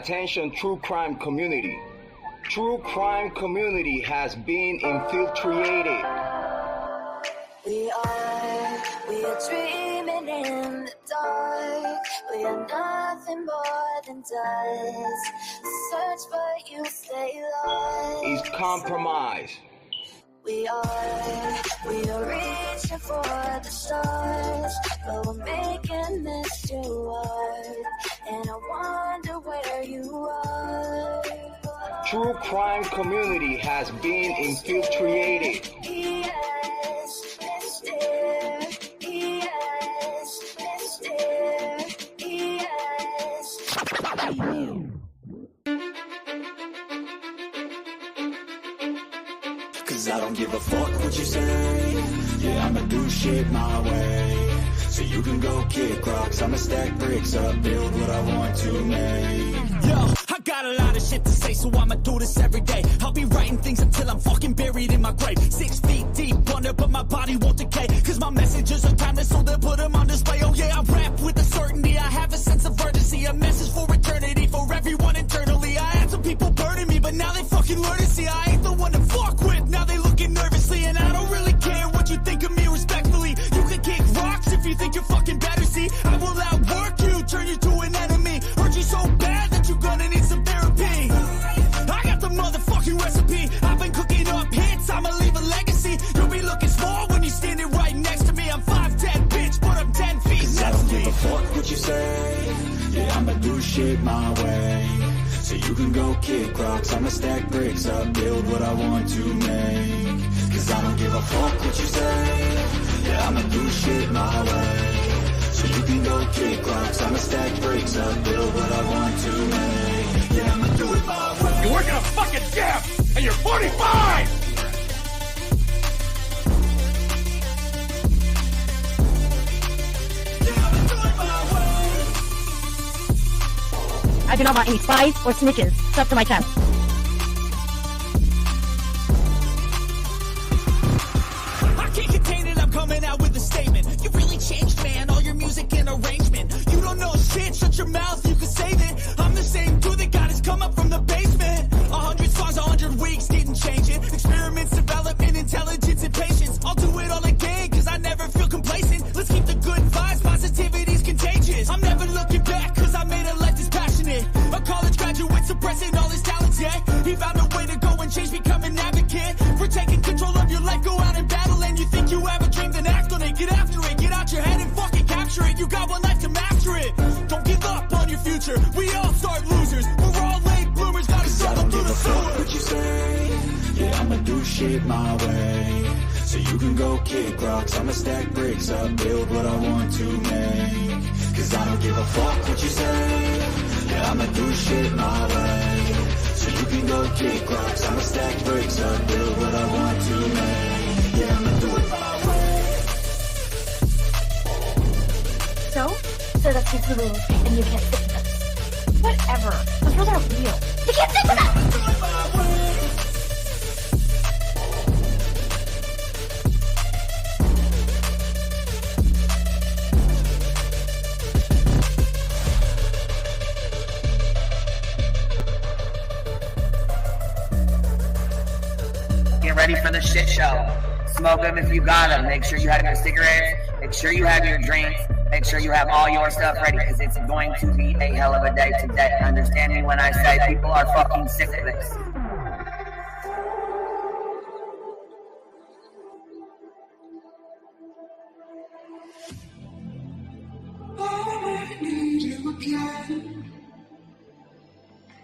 Attention, true crime community. True crime community has been infiltrated. We are dreaming in the dark. We are nothing more than dust. Search but you stay lost. Is compromised. We are reaching for the stars, but we're making this too hard. And I wonder where you are. True crime community has been infiltrated. Yes, Mr. Yes, Mr. Yes. Cause I don't give a fuck what you say. Yeah, I'ma do shit my way. So you can go kick rocks, I'ma stack bricks up, build what I want to make. Yo, I got a lot of shit to say, so I'ma do this every day. I'll be writing things until I'm fucking buried in my grave. 6 feet deep under, but my body won't decay. Cause my messages are timeless, so they'll put them on display. Oh yeah, I rap with a certainty, I have a sense of urgency. A message for eternity, for everyone internally. I had some people burning me, but now they fucking learn to see I ain't the one to fuck with. Now they looking nervously, and I don't really care what you think of me respectfully. You can kick rocks if you think you're fucking better, see. I will outwork you, turn you to an enemy. Hurt you so bad that you're gonna need some therapy. I got the motherfucking recipe. I've been cooking up hits, I'ma leave a legacy. You'll be looking small when you're standing right next to me. I'm 5'10", bitch, but I'm 10 feet next to me. I don't give a fuck what you say. Yeah, I'ma do shit my way. So you can go kick rocks, I'ma stack bricks up, build what I want to make. Cause I don't give a fuck what you say. Yeah, I'ma do shit my way. So you can go kick rocks, I'ma stack bricks up, build what I want to make. Yeah, I'ma do it my way. You work in a fucking gym, and you're 45! I do not want any spies or snitches stuck to my chest. I can't contain it, I'm coming out with a statement. You really changed, man, all your music and arrangement. You don't know shit, shut your mouth, you can save it. I'm the same dude that got his come up from the basement. 100 songs, 100 weeks, didn't change it. Experiments, development, intelligence, and patience. I'll do it all again, cause I never feel complacent. Let's keep the good vibes, positivity's contagious. I'm never looking back, cause I made a life that's passionate. A college graduate suppressing all his talents, yeah. He found a way to go and change, become an advocate. For taking control of your life, go out and battle. And you think you have a dream, then act on it. Get after it, get out your head and fucking capture it. You got one life to master it. Don't give up on your future, we all start losers. We're all late bloomers, gotta struggle through the sewer. What you say? Yeah, I'ma do shit my way. So you can go kick rocks, I'ma stack bricks up, build what I want to make. Cause I don't give a fuck what you say. Yeah, I'ma do shit my way. So you can go kick rocks, I'ma stack bricks up, build what I want to make. Yeah, I'ma do it my way. So that's just the rules, and you can't stick with them. Whatever. Those rules aren't real. You can't stick with them! Do it my way. Get ready for the shit show. Smoke them if you got them. Make sure you have your cigarettes. Make sure you have your drinks. Make sure you have all your stuff ready because it's going to be a hell of a day today. Understand me when I say people are fucking sick of this. I need you again.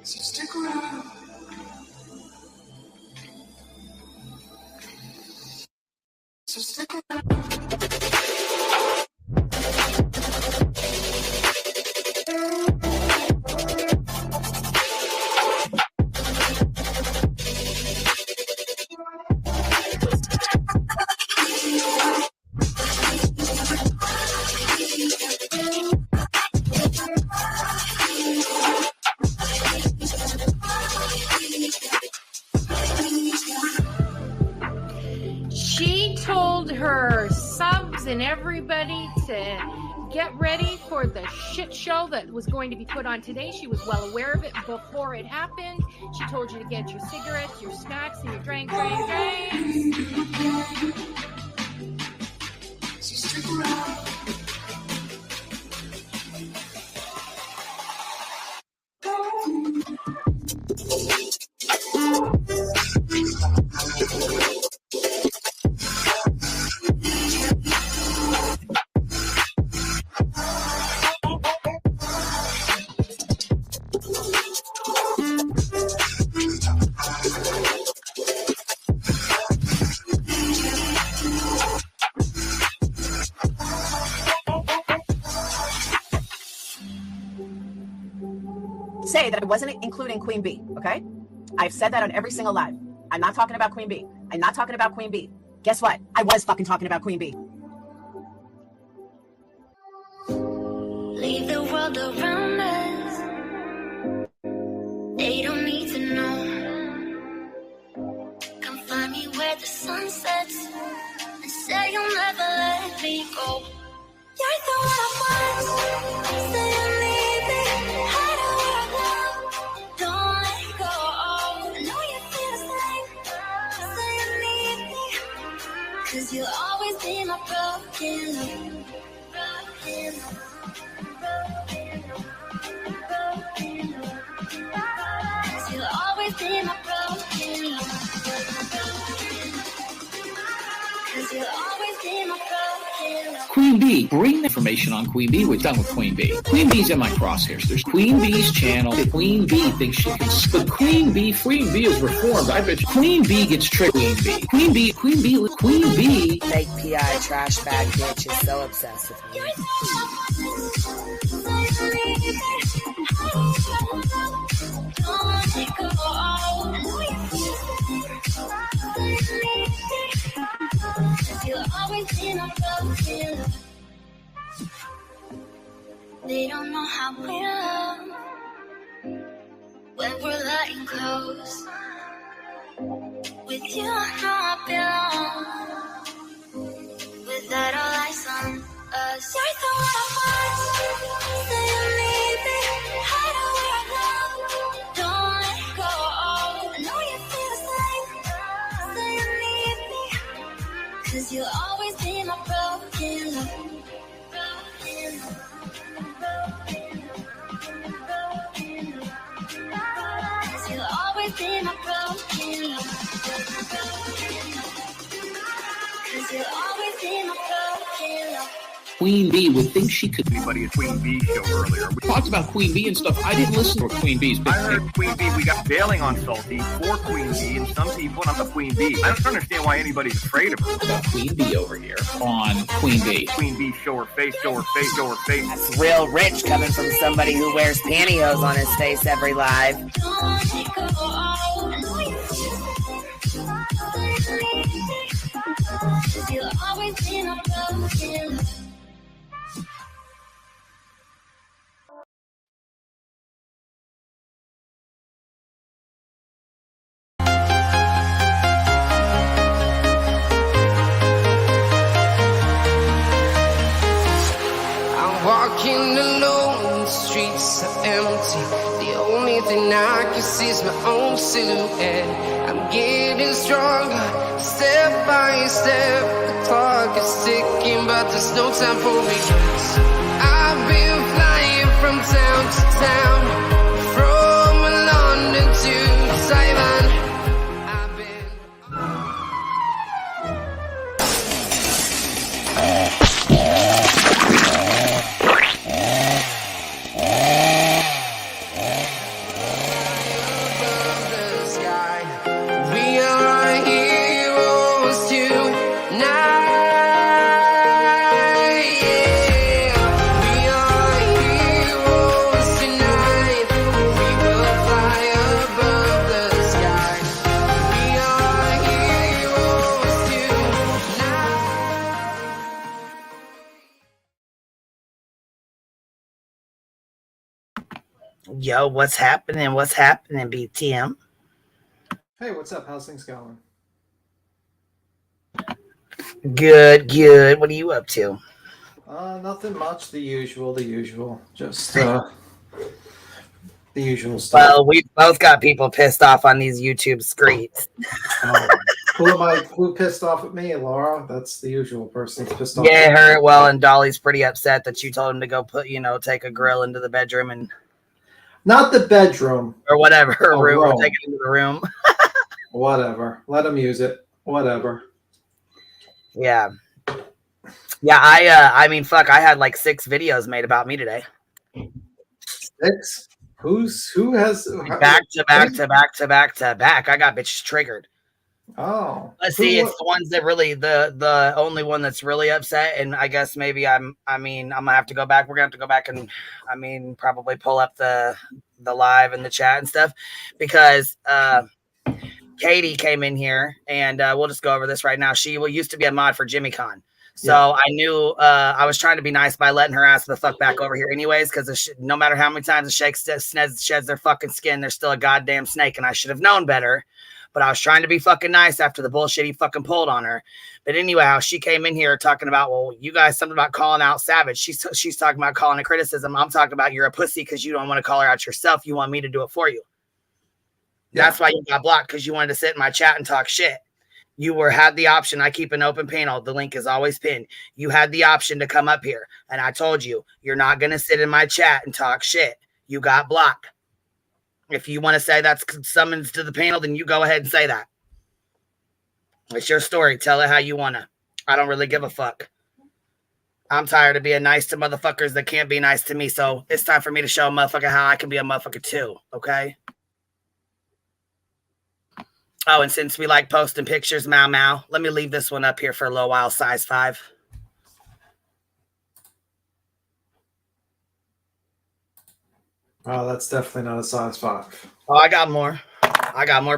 So stick around. So stick around. She told her subs and everybody to get ready for the shit show that was going to be put on today. She was well aware of it before it happened. She told you to get your cigarettes, your snacks, and your drinks. So stick around. Say that I wasn't including Queen Bee, okay? I've said that on every single live. I'm not talking about Queen Bee. I'm not talking about Queen Bee. Guess what? I was fucking talking about Queen Bee. Leave the world around us. They don't need to know. Come find me where the sun sets and say you'll never let me go. You're the one I want. Say you need me. Hide away I love. Don't let go. I know you feel the same. Say you need me. 'Cause you'll always be my broken love. Broken love. You'll always be my broken love. 'Cause you'll always be my broken love. Queen Bee, bring information on Queen Bee. We're done with Queen Bee. Queen Bee's in my crosshairs. There's Queen Bee's channel. Queen Bee thinks she can. But Queen Bee is reformed. I bet you Queen Bee gets tricked. Queen Bee. Fake PI trash bag bitch is so obsessed with me. You'll always be my broken love. They don't know how we love when we're letting close. With you, I know I belong. Without all eyes on us, you're the one I want. Say you need me. Hide away I love. Don't let go. I know you feel the same. Say you need me. 'Cause you'll always be my broken love. Broken love. You'll always be my broken love. 'Cause you'll always be my broken love. Queen Bee would think she could. Anybody at Queen Bee show earlier. We talked about Queen Bee and stuff. I didn't listen to Queen Bee's. I heard Queen Bee. We got bailing on Salty for Queen Bee, and some people not the Queen Bee. I don't understand why anybody's afraid of her. About Queen Bee over here on Queen Bee. Queen Bee, show her face, show her face, show her face. That's real rich coming from somebody who wears pantyhose on his face every live. Don't let go. I know you feel the same. You'll always be my broken love. Walking alone, the streets are empty. The only thing I can see is my own silhouette. I'm getting stronger, step by step. The clock is ticking, but there's no time for regrets. I've been flying from town to town, from London to Taiwan. I've been... Yo, what's happening? What's happening, BTM? Hey, what's up? How's things going? Good. What are you up to? Nothing much. The usual. Just the usual stuff. Well, we both got people pissed off on these YouTube screens. Who pissed off at me, Laura? That's the usual person who's pissed off. Yeah, her. Well, and Dolly's pretty upset that you told him to go take a grill into the bedroom and not the bedroom or whatever room. Or take it into the room. Whatever. Let him use it. Whatever. Yeah. I mean, fuck. I had like 6 videos made about me today. 6? Who has back to back? I got bitches triggered. Oh, let's see. It's the ones that really the only one that's really upset, and I guess maybe I'm gonna have to go back. We're gonna have to go back and probably pull up the live and the chat and stuff because Katie came in here and we'll just go over this right now. She used to be a mod for Jimmy Con. So yeah. I knew I was trying to be nice by letting her ass the fuck back over here anyways, because no matter how many times a snake sheds their fucking skin, they're still a goddamn snake, and I should have known better. But I was trying to be fucking nice after the bullshit he fucking pulled on her. But anyway, how she came in here talking about, well, you guys, something about calling out Savage. She's talking about calling it criticism. I'm talking about you're a pussy because you don't want to call her out yourself. You want me to do it for you. Yeah. That's why you got blocked, because you wanted to sit in my chat and talk shit. You had the option. I keep an open panel. The link is always pinned. You had the option to come up here. And I told you, you're not going to sit in my chat and talk shit. You got blocked. If you want to say that's summons to the panel, then you go ahead and say that. It's your story. Tell it how you want to. I don't really give a fuck. I'm tired of being nice to motherfuckers that can't be nice to me. So it's time for me to show a motherfucker how I can be a motherfucker too. Okay? Oh, and since we like posting pictures, Mau, let me leave this one up here for a little while, size 5. Oh, that's definitely not a size 5. Oh, I got more.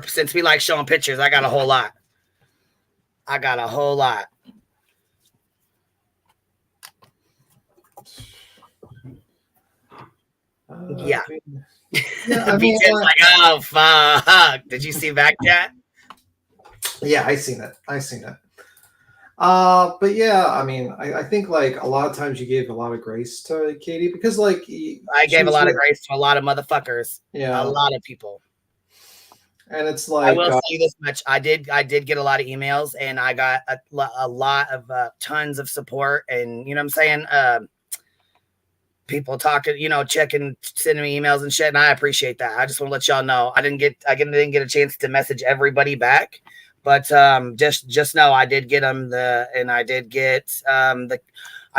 Since we like showing pictures, I got a whole lot. Yeah. I mean, like, oh, fuck. Did you see back chat? Yeah, I seen it. But yeah, I mean, I think like a lot of times you gave a lot of grace to Katie because like I gave a lot of grace to a lot of motherfuckers. Yeah, a lot of people. And it's like I will tell you this much: I did get a lot of emails, and I got a lot of tons of support, and you know what I'm saying. People talking, checking, sending me emails and shit, and I appreciate that. I just want to let y'all know I didn't get a chance to message everybody back. But just know I did get them I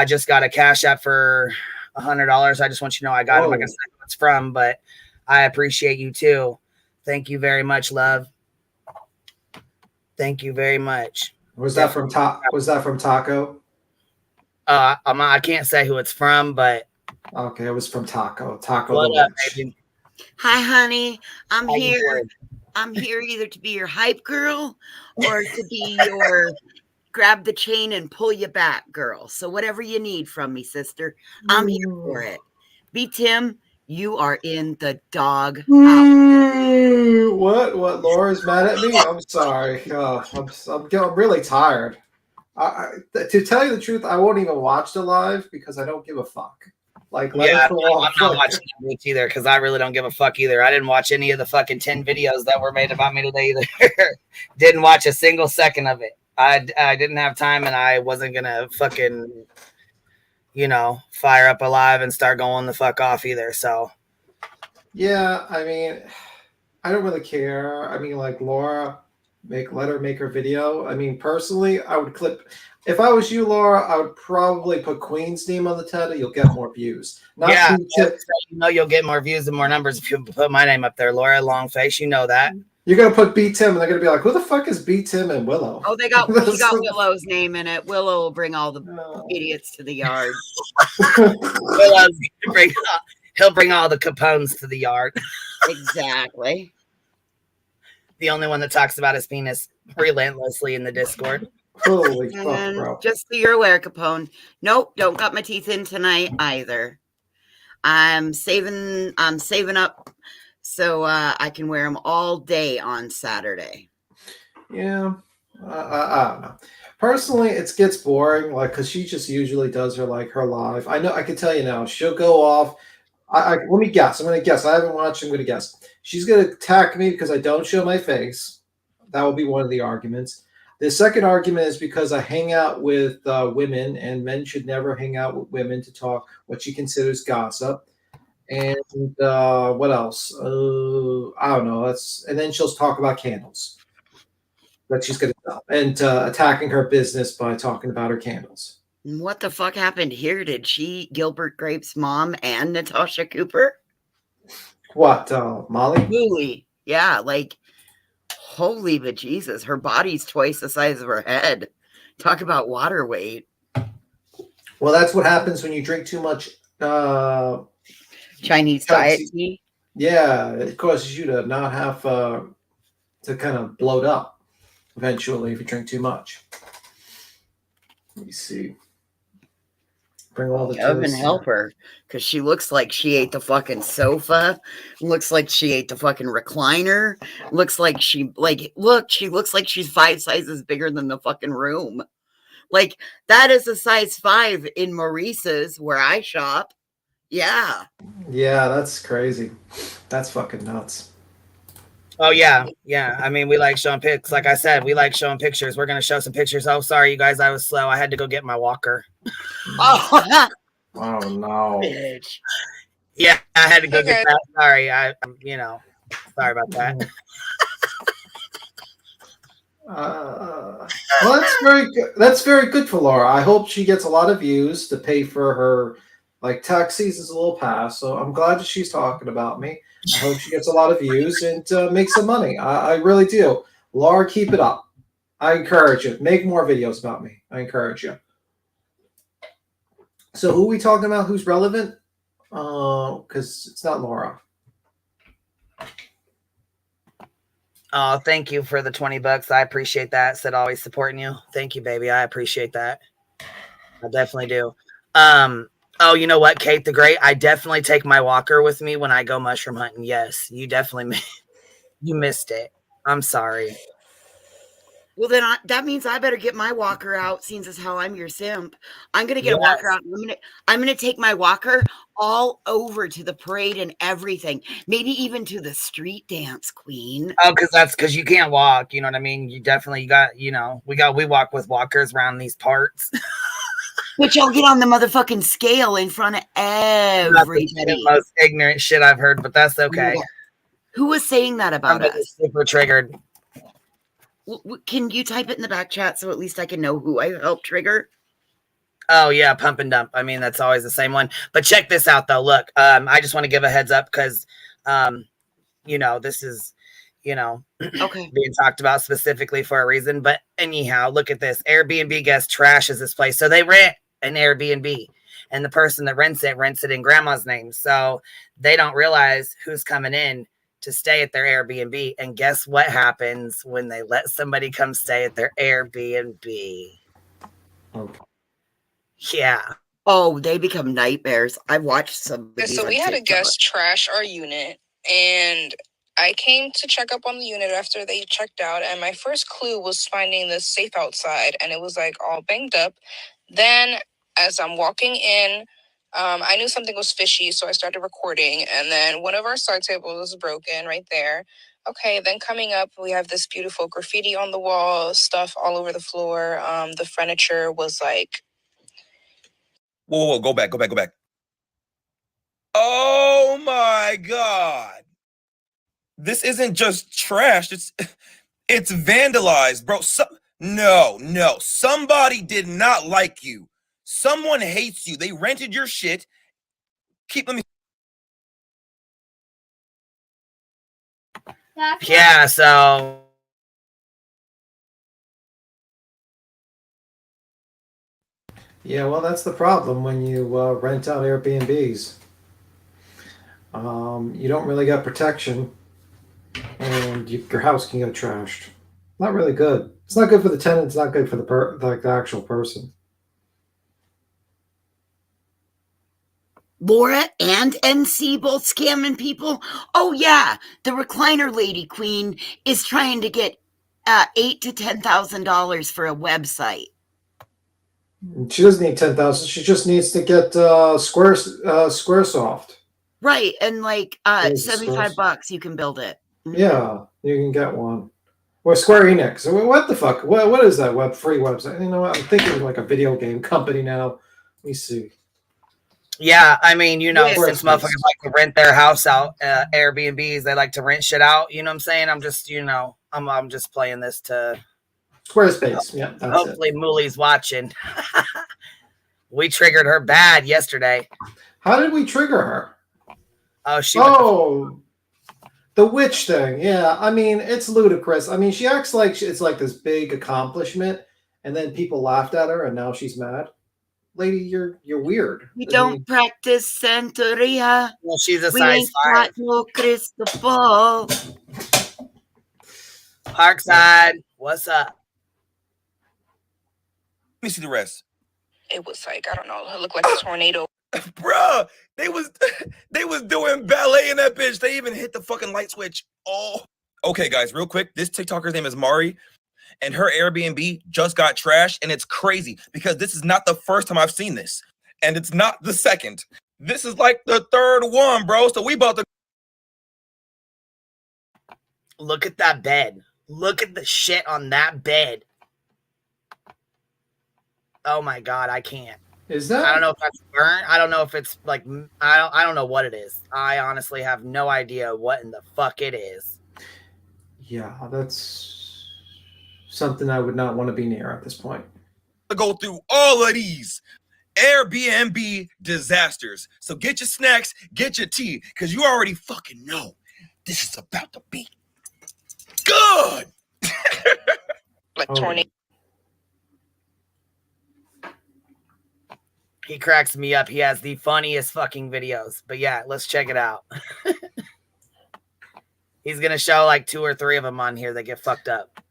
just got a cash app for $100. I just want you to know I got them. Like I said, who it's from, but I appreciate you too. Thank you very much, love. Thank you very much. Was that from Taco? I can't say who it's from, but okay, it was from Taco. Taco. What up, baby? Hi, honey. I'm here. I'm here either to be your hype girl or to be your grab the chain and pull you back girl. So whatever you need from me, sister, I'm here for it. B. Tim, you are in the dog house. What? Laura's mad at me? I'm sorry. I'm really tired. To tell you the truth, I won't even watch the live because I don't give a fuck. Like, I'm not watching that either because I really don't give a fuck either. I didn't watch any of the fucking 10 videos that were made about me today either. Didn't watch a single second of it. I didn't have time, and I wasn't gonna fucking, fire up a live and start going the fuck off either. So, yeah, I mean, I don't really care. I mean, like Laura, let her make her video. I mean, personally, I would clip. If I was you, Laura, I would probably put Queen's name on the title. You'll get more views. You'll get more views and more numbers if you put my name up there, Laura Longface. You know that. You're gonna put B Tim, and they're gonna be like, "Who the fuck is B Tim and Willow?" Oh, he got Willow's name in it. Willow will bring all the idiots to the yard. He'll bring all the Capones to the yard. Exactly. The only one that talks about his penis relentlessly in the Discord. Holy fuck, bro. Just so you're aware, Capone. Nope, don't cut my teeth in tonight either. I'm saving up so I can wear them all day on Saturday. Yeah. I don't know. Personally, it gets boring, like, because she just usually does her live. I know, I can tell you now, she'll go off. Let me guess. I'm going to guess. I haven't watched. I'm going to guess. She's going to attack me because I don't show my face. That will be one of the arguments. The second argument is because I hang out with women, and men should never hang out with women to talk what she considers gossip. And what else? I don't know. And then she'll talk about candles that she's going to sell, and attacking her business by talking about her candles. What the fuck happened here? Did she Gilbert Grape's mom and Natasha Cooper? What, Molly? Really? Yeah, like, holy bejesus, her body's twice the size of her head. Talk about water weight. Well, that's what happens when you drink too much Chinese diet tea. Yeah, it causes you to not have to kind of bloat up eventually if you drink too much. Let me see. Bring all the Heaven toast help her, because she looks like she ate the fucking sofa. Looks like she ate the fucking recliner. Looks like she looks like she's 5 sizes bigger than the fucking room. Like, that is a size 5 in Maurice's where I shop. Yeah. Yeah, that's crazy. That's fucking nuts. Oh, yeah. Yeah. I mean, we like showing pics. Like I said, we like showing pictures. We're going to show some pictures. Oh, sorry, you guys. I was slow. I had to go get my walker. Oh, no. Bitch. Yeah, I had to go get that. Sorry. Sorry about that. Well, that's very good. That's very good for Laura. I hope she gets a lot of views to pay for her, like, tax season's a little past. So I'm glad that she's talking about me. I hope she gets a lot of views and makes some money. I really do. Laura, keep it up. I encourage you. Make more videos about me. I encourage you. So who are we talking about? Who's relevant? Because it's not Laura. Oh, thank you for the $20. I appreciate that. Said always supporting you. Thank you, baby. I appreciate that. I definitely do. Oh, you know what, Kate the Great? I definitely take my walker with me when I go mushroom hunting. Yes, you definitely you missed it. I'm sorry. Well, then that means I better get my walker out, seeing as how I'm your simp. I'm gonna get a walker out. I'm gonna take my walker all over to the parade and everything. Maybe even to the street dance, Queen. Oh, because you can't walk. You know what I mean? You got. We walk with walkers around these parts. But y'all get on the motherfucking scale in front of everybody. That's the most ignorant shit I've heard, but that's okay. Who was saying that about us? Super triggered. Can you type it in the back chat so at least I can know who I helped trigger? Oh, yeah, pump and dump. I mean, that's always the same one. But check this out, though. Look, I just want to give a heads up because, this is, okay, being talked about specifically for a reason. But anyhow, look at this. Airbnb guest trashes this place. So they rent an Airbnb, and the person that rents it in grandma's name. So they don't realize who's coming in to stay at their Airbnb. And guess what happens when they let somebody come stay at their Airbnb? Okay. Yeah. Oh, they become nightmares. I watched some. So we had a guest trash our unit, and I came to check up on the unit after they checked out, and my first clue was finding the safe outside, and it was like all banged up. Then as I'm walking in, I knew something was fishy, so I started recording, and then one of our side tables was broken right there. Okay, then coming up, we have this beautiful graffiti on the wall, stuff all over the floor. The furniture was like... Whoa, go back. Oh my God. This isn't just trash. It's vandalized, bro. No. Somebody did not like you. Someone hates you. They rented your shit. Yeah, so Yeah, well, that's the problem when you rent out Airbnbs. You don't really get protection, and your house can get trashed. Not really good. It's not good for the tenant. It's not good for the actual person. Laura and NC both scamming people. Oh yeah, the recliner lady Queen is trying to get $8,000 to $10,000 for a website. She doesn't need 10,000. She just needs to get Squaresoft. Right, and like There's the $75 you can build it. Yeah, you can get one. Or Square Enix. What the fuck? What is that free website? You know what? I'm thinking like a video game company now. Let me see. Yeah, I mean, you know, Yeah. since motherfuckers like to rent their house out, Airbnbs, they like to rent shit out. You know what I'm saying? I'm just, you know, I'm just playing this to Squarespace. Yeah, that's hopefully Mooley's watching. We triggered her bad yesterday. How did we trigger her? Oh, she. The witch thing. Yeah, I mean, it's ludicrous. I mean, she acts like it's like this big accomplishment, and then people laughed at her, and now she's mad. Lady, you're weird. We don't practice Santeria. Well, she's a we size ain't 5. got no crystal ball. Parkside, what's up? Let me see the rest. It was like, I don't know, it looked like a tornado. Bruh, they was doing ballet in that bitch. They even hit the fucking light switch. Oh. Okay, guys, real quick. This TikToker's name is Mari, and her Airbnb just got trashed, and it's crazy because this is not the first time I've seen this, and it's not the second. This is like the third one, bro. So we about to look at that bed. Look at the shit on that bed. Oh my god, I can't. Is that? I don't know if that's burnt. I don't know if it's like I don't know what it is. I honestly have no idea what in the fuck it is. Yeah, that's something I would not want to be near at this point. to go through all of these Airbnb disasters. So get your snacks, get your tea, because you already fucking know this is about to be good. Like tornado. He cracks me up. He has the funniest fucking videos. But yeah, let's check it out. He's going to show like 2 or 3 of them on here that get fucked up.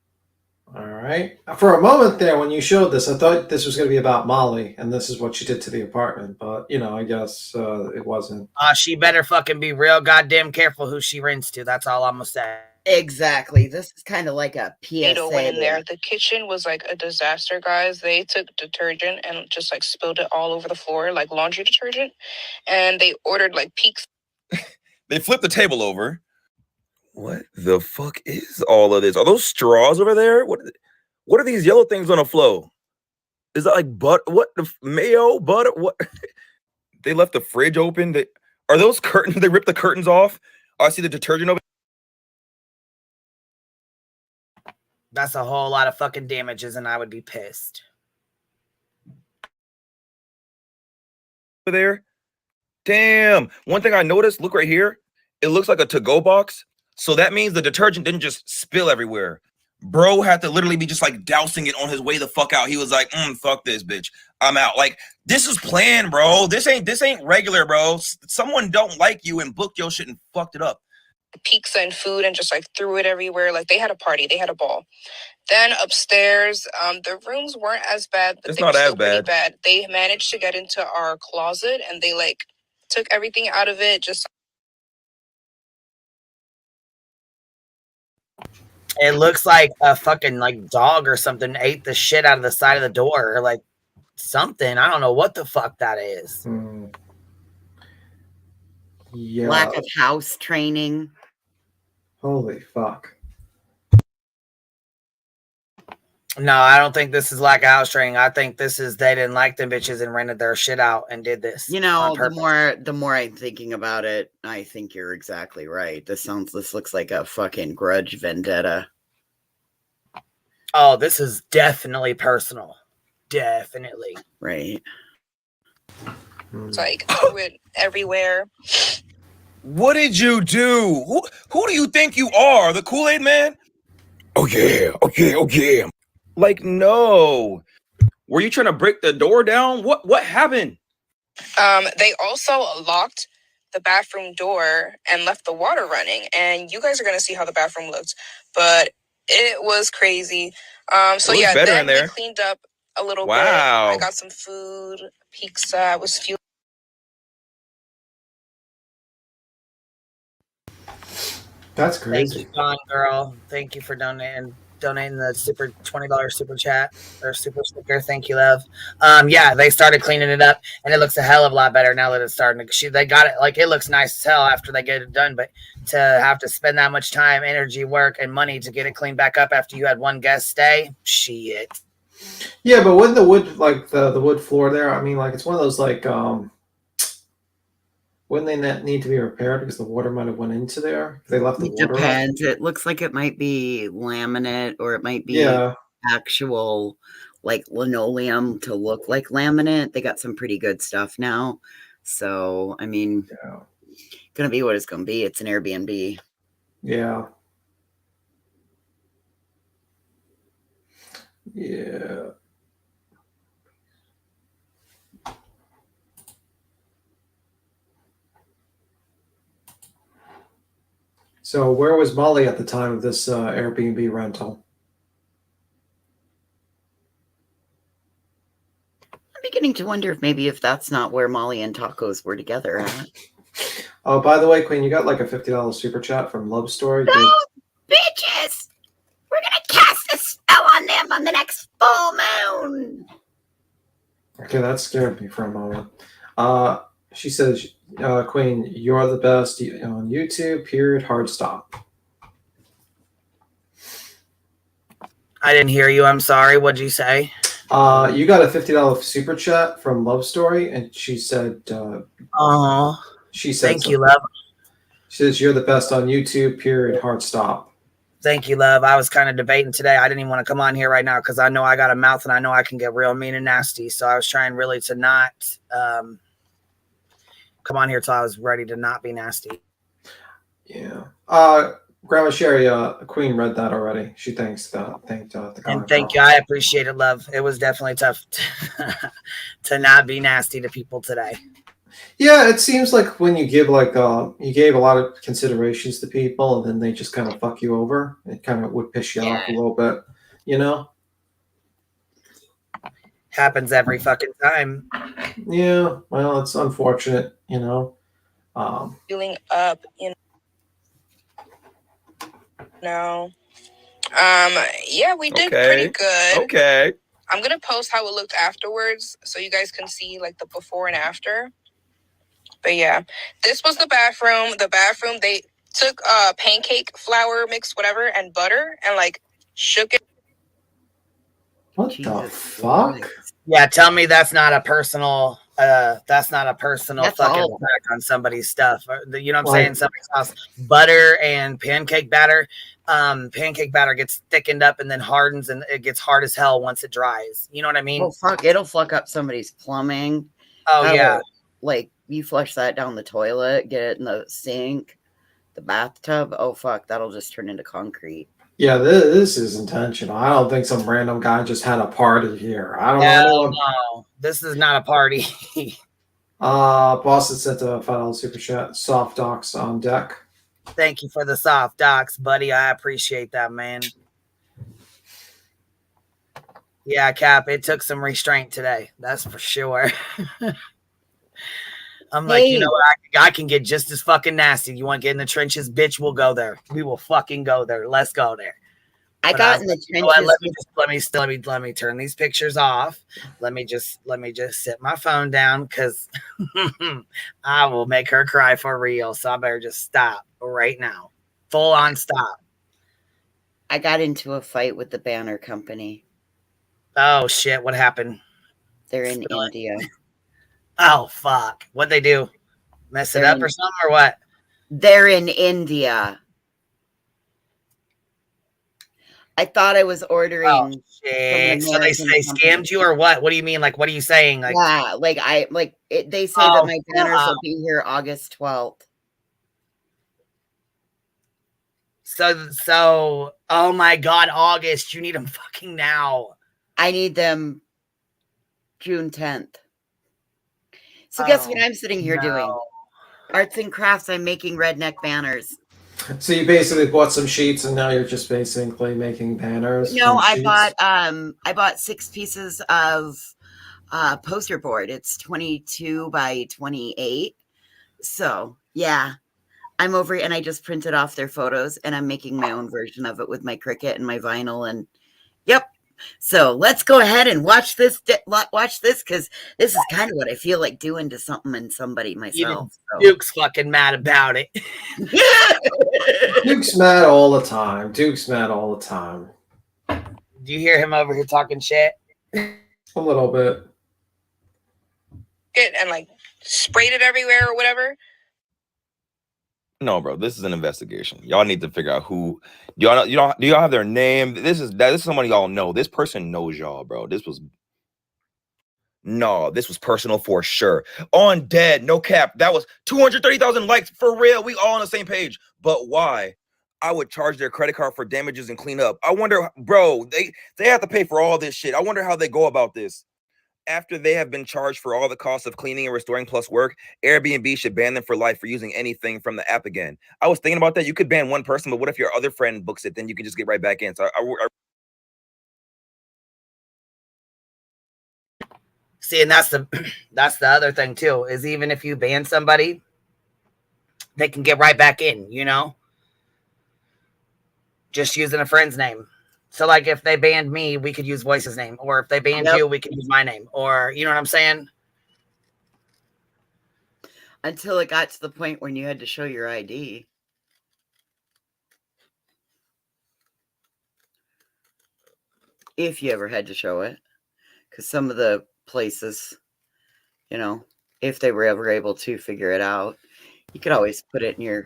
All right. For a moment there, when you showed this, I thought this was going to be about Molly, and this is what she did to the apartment. But, you know, I guess it wasn't. She better fucking be real goddamn careful who she rents to. That's all I'm going to say. Exactly. This is kind of like a PSA. Tornado went in there. The kitchen was like a disaster, guys. They took detergent and just like spilled it all over the floor, like laundry detergent. And they ordered like peaks. They flipped the table over. What the fuck is all of this? Are those straws over there? What are these yellow things on the floor? Is that like butter? What the mayo butter? What? They left the fridge open. Are those curtains? They ripped the curtains off. Oh, I see the detergent over. That's a whole lot of fucking damages, and I would be pissed. Over there. Damn. One thing I noticed. Look right here. It looks like a to-go box. So that means the detergent didn't just spill everywhere. Bro had to literally be just like dousing it on his way the fuck out. He was like, fuck this, bitch. I'm out. Like, this is planned, bro. This ain't regular, bro. Someone don't like you and booked your shit and fucked it up. Pizza and food and just like threw it everywhere. Like they had a party. They had a ball. Then upstairs, the rooms weren't as bad, but it's they not were as still pretty bad. They managed to get into our closet and they like took everything out of it. Just It looks like a fucking like dog or something ate the shit out of the side of the door or like something. I don't know what the fuck that is. Yeah. Lack of house training. Holy fuck. No, I don't think this is lack of house training. I think this is they didn't like them bitches and rented their shit out and did this. You know, the more I'm thinking about it, I think you're exactly right. This looks like a fucking grudge vendetta. Oh, this is definitely personal. Definitely. Right. it's like threw it everywhere. What did you do? Who do you think you are? The Kool-Aid man? Oh yeah. Like, no. Were you trying to break the door down? What happened? They also locked the bathroom door and left the water running. And you guys are going to see how the bathroom looked. But it was crazy. So yeah, then we cleaned up a little bit. I got some food, pizza. I was feeling. That's crazy. Thank you, Dawn girl. Thank you for donating donating the super $20 super chat or super sticker. Thank you, love. Yeah, they started cleaning it up, and it looks a hell of a lot better now that it's starting to. They got it like it looks nice as hell after they get it done, but to have to spend that much time, energy, work, and money to get it cleaned back up after you had one guest stay, shit. Yeah, but wouldn't the wood, like the wood floor there, I mean, like it's one of those like wouldn't they not need to be repaired because the water might have went into there? If they left the water up? Depends. It looks like it might be laminate or it might be actual like linoleum to look like laminate. They got some pretty good stuff now. So, I mean, gonna be what it's gonna be. It's an Airbnb. Yeah. Yeah. So where was Molly at the time of this Airbnb rental? I'm beginning to wonder if that's not where Molly and Tacos were together at. Oh, by the way, Queen, you got like a $50 super chat from Love Story. No, bitches! We're gonna cast a spell on them on the next full moon. Okay, that scared me for a moment. She says, Queen, you're the best on YouTube, period, hard stop. I didn't hear you. I'm sorry. What'd you say? You got a $50 super chat from Love Story, and she said, she said, thank you, love. She says, you're the best on YouTube, period, hard stop. Thank you, love. I was kind of debating today. I didn't even want to come on here right now because I know I got a mouth and I know I can get real mean and nasty. So I was trying really to not come on here till I was ready to not be nasty. Yeah. Grandma Sherry, Queen read that already. She thanked the and thank you. I appreciate it, love. It was definitely tough to not be nasty to people today. Yeah, it seems like when you give you gave a lot of considerations to people and then they just kind of fuck you over, it kind of would piss you off a little bit, you know? Happens every fucking time. Yeah, well, it's unfortunate, you know. Feeling up, you know. Yeah, we did pretty good. Okay. I'm gonna post how it looked afterwards so you guys can see like the before and after. But yeah, this was the bathroom. The bathroom, they took pancake flour mix, whatever, and butter and like shook it. What the fuck? Yeah, tell me that's not a personal fucking attack on somebody's stuff. You know what I'm saying? Somebody's house. Butter and pancake batter. Pancake batter gets thickened up and then hardens and it gets hard as hell once it dries. You know what I mean? Oh fuck, it'll fuck up somebody's plumbing. Oh yeah. Like you flush that down the toilet, get it in the sink, the bathtub. Oh fuck, that'll just turn into concrete. Yeah, this is intentional. I don't think some random guy just had a party here. I don't know. No, this is not a party. Boston sent a $5 super chat. Soft docs on deck. Thank you for the soft docs, buddy. I appreciate that, man. Yeah, Cap, it took some restraint today. That's for sure. I'm like, you know what? I can get just as fucking nasty. You want to get in the trenches, bitch? We'll go there. We will fucking go there. Let's go there. I got in the trenches. Let me turn these pictures off. Let me just sit my phone down because I will make her cry for real. So I better just stop right now. Full on stop. I got into a fight with the banner company. Oh shit! What happened? They're in India. Oh fuck! What'd they do? Mess it up or something or what? They're in India. I thought I was ordering. Oh, shit. So they scammed you or what? What do you mean? Like, what are you saying? Like, yeah, they say that my banners will be here August 12th. So, oh my God, August, you need them fucking now. I need them June 10th. So guess what I'm sitting here doing? Arts and crafts. I'm making redneck banners. So you basically bought some sheets and now you're just basically making banners? No, I bought 6 pieces of poster board. It's 22 by 28. So yeah, I'm over and I just printed off their photos and I'm making my own version of it with my Cricut and my vinyl and yep. So let's go ahead and watch this because this is kind of what I feel like doing to something and somebody myself. So. Duke's fucking mad about it. Duke's mad all the time. Duke's mad all the time. Do you hear him over here talking shit? A little bit. And like sprayed it everywhere or whatever. No, bro, this is an investigation. Y'all need to figure out who. Do y'all have their name? This is somebody y'all know. This person knows y'all, bro. This was personal for sure. On dead, no cap. That was 230,000 likes for real. We all on the same page. But why? I would charge their credit card for damages and clean up. I wonder, bro, they have to pay for all this shit. I wonder how they go about this. After they have been charged for all the costs of cleaning and restoring plus work, Airbnb should ban them for life for using anything from the app again. I was thinking about that. You could ban one person, but what if your other friend books it? Then you can just get right back in. So See, and that's the other thing too, is even if you ban somebody, they can get right back in, you know? Just using a friend's name. So, like, if they banned me, we could use Voice's name. Or if they banned you, we could use my name. Or, you know what I'm saying? Until it got to the point when you had to show your ID. If you ever had to show it. Because some of the places, you know, if they were ever able to figure it out, you could always put it in your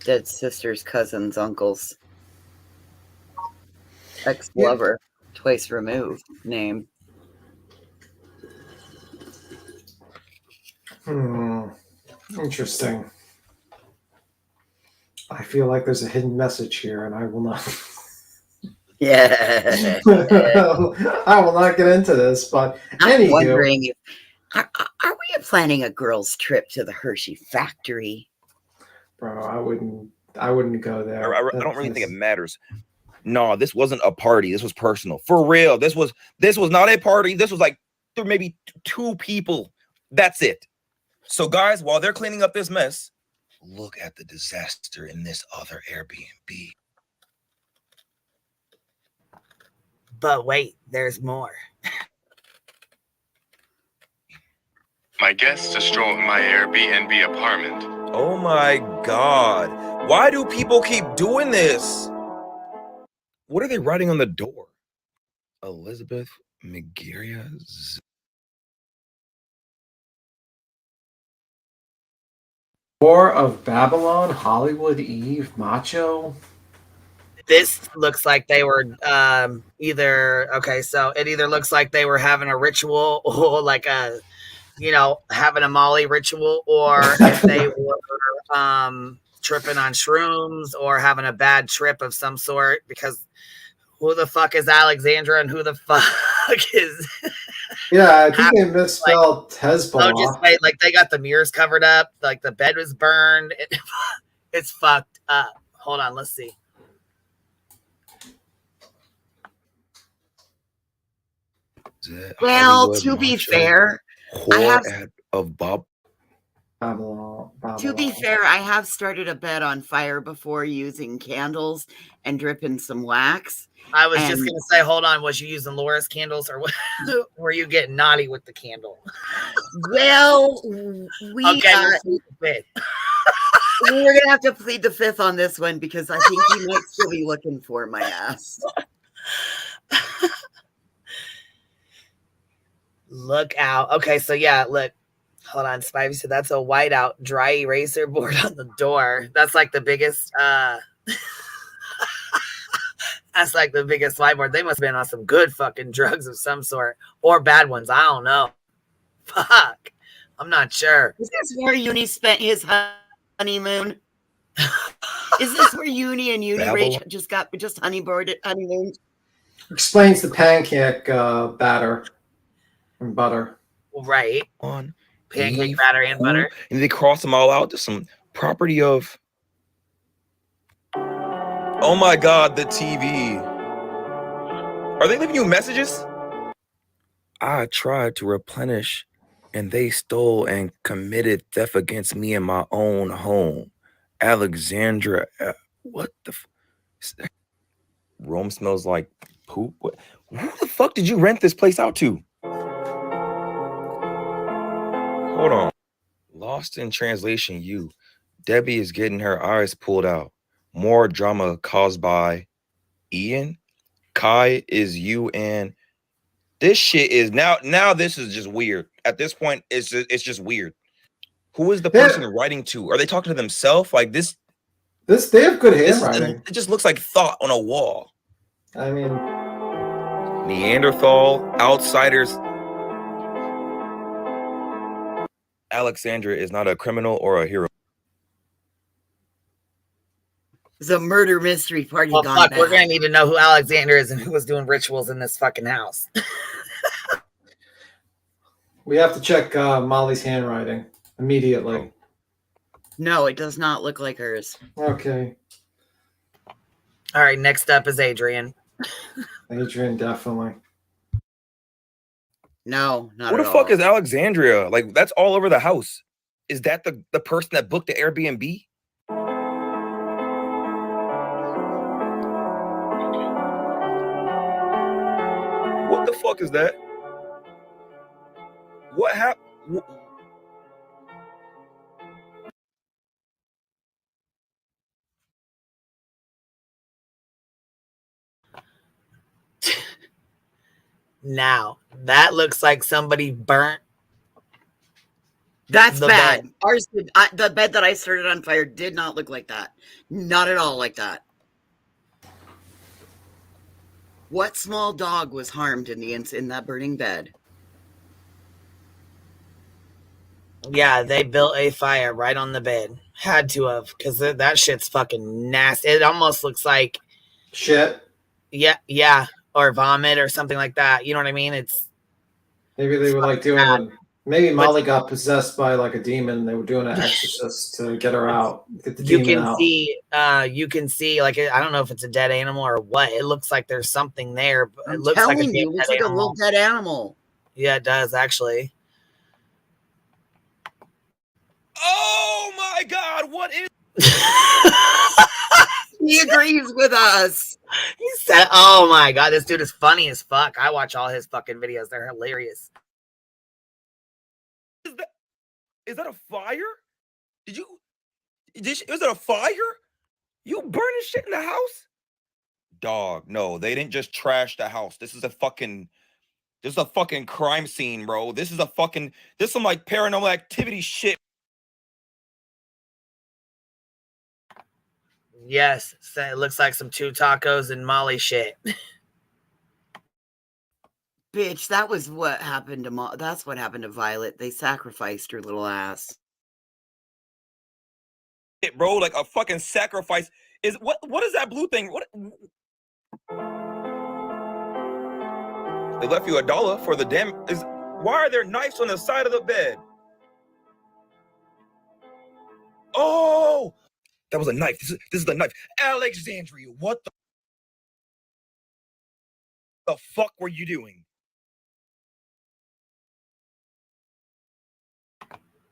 dead sister's, cousin's, uncle's, ex-lover, twice removed name. Interesting. I feel like there's a hidden message here, and I will not. Yeah. I will not get into this, but I'm wondering, are we planning a girls' trip to the Hershey factory? Bro, I wouldn't go there. I don't really think it matters. No, this wasn't a party. This was personal. For real. This was not a party. This was like maybe 2 people. That's it. So guys, while they're cleaning up this mess, look at the disaster in this other Airbnb. But wait, there's more. My guests are strolling my Airbnb apartment. Oh my God. Why do people keep doing this? What are they writing on the door? Elizabeth Megiria. War of Babylon, Hollywood Eve, Macho. This looks like they were so it either looks like they were having a ritual or like a, you know, having a Molly ritual, or if they were tripping on shrooms or having a bad trip of some sort, because who the fuck is Alexandra and who the fuck is... Yeah, I think they misspelled Hezbollah. Oh, just wait, like they got the mirrors covered up, like the bed was burned. It's fucked up. Hold on, let's see. Well, to be fair, I have... To be fair, I have started a bed on fire before using candles and dripping some wax. I was just going to say, hold on, was you using Laura's candles or were you getting naughty with the candle? Well, we're going to have to plead the fifth on this one because I think he might still be looking for my ass. Look out. Okay, so yeah, look. Hold on, Spivey. So that's a whiteout dry eraser board on the door. That's like the biggest that's like the biggest whiteboard. They must have been on some good fucking drugs of some sort. Or bad ones. I don't know. Fuck. I'm not sure. Is this where Uni spent his honeymoon? Is this where Uni and Rach just honeymoon? Explains the pancake batter and butter. Right. On pancake batter and butter. And they cross them all out to some property of... Oh my God, the TV. Are they leaving you messages? I tried to replenish and they stole and committed theft against me in my own home. Alexandra, what the? Rome smells like poop. What? Who the fuck did you rent this place out to? Hold on. Lost in translation. You, Debbie is getting her eyes pulled out. More drama caused by Ian. Kai is you and this shit is now. This is just weird. At this point, it's just weird. Who is the person writing to? Are they talking to themselves? Like this? They have good handwriting. It just looks like thought on a wall. I mean, Neanderthal, outsiders. Alexandra is not a criminal or a hero. It's a murder mystery party Well, gone fuck, bad. we're gonna need to know who Alexander is and who was doing rituals in this fucking house. we have to check Molly's handwriting immediately. No, it does not look like hers. Okay. All right, next up is Adrian. Adrian, definitely. No, not Who at the fuck all. is Alexandria? Like, that's all over the house. Is that the person that booked the Airbnb? What the fuck is that? What happened? Now, that looks like somebody burnt. That's the bad. bed. Ours did, the bed that I started on fire did not look like that. Not at all like that. What small dog was harmed in that burning bed? Yeah, they built a fire right on the bed. Had to have, because that shit's fucking nasty. It almost looks like shit. Yeah, or vomit or something like that. You know what I mean? Maybe they were like doing bad. it. Maybe Molly got possessed by like a demon. They were doing an exorcist to get her out. Get the You demon can out. you can see like I don't know if it's a dead animal or what. It looks like there's something there. But it I'm looks like telling you, it looks like a little dead animal. Yeah, it does actually. Oh my God! What is? He agrees with us. He said, "Oh my God, this dude is funny as fuck." I watch all his fucking videos; they're hilarious. Is that a fire? Is it a fire? You burning shit in the house? Dog, no, they didn't just trash the house. This is a fucking crime scene, bro. This is some like paranormal activity shit. Yes, so it looks like some 2 tacos and Molly shit. Bitch, that was what happened to that's what happened to Violet. They sacrificed her little ass. Bro, like a fucking sacrifice. What is that blue thing? What? They left you $1 for the damn. Why are there knives on the side of the bed? Oh, that was a knife. This is the knife. Alexandria, what the fuck were you doing?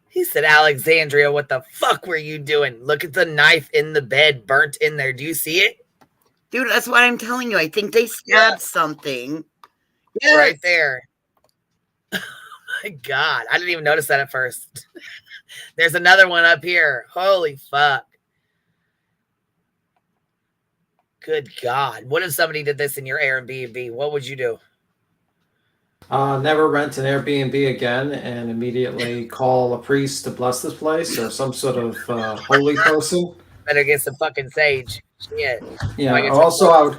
He said, "Alexandria, what the fuck were you doing? Look at the knife in the bed, burnt in there. Do you see it?" Dude, that's what I'm telling you. I think they stabbed something. Yes. Right there. Oh my God. I didn't even notice that at first. There's another one up here. Holy fuck. Good God. What if somebody did this in your Airbnb? What would you do? Never rent an Airbnb again and immediately call a priest to bless this place or some sort of holy person. Better get some fucking sage. Shit. Yeah, also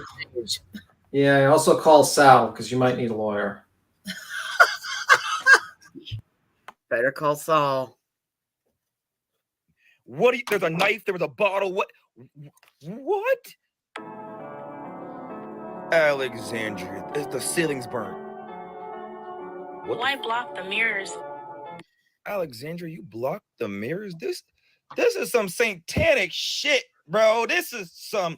I also call Sal because you might need a lawyer. Better call Saul. There's a knife, there was a bottle. What? Alexandria, the ceiling's burnt. Why block the mirrors? Alexandria, you blocked the mirrors? This is some satanic shit, bro. This is some...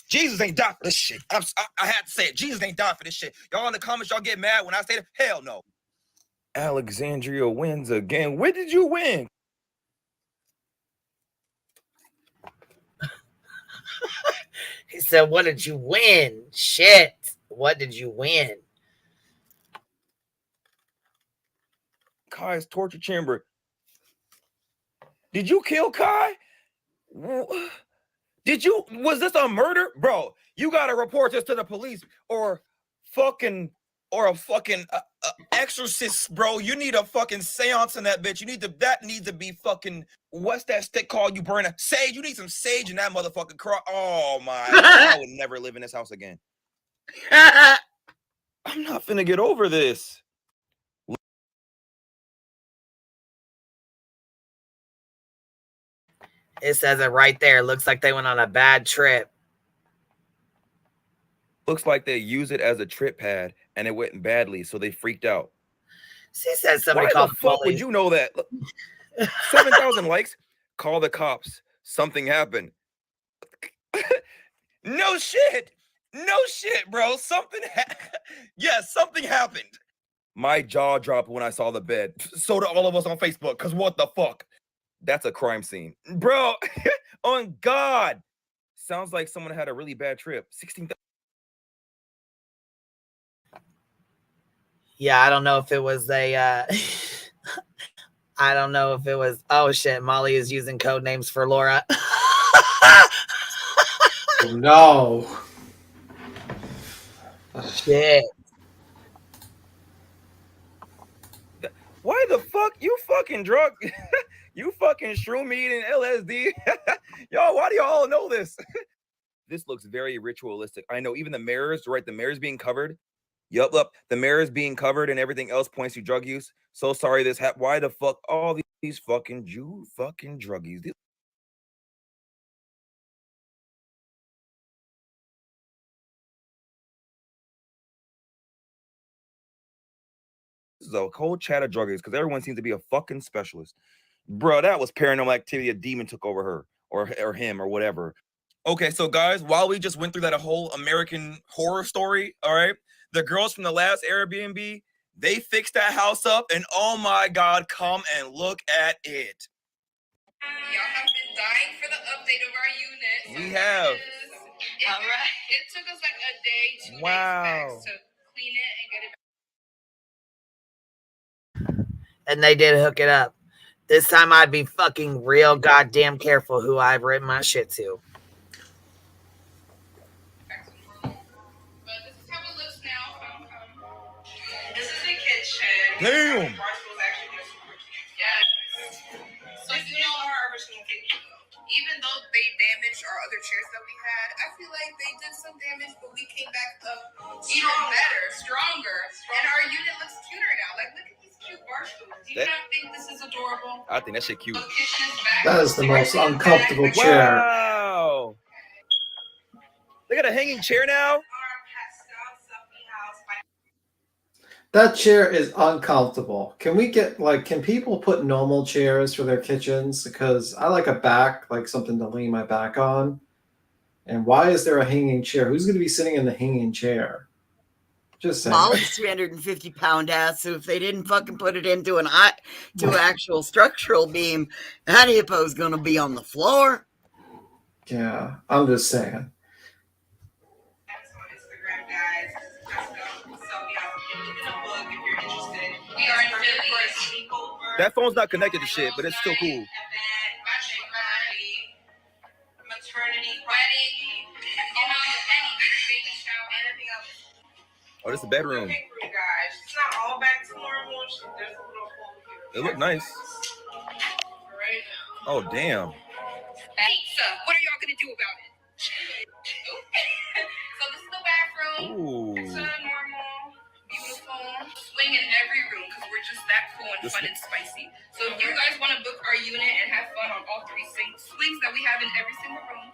Jesus ain't died for this shit. I had to say it. Jesus ain't died for this shit. Y'all in the comments, y'all get mad when I say that? Hell no. Alexandria wins again. When did you win? He said, what did you win? Shit. What did you win? Kai's torture chamber. Did you kill Kai? Was this a murder? Bro, you gotta report this to the police or a fucking exorcist, bro. You need a fucking seance in that bitch. That needs to be fucking, what's that stick called? You burn a sage. You need some sage in that motherfucking cross. Oh my, I would never live in this house again. I'm not finna get over this. It says it right there. Looks like they went on a bad trip. Looks like they used it as a trip pad and it went badly, so they freaked out. She said somebody Why called the fuck would you know that? 7,000 likes? Call the cops. Something happened. No shit. No shit, bro. Something happened. My jaw dropped when I saw the bed. So did all of us on Facebook, because what the fuck? That's a crime scene. Bro, on God. Sounds like someone had a really bad trip. 16,000. Yeah, I don't know if it was I don't know if it was, oh shit, Molly is using code names for Laura. No. Shit. Why the fuck you fucking drunk? You fucking shroom eating LSD. Y'all, why do y'all know this? This looks very ritualistic. I know, even the mirrors, right? The mirrors being covered. Yup. The mirrors being covered and everything else points to drug use. So sorry this happened. Why the fuck all these fucking Jew fucking druggies? This is a whole chat of druggies because everyone seems to be a fucking specialist. Bro, that was paranormal activity. A demon took over her or him or whatever. Okay, so guys, while we just went through that whole American horror story, all right, the girls from the last Airbnb, they fixed that house up, and oh my God, come and look at it. Y'all have been dying for the update of our unit. We have. All right. It took us like a day, 2 days max to clean it and get it back. And they did hook it up. This time I'd be fucking real goddamn careful who I've written my shit to. This is the kitchen. Damn. Yes. So you know our original kitchen. Even though they damaged our other chairs that we had, I feel like they did some damage, but we came back up even better, stronger. And our unit looks cuter now. Like, look at these cute bar stools. Do you not think this is adorable? I think that shit cute. That is the most uncomfortable chair. Wow. They got a hanging chair now? That chair is uncomfortable. Can we get, like, can people put normal chairs for their kitchens? Because I like a back, like something to lean my back on. And why is there a hanging chair? Who's going to be sitting in the hanging chair? Just saying. Molly's 350-pound ass, so if they didn't fucking put it into an actual structural beam, that hippo's going to be on the floor. Yeah, I'm just saying. That phone's not connected to shit, but it's still cool. Oh, this is the bedroom. It looked nice. Oh, damn. Pizza. What are y'all gonna do about it? So this is the bathroom. Ooh. It's a normal, beautiful swing in every room because we're just that cool and fun and spicy. So if you guys want to book our unit and have fun on all 3 swings that we have in every single room,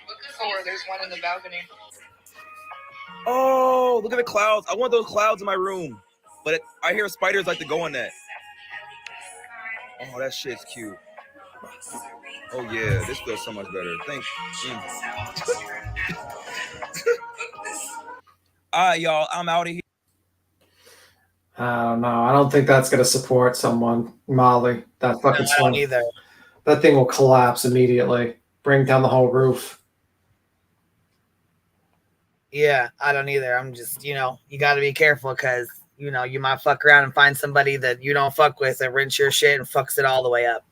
book us. Or there's one in the balcony. Oh, look at the clouds. I want those clouds in my room. But I hear spiders like to go on that. Oh, that shit's cute. Oh, yeah. This feels so much better. Thank you. All right, y'all. I'm out of here. I don't know. I don't think that's going to support someone, Molly. That fucking swing. Either. That thing will collapse immediately. Bring down the whole roof. Yeah, I don't either. I'm just, you got to be careful because, you might fuck around and find somebody that you don't fuck with and rinse your shit and fucks it all the way up.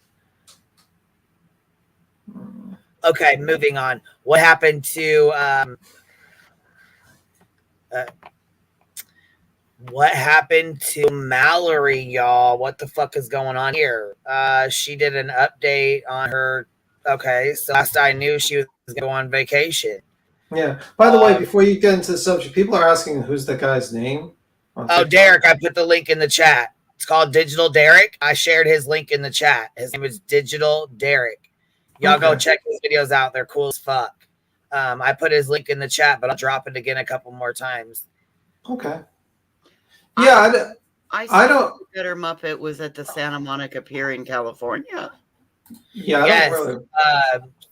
Okay, moving on. What happened to Mallory, y'all? What the fuck is going on here? She did an update on her. Okay, so last I knew, she was going to go on vacation. Yeah. By the way, before you get into the subject, people are asking who's the guy's name. Oh, Derek, I put the link in the chat. It's called Digital Derek. I shared his link in the chat. His name is Digital Derek. Y'all go check his videos out. They're cool as fuck. I put his link in the chat, but I'll drop it again a couple more times. Okay. Yeah, I don't. Better Muppet was at the Santa Monica Pier in California. Yeah, I don't really.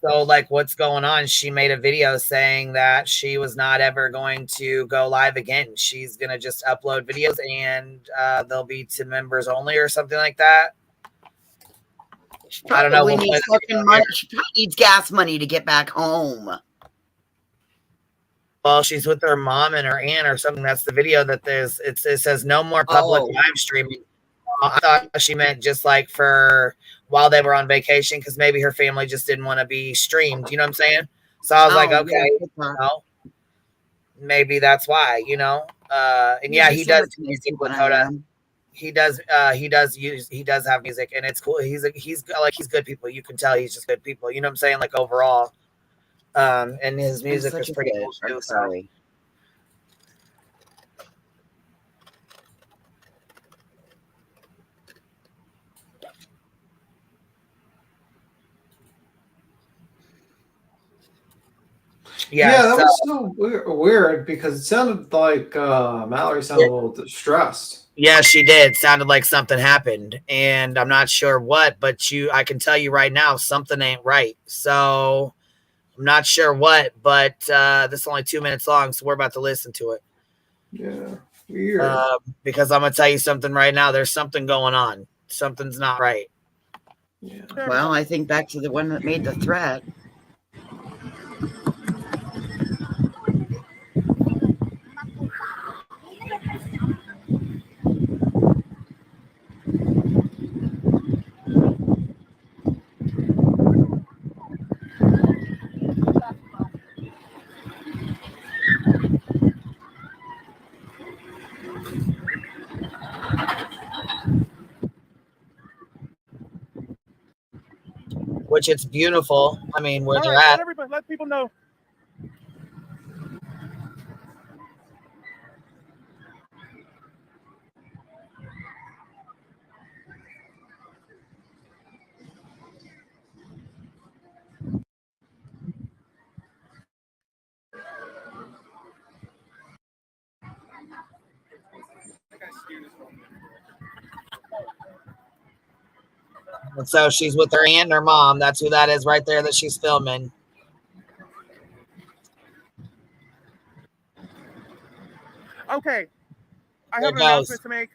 So, like, what's going on? She made a video saying that she was not ever going to go live again. She's going to just upload videos and they'll be to members only or something like that. I don't know. We need fucking money. She needs gas money to get back home. Well, she's with her mom and her aunt or something. That's the video that it says no more public live streaming. I thought she meant just like for while they were on vacation because maybe her family just didn't want to be streamed. You know what I'm saying? So I was like, okay, maybe that's why, And yeah, he does music with Hoda. He does have music, and it's cool. He's good people. You can tell he's just good people. You know what I'm saying? Like overall, and his music is pretty cool too. Sorry. Yeah, that was so weird because it sounded like Mallory sounded a little distressed. Yeah, she did. Sounded like something happened, and I'm not sure what, but I can tell you right now, something ain't right. So I'm not sure what, but this is only 2 minutes long, so we're about to listen to it. Yeah, weird. Because I'm gonna tell you something right now. There's something going on. Something's not right. Yeah. Well, I think back to the one that made the threat. Which it's beautiful. I mean, where they're at. Let people know. And so she's with her aunt and her mom. That's who that is right there that she's filming. Okay. I have an announcement to make.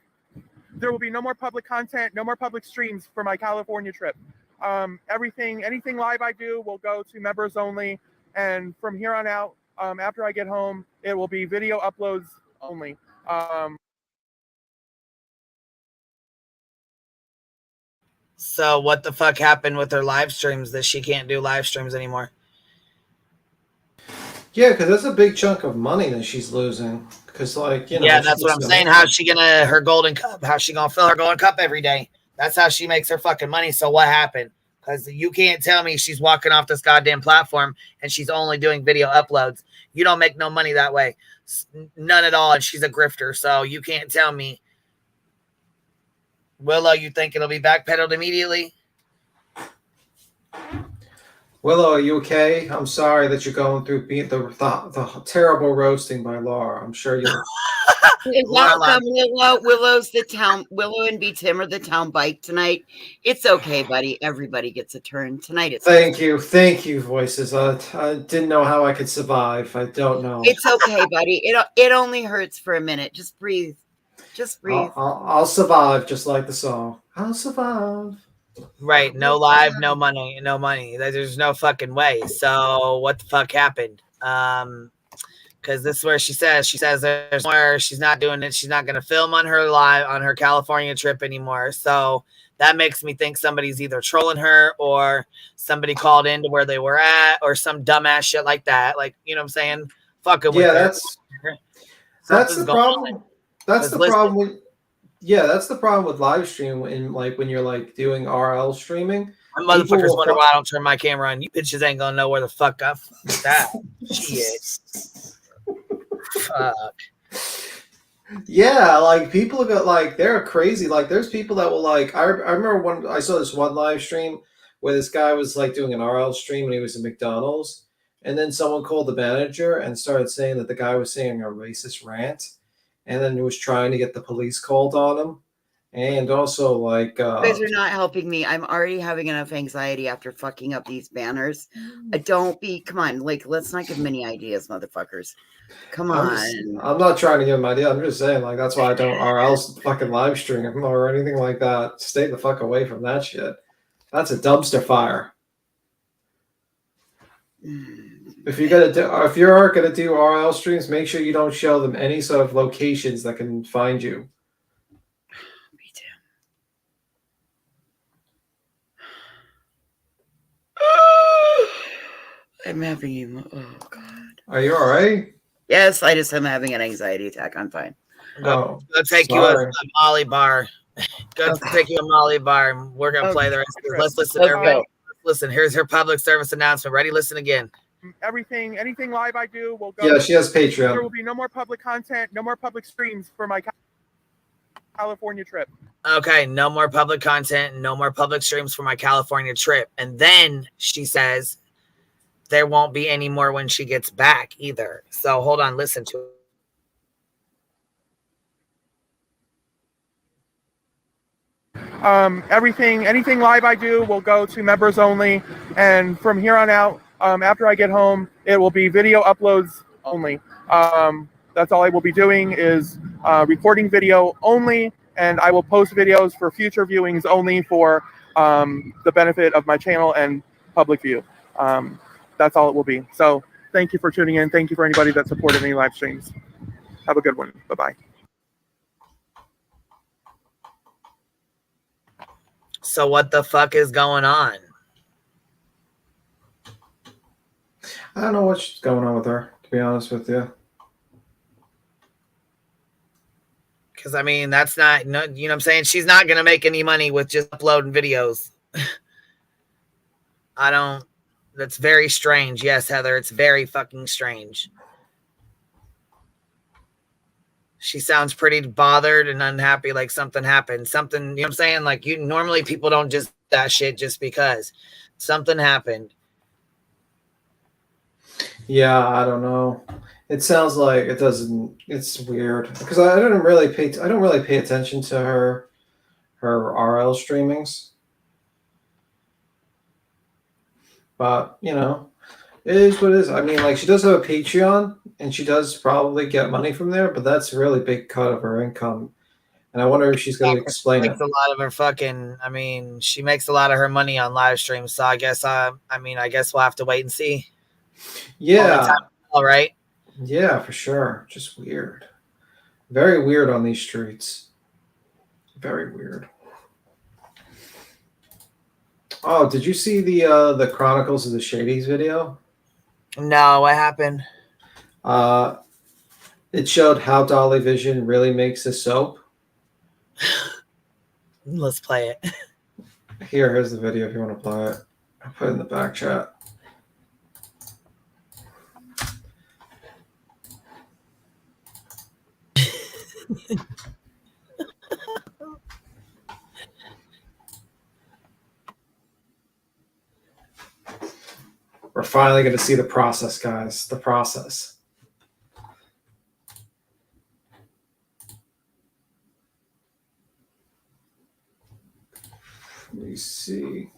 There will be no more public content, no more public streams for my California trip. Anything live I do will go to members only. And from here on out, after I get home, it will be video uploads only. So what the fuck happened with her live streams that she can't do live streams anymore? Yeah, because that's a big chunk of money that she's losing. Because, yeah, that's what I'm saying. How's she gonna her golden cup? How's she gonna fill her golden cup every day? That's how she makes her fucking money. So what happened? Because you can't tell me she's walking off this goddamn platform and she's only doing video uploads. You don't make no money that way, none at all. And she's a grifter, so you can't tell me. Willow, you think it'll be backpedaled immediately? Willow, are you okay? I'm sorry that you're going through the terrible roasting by Laura. I'm sure you'll. Welcome, Willow. Willow and B. Tim are the town bike tonight. It's okay, buddy. Everybody gets a turn tonight. Thank you, voices. I didn't know how I could survive. I don't know. It's okay, buddy. It only hurts for a minute. Just breathe. Just breathe. I'll survive, just like the song. I'll survive. Right. No live, no money. There's no fucking way. So what the fuck happened? because this is where she says there's more. She's not doing it. She's not going to film on her live on her California trip anymore. So that makes me think somebody's either trolling her or somebody called into where they were at or some dumbass shit like that. Like, you know what I'm saying? Fucking with her. That's the problem. That's the problem with that's the problem with live stream and like when you're like doing RL streaming. My motherfuckers wonder why I don't turn my camera on. You bitches ain't gonna know where the fuck I fucked that. Shit. Fuck. Yeah, like people got like they're crazy. Like there's people that will like I remember I saw this one live stream where this guy was like doing an RL stream and he was at McDonald's, and then someone called the manager and started saying that the guy was saying a racist rant, and then he was trying to get the police called on him. And also, like, you guys are not helping me. I'm already having enough anxiety after fucking up these banners. Come on, like, let's not give them any ideas, motherfuckers. Come on. I'm not trying to give them idea. I'm just saying, like, that's why I don't RL fucking live stream or anything like that. Stay the fuck away from that shit. That's a dumpster fire. If you are gonna do RL streams, make sure you don't show them any sort of locations that can find you. I'm having oh god. Are you all right? Yes, I just am having an anxiety attack. I'm fine. Go take you a Molly bar. Go take you a Molly bar. We're gonna play the rest of this. Let's listen. Everybody. Listen. Here's her public service announcement. Ready? Listen again. Anything live I do will go. Yeah, she has Patreon. There will be no more public content, no more public streams for my California trip. Okay, no more public content, no more public streams for my California trip. And then she says there won't be any more when she gets back either. So hold on, listen to it. Anything live I do will go to members only, and from here on out, after I get home, it will be video uploads only. That's all I will be doing is recording video only, and I will post videos for future viewings only for the benefit of my channel and public view. That's all it will be. So thank you for tuning in. Thank you for anybody that supported any live streams. Have a good one. Bye-bye. So what the fuck is going on? I don't know what's going on with her, to be honest with you. Because, I mean, that's not, you know what I'm saying? She's not going to make any money with just uploading videos. That's very strange. Yes, Heather, it's very fucking strange. She sounds pretty bothered and unhappy, like something happened. Something, you know what I'm saying? Like, normally people don't just that shit just because something happened. Yeah, I don't know. It sounds like it doesn't. It's weird because I don't really pay attention to her RL streamings. But you know, it is what it is. I mean, like she does have a Patreon, and she does probably get money from there, but that's a really big cut of her income. And I wonder if she's going to explain it. A lot of her fucking. I mean, she makes a lot of her money on live streams, so I guess. I guess we'll have to wait and see. Yeah. All right. Yeah, for sure. Just weird. Very weird on these streets. Very weird. Oh, did you see the Chronicles of the Shadies video? No, what happened? It showed how Dolly Vision really makes the soap. Let's play it. Here's the video if you want to play it. I'll put it in the back chat. We're finally going to see the process, guys. The process. Let me see.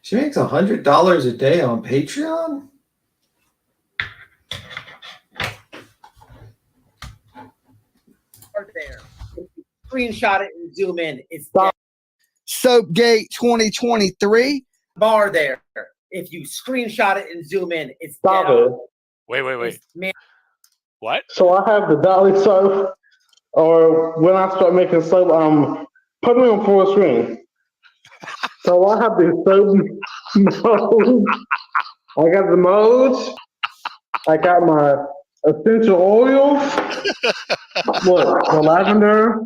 She makes $100 a day on Patreon? There. Screenshot it and zoom in. It's Soapgate 2023. bar there. If you screenshot it and zoom in, it's Stop down. it. Wait. Man. What? So I have the Dolly soap, or when I start making soap, put me on full screen. So I have the soap modes. I got the modes. I got my essential oils. Look, the lavender.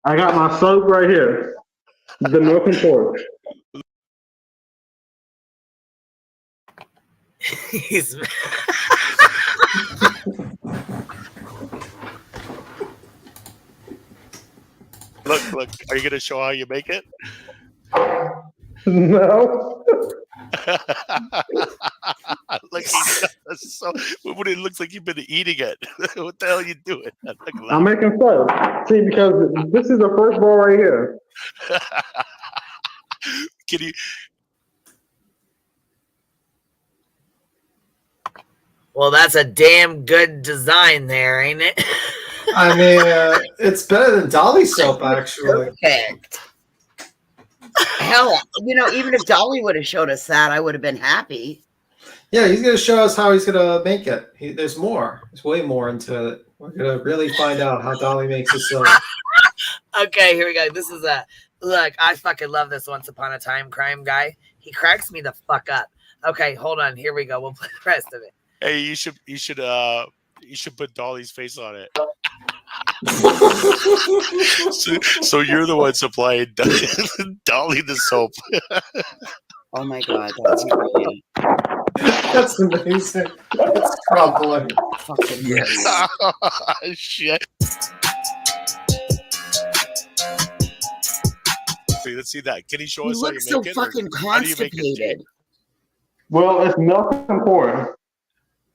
I got my soap right here. The milk and pork. He's Look. Are you gonna show how you make it? No. Look, so when it looks like you've been eating it. What the hell are you doing? I'm making soap. See, because this is the first bowl right here. Can you? Well, that's a damn good design there, ain't it? I mean, it's better than Dolly soap, actually. Perfect. Hell, even if Dolly would have showed us that, I would have been happy. Yeah, he's going to show us how he's going to make it. There's more. There's way more into it. We're going to really find out how Dolly makes his soap. Okay, here we go. This is look, I fucking love this Once Upon a Time crime guy. He cracks me the fuck up. Okay, hold on. Here we go. We'll play the rest of it. Hey, you should put Dolly's face on it. so you're the one supplying Dolly the soap. Oh my god, that's great. That's amazing. That's crumbling. Fucking yes. Shit. Let's see that. Can he show us how you make it? He looks so fucking constipated. Well, it's milk and pork.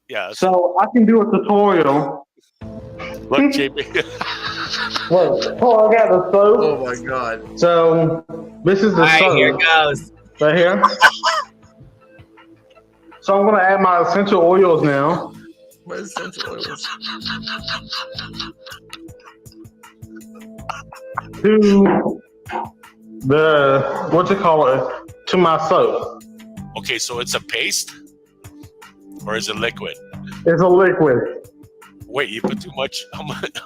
Yeah. So I can do a tutorial. Look, JB. Look, I got the soap. Oh my god. So this is the soap. All right, here goes. Right here. So I'm gonna add my essential oils now. What essential oils? To to my soap. Okay, so it's a paste? Or is it liquid? It's a liquid. Wait, you put too much? How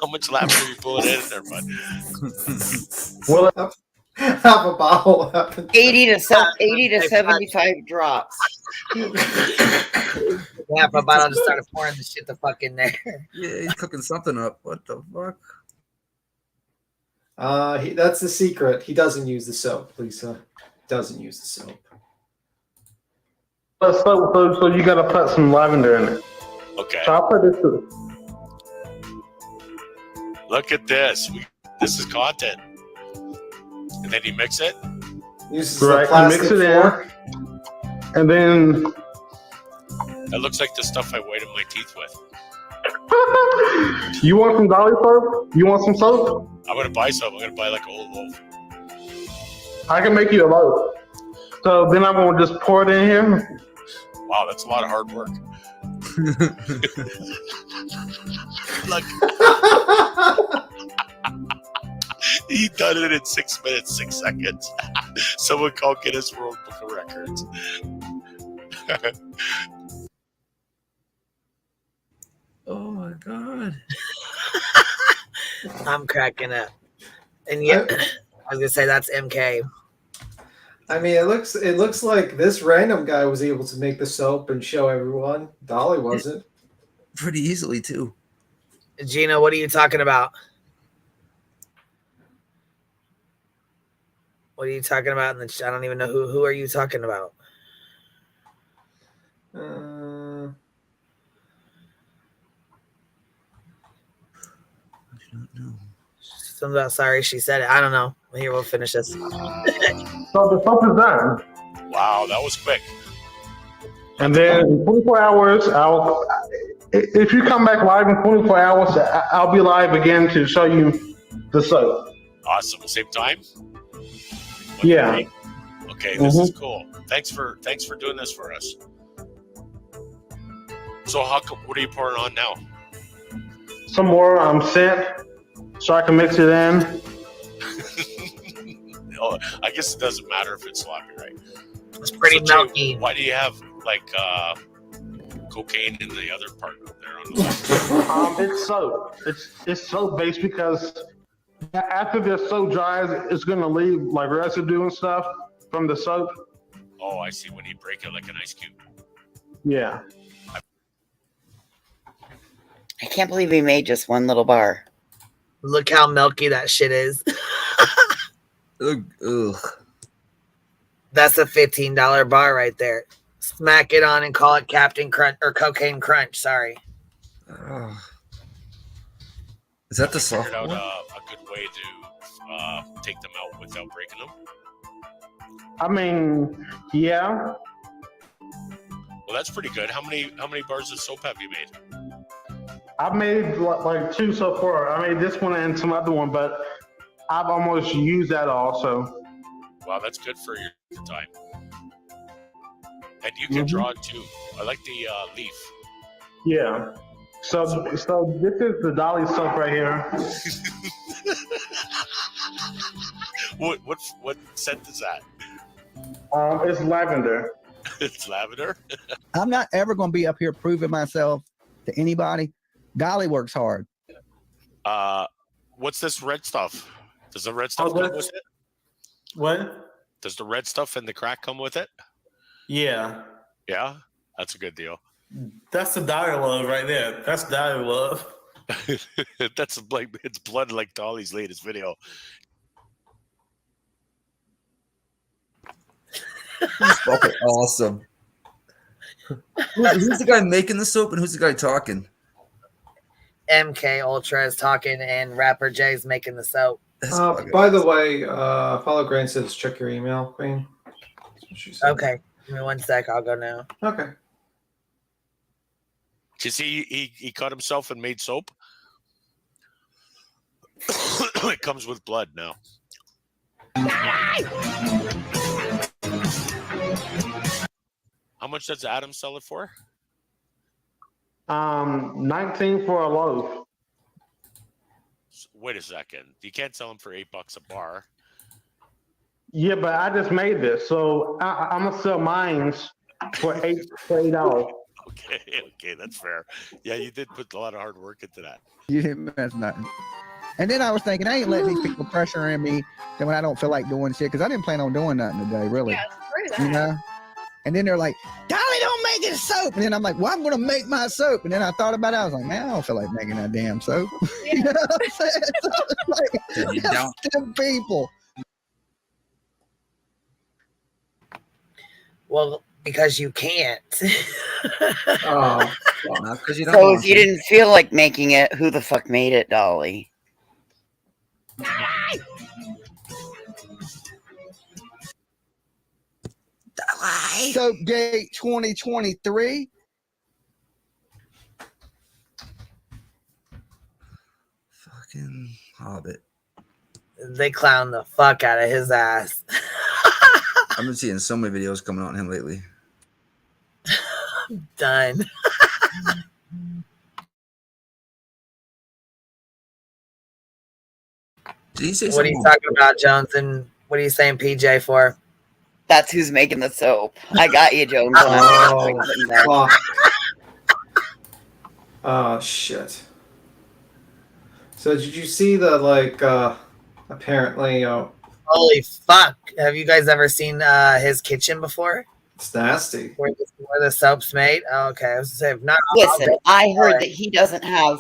much lavender you pulling in there, bud? Well, half a bottle. 80 to 75 drops. Half a bottle, just started pouring the shit the fuck in there. Yeah, he's cooking something up. What the fuck? That's the secret. He doesn't use the soap, Lisa. Doesn't use the soap. So you gotta put some lavender in it. Okay. So I'll put this too. Look at this. This is content. And then you mix it. Uses right, you mix it in, and then that looks like the stuff I whiten my teeth with. You want some Dolly soap? You want some soap? I'm gonna buy some. I'm gonna buy like a whole loaf. I can make you a loaf. So then I'm gonna just pour it in here. Wow, that's a lot of hard work. Look. He done it in 6 minutes, 6 seconds. Someone call Guinness World Book of Records. Oh my god. I'm cracking up. And yet, I was gonna say that's MK. I mean, it looks like this random guy was able to make the soap and show everyone. Dolly wasn't. Pretty easily too. Gina, what are you talking about? What are you talking about in the chat? I don't even know who are you talking about? I don't know. Something about sorry she said it. I don't know. Here, we'll finish this. So the soap is done. Wow, that was quick. And then in 24 hours, if you come back live in 24 hours, I'll be live again to show you the soap. Awesome. Same time? Yeah. Okay, this is cool. Thanks for doing this for us. So what are you pouring on now? Some more scent so I can mix it in. I guess it doesn't matter if it's sloppy, right? It's pretty Jay, milky. why do you have like cocaine in the other part there on the left? It's soap. It's soap based because after the soap dries, it's gonna leave like residue and stuff from the soap. Oh, I see. When you break it like an ice cube. Yeah. I can't believe he made just one little bar. Look how milky that shit is. Ugh. That's a $15 bar right there. Smack it on and call it Captain Crunch or Cocaine Crunch. Sorry. Is that the figured soft out one? a good way to take them out without breaking them? I mean, yeah. Well, that's pretty good. How many bars of soap have you made? I've made like 2 so far. I made this one and some other one, but I've almost used that also. Wow, that's good for your time. And you can draw it too. I like the leaf. Yeah. So this is the Dolly soap right here. What scent is that? It's lavender. It's lavender. I'm not ever going to be up here proving myself to anybody. Dolly works hard. What's this red stuff? Does the red stuff come with it? What? Does the red stuff and the crack come with it? Yeah. Yeah, that's a good deal. That's the dialogue right there. That's dialogue. That's like it's blood like Dolly's latest video. Fucking awesome. Who's the guy making the soap and who's the guy talking? MK Ultra is talking and Rapper Jay's making the soap. By the way, follow Grain says check your email, Queen. Okay. Give me 1 sec. I'll go now. Okay. Did you see he cut himself and made soap? It comes with blood now. How much does Adam sell it for? 19 for a loaf. Wait a second. You can't sell them for $8 a bar. Yeah, but I just made this, so I'm gonna sell mine for $8. Okay, that's fair. Yeah, you did put a lot of hard work into that. You didn't mess nothing. And then I was thinking, I ain't letting these people pressuring me then when I don't feel like doing shit, because I didn't plan on doing nothing today, really. Yeah, screw that. You know? And then they're like, Dolly, don't make it soap. And then I'm like, well, I'm going to make my soap. And then I thought about it. I was like, man, I don't feel like making that damn soap. You know what I'm saying? So it's like, them people. Well, because you can't. Oh, not because you don't. So if you didn't feel like making it, who the fuck made it, Dolly? Soapgate 2023. Fucking Hobbit. They clown the fuck out of his ass. I've been seeing so many videos coming out on him lately. Done. Did he say What are you talking about, Jones? And what are you saying PJ for? That's who's making the soap. I got you, Jones. Oh shit. So did you see the apparently Holy fuck. Have you guys ever seen his kitchen before? It's nasty. Where the soap's made? Oh, okay. I was gonna say, if not, Listen, I heard that he doesn't have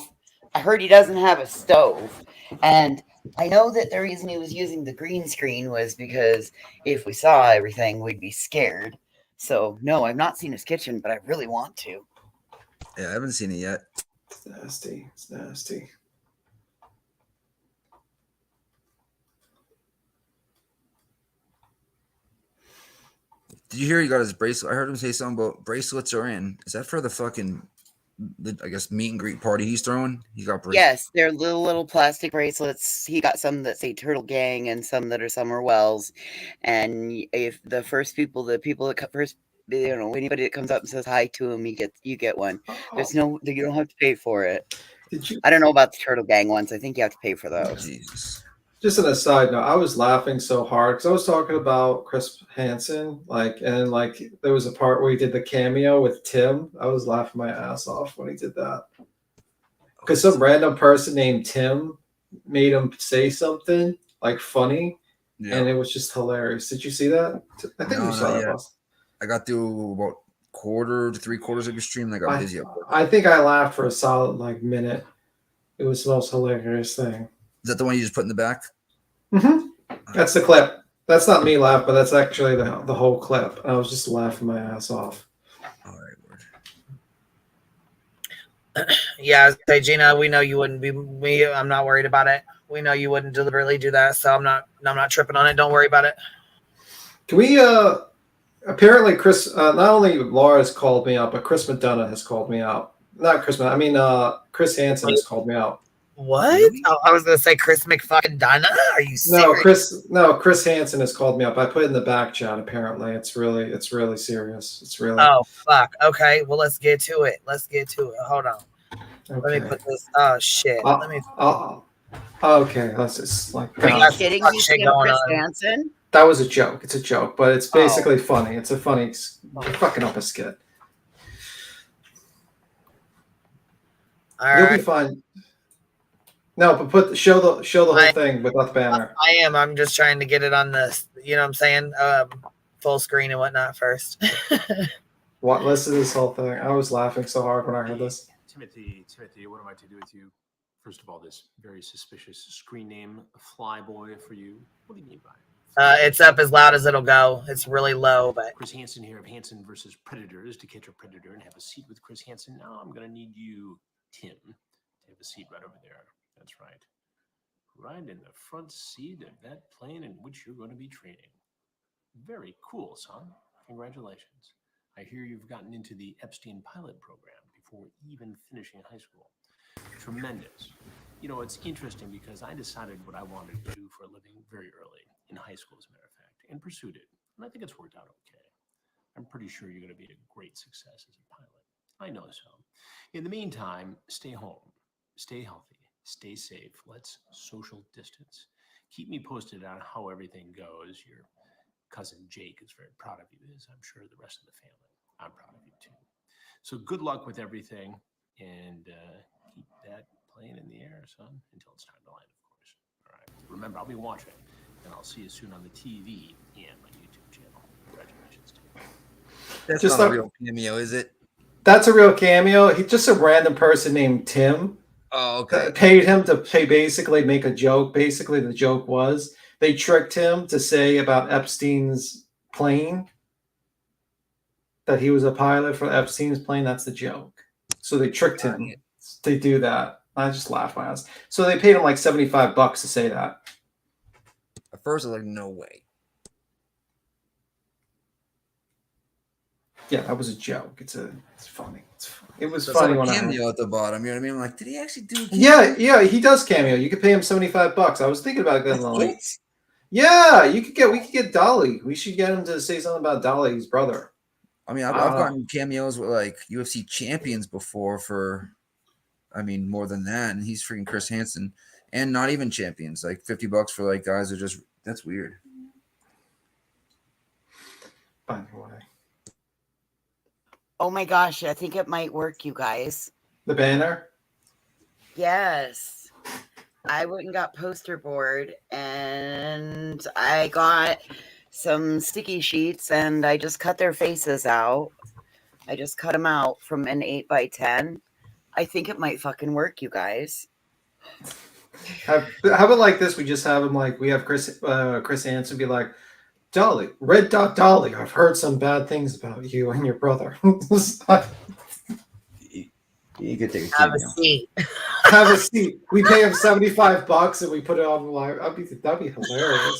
a stove. And I know that the reason he was using the green screen was because if we saw everything, we'd be scared. So, no, I've not seen his kitchen, but I really want to. Yeah, I haven't seen it yet. It's nasty. It's nasty. Did you hear he got his bracelet? I heard him say something about bracelets are in. Is that for the fucking, I guess, meet and greet party he's throwing? He got bracelets. Yes, they're little plastic bracelets. He got some that say Turtle Gang and some that are Summer Wells. And if the people that come first, anybody that comes up and says hi to him, you get one. There's you don't have to pay for it. I don't know about the Turtle Gang ones. I think you have to pay for those. Jesus. Just an aside note, I was laughing so hard because I was talking about Chris Hansen, and there was a part where he did the cameo with Tim. I was laughing my ass off when he did that because some random person named Tim made him say something like funny, and it was just hilarious. Did you see that? I think you saw that, boss. I got through about quarter to 3/4 of your stream. And I got busy. I think I laughed for a solid minute. It was the most hilarious thing. Is that the one you just put in the back? Mm-hmm. That's the clip. That's not me laugh, but that's actually the whole clip. I was just laughing my ass off. All right, word. Yeah, say Gina, we know you wouldn't be me. I'm not worried about it. We know you wouldn't deliberately do that, so I'm not tripping on it. Don't worry about it. Can we apparently Chris not only Laura's called me out, but Chris McDonough has called me out. Not Chris, I mean Chris Hansen has called me out. What? Oh, I was gonna say Chris McFucking-Donna. Are you serious? Chris Hansen has called me up. I put it in the back chat. Apparently, it's really serious. It's really. Oh fuck. Okay. Well, let's get to it. Hold on. Okay. Let me put this. Oh shit. Let me. Okay. Let's just Are you kidding me, Chris Hansen? That was a joke. It's a joke, but it's basically funny. It's a funny. You're fucking up a skit. You'll be fine. No, but show the whole thing without the banner. I am. I'm just trying to get it on the, you know what I'm saying, full screen and whatnot first. Listen to this whole thing. I was laughing so hard when I heard this. Timothy, what am I to do with you? First of all, this very suspicious screen name, Flyboy, for you. What do you mean by it? It's up as loud as it'll go. It's really low, but Chris Hansen here of Hansen versus Predators. To catch a predator and have a seat with Chris Hansen. Now I'm gonna need you, Tim, to have a seat right over there. That's right. Right in the front seat of that plane in which you're going to be training. Very cool, son. Congratulations. I hear you've gotten into the Epstein pilot program before even finishing high school. Tremendous. You know, it's interesting because I decided what I wanted to do for a living very early in high school, as a matter of fact, and pursued it. And I think it's worked out okay. I'm pretty sure you're going to be a great success as a pilot. I know so. In the meantime, stay home, stay healthy. Stay safe. Let's social distance. Keep me posted on how everything goes. Your cousin Jake is very proud of you, as I'm sure the rest of the family. I'm proud of you too. So good luck with everything, and keep that plane in the air, son, until it's time to land, of course. All right. Remember, I'll be watching, and I'll see you soon on the TV and my YouTube channel. Congratulations to you. That's just not a real cameo, is it? That's a real cameo. He's just a random person named Tim. Oh, okay. Paid him to basically make a joke. Basically, the joke was they tricked him to say about Epstein's plane that he was a pilot for Epstein's plane. That's the joke. So they tricked him to do that. I just laughed my ass. So they paid him like $75 to say that. At first, I was like, no way. Yeah, that was a joke. It's funny. It was so funny when when cameo at the bottom. You know what I mean? I'm like, did he actually do? Yeah, he does cameo. You could pay him $75. I was thinking about getting like, yeah, we could get Dolly. We should get him to say something about Dolly's brother. I mean, I've gotten cameos with like UFC champions before for, I mean, more than that, and he's freaking Chris Hansen, and not even champions, like $50 for like guys who just that's weird. By the way. Oh my gosh, I think it might work, you guys. The banner? Yes. I went and got poster board and I got some sticky sheets and I just cut their faces out. I just cut them out from an 8x10. I think it might fucking work, you guys. How about like this? We just have him like, we have Chris Hansen be like, Dolly, Red Dot Dolly, I've heard some bad things about you and your brother. You could take have a seat. Have a seat. We pay him $75 and we put it on live. That'd be hilarious.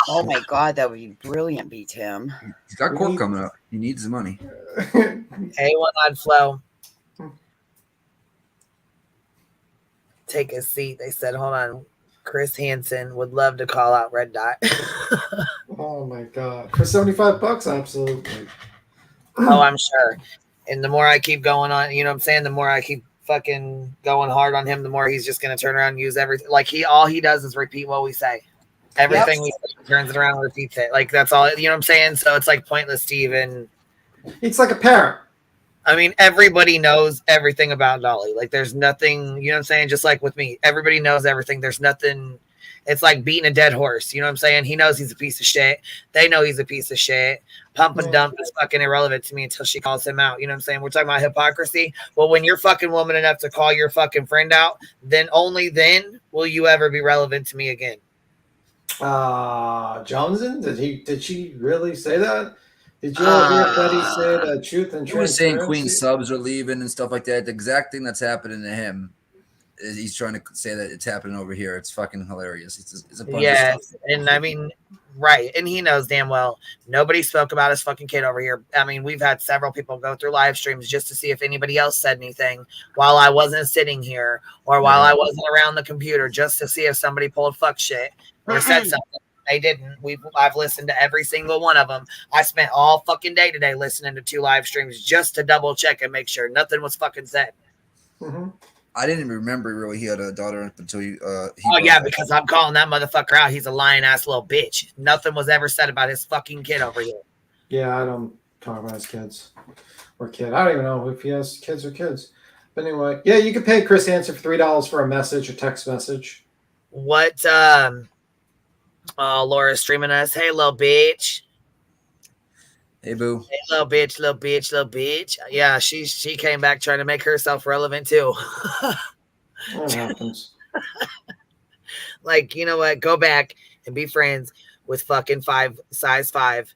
Oh my god, that would be brilliant, B Tim. He's got court coming up. He needs the money. Hey, one odd flow. Take a seat. They said, hold on. Chris Hansen would love to call out Red Dot. Oh my god. For $75, absolutely. Oh, I'm sure. And the more I keep going on, you know what I'm saying? The more I keep fucking going hard on him, the more he's just gonna turn around and use everything. Like all he does is repeat what we say. Everything we say, turns it around and repeats it. Like that's all. You know what I'm saying? So it's like pointless to even. It's like a parrot. I mean, everybody knows everything about Dolly. Like there's nothing. You know what I'm saying? Just like with me, everybody knows everything. There's nothing. It's like beating a dead horse. You know what I'm saying? He knows he's a piece of shit. They know he's a piece of shit. Pump and dump is fucking irrelevant to me until she calls him out. You know what I'm saying? We're talking about hypocrisy. Well, when you're fucking woman enough to call your fucking friend out, then only then will you ever be relevant to me again. Johnson, did she really say that? Did you all hear Betty say the truth and He was saying transparency? Queen subs are leaving and stuff like that. The exact thing that's happening to him is he's trying to say that it's happening over here. It's fucking hilarious. It's a bunch of stuff. And I mean, right. And he knows damn well nobody spoke about his fucking kid over here. I mean, we've had several people go through live streams just to see if anybody else said anything while I wasn't sitting here or while I wasn't around the computer, just to see if somebody pulled fuck shit or said something. They didn't. I've listened to every single one of them. I spent all fucking day today listening to 2 live streams just to double check and make sure nothing was fucking said. I didn't even remember really he had a daughter until you. Because I'm calling that motherfucker out. He's a lying ass little bitch. Nothing was ever said about his fucking kid over here. Yeah, I don't talk about his kids or kid. I don't even know if he has kids or kids. But anyway, yeah, you can pay Chris Hansen for $3 for a message, a text message. What? Laura's streaming us. Hey, little bitch. Hey, boo. Hey, little bitch, little bitch, little bitch. Yeah, she came back trying to make herself relevant too. What happens? Like, you know what? Go back and be friends with fucking size 5.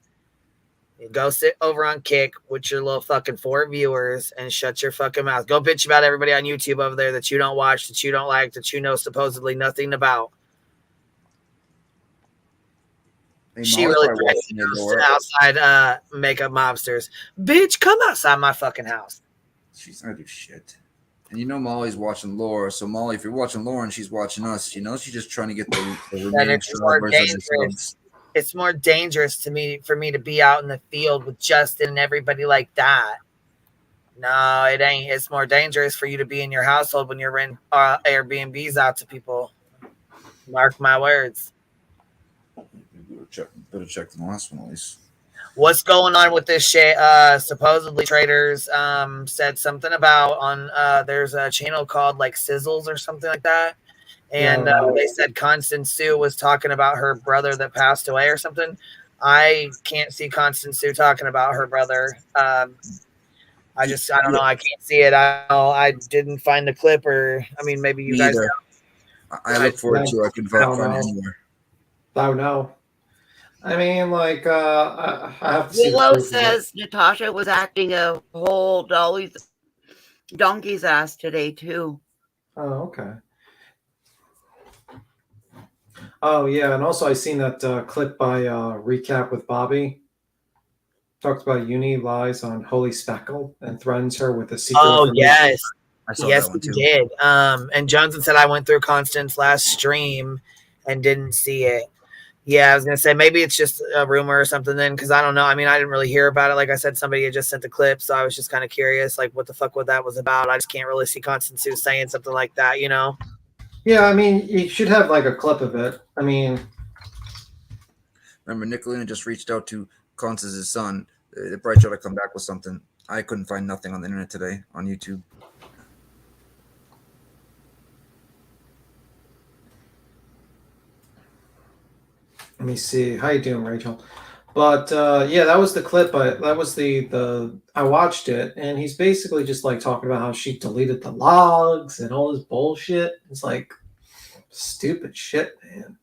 Go sit over on Kick with your little fucking 4 viewers and shut your fucking mouth. Go bitch about everybody on YouTube over there that you don't watch, that you don't like, that you know supposedly nothing about. Hey, She Molly really probably watching it, Laura. outside makeup mobsters. Bitch, come outside my fucking house. She's not do shit. And you know Molly's watching Laura. So Molly, if you're watching Laura and she's watching us, you know she's just trying to get the remaining subscribers as the subs. It's more dangerous to me for me to be out in the field with Justin and everybody like that. No, it ain't. It's more dangerous for you to be in your household when you're renting Airbnbs out to people. Mark my words. Better check the last one at least. What's going on with this shit? Supposedly traders said something about on there's a channel called like Sizzles or something like that. And they said Constance Sue was talking about her brother that passed away or something. I can't see Constance Sue talking about her brother. I don't know. I can't see it. I didn't find the clip, or I mean, maybe you guys know. I look forward to it. I can find it anywhere. I don't know. I mean, like, I have to see. Willow says Natasha was acting a whole donkey's ass today, too. Oh, okay. Oh, yeah. And also, I seen that clip by Recap with Bobby. Talks about Uni lies on Holy Speckle and threatens her with a secret. Oh, yes. Yes, he did. And Johnson said I went through Constance last stream and didn't see it. Yeah, I was going to say maybe it's just a rumor or something then, because I don't know. I mean, I didn't really hear about it. Like I said, somebody had just sent the clip, so I was just kind of curious, like, what the fuck what that was about. I just can't really see Constance Sue saying something like that, you know? Yeah, I mean, you should have, like, a clip of it. I mean... Remember, Nicolina just reached out to Constance's son. They probably tried to come back with something. I couldn't find nothing on the internet today on YouTube. Let me see. How you doing, Rachel? But yeah, that was the clip. That was the I watched it, and he's basically just like talking about how she deleted the logs and all this bullshit. It's like stupid shit, man.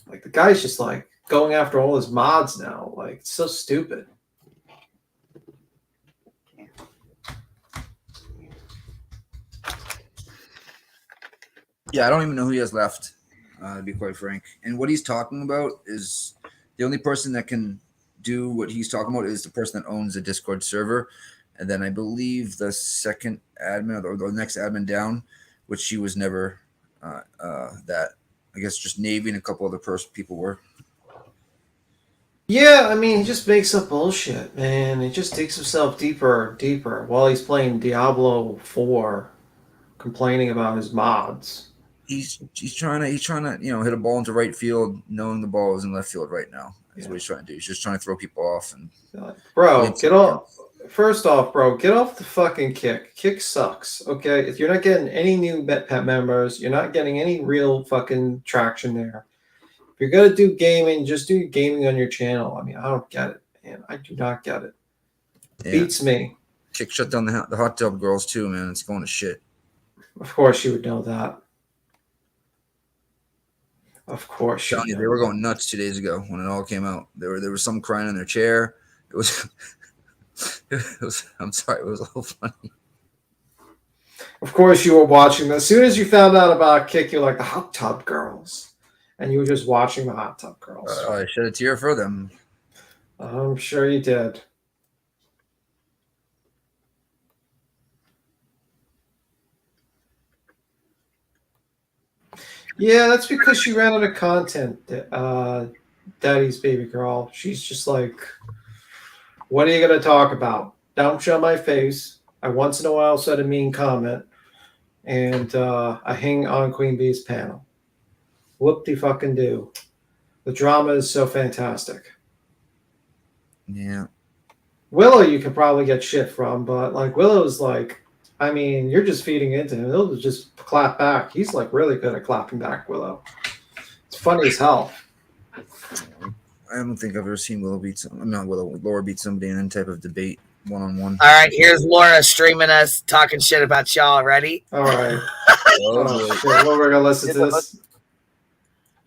Like the guy's just like going after all his mods now. Like it's so stupid. Yeah, I don't even know who he has left, to be quite frank. And what he's talking about is the only person that can do what he's talking about is the person that owns the Discord server. And then I believe the second admin or the next admin down, which she was never that. I guess just Navy and a couple other people were. Yeah, I mean, he just makes up bullshit, man. He just digs himself deeper and deeper while he's playing Diablo 4. complaining about his mods. He's trying to hit a ball into right field, knowing the ball is in left field right now. That's what he's trying to do. He's just trying to throw people off. And bro, get off. First off, bro, get off the fucking kick. Kick sucks. Okay, if you're not getting any new pet members, you're not getting any real fucking traction there. If you're gonna do gaming, just do gaming on your channel. I mean, I don't get it, man. I do not get it. Beats me. Kick shut down the hot tub girls too, man. It's going to shit. Of course, you would know that. Of course, They were going nuts 2 days ago when it all came out. There was some crying in their chair. It was, I'm sorry, it was a little funny. Of course, you were watching. As soon as you found out about Kick, you're like the hot tub girls, and you were just watching the hot tub girls. I shed a tear for them. I'm sure you did. Yeah, that's because she ran out of content, Daddy's baby girl. She's just like, what are you going to talk about? Don't show my face. I once in a while said a mean comment, and I hang on Queen Bee's panel. Whoop-de-fucking-do. The drama is so fantastic. Yeah. Willow you could probably get shit from, but like Willow's like, I mean, you're just feeding into him. He'll just clap back. He's like really good at clapping back, Willow. It's funny as hell. I don't think I've ever seen Laura beat somebody in any type of debate one-on-one. All right, here's Laura streaming us, talking shit about y'all. Ready? All right. Oh, shit. Well, we're going to listen to this.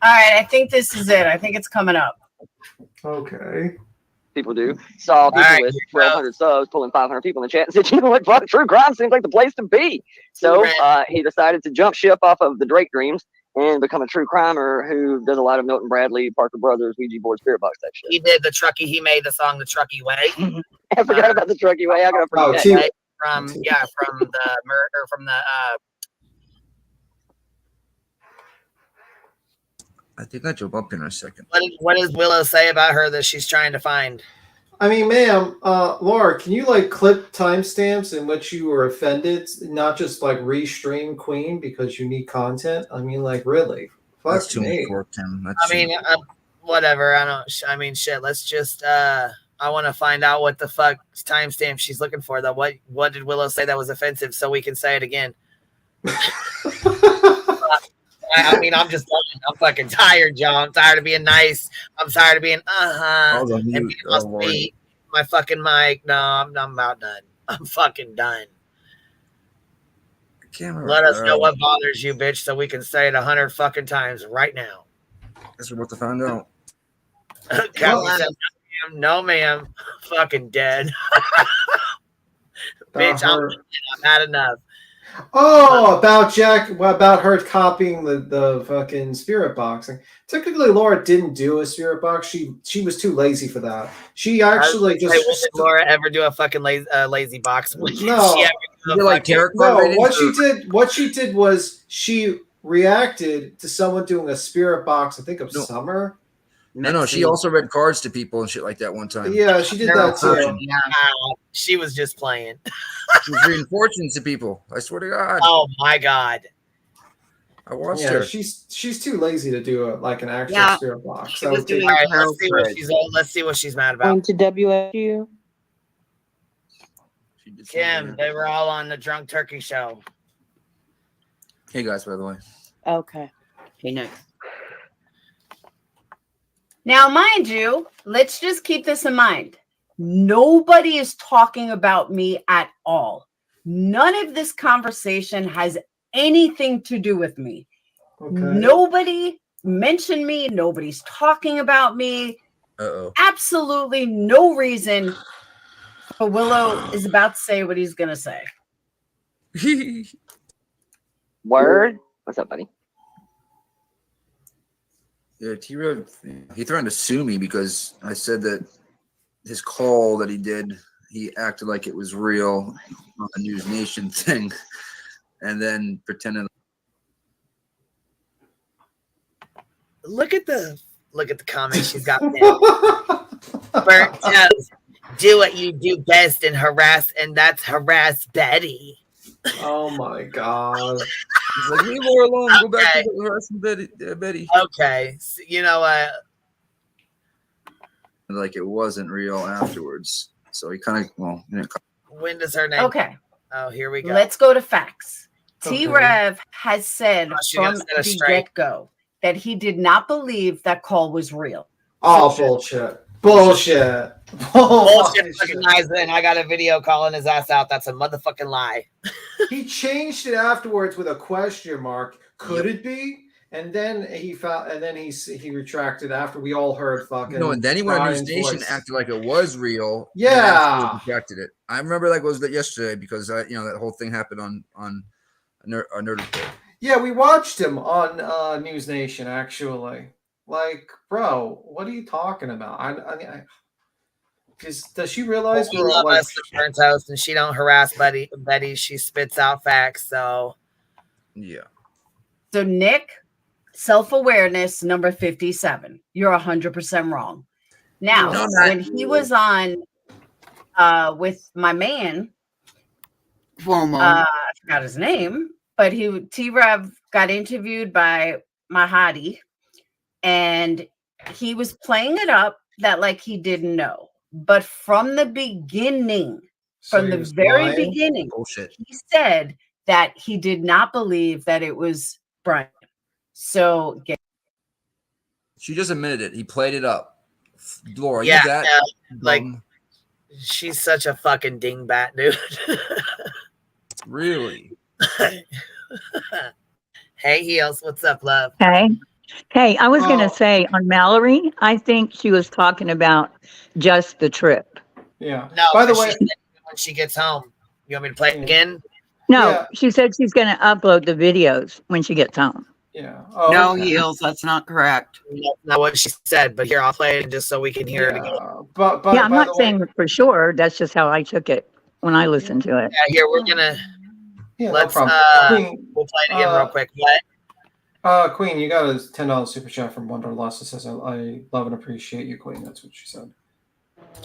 All right, I think this is it. I think it's coming up. Okay. People do. Saw people with 1,200 subs pulling 500 people in the chat and said, you know what, fuck, true crime seems like the place to be. So he decided to jump ship off of the Drake Dreams and become a true crimer who does a lot of Milton Bradley, Parker Brothers, Ouija board, spirit box type shit. He did the Truckee. He made the song "The Truckee Way." I forgot about the Truckee Way. I gotta forget. From the murder from the. I think I jump up in a second. What does Willow say about her that she's trying to find? I mean, ma'am, Laura, can you like clip timestamps in which you were offended, not just like restream Queen because you need content? I mean, like really? That's too much work, Tim. Whatever. I mean, shit. Let's just. I want to find out what the fuck timestamp she's looking for. Though, what did Willow say that was offensive, so we can say it again? I mean, I'm just done. I'm fucking tired, Joe. I'm tired of being nice. I'm tired of being and being sweet. My fucking mic. No, I'm about done. I'm fucking done. Let us know what bothers you, bitch, so we can say it 100 fucking times right now. Guess we're about to find out. No, ma'am. Fucking dead. Bitch, I'm had enough. Oh, about her copying the fucking spirit boxing. Technically, Laura didn't do a spirit box. She was too lazy for that. She actually just. Did Laura ever do a fucking lazy box? No. What she did was she reacted to someone doing a spirit box. I think of Summer. No, she also read cards to people and shit like that one time. Yeah, she did that too. She was just playing. She was reading fortunes to people. I swear to God. Oh my God. I watched her. She's too lazy to do an actual spirit box. All right, let's see what she's mad about. Going to WSU. Kim, they were all on the Drunk Turkey show. Hey guys, by the way. Okay. Hey, next. Now, mind you, let's just keep this in mind. Nobody is talking about me at all. None of this conversation has anything to do with me. Okay. Nobody mentioned me. Nobody's talking about me. Absolutely no reason. But Willow is about to say what he's going to say. Word? What's up, buddy? Yeah, T-Road, he threatened to sue me because I said that his call that he did, he acted like it was real on the News Nation thing, and then pretended. Look at the comments she's got. Burnt toast. Do what you do best and harass, and that's harass Betty. Oh my god. He's like, leave Laura alone. Go back to the harassing Betty. Okay. So, you know what? Like it wasn't real afterwards. So he kind of, When does her name? Okay. Oh, here we go. Let's go to facts. Okay. T-Rev has said she from gotta set us the straight. get-go that he did not believe that call was real. Oh, bullshit. Bullshit. Bullshit. Recognize it, and I got a video calling his ass out. That's a motherfucking lie. He changed it afterwards with a question mark. Could it be? And then he found, and then he retracted after we all heard fucking. no, and then he went on News Brian's Nation, voice. acted like it was real. Yeah. and rejected it. I remember like was that yesterday because that whole thing happened on Nerd Report. Yeah, we watched him on News Nation actually. Like, bro, what are you talking about? I does she realize We we're love like us the burnt toast, and she don't harass Betty. She spits out facts. So yeah. So Nick, self-awareness number 57. You're 100% wrong. Now, No, I'm not. when he was on with my man, I forgot his name, but T-Rev got interviewed by my hottie, and he was playing it up that like he didn't know. But from the beginning, from the very beginning, he said that he did not believe that it was Brian. So She just admitted it. He played it up. Laura, yeah, you that like she's such a fucking dingbat, dude. Really? Hey, Heels, what's up, love? Hey, I was going to say on Mallory, I think she was talking about just the trip. Yeah. No, by the she way, said when she gets home, you want me to play it again? No, she said she's going to upload the videos when she gets home. Yeah. No, okay. Heels, that's not correct. That's not what she said, but here, I'll play it just so we can hear it again. But Yeah, I'm not saying for sure. That's just how I took it when I listened to it. Yeah, here, we're going to, Yeah, let's, no Queen, we'll play it again real quick. What? Queen, you got a $10 super chat from Wonderlust that says, I love and appreciate you, Queen. That's what she said.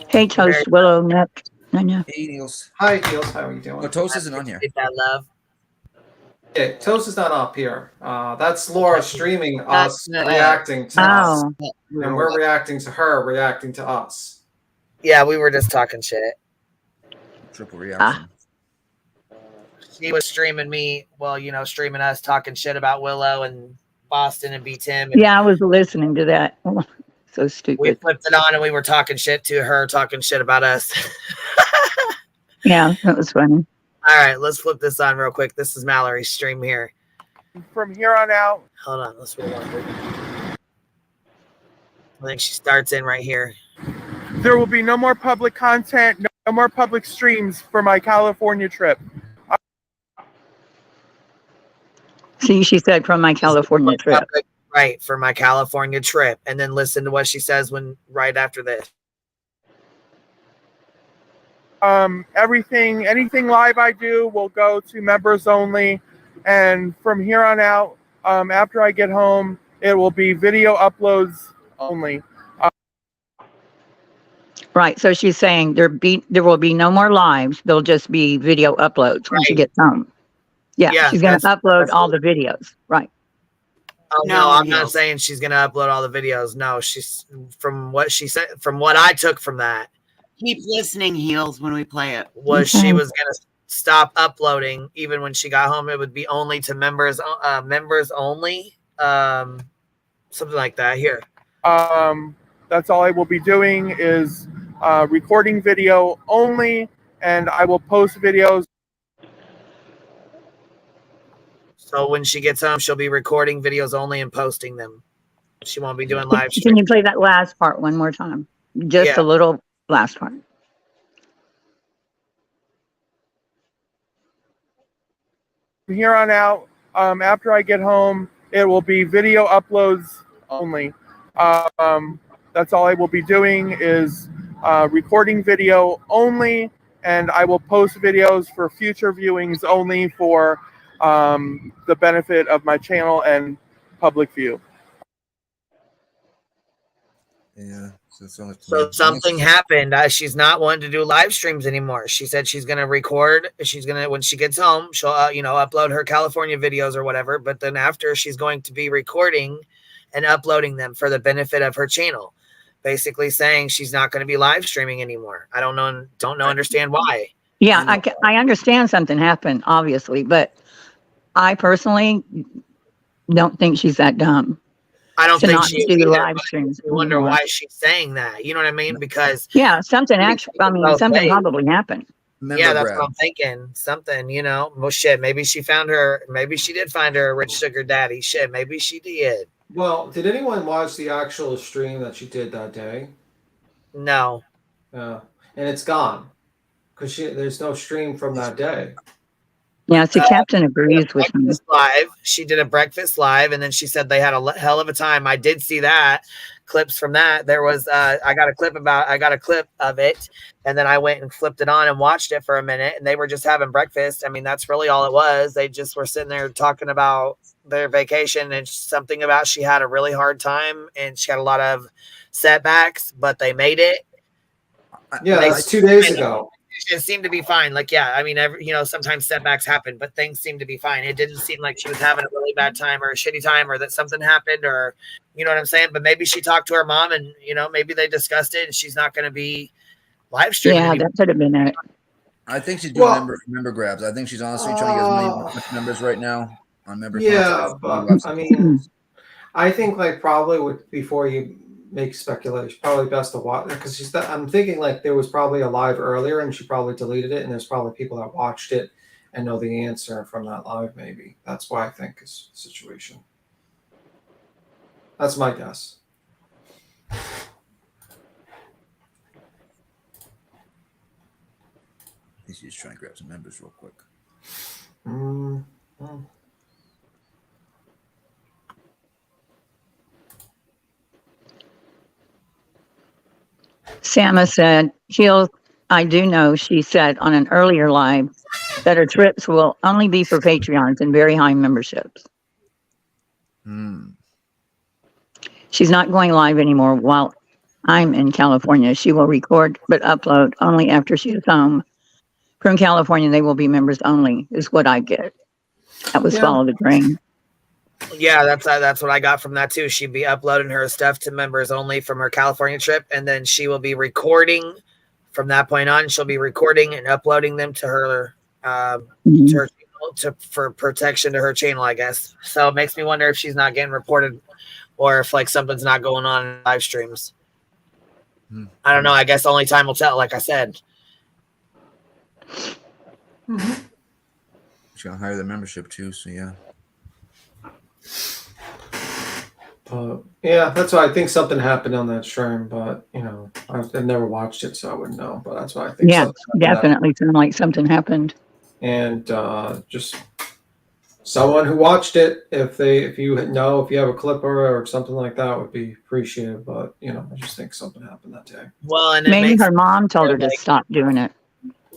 Hey, Toast, Willow, Nick. I know. Hey, Niels. Hi, Niels. How are you doing? No, Toast isn't on here. That love. Yeah, Toast is not up here. That's Laura streaming us reacting to us. And we're reacting to her reacting to us. Yeah, we were just talking shit. Triple reaction. She was streaming me, streaming us, talking shit about Willow and Boston and B Tim. Yeah, I was listening to that. So stupid. We flipped it on and we were talking shit to her, talking shit about us. Yeah, that was funny. All right, let's flip this on real quick. This is Mallory's stream here. From here on out. Hold on, let's rewind. I think she starts in right here. There will be no more public content, no more public streams for my California trip. See, she said from my California trip. Right, for my California trip. And then listen to what she says right after this. Anything live I do will go to members only. And from here on out, after I get home, it will be video uploads only. Right. So she's saying there will be no more lives. There'll just be video uploads when she gets home. Yeah, she's going to upload all the videos. Right. Oh no, I'm not saying she's going to upload all the videos. No, she's from what she said, from what I took from that. Keep listening, Heels, when we play it. Was she was going to stop uploading even when she got home. It would be only to members only. Something like that. Here. That's all I will be doing is recording video only, and I will post videos. So when she gets home, she'll be recording videos only and posting them. She won't be doing live Can streams. you play that last part one more time? Just a little last part. From here on out, after I get home, it will be video uploads only. That's all I will be doing is recording video only, and I will post videos for future viewings only for the benefit of my channel and public view. Yeah. So something happened. She's not wanting to do live streams anymore. She said she's going to record. She's going to, when she gets home, she'll, upload her California videos or whatever. But then after, she's going to be recording and uploading them for the benefit of her channel. Basically saying she's not going to be live streaming anymore. I don't understand why. Yeah, I understand something happened, obviously, but I personally don't think she's that dumb. I don't think not she do either, live streams. I wonder anymore. why she's saying that. You know what I mean? Because something probably happened. Yeah, that's what I'm thinking. Something, well, shit, maybe she did find her a rich sugar daddy. Shit, maybe she did. Well, did anyone watch the actual stream that she did that day? No. And it's gone because there's no stream from that day. Yeah, see, Captain agrees with me. Live. She did a breakfast live, and then she said they had a hell of a time. I did see that clips from that. There was I got a clip of it, and then I went and flipped it on and watched it for a minute, and they were just having breakfast. I mean, that's really all it was. They just were sitting there talking about their vacation and something about she had a really hard time and she had a lot of setbacks, but they made it. Yeah, that's 2 days ago. It seemed to be fine. Like, yeah, I mean, sometimes setbacks happen, but things seem to be fine. It didn't seem like she was having a really bad time or a shitty time or that something happened or, you know what I'm saying? But maybe she talked to her mom and, maybe they discussed it and she's not going to be live streaming. Yeah, that could have been it. I think she's doing member grabs. I think she's honestly trying to get as many members right now on member. Yeah, but I mean, I think probably before you make speculation, probably best to watch because I'm thinking there was probably a live earlier and she probably deleted it and there's probably people that watched it and know the answer from that live. Maybe that's why I think is the situation. That's my guess. He's just trying to grab some members real quick. Sama said, I do know, she said on an earlier live that her trips will only be for Patreons and very high memberships. She's not going live anymore while I'm in California. She will record but upload only after she is home. From California, they will be members only, is what I get. That was Follow the Grain. Yeah, that's what I got from that too. She'd be uploading her stuff to members only from her California trip, and then she will be recording from that point on. She'll be recording and uploading them to her to her channel for protection to her channel, I guess. So it makes me wonder if she's not getting reported or if something's not going on in live streams. I don't know. I guess only time will tell, like I said. She's gonna hire the membership too, so yeah. Yeah, that's why I think something happened on that stream, but I've never watched it, so I wouldn't know. But that's why I think. Yeah, definitely sounded like something happened. And just someone who watched it, if you have a clipper or something like that, would be appreciated. But I just think something happened that day. Well, and maybe her mom told her to stop doing it.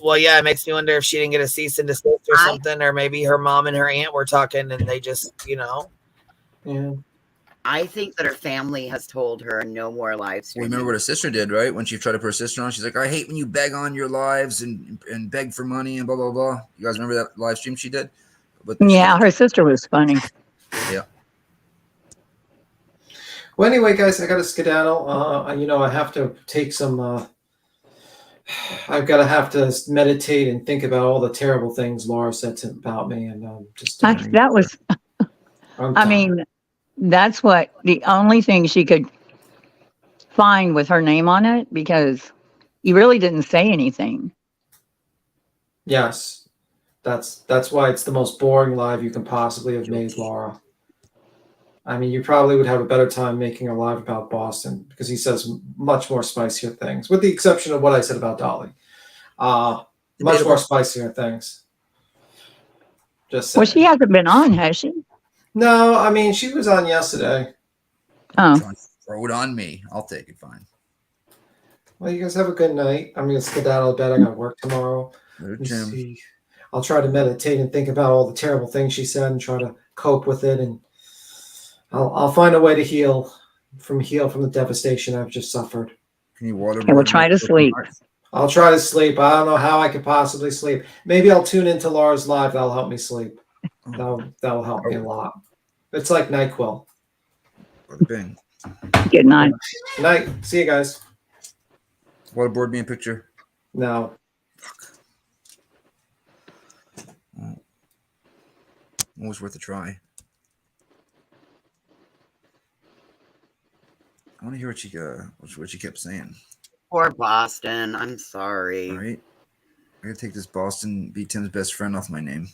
Well, yeah, it makes me wonder if she didn't get a cease and desist or something, or maybe her mom and her aunt were talking and they just, Yeah. I think that her family has told her no more live streaming. Remember what her sister did, right? When she tried to put her sister on, she's like, I hate when you beg on your lives and beg for money and blah, blah, blah. You guys remember that live stream she did? But yeah, her sister was funny. Yeah. Well, anyway, guys, I got to skedaddle. I have to take some... I've got to have to meditate and think about all the terrible things Laura said about me, and that was. I mean, that's what the only thing she could find with her name on it, because you really didn't say anything. Yes, that's why it's the most boring live you can possibly have made, Laura. I mean, you probably would have a better time making a live about Boston because he says much more spicier things, with the exception of what I said about Dolly. Much more spicier things. Just saying. Well, she hasn't been on, has she? No, I mean, she was on yesterday. Oh. Throw it on me. I'll take it, fine. Well, you guys have a good night. I'm going to skedaddle to bed. I got work tomorrow. I'll try to meditate and think about all the terrible things she said and try to cope with it, and I'll find a way to heal from the devastation I've just suffered. Can you waterboard? I will try to sleep. I'll try to sleep. I don't know how I could possibly sleep. Maybe I'll tune into Laura's live. That'll help me sleep. That'll help me a lot. It's like NyQuil. Bing. Good night. Good night. See you guys. Waterboard me a picture. No. Always worth a try. I want to hear what she kept saying. Poor Boston. I'm sorry. All right. I gotta take this Boston be Tim's best friend off my name.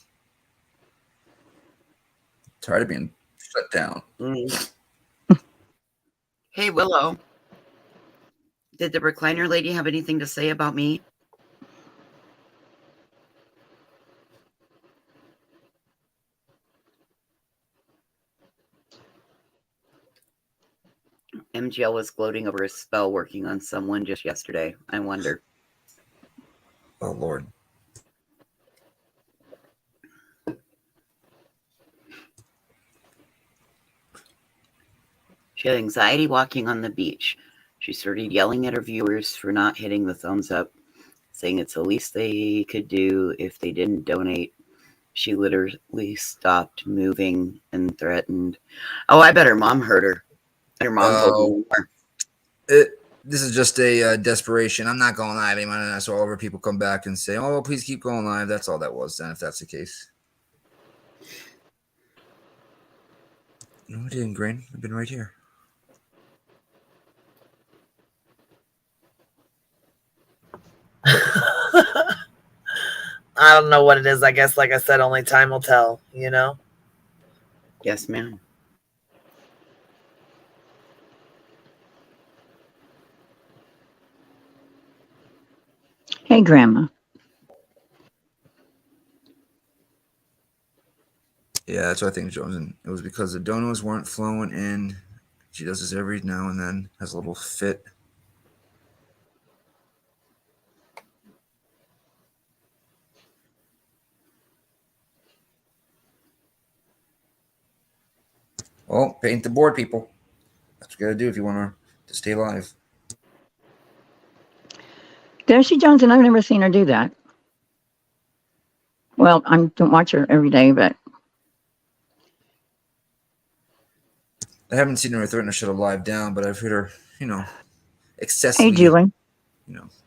Tired of being shut down. Hey, Willow. Did the recliner lady have anything to say about me? MGL was gloating over a spell working on someone just yesterday. I wonder. Oh, Lord. She had anxiety walking on the beach. She started yelling at her viewers for not hitting the thumbs up, saying it's the least they could do if they didn't donate. She literally stopped moving and threatened. Oh, I bet her mom heard her. Her mom told her. This is just a desperation. I'm not going live anymore. So all of our people come back and say, oh, please keep going live. That's all that was then, if that's the case. No, I didn't, Grain. I've been right here. I don't know what it is. I guess, like I said, only time will tell, you know? Yes, ma'am. Hey, Grandma. Yeah, that's what I think, Jones. And it was because the donuts weren't flowing in. She does this every now and then, has a little fit. Well, paint the board, people. That's what you got to do if you want to stay alive. Does she, Jones? And I've never seen her do that. Well, I don't watch her every day, but I haven't seen her threaten to shut a live down, but I've heard her, excessively. Hey, Julie.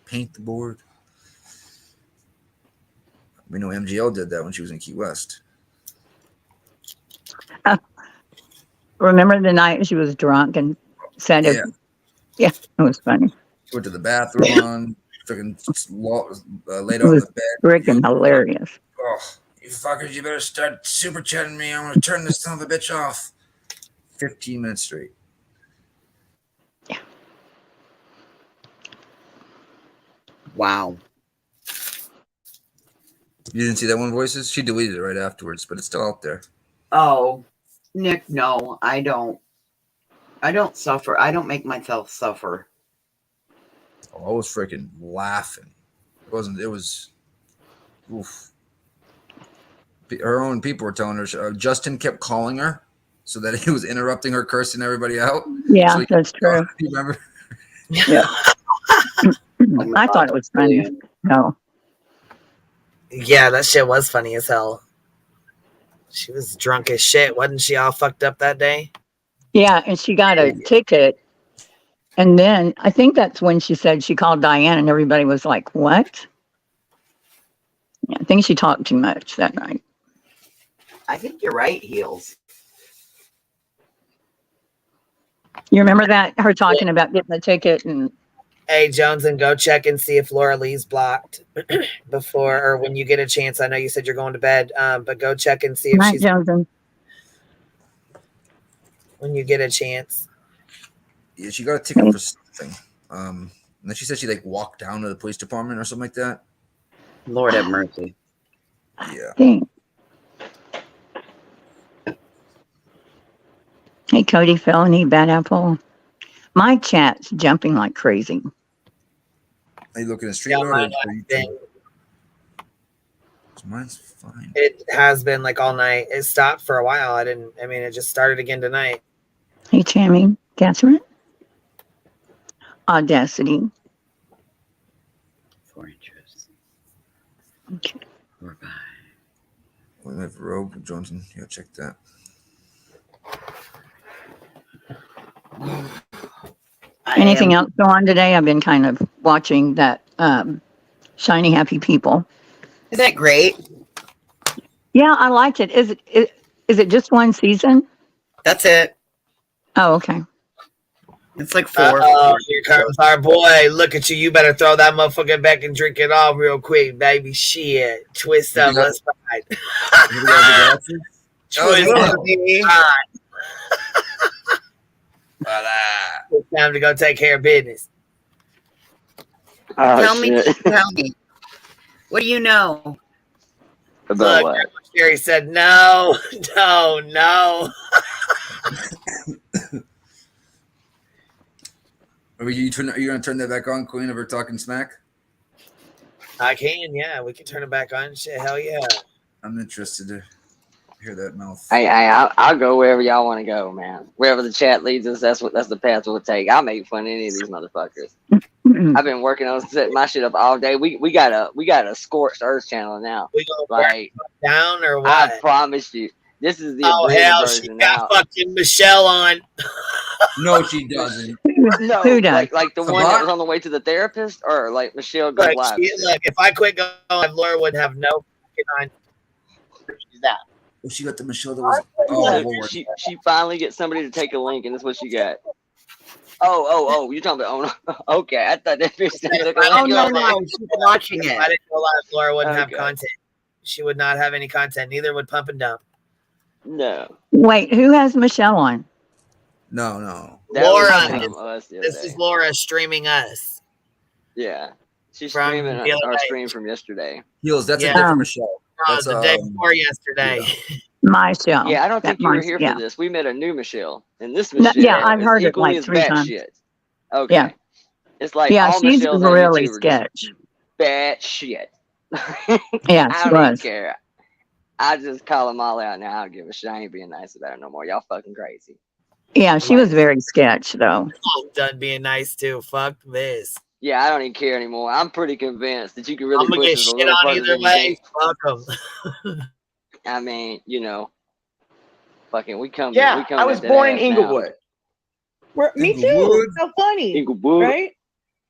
Paint the board. We know MGL did that when she was in Key West. Remember the night she was drunk and said it? Yeah, it was funny. She went to the bathroom, freaking laid It on was the bed. freaking hilarious. Oh, you fuckers, you better start super chatting me. I'm going to turn this son of a bitch off. 15 minutes straight. Yeah. Wow. You didn't see that one, Voices? She deleted it right afterwards, but it's still out there. Oh, Nick, no, I don't. I don't suffer. I don't make myself suffer. Oh, I was freaking laughing. It was, oof. Her own people were telling her, Justin kept calling her so that he was interrupting her, cursing everybody out. Yeah, so that's true. You remember? Yeah. I thought it was funny. No. Yeah, that shit was funny as hell. She was drunk as shit. Wasn't she all fucked up that day? Yeah, and she got a ticket. And then I think that's when she said she called Diane and everybody was like, what? Yeah, I think she talked too much that night. I think you're right, Heels. You remember that? Her talking about getting the ticket and Hey, Jones, and go check and see if Laura Lee's blocked before or when you get a chance. I know you said you're going to bed, but go check and see if she's Johnson. When you get a chance. Yeah, she got a ticket for something. And then she said she walked down to the police department or something like that. Lord have mercy. Yeah. Dang. Hey, Cody, Felony, Bad Apple. My chat's jumping like crazy. Are you looking at stream? Mine's fine. It has been all night. It stopped for a while. It just started again tonight. Hey, Tammy, Catherine. Audacity. 4 inches. Okay. 4 by. We have Robe Johnson. Yeah, check that. Anything else go on today? I've been kind of watching that Shiny Happy People. Is that great? Yeah, I liked it. Is it just one season? That's it. Oh, okay. It's like 4. Oh, here comes our boy. Look at you. You better throw that motherfucker back and drink it all real quick, baby. Shit. Twist up. Let's ride. Twist up. It's time to go take care of business. Tell me. What do you know? About Look, Sherry said no. Are you gonna turn that back on, Queen, of her talking smack? I can, yeah. We can turn it back on. Shit, hell yeah. I'm interested to hear that mouth. I'll go wherever y'all want to go, man. Wherever the chat leads us, that's the path we'll take. I'll make fun of any of these motherfuckers. I've been working on setting my shit up all day. We got a scorched earth channel now. We gonna like down or what? I promise you, this is the hell, version she got now. fucking Michelle on. No, she doesn't. No, Who does? like the one that was on the way to the therapist, or like Michelle goes live. Look, if I quit going live, Laura would have no fucking on. She's out. Oh, she got the Michelle that was. Oh, Lord. She finally gets somebody to take a link, and that's what she got. Oh, you're talking about okay. I thought that bitch no, she's watching it. If I didn't go live, Laura wouldn't have content. She would not have any content. Neither would Pump and Dump. No. Wait, who has Michelle on? No. Laura. This is Laura streaming us. Yeah. She's From streaming the other our day. stream from yesterday. Heels, that's a different Michelle. That's the day before yesterday. My show. Yeah, I don't think you were here for this. We met a new Michelle, and this Michelle. Yeah, I've heard it like as 3 times. shit. Okay. Yeah. It's like Yeah, all she's Michelles on really YouTube are sketch. just bad shit. Yeah, I she don't even was. care. I just call them all out now. I don't give a shit. I ain't being nice about it no more. Y'all fucking crazy. Yeah, she was very sketch though. I'm done being nice too. Fuck this. Yeah, I don't even care anymore. I'm pretty convinced that you can really I'm gonna push get it a shit little on further either than you way. think. Fuck them. I mean, fucking we come. Yeah, we come I was at that born in ass now. Inglewood. Me too. Inglewood? So funny, Inglewood. right?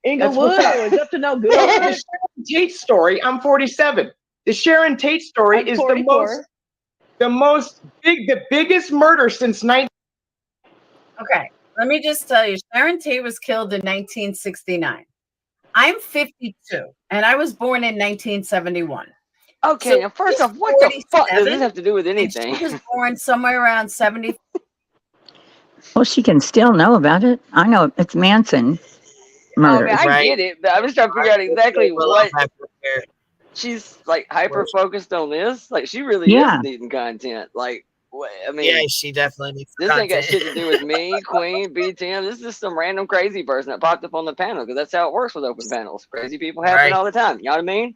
That's Inglewood what's up. is up to no good. The Sharon Tate story. I'm 47. The Sharon Tate story I'm is 44. the biggest murder since 19. Okay, let me just tell you, Sharon Tate was killed in 1969. I'm 52, and I was born in 1971. Okay, So now first she's off, what the fuck does 47, this have to do with and anything? she was born somewhere around 70. Well, she can still know about it. I know it's Manson murder. I mean, I get it, but I'm just trying to figure out exactly what she's like hyper focused on this. Like she really Yeah. is needing content. Like, what, I mean, Yeah, she definitely needs this ain't got content. shit to do with me, Queen, B10. This is just some random crazy person that popped up on the panel because that's how it works with open panels. Crazy people happen Right. all the time. You know what I mean?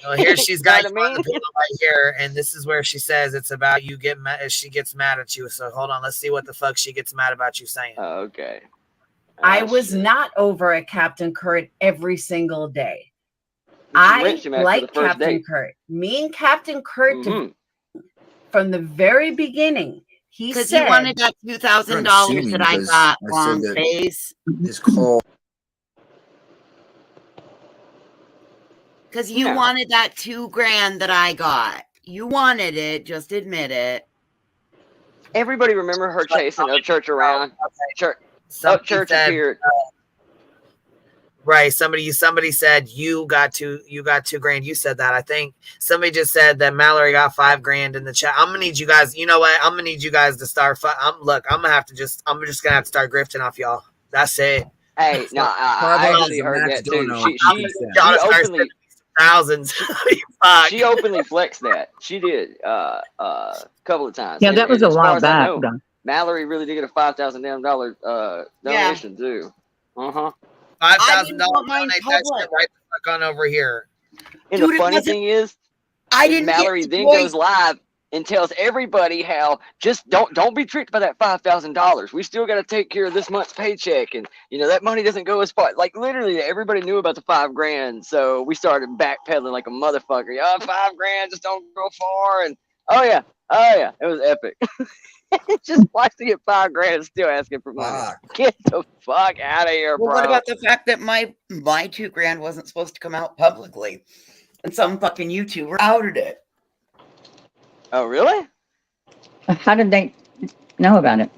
Well, here she's You got know you what I on the panel right here, and this is where she says it's about you get mad. She gets mad at you. So hold on, let's see what the fuck she gets mad about you saying. Oh, okay. I was not over at Captain Kurt every single day. But you I went to him after like the first Captain date. Kurt. Me and Captain Kurt, Mhm. from the very beginning, he Because said he wanted that $2,000 that I got wrong face. His call. Because you No. wanted that $2,000 that I got. You wanted it. Just admit it. Everybody remember her chasing Upchurch around? Somebody Upchurch said, appeared. Right. Somebody said you got $2,000. You said that. I think somebody just said that Mallory got $5,000 in the chat. I'm gonna need you guys. You know what? I'm gonna need you guys to start. I'm just gonna have to start grifting off y'all. That's it. Hey, no, I actually heard that too. She openly thousands. she openly flexed that. She did couple of times. Yeah, that was a as far while as I back, know, though. Mallory really did get a $5,000 donation too. $5,000 want mine donate that public. shit right the fuck on over here. And Dude, the it funny wasn't- thing is, I didn't Mallory get the then voice. goes live and tells everybody how just don't be tricked by that $5,000. We still got to take care of this month's paycheck, and that money doesn't go as far. Like literally, everybody knew about the $5,000, so we started backpedaling like a motherfucker. $5,000 just don't go far, and oh yeah, it was epic. Just watch to get $5,000 and still asking for money. Get the fuck out of here, Well, bro. what about the fact that my $2,000 wasn't supposed to come out publicly, and some fucking YouTuber outed it? Oh, really? How did they know about it?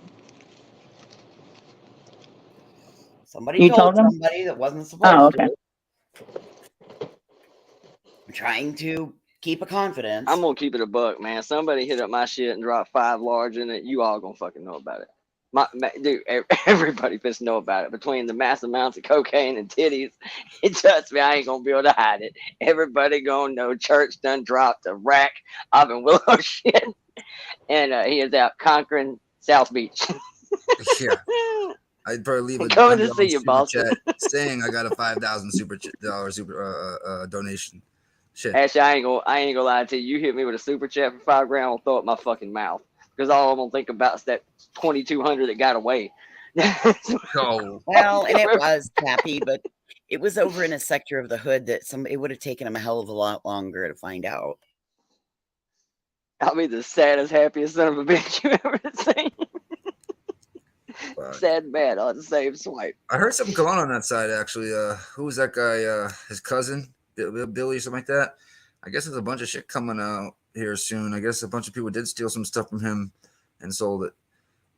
Somebody You told told them? somebody that wasn't supposed Oh, okay. to. I'm trying to keep a confidence. I'm gonna keep it a buck, man. Somebody hit up my shit and dropped 5 large in it. You all gonna fucking know about it. Dude, everybody pissed know about it. Between the mass amounts of cocaine and titties, trust me, I ain't gonna be able to hide it. Everybody gonna know Church done dropped a rack of in Willow shit, and he is out conquering South Beach. Yeah. I'd probably leave a Coming to $100 see you, super Boston. chat saying I got a $5,000 super donation. Shit. Actually, I ain't gonna lie to you. You hit me with a super chat for $5,000, I'll throw it in my fucking mouth. Because all I'm gonna think about is that 2,200 that got away. Oh. Well, and it was Cappy, but it was over in a sector of the hood that it would have taken him a hell of a lot longer to find out. I'll be the saddest, happiest son of a bitch you ever seen. Sad man on the same swipe. I heard something going on that side actually. Who was that guy? His cousin, Billy, or something like that. I guess there's a bunch of shit coming out here soon. I guess a bunch of people did steal some stuff from him and sold it.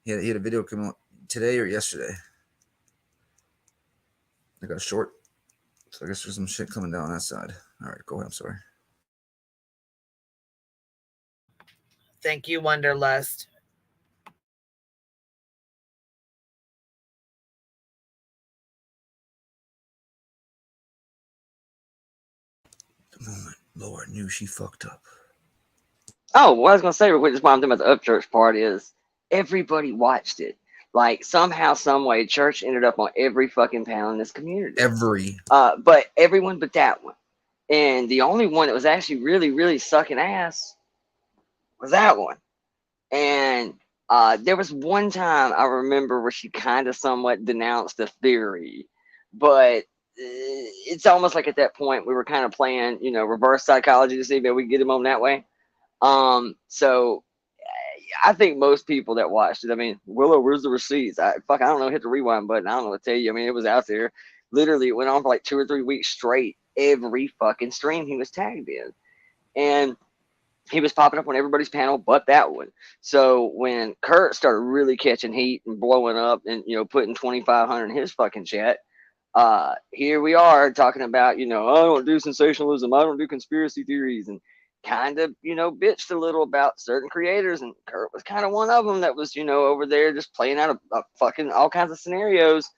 He had a video come out today or yesterday. I got short, so I guess there's some shit coming down that side. All right, go ahead. I'm sorry. Thank you, Wonderlust. The moment Laura knew she fucked up. Oh, what I was gonna say real quick, just while I'm talking about the Upchurch part is everybody watched it. Like somehow, some way, church ended up on every fucking panel in this community. But everyone but that one. And the only one that was actually really, really sucking ass was that one. And there was one time I remember where she kind of somewhat denounced the theory, but it's almost like at that point we were kind of playing, reverse psychology to see if we could get him on that way. So I think most people that watched it, I mean, Willow, where's the receipts? I don't know, hit the rewind button. I don't know what to tell you. I mean, it was out there. Literally, it went on for like 2 or 3 weeks straight. Every fucking stream he was tagged in. And he was popping up on everybody's panel but that one. So when Kurt started really catching heat and blowing up and, putting 2,500 in his fucking chat, here we are talking about, I don't do sensationalism. I don't do conspiracy theories, and kind of, bitched a little about certain creators, and Kurt was kind of one of them that was, over there just playing out a fucking all kinds of scenarios.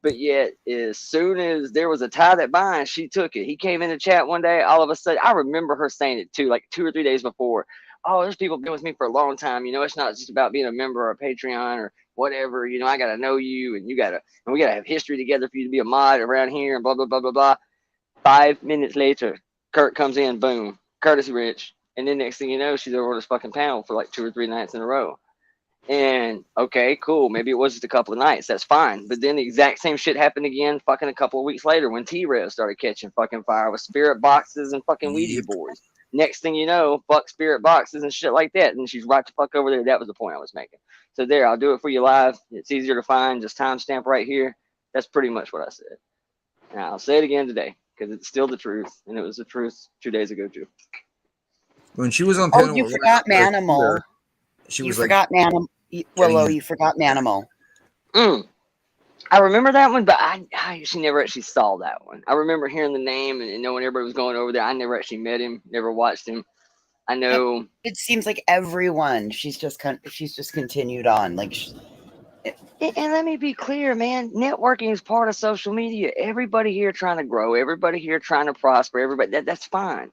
But yet, as soon as there was a tie that binds, she took it. He came in the chat one day, all of a sudden, I remember her saying it too, like 2 or 3 days before. Oh, there's people been with me for a long time. It's not just about being a member or a Patreon or whatever. I got to know you, and we got to have history together for you to be a mod around here, and blah, blah, blah, blah, blah. 5 minutes later, Kurt comes in, boom, courtesy rich. And then next thing you know, she's over this fucking panel for like 2 or 3 nights in a row. And okay, cool. Maybe it was just a couple of nights. That's fine. But then the exact same shit happened again fucking a couple of weeks later when T-Rev started catching fucking fire with spirit boxes and fucking Ouija boards. Next thing you know, fuck spirit boxes and shit like that. And she's right the fuck over there. That was the point I was making. So there, I'll do it for you live. It's easier to find. Just timestamp right here. That's pretty much what I said. And I'll say it again today because it's still the truth. And it was the truth 2 days ago too. When she was on panel, you forgot Manimal. You forgot Manimal. Willow, you forgot Manimal. I remember that one, but I actually never actually saw that one. I remember hearing the name and knowing everybody was going over there. I never actually met him, never watched him. I know it seems like everyone. She's just continued on. Like, and let me be clear, man. Networking is part of social media. Everybody here trying to grow. Everybody here trying to prosper. Everybody that's fine.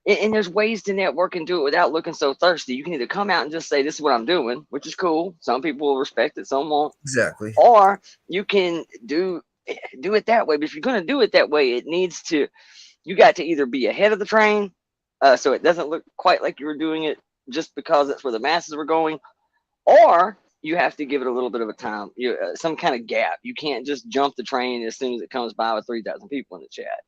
And there's ways to network and do it without looking so thirsty. You can either come out and just say, this is what I'm doing, which is cool. Some people will respect it, some won't. Exactly. Or you can do it that way. But if you're going to do it that way, you got to either be ahead of the train, so it doesn't look quite like you were doing it just because that's where the masses were going, or you have to give it a little bit of a time, some kind of gap. You can't just jump the train as soon as it comes by with 3,000 people in the chat.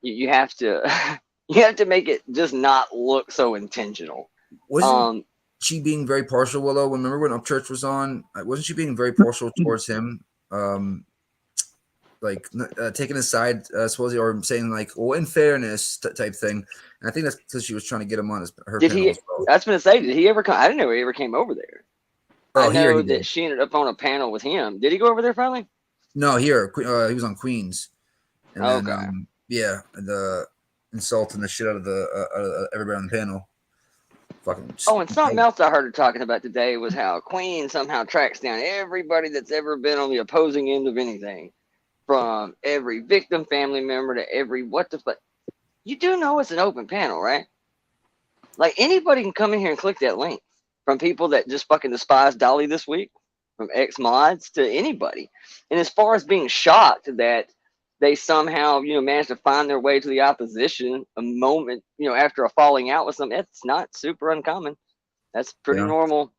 You have to you have to make it just not look so intentional. Wasn't she being very partial, Willow? Remember when Upchurch was on? Wasn't she being very partial towards him? Like taking a side, supposedly, or saying like, "Well, in fairness," type thing. And I think that's because she was trying to get him on her Did panel he? as well. I was going to say, did he ever come? I didn't know he ever came over there. Oh, I know he that did. she ended up on a panel with him. Did he go over there finally? No, here he was on Queens, and Okay. then yeah, the insulting the shit out of everybody on the panel. Fucking. Oh, and something else I heard her talking about today was how Queen somehow tracks down everybody that's ever been on the opposing end of anything, from every victim family member to every what the fuck. You do know it's an open panel, right? Like anybody can come in here and click that link. From people that just fucking despise Dolly this week, from ex-mods to anybody. And as far as being shocked that they somehow, managed to find their way to the opposition a moment, after a falling out with them, it's not super uncommon. That's pretty normal.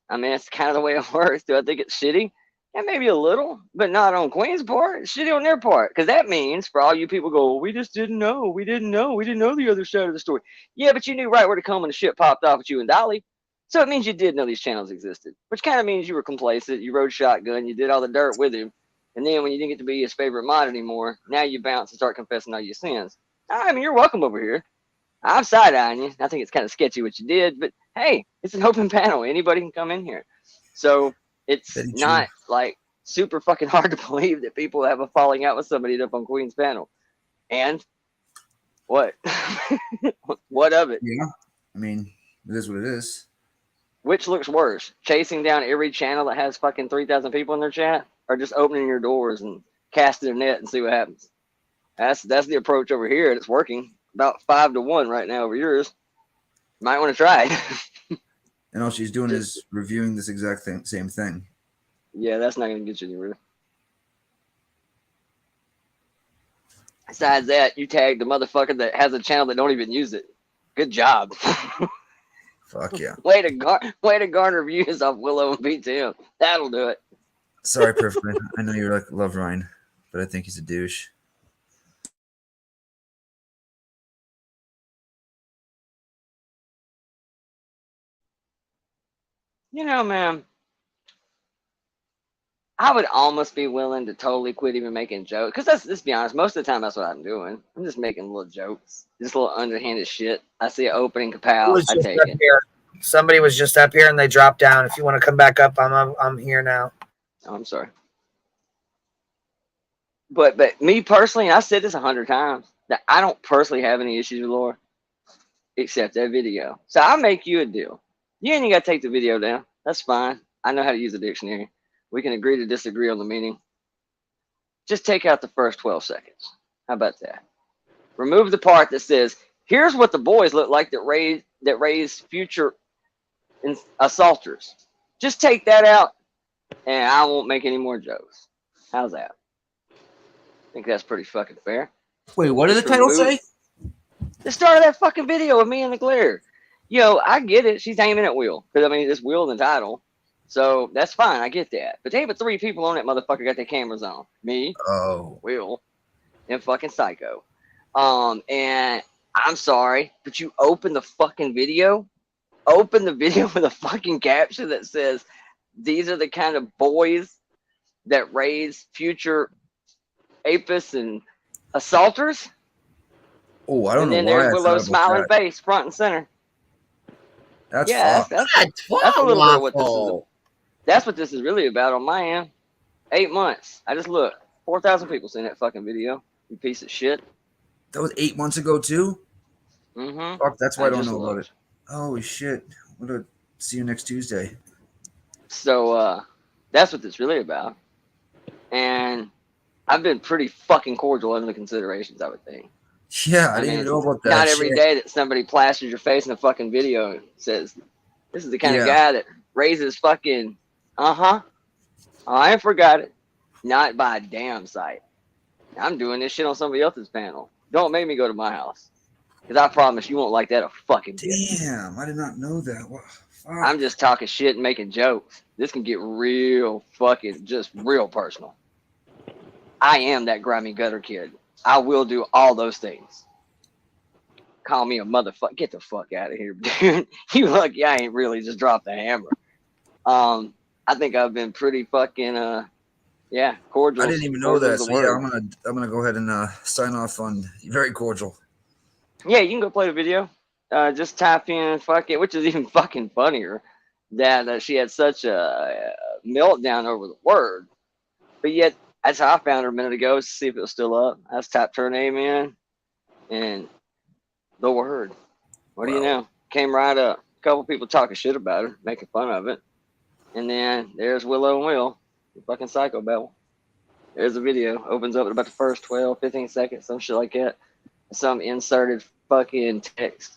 I mean, that's kind of the way it works. Do I think it's shitty? Yeah, maybe a little, but not on Queen's part. It's shitty on their part. Because that means for all you people go, well, we just didn't know. We didn't know. We didn't know the other side of the story. Yeah, but you knew right where to come when the shit popped off with you and Dolly. So it means you did know these channels existed, which kind of means you were complacent. You rode shotgun. You did all the dirt with him. And then when you didn't get to be his favorite mod anymore, now you bounce and start confessing all your sins. I mean, you're welcome over here. I'm side-eyeing you. I think it's kind of sketchy what you did, but hey, it's an open panel. Anybody can come in here. So it's not like super fucking hard to believe that people have a falling out with somebody up on Queen's panel. And what? What of it? Yeah. I mean, it is what it is. Which looks worse? Chasing down every channel that has fucking 3,000 people in their chat, or just opening your doors and casting a net and see what happens? That's the approach over here, and it's working about 5-1 right now over yours. Might want to try it. And all she's doing is reviewing this exact same thing. Yeah, that's not going to get you anywhere. Besides that, you tagged the motherfucker that has a channel that don't even use it. Good job. Fuck yeah. Way to garner views off Willow and BTM. That'll do it. Sorry, Perfect. I know you love Ryan, but I think he's a douche. Man, I would almost be willing to totally quit even making jokes. Because let's be honest, most of the time that's what I'm doing. I'm just making little jokes. Just little underhanded shit. I see an opening, kapow, I take it. Somebody was just up here and they dropped down. If you want to come back up, I'm here now. Oh, I'm sorry. But me personally, and I said this 100 times, that I don't personally have any issues with Laura, except that video. So I'll make you a deal. You ain't got to take the video down. That's fine. I know how to use a dictionary. We can agree to disagree on the meaning. Just take out the first 12 seconds. How about that? Remove the part that says, here's what the boys look like that raised future assaulters. Just take that out, and I won't make any more jokes. How's that? I think that's pretty fucking fair. Wait, what did the title say? The start of that fucking video of me in the glare. I get it. She's aiming at Will. Because, I mean, it's Will in the title. So, that's fine. I get that. But they have 3 people on that motherfucker got their cameras on. Me, Will, and fucking Psycho. And I'm sorry, but you open the fucking video. Open the video with a fucking caption that says, these are the kind of boys that raise future apists and assaulters. Oh, I don't know why. And then there's Willow's smiling face, front and center. That's that's a little bit of what this is. That's what this is really about on my end. 8 months. I just looked. 4,000 people seen that fucking video. You piece of shit. That was 8 months ago too. Mm-hmm. Fuck, that's why I don't know about it. Holy shit! I'm gonna see you next Tuesday. So that's what this really about. And I've been pretty fucking cordial under the considerations, I would think. Yeah, I didn't even know about that. Not every day that somebody plasters your face in a fucking video and says, this is the kind of guy that raises fucking, I ain't forgot it. Not by a damn sight. I'm doing this shit on somebody else's panel. Don't make me go to my house. Because I promise you won't like that a fucking bit. Damn, I did not know that. What? Fuck. I'm just talking shit and making jokes. This can get real fucking, just real personal. I am that grimy gutter kid. I will do all those things. Call me a motherfucker. Get the fuck out of here, dude. You lucky I ain't really just dropped the hammer. I think I've been pretty fucking yeah, cordial. I didn't even know that. So yeah, I'm gonna go ahead and sign off on very cordial. Yeah, you can go play the video. Just type in fuck it, which is even fucking funnier that she had such a meltdown over the word. But yet, that's how I found her a minute ago, to see if it was still up. I just typed her name in, and the word. What do you know? Came right up. A couple people talking shit about her, making fun of it. And then there's Willow and Will, the fucking psychobabble. There's a video. Opens up at about the first 12, 15 seconds, some shit like that. Some inserted fucking text.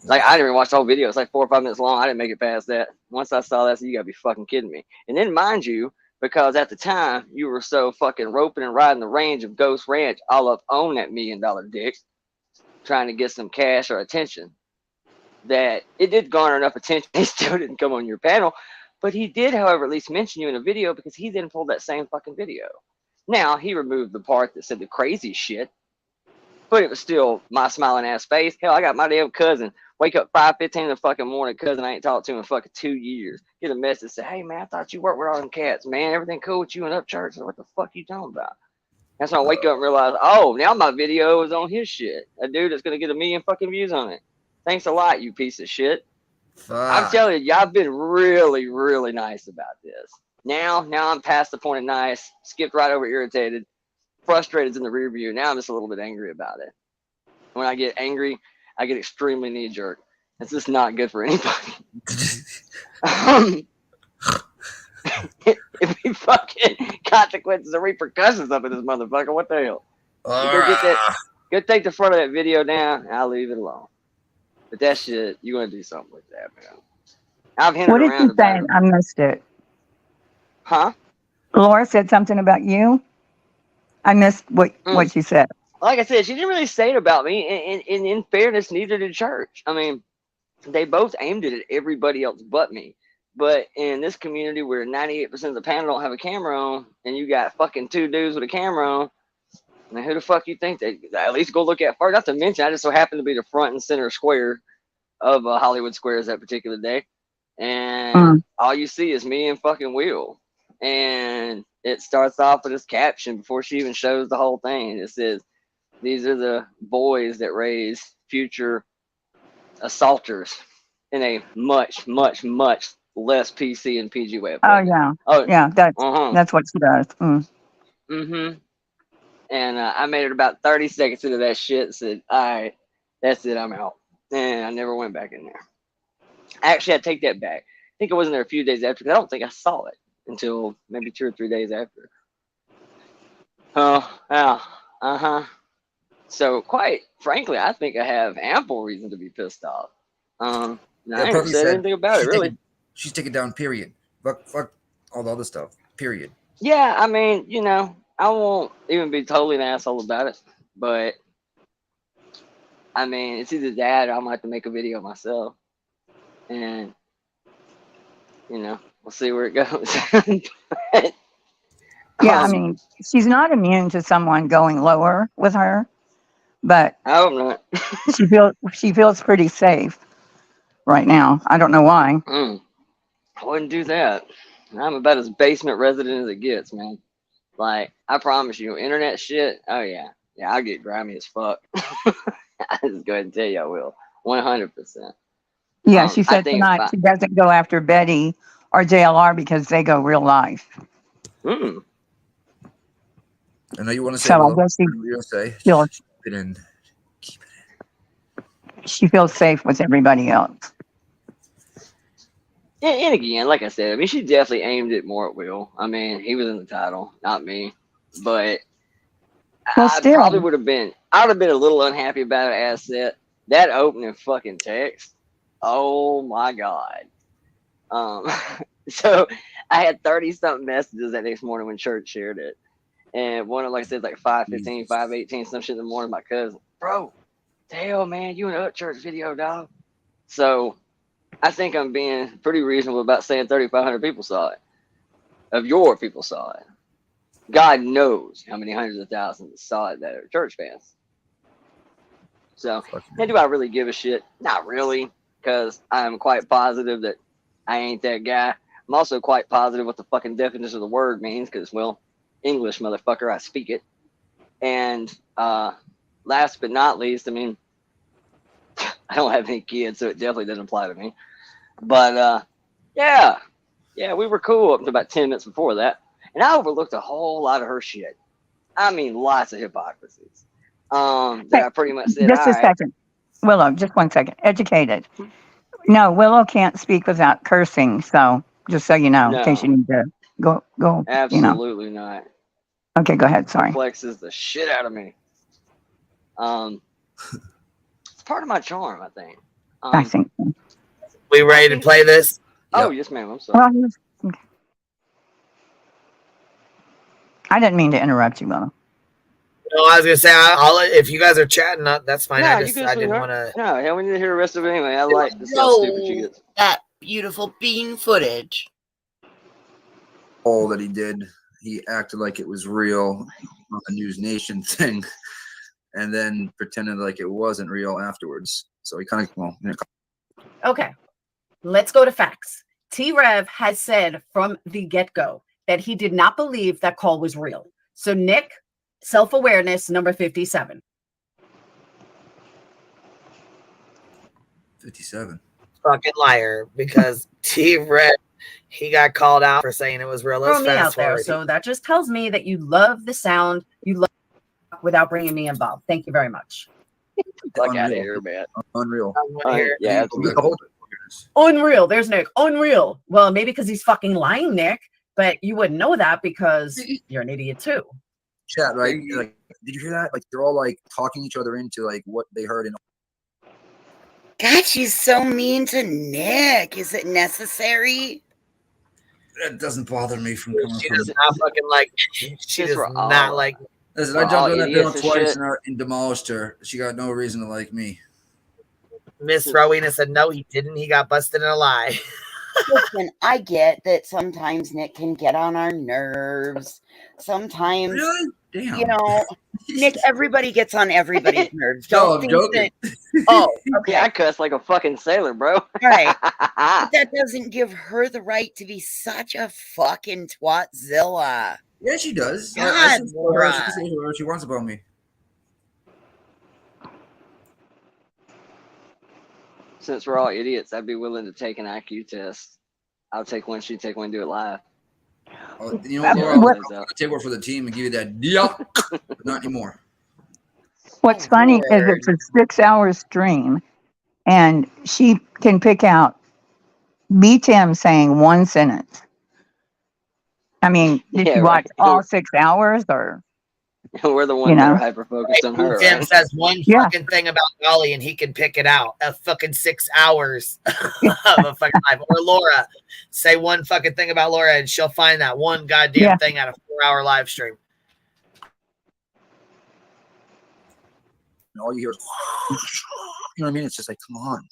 Like, I didn't even watch the whole video. It's like 4 or 5 minutes long. I didn't make it past that. Once I saw that, I said, you gotta be fucking kidding me. And then, mind you, because at the time, you were so fucking roping and riding the range of Ghost Ranch all up on that $1 million dick, trying to get some cash or attention, that it did garner enough attention. He still didn't come on your panel. But he did, however, at least mention you in a video, because he then pulled that same fucking video. Now, he removed the part that said the crazy shit, but it was still my smiling ass face. Hell, I got my damn cousin wake up 5:15 in the fucking morning. Cousin I ain't talked to in fucking 2 years. Get a message say, hey man, I thought you worked with all them cats, man. Everything cool with you and Upchurch? What the fuck you talking about? That's when I wake up and realize, oh, now my video is on his shit. A dude that's gonna get 1 million fucking views on it. Thanks a lot, you piece of shit. I'm telling you, y'all been really, really nice about this. Now I'm past the point of nice. Skipped right over irritated. Frustrated's in the rear view. Now I'm just a little bit angry about it. When I get angry, I get extremely knee jerk. It's just not good for anybody. If we fucking consequences and repercussions up in this motherfucker, what the hell? Go get that. Go take the front of that video down, and I'll leave it alone. But that shit, you want to do something with that, man. I've hinted What did around you say? about it. I missed it. Huh? Laura said something about you. I missed what you said. Like I said, she didn't really say it about me. And in fairness, neither did Church. I mean, they both aimed it at everybody else but me. But in this community where 98% of the panel don't have a camera on, and you got fucking 2 dudes with a camera on, I mean, who the fuck you think they at least go look at first? Not to mention, I just so happened to be the front and center square of Hollywood Squares that particular day. And all you see is me and fucking Will. And it starts off with this caption before she even shows the whole thing. It says, these are the boys that raise future assaulters in a much, much, much less PC and PG way of Oh putting it. yeah, Oh, yeah. That's what she does. Mm-hmm. And I made it about 30 seconds into that shit and said, all right, that's it, I'm out. And I never went back in there. Actually, I take that back. I think I wasn't there a few days after, because I don't think I saw it until maybe 2 or 3 days after. Oh, yeah. Uh-huh. So, quite frankly, I think I have ample reason to be pissed off. I ain't said anything about it, really. She's taken down, period. Fuck all the other stuff, period. Yeah, I mean, you know, I won't even be totally an asshole about it, but I mean, it's either that or I'm gonna have to make a video myself, and you know, we'll see where it goes. Yeah, I mean, she's not immune to someone going lower with her, but I hope not. she feels pretty safe right now. I don't know why. I wouldn't do that. I'm about as basement resident as it gets, man. Like, I promise you, internet shit, oh yeah. Yeah, I'll get grimy as fuck. I just go ahead and tell you I will. 100%. Yeah, she said tonight she doesn't go after Betty or JLR because they go real life. I know you want to say, So I guess she feels safe with everybody else. And again, like I said, I mean, she definitely aimed it more at Will. I mean, he was in the title, not me. But I probably would have been, I would have been a little unhappy about it as that opening fucking text. Oh my God. So I had 30-something messages that next morning when Church shared it. And one of, like I said, like 5:15, 5:18, some shit in the morning, my cousin, bro, hell, man, you in an Upchurch video, dog. So I think I'm being pretty reasonable about saying 3,500 people saw it. Of your people saw it. God knows how many hundreds of thousands saw it that are church fans. So, and do I really give a shit? Not really, because I'm quite positive that I ain't that guy. I'm also quite positive what the fucking definition of the word means, because, well, English, motherfucker, I speak it. And last but not least, I mean, I don't have any kids, so it definitely doesn't apply to me. But, yeah, we were cool up to about 10 minutes before that. And I overlooked a whole lot of her shit. I mean, lots of hypocrisies. That I pretty much said, Just a second. Willow, just 1 second. Educated. No, Willow can't speak without cursing. So just so you know, in case you need to go. Absolutely not. Okay, go ahead. Sorry. Perplexes the shit out of me. It's part of my charm, I think. I think. We ready to play this? Oh, yes, ma'am. I'm sorry. Well, okay. I didn't mean to interrupt you, Willow. No, I was gonna say, I'll if you guys are chatting, that's fine. No, I you can didn't want to. No, hell, we need to hear the rest of it anyway. I like to see how stupid she gets. That beautiful bean footage. All that he did, he acted like it was real on the News Nation thing, and then pretended like it wasn't real afterwards. So he kind of, Okay, let's go to facts. T-Rev has said from the get-go that he did not believe that call was real. So Nick, self-awareness number 57. 57. Fucking liar, because T-Rev, he got called out for saying it was real. Let's Throw me out fast there. forward. So that just tells me that you love the sound. You love without bringing me involved. Thank you very much. Fuck out of here, man. Unreal. Yeah, absolutely. Unreal. There's Nick. Unreal. Well, maybe because he's fucking lying, Nick, but you wouldn't know that because you're an idiot too. Chat, right? Like, did you hear that? Like, they're all like talking each other into like what they heard in. God, she's so mean to Nick. Is it necessary? That doesn't bother me from coming She from. does not fucking like. She does not like. Listen, I jumped on that bill twice and demolished her. She got no reason to like me. Miss Rowena said no, he didn't. He got busted in a lie. Listen, I get that sometimes Nick can get on our nerves. Sometimes, really? Damn. You know, Nick, everybody gets on everybody's nerves. No, Don't I'm think joking. that. Oh, okay. Yeah, I cuss like a fucking sailor, bro. All right. But that doesn't give her the right to be such a fucking twatzilla. Yeah, she does. God, Laura. She can say whatever she wants about me. Since we're all idiots, I'd be willing to take an IQ test. I'll take one. She'd take one. Do it live. Oh, you know what, Laura? I'll take one for the team and give you that deal. But not anymore. What's funny is it's a 6-hour stream, and she can pick out B-Tim saying one sentence. I mean, did you watch all 6 hours, or? We're the ones that are hyper focused on her. Tim right? says one fucking thing about Dolly and he can pick it out. A fucking 6 hours of a fucking life. Or Laura, say one fucking thing about Laura and she'll find that one goddamn thing out of 4-hour live stream. And all you hear is, you know what I mean? It's just like, come on.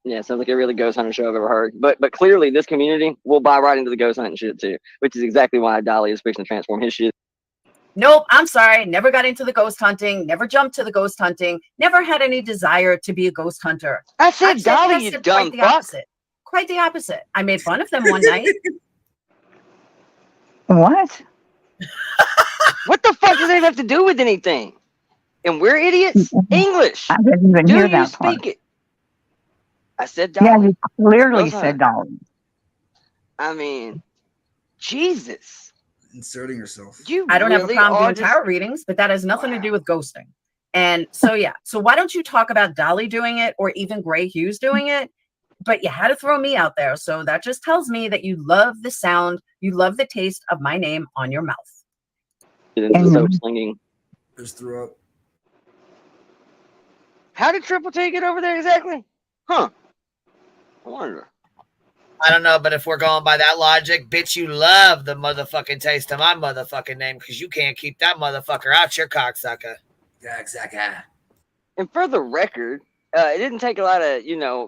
Yeah, sounds like every other ghost hunter show I've ever heard. But clearly, this community will buy right into the ghost hunting shit too, which is exactly why Dolly is fixing to transform his shit. Nope, I'm sorry. Never got into the ghost hunting. Never jumped to the ghost hunting. Never had any desire to be a ghost hunter. I said Dolly, you dumb quite the fuck. opposite. Quite the opposite. I made fun of them one night. What? What the fuck does that have to do with anything? And we're idiots? English. I didn't even Do hear you that speak part. it? I said Dolly. Yeah, you clearly Ghost said hunter. Dolly. I mean, Jesus. Inserting herself. I don't have a really problem are doing tarot readings, but that has nothing to do with ghosting. And so, yeah. So why don't you talk about Dolly doing it or even Gray Hughes doing it? But you had to throw me out there. So that just tells me that you love the sound. You love the taste of my name on your mouth. Get into soap slinging. Just threw up. How did Triple T get over there exactly? Huh. I wonder. I don't know, but if we're going by that logic, bitch, you love the motherfucking taste of my motherfucking name because you can't keep that motherfucker out your cocksucker. Cocksucker. And for the record, it didn't take a lot of,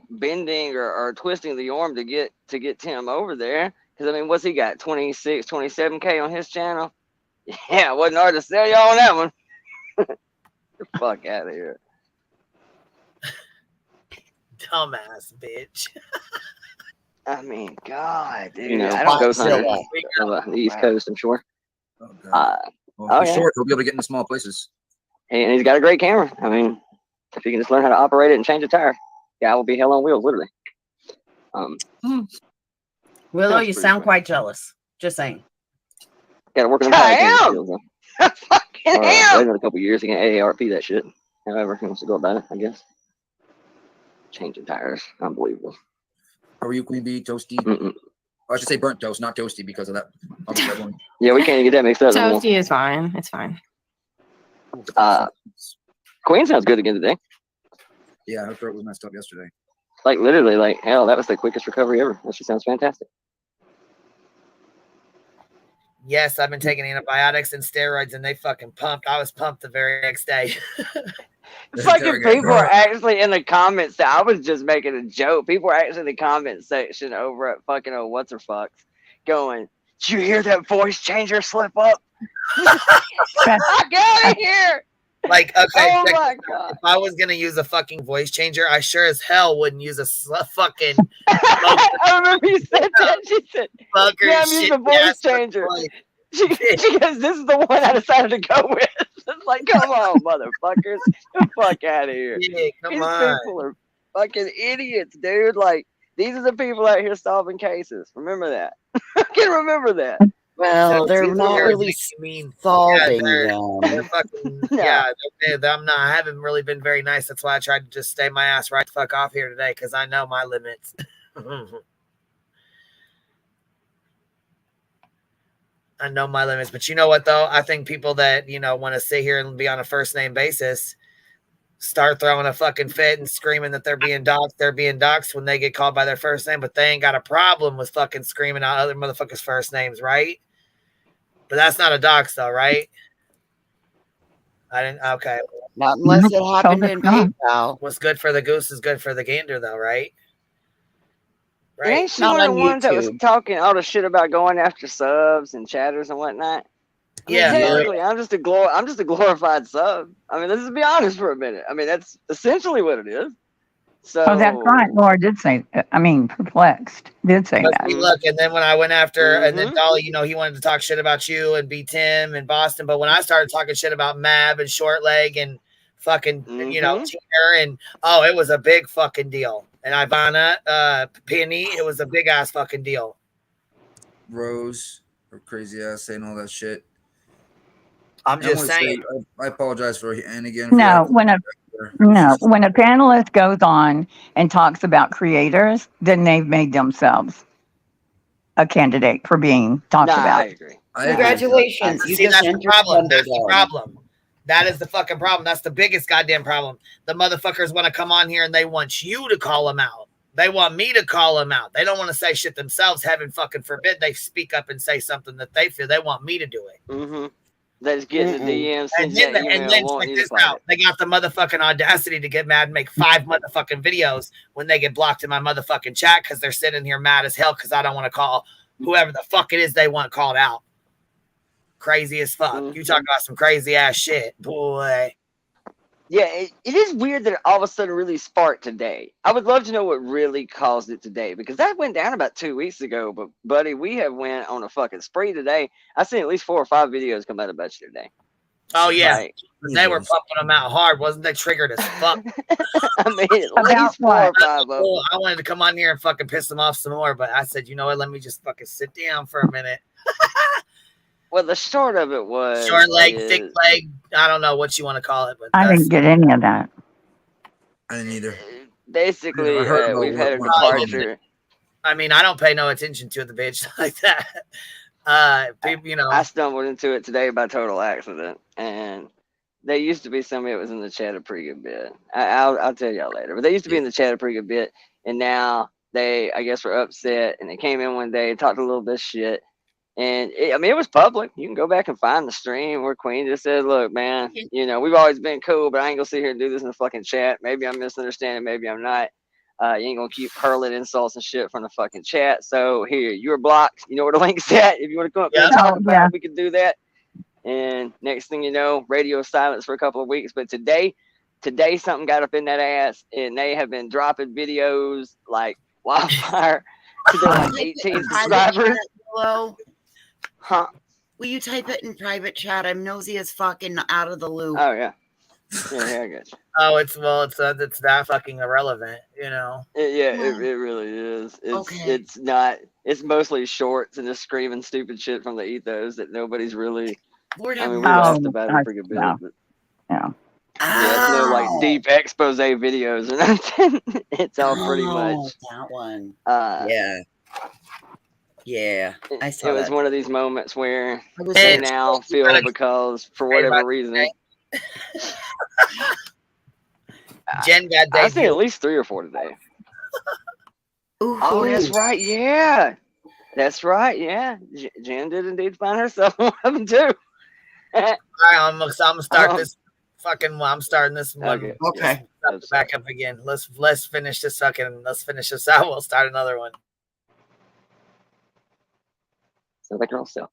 bending or twisting the arm to get Tim over there. Because, I mean, what's he got? 26, 27K on his channel? Yeah, it wasn't hard to sell y'all on that one. Get the fuck out of here. Dumbass bitch. I mean, God, dude. I don't go hunter the East Coast, I'm sure. Oh, God. Well, for sure, he'll be able to get into small places. And he's got a great camera. I mean, if he can just learn how to operate it and change a tire, guy will be hell on wheels, literally. Willow, you sound quite jealous. Just saying. Got to work on the tire. Fucking hell! Wait another couple years, he can AARP that shit. However he wants to go about it, I guess. Changing tires, unbelievable. How are you, Queen Bee? Toasty? I should say burnt toast, not toasty, because of that. Yeah, we can't get that mixed up. Toasty is fine. It's fine. Queen sounds good again today. Yeah, her throat was messed up yesterday. Like literally, like hell, that was the quickest recovery ever. That shit sounds fantastic. Yes, I've been taking antibiotics and steroids, and they fucking pumped. I was pumped the very next day. Fucking people are actually in the comments. I was just making a joke. People are actually in the comment section over at fucking what's her fucks going, did you hear that voice changer slip up? Get out of here. Like, okay, oh my God. If I was gonna use a fucking voice changer, I sure as hell wouldn't use a fucking. I remember you said that. She said, "Fucker, yeah, I'm using a voice changer." She goes, "This is the one I decided to go with." It's like, come on, motherfuckers, get the fuck out of here. Yeah, These people are fucking idiots, dude. Like, these are the people out here solving cases. Remember that. I can remember that. Well, they're not really solving them. They're fucking, I haven't really been very nice. That's why I tried to just stay my ass right the fuck off here today, because I know my limits. I know my limits. But you know what, though? I think people that, want to sit here and be on a first name basis start throwing a fucking fit and screaming that they're being doxxed when they get called by their first name, but they ain't got a problem with fucking screaming out other motherfuckers' first names, right? But that's not a dox, though, right? I didn't. Okay. Not unless it happened in PayPal. What's good for the goose is good for the gander, though, right? Right. Ain't she one of the ones that was talking all the shit about going after subs and chatters and whatnot? I mean, technically, I'm just a glorified sub. I mean, let's just be honest for a minute. I mean, that's essentially what it is. So. Oh, that's right. Laura did say. Perplexed did say that. Look, and then when I went after, and then Dolly, he wanted to talk shit about you and be Tim and Boston. But when I started talking shit about Mab and Short Leg and fucking, Tina, and it was a big fucking deal. And Ivana, Penny, it was a big ass fucking deal. Rose, her crazy ass saying all that shit. I'm just saying. I apologize for and again. When a panelist goes on and talks about creators, then they've made themselves a candidate for being talked about. I agree. Congratulations. See, that's the problem. That's the problem. That is the fucking problem. That's the biggest goddamn problem. The motherfuckers want to come on here and they want you to call them out. They want me to call them out. They don't want to say shit themselves. Heaven fucking forbid they speak up and say something that they feel. They want me to do it. They just get in the DMs. And then check this out. They got the motherfucking audacity to get mad and make 5 motherfucking videos when they get blocked in my motherfucking chat because they're sitting here mad as hell because I don't want to call whoever the fuck it is they want called out. Crazy as fuck. You talking about some crazy ass shit, boy. Yeah, it is weird that it all of a sudden really sparked today. I would love to know what really caused it today, because that went down about 2 weeks ago. But buddy, we have went on a fucking spree today. I've seen at least 4 or 5 videos come out about you today. Oh yeah, they were pumping them out hard, wasn't they? Triggered as fuck. I mean, at least 4 or 5 of them. I wanted to come on here and fucking piss them off some more, but I said, you know what? Let me just fucking sit down for a minute. Well, the short of it was short leg, thick leg. I don't know what you want to call it, but I didn't get any of that. I didn't either. Basically, we've had a departure. I mean, I don't pay no attention to the bitch like that. People, I stumbled into it today by total accident, and they used to be somebody that was in the chat a pretty good bit. I'll tell y'all later, but they used to be in the chat a pretty good bit, and now they, I guess, were upset, and they came in one day, talked a little bit of shit. And it was public. You can go back and find the stream where Queen just said, "Look, man, we've always been cool, but I ain't gonna sit here and do this in the fucking chat. Maybe I'm misunderstanding. Maybe I'm not. You ain't gonna keep hurling insults and shit from the fucking chat. So here, you're blocked. You know where the link's at. If you want to come up and talk about it, we can do that." And next thing you know, radio silence for a couple of weeks. But today something got up in that ass, and they have been dropping videos like wildfire. They're like 18 subscribers. Hello. Huh? Will you type it in private chat? I'm nosy as fucking out of the loop. Oh yeah. Yeah, I got you. Oh, it's that fucking irrelevant, It really is. It's not. It's mostly shorts and just screaming stupid shit from the ethos that nobody's really. Lord, we laughed about it for a good bit. Yeah. But Yeah. it's no like deep expose videos or nothing. It's all pretty much that one. Yeah, I saw it was that. one of these moments where was they there. now feel because for whatever reason. Jen got I've seen at least 3 or 4 today. Oh, that's right. Yeah, that's right. Yeah, Jen did indeed find herself one of them too. All right, I'm gonna start this fucking. I'm starting this one. Okay. Back up again. Let's finish this fucking. Let's finish this out. We'll start another one. So that girl still.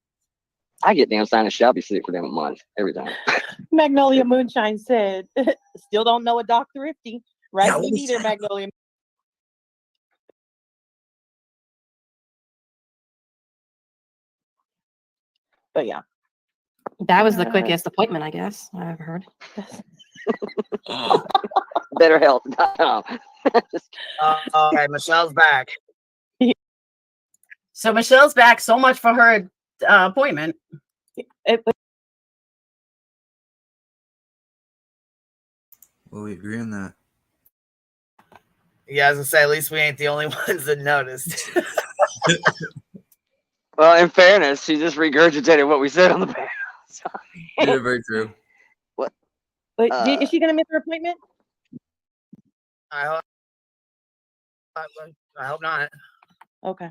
I get damn signed a Shelby suit for them a month every time. Magnolia Moonshine said, "Still don't know a Doc Thrifty, right? Me neither, Magnolia." But yeah, That was the quickest appointment, I guess, I've ever heard. BetterHealth.com. Okay, Michelle's back. So Michelle's back. So much for her appointment. Well, we agree on that. Yeah, I was gonna say, at least we ain't the only ones that noticed. Well, in fairness, she just regurgitated what we said on the panel. Yeah, very true. What? But is she gonna miss her appointment? I hope not. Okay.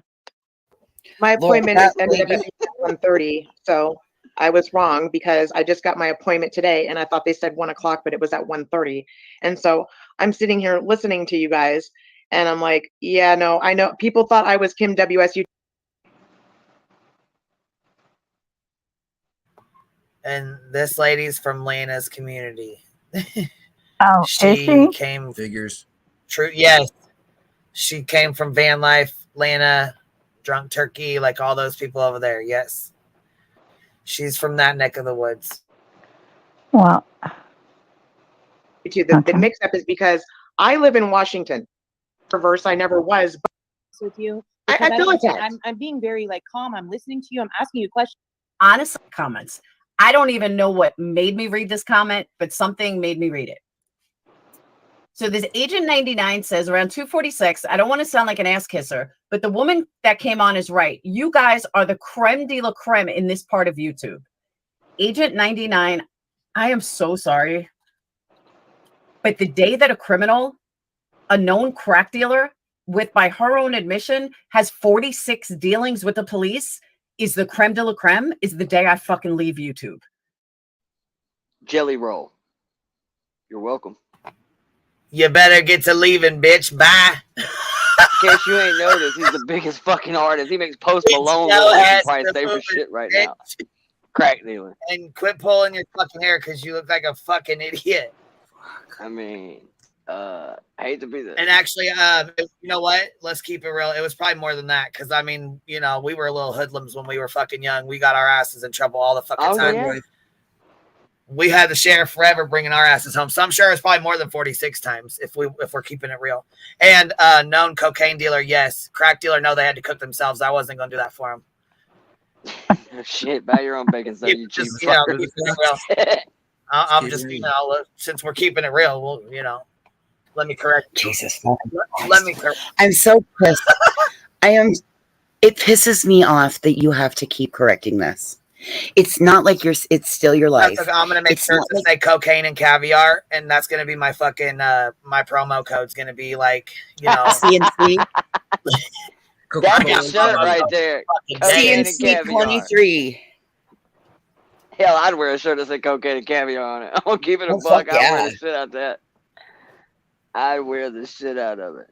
My Lord, appointment is ended up at 1:30, so I was wrong because I just got my appointment today, and I thought they said 1 o'clock, but it was at 1:30. And so I'm sitting here listening to you guys, and I'm like, yeah, no, I know people thought I was Kim WSU. And this lady's from Lana's community. Oh, is she? Came Figures. True. Yes, she came from Van Life, Lana, Drunk Turkey, like all those people over there. Yes, she's from that neck of the woods. Well, The mix-up is because I live in Washington. Reverse, I never was. But With you, I feel attacked. I'm being very calm. I'm listening to you. I'm asking you questions. Honest comments. I don't even know what made me read this comment, but something made me read it. So this Agent 99 says around 2:46, I don't want to sound like an ass kisser, but the woman that came on is right. You guys are the creme de la creme in this part of YouTube. Agent 99, I am so sorry. But the day that a criminal, a known crack dealer, with by her own admission, has 46 dealings with the police, is the creme de la creme, is the day I fucking leave YouTube. Jelly roll. You're welcome. You better get to leaving, bitch. Bye. In case you ain't noticed, he's the biggest fucking artist. He makes Post Malone Yo, look ass probably stay for shit right now. Crack dealer. And quit pulling your fucking hair because you look like a fucking idiot. I mean, I hate to be this. And actually, you know what? Let's keep it real. It was probably more than that because I mean, we were little hoodlums when we were fucking young. We got our asses in trouble all the fucking time. Yeah. We had the sheriff forever bringing our asses home. So I'm sure it's probably more than 46 times if we're keeping it real. And known cocaine dealer, yes. Crack dealer, no, they had to cook themselves. I wasn't going to do that for them. Shit, buy your own bacon soda, you cheap fuckers. I'm just, since we're keeping it real, well, let me correct you. Jesus. Let me correct. I'm so pissed. It pisses me off that you have to keep correcting this. It's not like it's still your life. I'm going to make sure to say cocaine and caviar, and that's going to be my fucking, my promo code's going to be like, CNC. That's the shirt right there. Cocaine and CNC caviar. 23. Hell, I'd wear a shirt that said cocaine and caviar on it. I'm gonna keep it a Oh, buck. fuck I'd yeah. wear the shit out of that. I'd wear the shit out of it.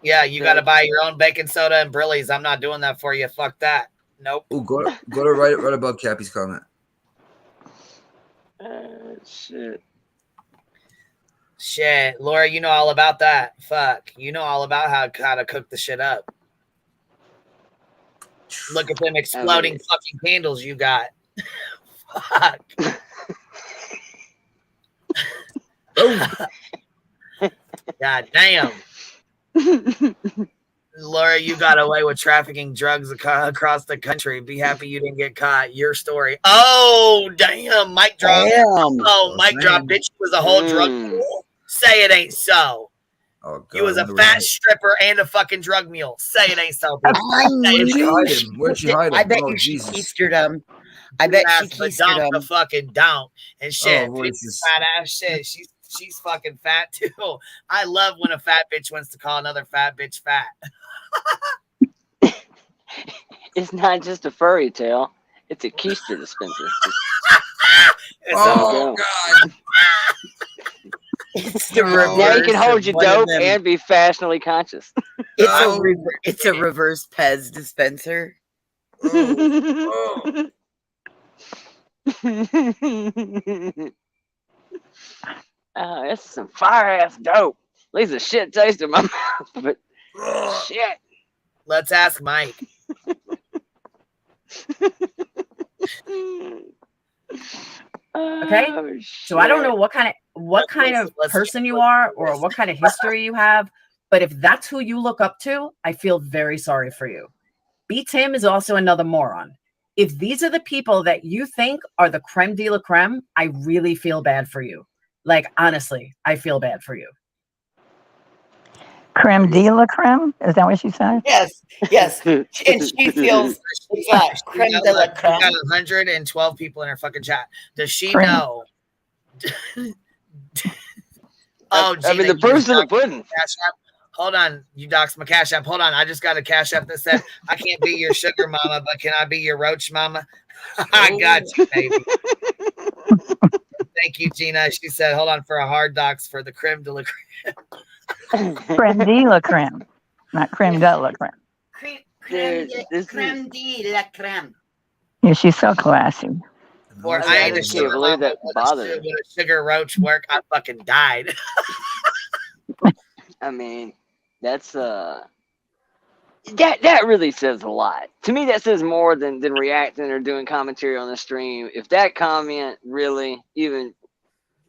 Yeah, you got to buy your own baking soda and Brillies. I'm not doing that for you. Fuck that. Nope. Oh, go to right above Cappy's comment. Shit. Shit, Laura, you know all about that. Fuck, you know all about how to cook the shit up. Look at them exploding fucking candles you got. Fuck. God damn. Laura, you got away with trafficking drugs across the country. Be happy you didn't get caught. Your story. Oh, damn. Mic drop. Damn. Oh, mic drop. Bitch, you was a whole drug mule. Say it ain't so. Oh, God, you was a fat stripper and a fucking drug mule. Say it ain't so, bitch. Where'd she hide him? Where'd she hide him? I bet Oh, you she Jesus. keistered him. I bet she keistered him. The fucking don't. And shit, Oh, bitch, voices. fat ass shit. She's fucking fat too. I love when a fat bitch wants to call another fat bitch fat. It's not just a furry tail. It's a keister dispenser. Oh, God. It's the Now you can hold your dope and be fashionably conscious. It's a reverse Pez dispenser. Oh. That's some fire ass dope. At least a shit taste in my mouth, but shit. Let's ask Mike. Okay. So I don't know what kind of person you are or what kind of history you have, but if that's who you look up to, I feel very sorry for you. B. Tim is also another moron. If these are the people that you think are the creme de la creme, I really feel bad for you. Like, honestly, I feel bad for you. Creme de la creme? Is that what she said? Yes, yes. And she feels like creme de la creme. She got 112 people in her fucking chat. Does she Creme. know? Oh, I mean, the proof's in the pudding. Hold on, you doxed my Cash App. Hold on, I just got a Cash App that said, I can't be your sugar mama, but can I be your roach mama? I got you, baby. Thank you, Gina. She said, hold on for a hard dox for the creme de la creme. Creme de la creme, not creme de la creme. Creme de la creme. Yeah, she's so classy. Or I ain't a can't sugar believe mama. that bothered. Would a sugar roach work? I fucking died. I mean, that's that really says a lot. To me, that says more than reacting or doing commentary on the stream. If that comment really even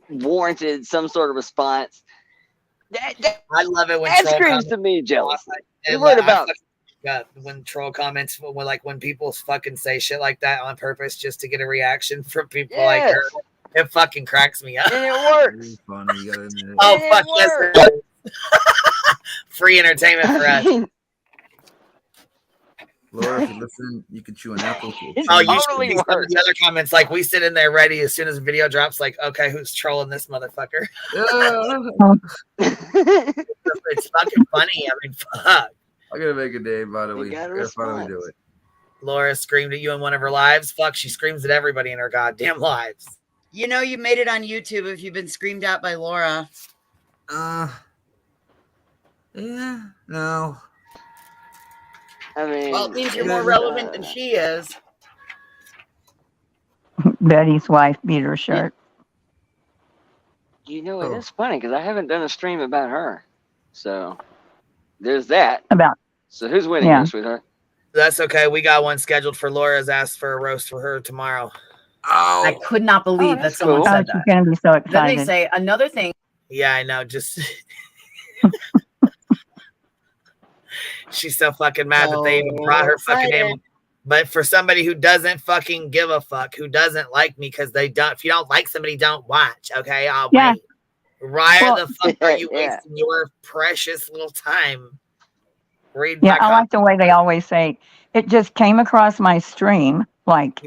warranted some sort of response, I love it when that troll screams comments. to me jealous. And What about? when troll comments, when people fucking say shit like that on purpose just to get a reaction from people like her, it fucking cracks me up. And it works. Funny, you gotta admit it. Oh, fuck yes. It does. Free entertainment for us. Laura, if you listen, you can chew an apple. Oh, you should see some of the other comments. Like, we sit in there ready as soon as the video drops. Like, okay, who's trolling this motherfucker? It's fucking funny. I mean, fuck. I'm gonna make a name out of it. Gotta finally do it. Laura screamed at you in one of her lives. Fuck, she screams at everybody in her goddamn lives. You know you made it on YouTube if you've been screamed at by Laura. Yeah, no. I mean, Well, it means you're more relevant than she is. Betty's wife beat her shirt. You know, it is funny because I haven't done a stream about her. So there's that. So who's winning here, sweetheart? That's okay. We got one scheduled for Laura's asked for a roast for her tomorrow. Oh, I could not believe that someone said that. She's going to be so excited. Then they say another thing. Yeah, I know. Just she's so fucking mad that they even brought her fucking name. But for somebody who doesn't fucking give a fuck, who doesn't like me because they don't, if you don't like somebody, don't watch. Okay, I'll wait. Why the fuck are you wasting your precious little time? Read my I like the way they always say, it just came across my stream. Like,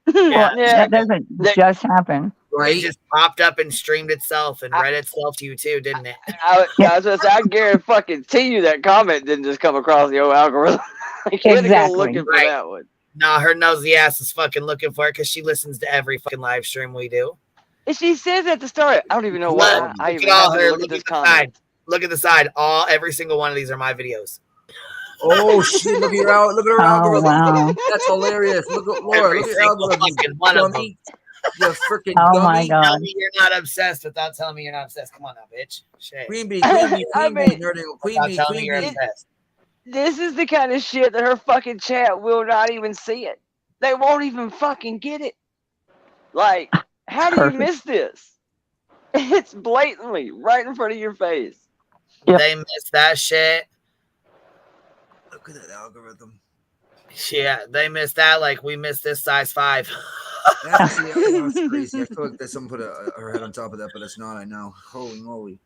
that doesn't just happen. It just popped up and streamed itself and read itself to you too, didn't it? I was gonna say, I guarantee you that comment didn't just come across the old algorithm. Like, you had to go looking for that one. Nah, her nosy ass is fucking looking for it because she listens to every fucking live stream we do. And she says at the start, I don't even know why. I Look even at all have to her. look at Look this at the comment. side. Look at the side. Every single one of these are my videos. Oh shit! Look at your look at her algorithm. Wow. That's hilarious. Look at Laura. Every Look at your single algorithm. fucking one of them. Dummy. You freaking Oh dummy. my God. Tell me you're not obsessed without telling me you're not obsessed. Come on now, bitch. Shit. Queen bee, I mean, nerding. Queen Without bee, telling me queen you're bee. obsessed. This is the kind of shit that her fucking chat will not even see it. They won't even fucking get it. Like, how do you Perfect. miss this? It's blatantly right in front of your face. Yep. They missed that shit. Look at that algorithm. Yeah, they missed that like we missed this size 5. That's crazy. I feel like that someone put her head on top of that, but it's not. I know. Holy moly!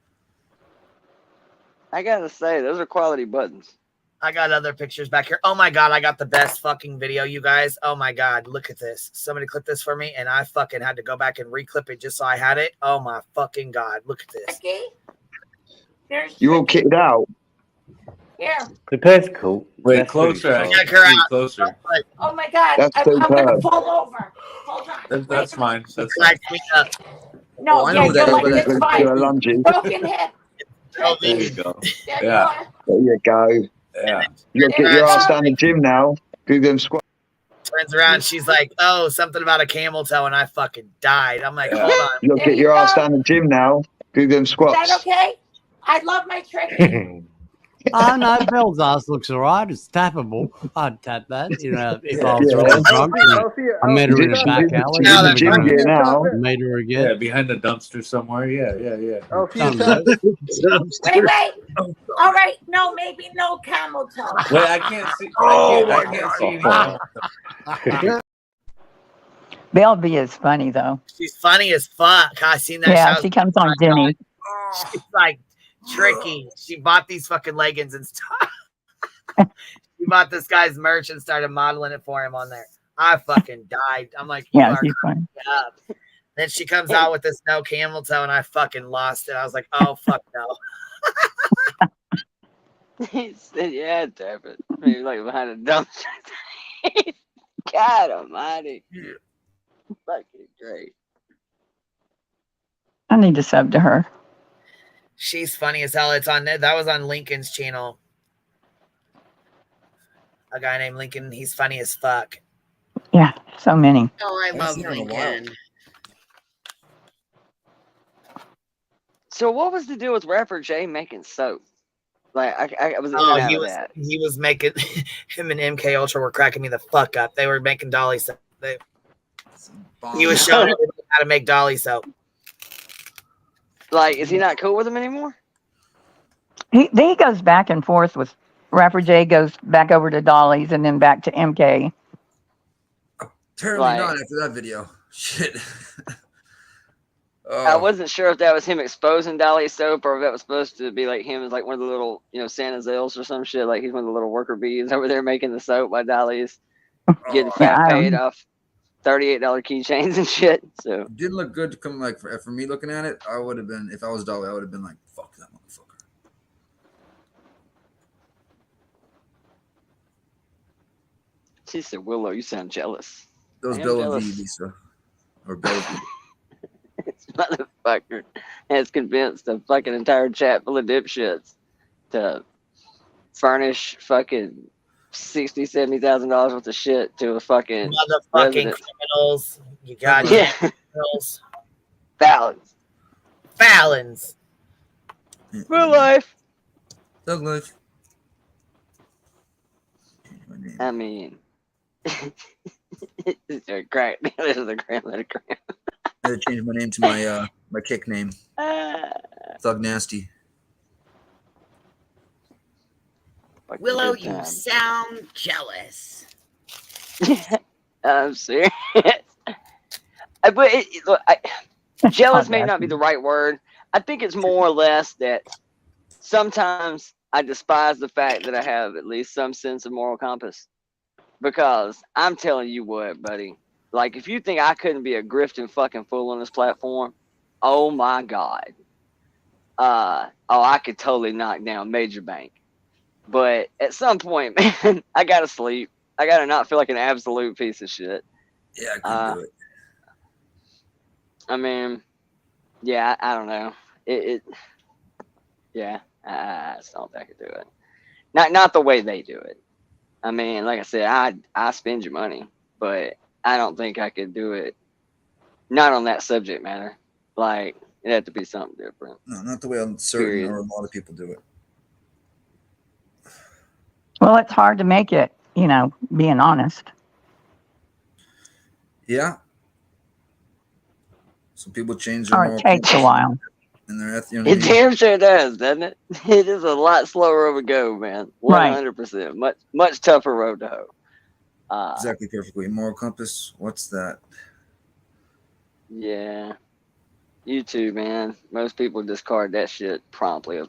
I gotta say, those are quality buttons. I got other pictures back here. Oh my God, I got the best fucking video, you guys. Oh my God, look at this. Somebody clip this for me, and I fucking had to go back and reclip it just so I had it. Oh my fucking God, look at this. Okay. There's You all kitted out? here. The pet's cool. Wait, That's pretty closer. cool. Check her out. Closer. Oh my God. That's I'm superb. gonna fall over. Hold on. That's fine. That's fine. Lights me up. No, I yeah, know that. you're like But this Good fine. lunges. Broken hip. There you go. There Yeah. you There you go. Yeah. You gotta get your ass down the gym now. Do them squats. Turns around, she's like, "Oh, something about a camel toe," and I fucking died. I'm like, "Hold on." You gotta get your ass down the gym now. Do them Is squats. that okay? I love my trick. Oh no, Bill's ass looks alright. It's tappable. I'd tap that. You know, if I was Yeah. really drunk. I met her in a She's back in the- alley. she's in the gym gear now. Made her Yeah, again. behind the dumpster somewhere. Yeah. Oh, Something like Wait. All right. No, maybe no camel toe. Wait, I can't see. I can't see anything. Belby is funny though. She's funny as fuck. I seen that. Yeah, show. she comes on Denny. She's like tricky. She bought these fucking leggings and stuff. She bought this guy's merch and started modeling it for him on there. I fucking died. I'm like, you Yeah, are she's funny. up. Then she comes out with this no camel toe, and I fucking lost it. I was like, oh fuck no. He said, yeah, tap it. Maybe like behind a dumpster. God almighty. Fucking great. I need to sub to her. She's funny as hell. It's on that was on Lincoln's channel. A guy named Lincoln. He's funny as fuck. Yeah, so many. Oh, I love seen her in a while. Lincoln. So what was the deal with rapper Jay making soap? Like I was in and out of that. He was making him and MK Ultra were cracking me the fuck up. They were making dolly soap. He was showing everybody how to make dolly soap. Like, is he not cool with him anymore? He goes back and forth with Rapper J, goes back over to Dolly's and then back to MK. Apparently not after that video. Shit. I wasn't sure if that was him exposing Dolly soap or if that was supposed to be like him as like one of the little, Santa's elves or some shit. Like he's one of the little worker bees over there making the soap while Dolly's getting fat paid off $38 keychains and shit. So It didn't look good to come like for me looking at it. I would have been, if I was Dolly, I would have been like, fuck that motherfucker. she said, Willow, you sound jealous. Those I am Bill and jealous. V, Lisa. Or Bill. This motherfucker has convinced a fucking entire chat full of dipshits to furnish fucking $60,000-$70,000 worth of shit to a fucking Motherfucking resident. criminals. You got Yeah. criminals. Balance. Real life. Thug life. I mean, this is a great. This is a great letter. I had to change my name to my my kick name. Thug Nasty. Willow, you sound jealous. I'm serious. But jealous may not be the right word. I think it's more or less that sometimes I despise the fact that I have at least some sense of moral compass. Because I'm telling you what, buddy, Like, if you think I couldn't be a grifting fucking fool on this platform, oh my God. I could totally knock down Major Bank. But at some point, man, I gotta sleep. I gotta not feel like an absolute piece of shit. Yeah, I couldn't do it. I mean, yeah, I don't know. Yeah, I just don't think I could do it. Not the way they do it. I mean, like I said, I spend your money, but I don't think I could do it. Not on that subject matter. Like, it'd have to be something different. No, not the way certain or a lot of people do it. Well, it's hard to make it, being honest. Yeah. Some people change their Or it takes a while. And their It damn sure does, doesn't it? It is a lot slower of a go, man. 100%. Much tougher road to hoe. Exactly, perfectly. Moral compass, what's that? Yeah. You too, man. Most people discard that shit promptly.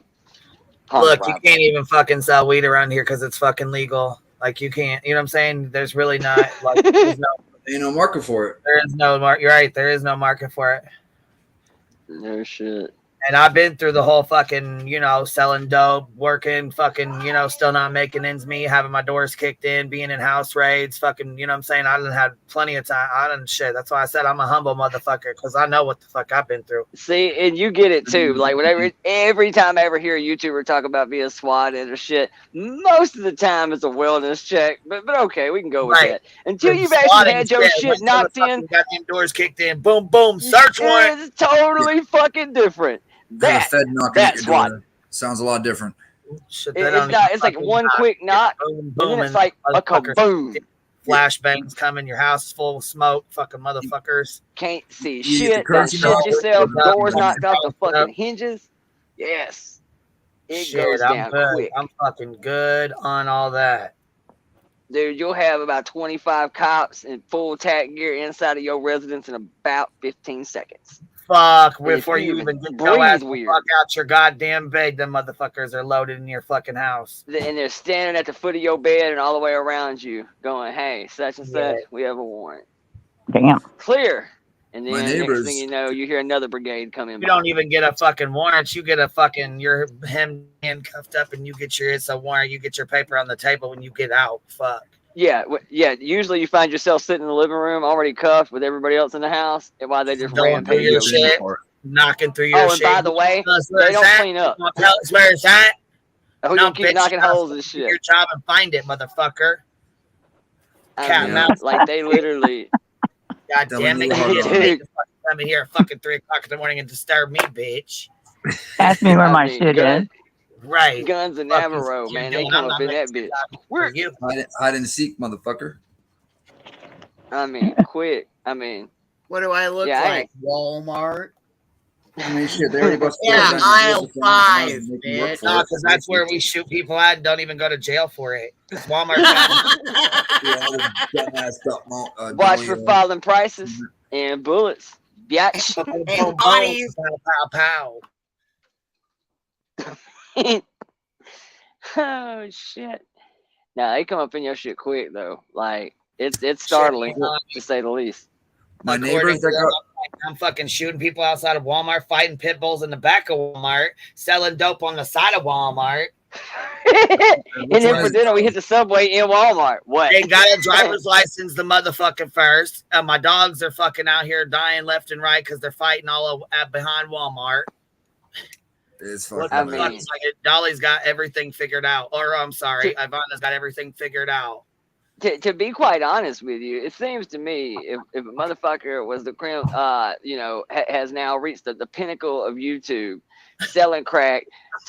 Look, you can't even fucking sell weed around here because it's fucking legal. Like, you can't, you know what I'm saying? There's really not, like, there's no market for it. There is no market. You're right. There is no market for it. No shit. And I've been through the whole fucking, selling dope, working, fucking, still not making ends meet, having my doors kicked in, being in house raids, fucking, you know what I'm saying? I done had plenty of time. I done shit. That's why I said I'm a humble motherfucker, because I know what the fuck I've been through. See, and you get it too. Like, every time I ever hear a YouTuber talk about being swatted or shit, most of the time it's a wellness check. But okay, we can go with that. Until you've actually had your shit knocked in. Got them doors kicked in. Boom, boom. Search warrant. It's totally fucking different. Fed knocking at your door sounds a lot different. It's like one quick knock, and then it's like a kaboom. Flashbangs coming, your house is full of smoke, fucking motherfuckers. Can't see shit. Got shit yourself. Doors knocked off the fucking hinges. Yes. It goes down quick. I'm fucking good on all that. Dude, you'll have about 25 cops in full tack gear inside of your residence in about 15 seconds. Fuck, before you even get your ass weird. Fuck out your goddamn bag, them motherfuckers are loaded in your fucking house. And they're standing at the foot of your bed and all the way around you going, hey, such and such, we have a warrant. Damn. Clear. And then next thing you know, you hear another brigade come in. You don't even get a fucking warrant. You get a fucking, you're handcuffed up and it's a warrant. You get your paper on the table when you get out. Fuck. Yeah. Usually you find yourself sitting in the living room already cuffed with everybody else in the house, and while they just ran through your shit, knocking through your shit. Oh, and by the way, they don't clean up. Tell us where it's at. Who don't keep knocking holes and shit? Your job and find it, motherfucker. Like they literally. God damn it! You just come in here at fucking 3 o'clock in the morning and disturb me, bitch. Ask me where my shit is. Right. Guns and Navarro, man. They come up in that bitch. Where you? Hide and seek, motherfucker. I mean, quick. I mean, what do I look like? Walmart. I mean, shit, they already got aisle 5, bitch. No, because that's where we shoot people at and don't even go to jail for it. Walmart. Watch for falling prices and bullets. Biatch. And bodies. Pow, pow, pow. Oh shit! Now they come up in your shit quick though. Like it's startling to say the least. My neighbors, I'm fucking shooting people outside of Walmart, fighting pit bulls in the back of Walmart, selling dope on the side of Walmart. And then for dinner we hit the Subway in Walmart. What? They got a driver's license, the motherfucking first. My dogs are fucking out here dying left and right because they're fighting all behind Walmart. It's fucking. I mean, Dolly's got everything figured out. Or I'm sorry, Ivana's got everything figured out. To be quite honest with you, it seems to me if a motherfucker was the criminal, has now reached the pinnacle of YouTube, selling crack,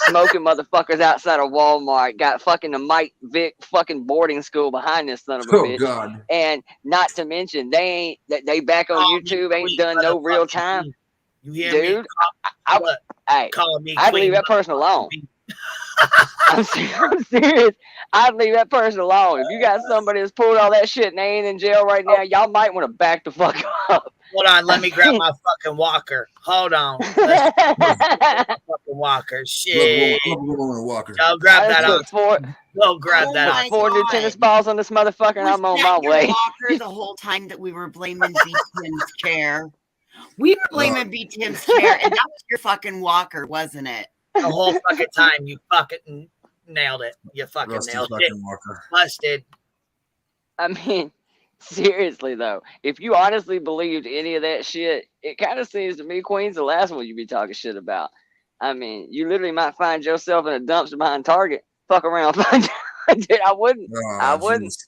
smoking motherfuckers outside of Walmart, got fucking the Mike Vick fucking boarding school behind this son of a bitch. God. And not to mention they back on YouTube, ain't done no real time. You hear dude? Me? I leave that person alone. I'm serious. I'd leave that person alone. If you got somebody that's pulled all that shit and they ain't in jail right now, y'all might want to back the fuck up. Hold on, let me grab my fucking walker. Hold on. Let's fucking walker. Shit. Walker. Y'all grab that put on. four, Go grab that on. 4 new tennis balls on this motherfucker, and I'm on that my your way. walker the whole time that we were blaming B. Tim's chair? We were blaming B. Tim's chair, and that was your fucking walker, wasn't it? The whole fucking time. You fucking nailed it. You fucking Rusty nailed fucking it. Walker. Busted. I mean, seriously though, if you honestly believed any of that shit, it kind of seems to me Queen's the last one you'd be talking shit about. I mean, you literally might find yourself in a dumpster behind Target. Fuck around, find dude, I wouldn't. I wouldn't. Geez.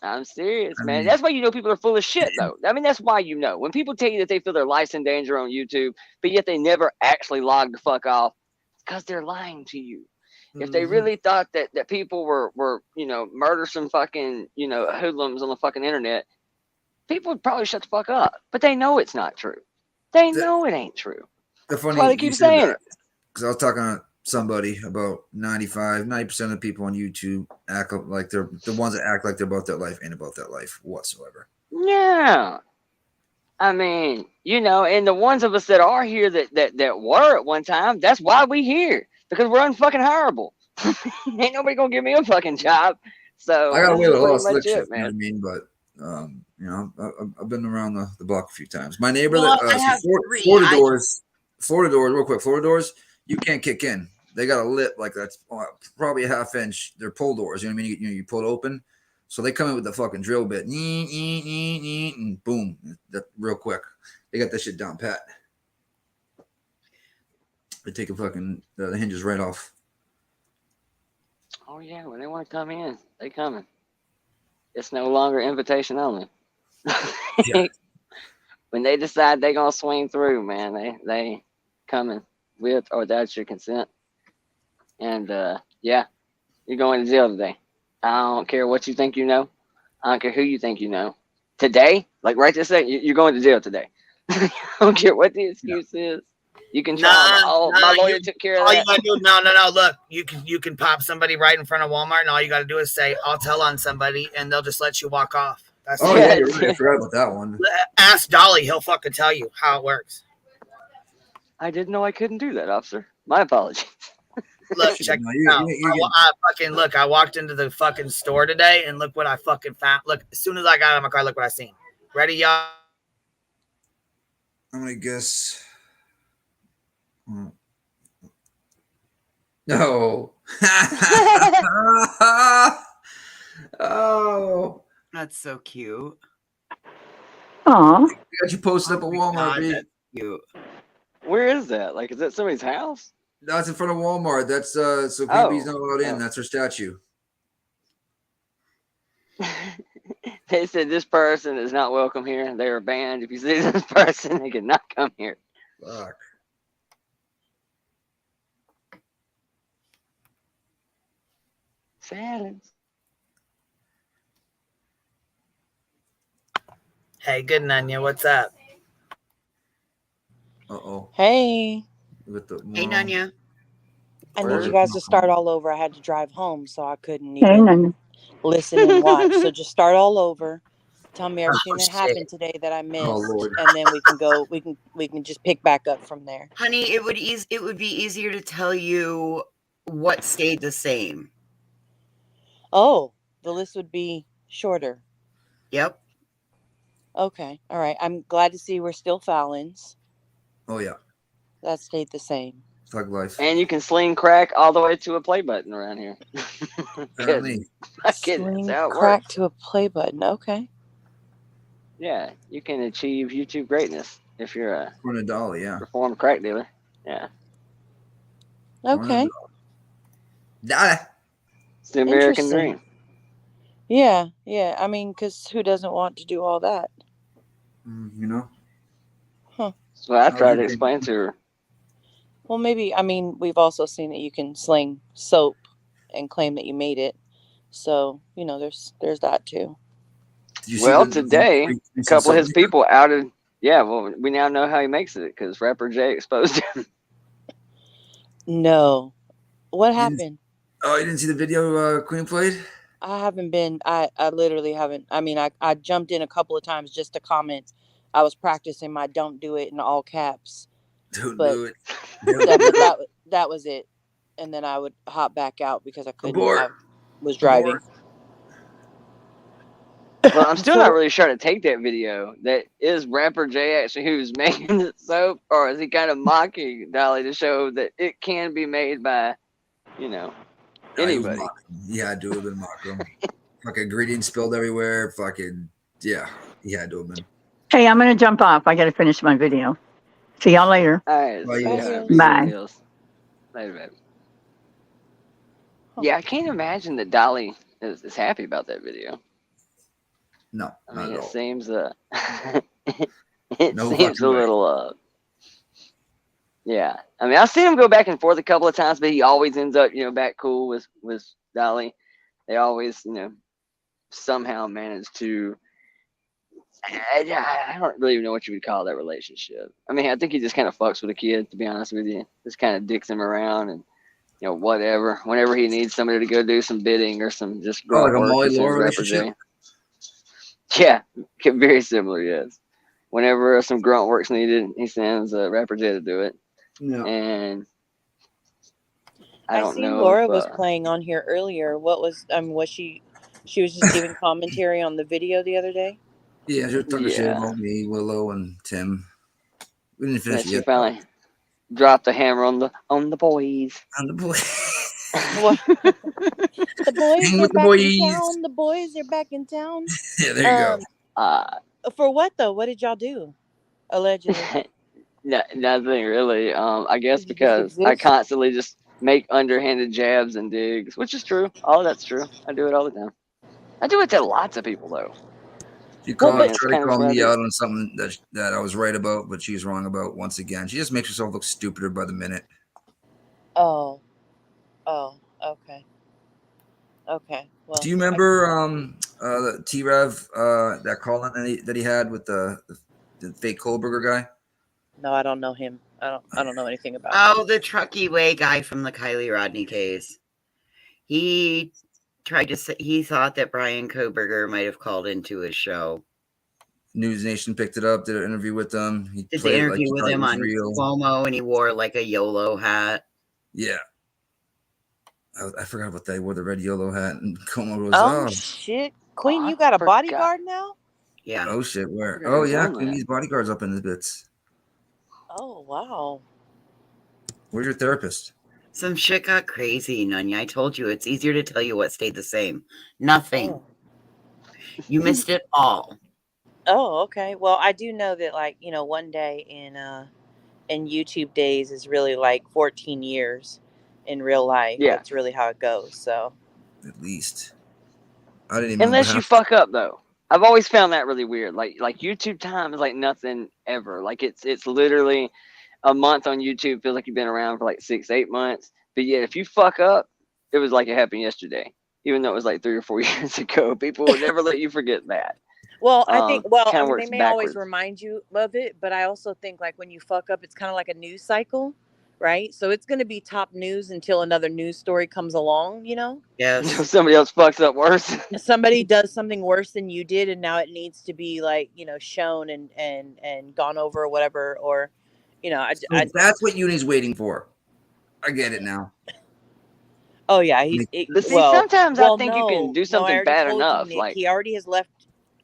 I'm serious, I man. mean- That's why you know people are full of shit, though. I mean, that's why you know. When people tell you that they feel their life's in danger on YouTube, but yet they never actually log the fuck off, it's because they're lying to you. If they really thought that people were murder some fucking, hoodlums on the fucking internet, people would probably shut the fuck up. But they know it's not true. They know it ain't true. The funny That's why they keep saying it. Because I was talking to somebody about 90% of the people on YouTube act like they're the ones that act like they're about that life ain't about that life whatsoever. Yeah. I mean, and the ones of us that are here that were at one time, that's why we here. Because we're unfucking hireable. Ain't nobody gonna give me a fucking job. So I got away with a lot of pretty slick much shit, you know what I mean? But I've been around the block a few times. My neighbor, Well, I have three. Florida doors, real quick. Florida doors, you can't kick in. They got a lip like that's probably a half inch. They're pull doors. You know what I mean? You pull it open, so they come in with the fucking drill bit, and boom, that real quick. They got that shit down pat. They take the hinges right off. Oh yeah, when they want to come in, they coming. It's no longer invitation only. Yeah. When they decide they gonna swing through, man, they coming with or without your consent. And yeah, you're going to jail today. I don't care what you think you know. I don't care who you think you know. Today, like right this second, you're going to jail today. I don't care what the excuse is. You can try. My lawyer took care of all that. you gotta do, no. Look, you can pop somebody right in front of Walmart, and all you gotta do is say, "I'll tell on somebody," and they'll just let you walk off. That's Oh yeah, you're right. I forgot about that one. Ask Dolly; he'll fucking tell you how it works. I didn't know I couldn't do that, officer. My apologies. Look, check it out. I walked into the fucking store today, and look what I fucking found. Look, as soon as I got out of my car, look what I seen. Ready, y'all? I'm gonna guess. No. Oh, That's so cute. Aw. we got you posted up at Walmart, B. That's cute. Where is that? Like, is that somebody's house? That's in front of Walmart. That's so Oh. PB's not allowed in. That's her statue. They said this person is not welcome here. They are banned. If you see this person, they cannot come here. Fuck. Silence. Hey, good Nanya, what's up? Uh-oh. Hey, With the Hey, Nanya. I Where need is you it? guys to start all over. I had to drive home, so I couldn't Hey, even Nana. listen and watch. So just start all over. Tell me everything that shit. happened today that I missed, Lord. and then we can go. We can just pick back up from there. Honey, it would be easier to tell you what stayed the same. Oh, the list would be shorter. Yep. Okay, all right. I'm glad to see we're still Fallons. Oh yeah. That stayed the same. Thug life. And you can sling crack all the way to a play button around here. Apparently. I'm kidding. That's Sling how it crack works. to a play button. Okay. Yeah, you can achieve YouTube greatness if you're a Run a dolly, yeah. reformed crack dealer. Yeah. Okay. Dolly. It's the American Interesting. dream. Yeah, yeah. I mean, because who doesn't want to do all that? You know? Huh. That's what I tried to explain to her. Well, maybe. I mean, we've also seen that you can sling soap and claim that you made it. So there's that too. Well, today, a couple of his people outed. Yeah, well, we now know how he makes it because rapper Jay exposed him. No. What happened? Oh, you didn't see the video Queen played? I haven't been. I literally haven't. I mean, I jumped in a couple of times just to comment. I was practicing my "don't do it" in all caps. Don't but do it. That was it. And then I would hop back out because I couldn't. Abort. I was driving. Well, I'm still not really sure how to take that video. That is rapper Jay actually who's making the soap, or is he kind of mocking Dolly to show that it can be made by, anybody? Yeah, do a bit of mock Fucking ingredients spilled everywhere. Fucking yeah, he had to have been. Hey, I'm gonna jump off. I gotta finish my video. See y'all later. All right. Bye. Later, baby. Yeah, I can't imagine that Dolly is happy about that video. No, I mean, not at it all. seems it No seems fucking a way. little yeah. I mean, I've seen him go back and forth a couple of times, but he always ends up back cool with Dolly. They always somehow manage to. I don't really even know what you would call that relationship. I mean, I think he just kind of fucks with a kid, to be honest with you. Just kind of dicks him around and whatever. Whenever he needs somebody to go do some bidding or some just Oh, like grunt a work, Molly he sends Laura Rapper relationship? J. Yeah, very similar, yes. Whenever some grunt work's needed, he sends Rapper J to do it. Yeah. And I don't see know Laura if, was playing on here earlier. What was was she was just giving commentary on the video the other day? Yeah, she was talking shit Yeah. about me, Willow, and Tim. We didn't yeah, finish it she yet. finally dropped the hammer on the boys. On the boys. The boys Hang are with the back boys. in town. The boys are back in town. Yeah, there you go. For what though? What did y'all do? Allegedly. Nothing really. I guess Did you just because I exist? constantly just make underhanded jabs and digs, which is true. All that's true. I do it all the time. I do it to lots of people though. She Well, tried it's to kind of call me funny. out on something that I was right about, but she's wrong about once again. She just makes herself look stupider by the minute. Oh. Okay. Okay. Well. Do you remember the T-Rev that call that he had with the fake Kohlberger guy? No, I don't know him. I don't know anything about him. Oh, the Truckee Way guy from the Kylie Rodney case. He tried to say he thought that Brian Koberger might have called into his show. News Nation picked it up, did an interview with him. He Did played the it interview he with thought it him was on real. Cuomo, and he wore like a YOLO hat. Yeah. I forgot about that. He wore the red YOLO hat, and Como goes, Oh shit, Queen, you got a bodyguard now? Yeah. Oh shit, where? forgot Oh he yeah, won Queen that. needs bodyguards up in the bits. Oh wow. Where's your therapist? Some shit got crazy, Nunya. I told you it's easier to tell you what stayed the same. Nothing. Oh. You missed it all. Oh, okay. Well, I do know that one day in YouTube days is really like 14 years in real life. Yeah. That's really how it goes. So At least. I didn't even Unless know you half- fuck up though. I've always found that really weird. Like YouTube time is like nothing ever. Like it's literally a month on YouTube feels like you've been around for like 6-8 months. But yet if you fuck up, it was like it happened yesterday. Even though it was like 3 or 4 years ago. People will never let you forget that. well, I think Kinda they works may always backwards. remind you of it, but I also think like when you fuck up, it's kind of like a news cycle, right? So it's going to be top news until another news story comes along, Yes. Somebody else fucks up worse. Somebody does something worse than you did, and now it needs to be like shown and gone over or whatever, or So that's what Uni's waiting for. I get it now. oh yeah, But see, sometimes I think you can do I something already bad told you, enough. Nick, Like he already has left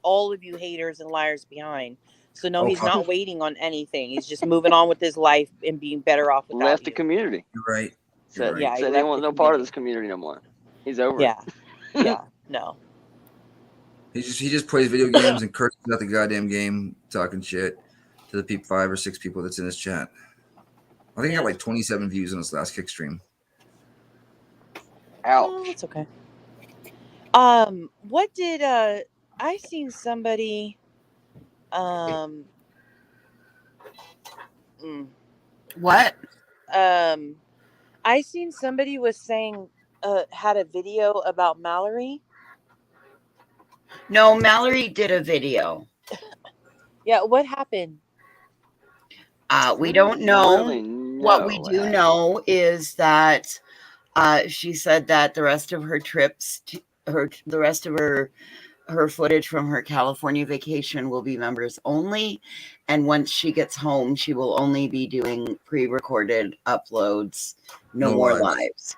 all of you haters and liars behind. So no, he's not waiting on anything. He's just moving on with his life and being better off without left you. the community. You're right. Said, Yeah, he said he left wants the no part of this community no more. He's over Yeah, it. yeah, no. He just plays video games and curses out the goddamn game, talking shit to the 5 or 6 people that's in his chat. I think he got like 27 views on his last kick stream. Ouch. Oh, it's okay. What did I seen somebody What? I seen somebody was saying had a video about Mallory. No, Mallory did a video. Yeah, what happened? We don't know. Really What we do know is that She said that the rest of her trips, the rest of her footage from her California vacation will be members only. And once she gets home, she will only be doing pre-recorded uploads, no more lives.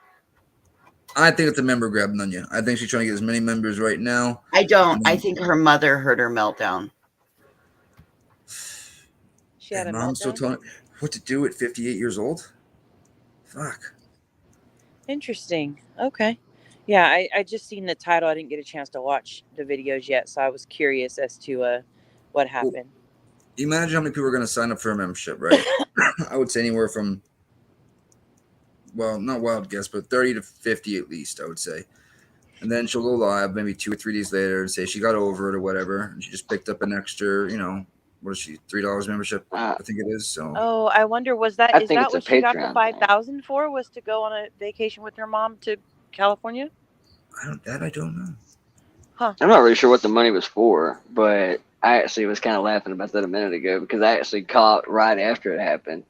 I think it's a member grab, Nunya. I think she's trying to get as many members right now. I don't. I think her mother heard her meltdown. She had a Mom's still meltdown? telling what to do at 58 years old. Fuck. Interesting. Okay. Yeah, I just seen the title. I didn't get a chance to watch the videos yet, so I was curious as to what happened. Imagine how many people are going to sign up for a membership, right? I would say anywhere from, well, not wild guess, but 30 to 50 at least, I would say. And then she'll go live maybe 2 or 3 days later and say she got over it or whatever. And she just picked up an extra, what is she, $3 membership? I think it is. So. Oh, I wonder, is that what she got the $5,000 for? Was to go on a vacation with her mom to California? I don't know. Huh. I'm not really sure what the money was for, but I actually was kind of laughing about that a minute ago because I actually caught right after it happened.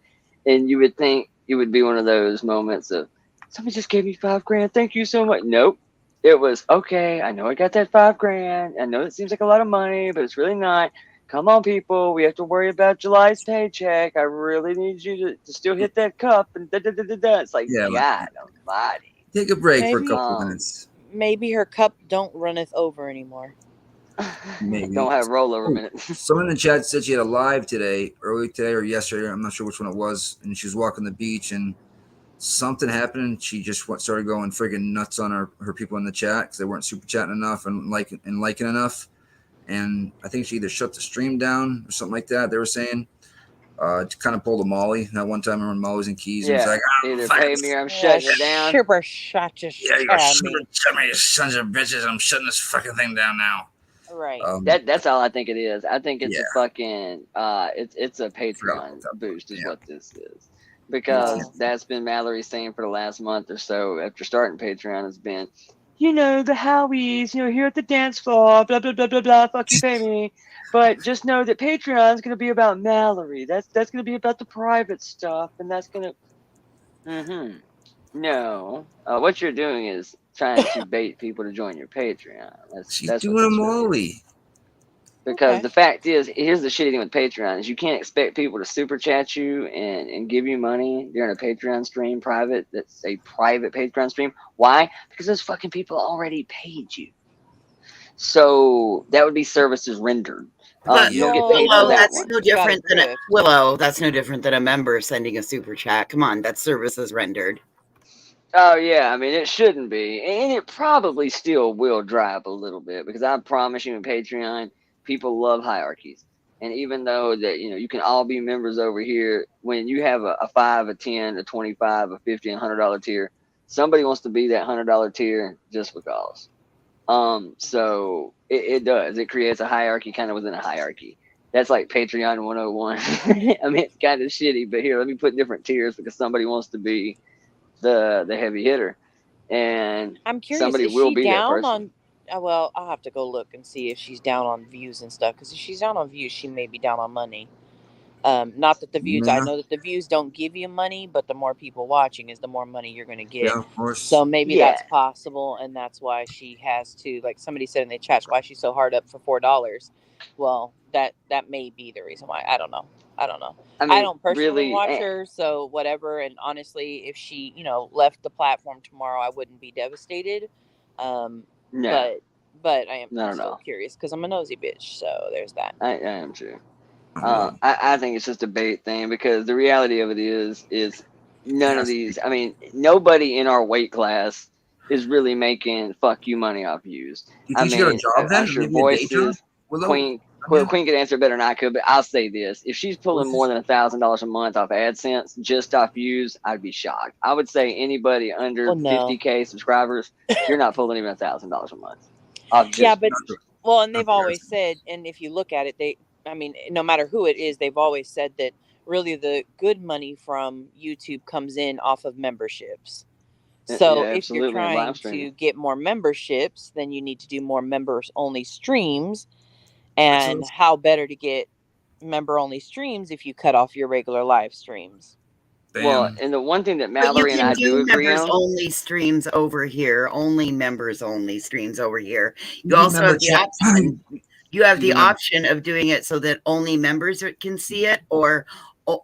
And you would think it would be one of those moments of, somebody just gave me $5,000. Thank you so much. Nope. It was, okay, I know I got that $5,000. I know it seems like a lot of money, but it's really not. Come on, people. We have to worry about July's paycheck. I really need you to still hit that cup. And da-da-da-da-da. It's like, God almighty. Take a break for a couple of minutes. Maybe her cup don't runneth over anymore. Maybe. Don't have rollover minutes. Someone in the chat said she had a live early today or yesterday. I'm not sure which one it was. And she was walking the beach and something happened. And she just started going friggin' nuts on her people in the chat because they weren't super chatting enough and liking enough. And I think she either shut the stream down or something like that. They were saying to kind of pull the Molly. That one time when Molly was in Keys, and it's like, either pay me or I'm shutting it down. Super shut your you sons of bitches. I'm shutting this fucking thing down now. Right. That's all I think it is. I think it's a fucking it's a Patreon boost is what this is. Because that's been Mallory's saying for the last month or so after starting Patreon has been, the Howies, here at the dance floor, blah, blah, blah, blah, blah, fuck you, pay me. But just know that Patreon's going to be about Mallory. That's going to be about the private stuff, and that's going to... No. What you're doing is trying to bait people to join your Patreon. That's doing a Molly. Because the fact is, here's the shitty thing with Patreon, is you can't expect people to super chat you and give you money during a Patreon stream that's a private Patreon stream. Why? Because those fucking people already paid you. So that would be services rendered. You don't get paid for that that's one. no different than Willow. That's no different than a member sending a super chat. Come on, that's services rendered. Oh, yeah. I mean, it shouldn't be. And it probably still will drive a little bit because I promise you in Patreon, people love hierarchies. And even though that, you can all be members over here, when you have a 5, a 10, a 25, a 50, and $100 tier, somebody wants to be that $100 tier just because. So it does. It creates a hierarchy kind of within a hierarchy. That's like Patreon 101. I mean, it's kind of shitty, but here, let me put different tiers because somebody wants to be the heavy hitter. And I'm curious, somebody is will she be that down person. on, well, I'll have to go look and see if she's down on views and stuff, because if she's down on views, she may be down on money. Not that the views, I know that the views don't give you money, but the more people watching is the more money you're going to get. Yeah, of course. So maybe that's possible, and that's why she has to, like somebody said in the chat, why she's so hard up for $4. Well, that may be the reason why. I don't know. I mean, I don't personally watch her, so whatever. And honestly, if she, left the platform tomorrow, I wouldn't be devastated. No. But I am No, still curious because I'm a nosy bitch. So there's that. I am too. I think it's just a bait thing because the reality of it is none of these. I mean, nobody in our weight class is really making fuck you money off views. You think she got a job then? I'm sure Maybe a day job? Voices, Queen could answer better than I could, but I'll say this: if she's pulling more than $1,000 a month off AdSense just off views, I'd be shocked. I would say anybody under 50K subscribers, you're not pulling even $1,000 a month. And they've always said, and if you look at it, no matter who it is, they've always said that really the good money from YouTube comes in off of memberships. So if you're trying to get more memberships, then you need to do more members only streams. And how better to get member only streams if you cut off your regular live streams? Well, and the one thing that But you Mallory and can I do agree members on. only streams over here, only members only streams over here. You do also member have the chat. option. You have You the do member- option of doing it so that only members can see it, or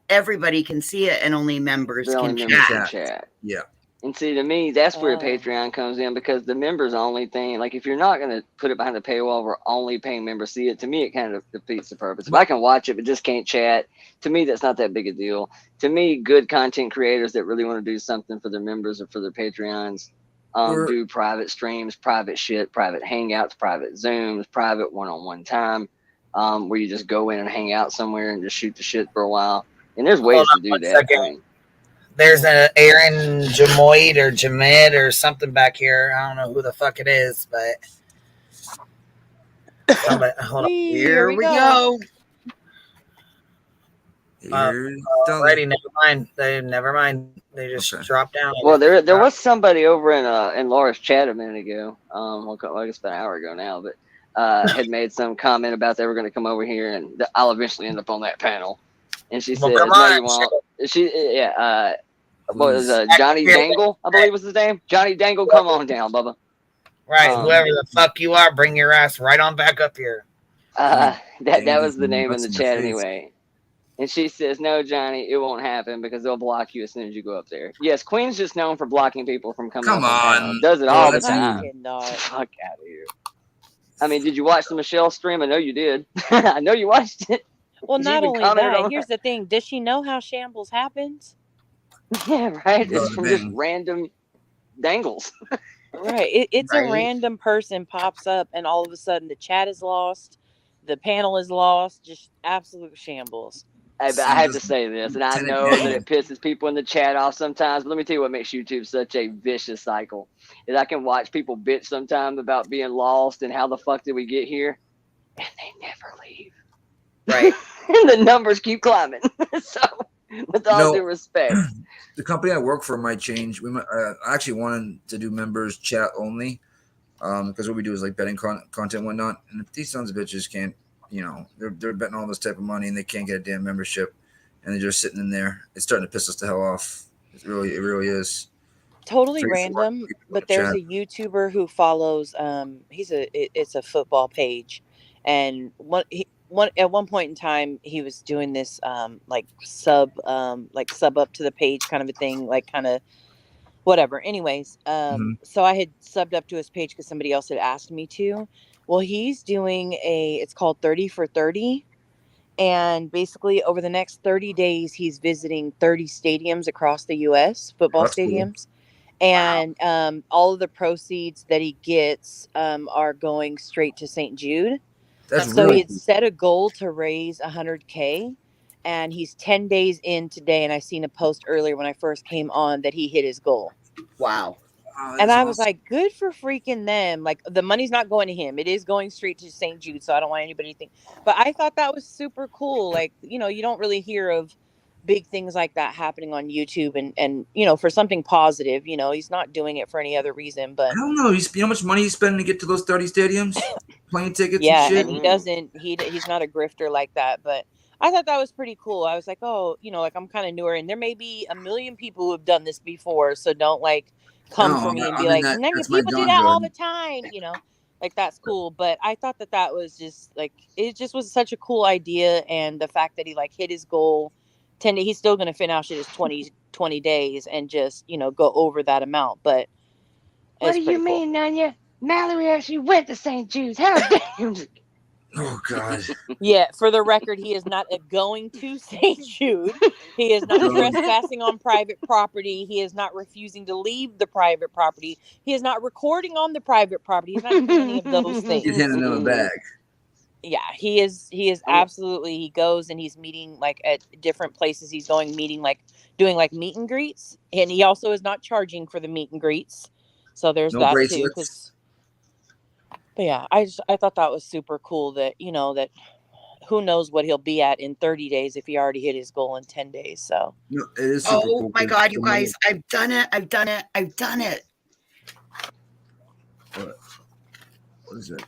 everybody can see it and only members The only can members chat. can chat. Yeah. And see, to me, that's where Oh. Patreon comes in, because the members only thing, like if you're not going to put it behind the paywall where only paying members see it, to me, it kind of defeats the purpose. If I can watch it but just can't chat, to me, that's not that big a deal. To me, good content creators that really want to do something for their members or for their Patreons do private streams, private shit, private hangouts, private Zooms, private one-on-one time, where you just go in and hang out somewhere and just shoot the shit for a while. And there's ways to do that. I mean, There's an Aaron Jamoid or Jamed or something back here. I don't know who the fuck it is, but somebody, hold on. Here we go. Alrighty, never mind. They just dropped down. well, there was somebody over in Laura's chat a minute ago. Well, I guess about an hour ago now, but had made some comment about they were going to come over here, and I'll eventually end up on that panel. And she said, come "No, on, you won't." What was Johnny Dangle? I believe was his name. Johnny Dangle, come on down, Bubba. Right, whoever the fuck you are, bring your ass right on back up here. That was the name in the chat anyway. And she says, "No, Johnny, it won't happen because they'll block you as soon as you go up there." Yes, Queen's just known for blocking people from coming up on panel. Does it all the time. Fuck out of here. I mean, did you watch the Michelle stream? I know you did. I know you watched it. Well, Did you not even only comment that, on here's the thing. Does she know how shambles happens? Yeah, right. It's from just random dangles. Right. It's Right. a random person pops up, and all of a sudden the chat is lost, the panel is lost, just absolute shambles. I have to say this, and I know that it pisses people in the chat off sometimes, but let me tell you what makes YouTube such a vicious cycle. Is I can watch people bitch sometimes about being lost and how the fuck did we get here, and they never leave. Right. And the numbers keep climbing. So, with all due respect. The company I work for might change. We might, I actually wanted to do members chat only, because what we do is like betting content and whatnot. And if these sons of bitches can't, they're betting all this type of money and they can't get a damn membership, and they're just sitting in there, it's starting to piss us the hell off. It really is. Totally random, but there's a YouTuber who follows. It's a football page, and at one point in time he was doing this like sub up to the page kind of a thing, like kind of whatever. Anyways, so I had subbed up to his page because somebody else had asked me to. Well, he's doing it's called 30 for 30. And basically over the next 30 days, he's visiting 30 stadiums across the U.S., football stadiums. Cool. And all of the proceeds that he gets are going straight to St. Jude. So he had set a goal to raise $100K, and he's 10 days in today. And I seen a post earlier when I first came on that he hit his goal. Wow. And I was like, good for freaking them. Like, the money's not going to him. It is going straight to St. Jude. So I don't want anybody to think. But I thought that was super cool. Like, you don't really hear of big things like that happening on YouTube. And for something positive, he's not doing it for any other reason. But I don't know. You know how much money he's spending to get to those 30 stadiums? Plane tickets yeah, and shit? and he doesn't, he's not a grifter like that. But I thought that was pretty cool. I was like, oh, like I'm kind of newer. And there may be a million people who have done this before. So don't come for me and be like, people do that all the time, like that's cool. But I thought that was just it just was such a cool idea. And the fact that he hit his goal 10 days, he's still going to finish it as 20 days and just, go over that amount. But what do you mean, Nanya? Mallory actually went to St. Jude's. How damn. Oh, God. Yeah, for the record, he is not going to St. Jude. He is not trespassing on private property. He is not refusing to leave the private property. He is not recording on the private property. He's not doing any of those things. He's handing them a bag. Yeah, he is absolutely, he goes and he's meeting at different places. He's doing doing meet and greets. And he also is not charging for the meet and greets. So there's no that bracelets. too. But yeah, I thought that was super cool that, that who knows what he'll be at in 30 days if he already hit his goal in 10 days. So no, it is super cool. My God, you guys, I've done it. What is it?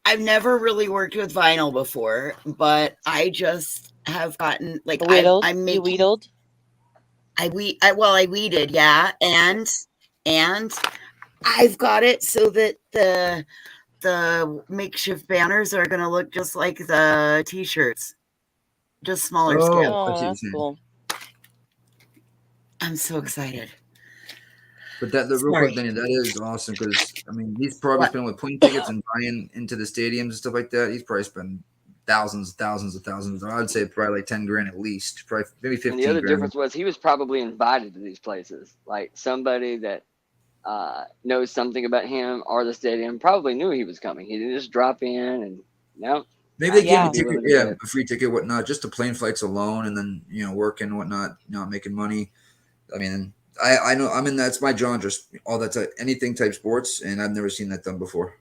I've never really worked with vinyl before, but I just have gotten like Whittled? I'm You making. wheedled? I weeded, yeah, and I've got it so that the makeshift banners are gonna look just like the t-shirts, just smaller scale. I Oh, see what you're that's saying. cool. I'm so excited. But that the real Sorry. quick, Danny, that is awesome because I mean he's probably spending with plane tickets and buying into the stadiums and stuff like that. He's probably spending thousands. I'd say probably like 10 grand at least, probably maybe 15 And the other grand. difference was he was probably invited to these places. Like somebody that knows something about him or the stadium probably knew he was coming. He didn't just drop in and Maybe they gave him a be ticket, willing to yeah, do it. a free ticket, whatnot, just the plane flights alone, and then working and whatnot, making money. I mean, I know. I mean, that's my genre, just all that type, anything type sports, and I've never seen that done before.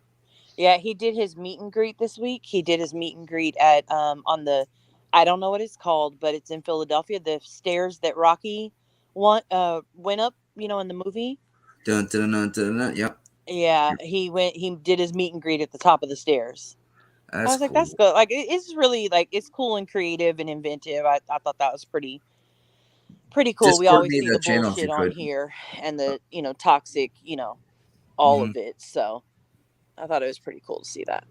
Yeah, he did his meet and greet this week. He did his meet and greet at on the, I don't know what it's called, but it's in Philadelphia. The stairs that Rocky went up, in the movie. Dun, dun, dun, dun, dun, yep. Yeah, he did his meet and greet at the top of the stairs. I was like, cool. that's good. Like, it's really like it's cool and creative and inventive. I thought that was pretty cool. We Discord always me see that the channel if bullshit you on could. here and the toxic, all Mhm. of it. So I thought it was pretty cool to see that.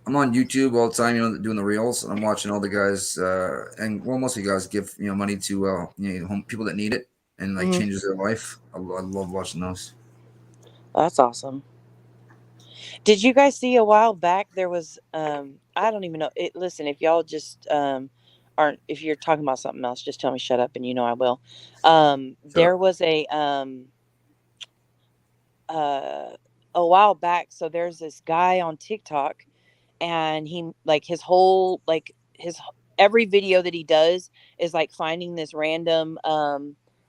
I'm on YouTube all the time, doing the reels. And I'm watching all the guys, and mostly guys give money to people that need it and like changes their life. I love watching those. That's awesome. Did you guys see a while back there was I don't even know it, listen, if y'all just aren't, if you're talking about something else, just tell me shut up and I will. There was a while back, so there's this guy on TikTok and he like his whole like his every video that he does is like finding this random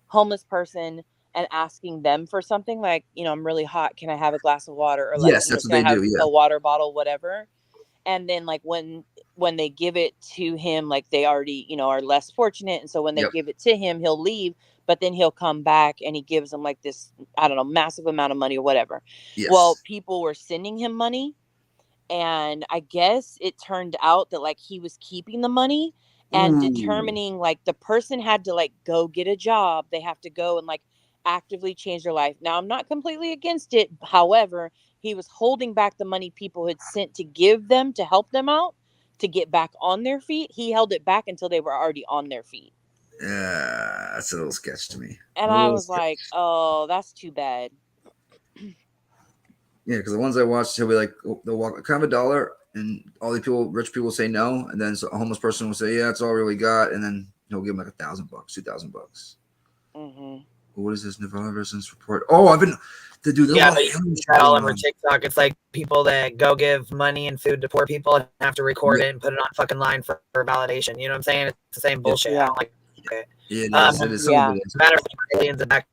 homeless person and asking them for something like, I'm really hot, can I have a glass of water, or like, Yes, that's what can I they have do. Yeah. a water bottle, whatever. And then like when they give it to him, like they already are less fortunate, and so when they give it to him, he'll leave, but then he'll come back and he gives them like this, I don't know, massive amount of money or whatever. Yes. Well, people were sending him money, and I guess it turned out that like he was keeping the money and determining like the person had to like go get a job. They have to go and like actively change their life. Now, I'm not completely against it. However, he was holding back the money people had sent to give them to help them out to get back on their feet. He held it back until they were already on their feet. Yeah, that's a little sketch to me. And I was like, oh, that's too bad. Yeah, because the ones I watched, he'll be like, they'll walk, kind of $1, and all the rich people say no, and then a homeless person will say, yeah, that's all we really got, and then he'll give them like $1,000, $2,000. Mm-hmm. What is this Nevada residence report? Oh, I've been to do. Yeah, but you got all over TikTok. It's like people that go give money and food to poor people and have to record it and put it on fucking line for validation. You know what I'm saying? It's the same bullshit. Yeah. I don't like it. Yeah, it is. Yeah. Nevada aliens in the backyard.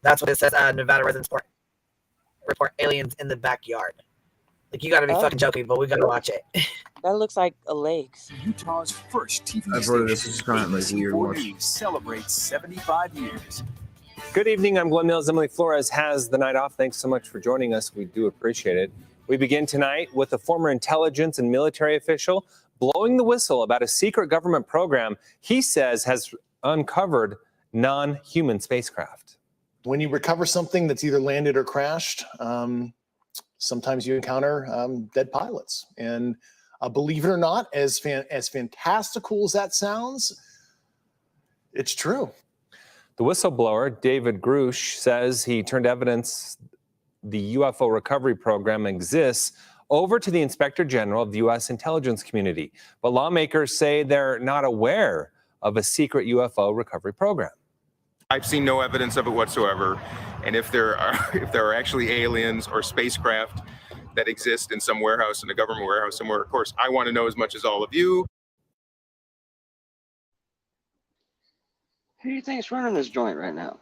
That's what it says. Nevada residents report aliens in the backyard. Like, you got to be fucking joking, but we got to watch it. That looks like a legs. Utah's first TV I've heard of this. station, It's kind of like weird to watch. ABC4 celebrates 75 years. Good evening. I'm Glenn Mills. Emily Flores has the night off. Thanks so much for joining us. We do appreciate it. We begin tonight with a former intelligence and military official blowing the whistle about a secret government program he says has uncovered non-human spacecraft. When you recover something that's either landed or crashed, sometimes you encounter dead pilots. And believe it or not, as fantastical as that sounds, it's true. The whistleblower, David Grush, says he turned evidence the UFO recovery program exists over to the Inspector General of the U.S. intelligence community. But lawmakers say they're not aware of a secret UFO recovery program. I've seen no evidence of it whatsoever. And if there are actually aliens or spacecraft that exist in some warehouse, in a government warehouse somewhere, of course, I want to know as much as all of you. Who do you think is running this joint right now?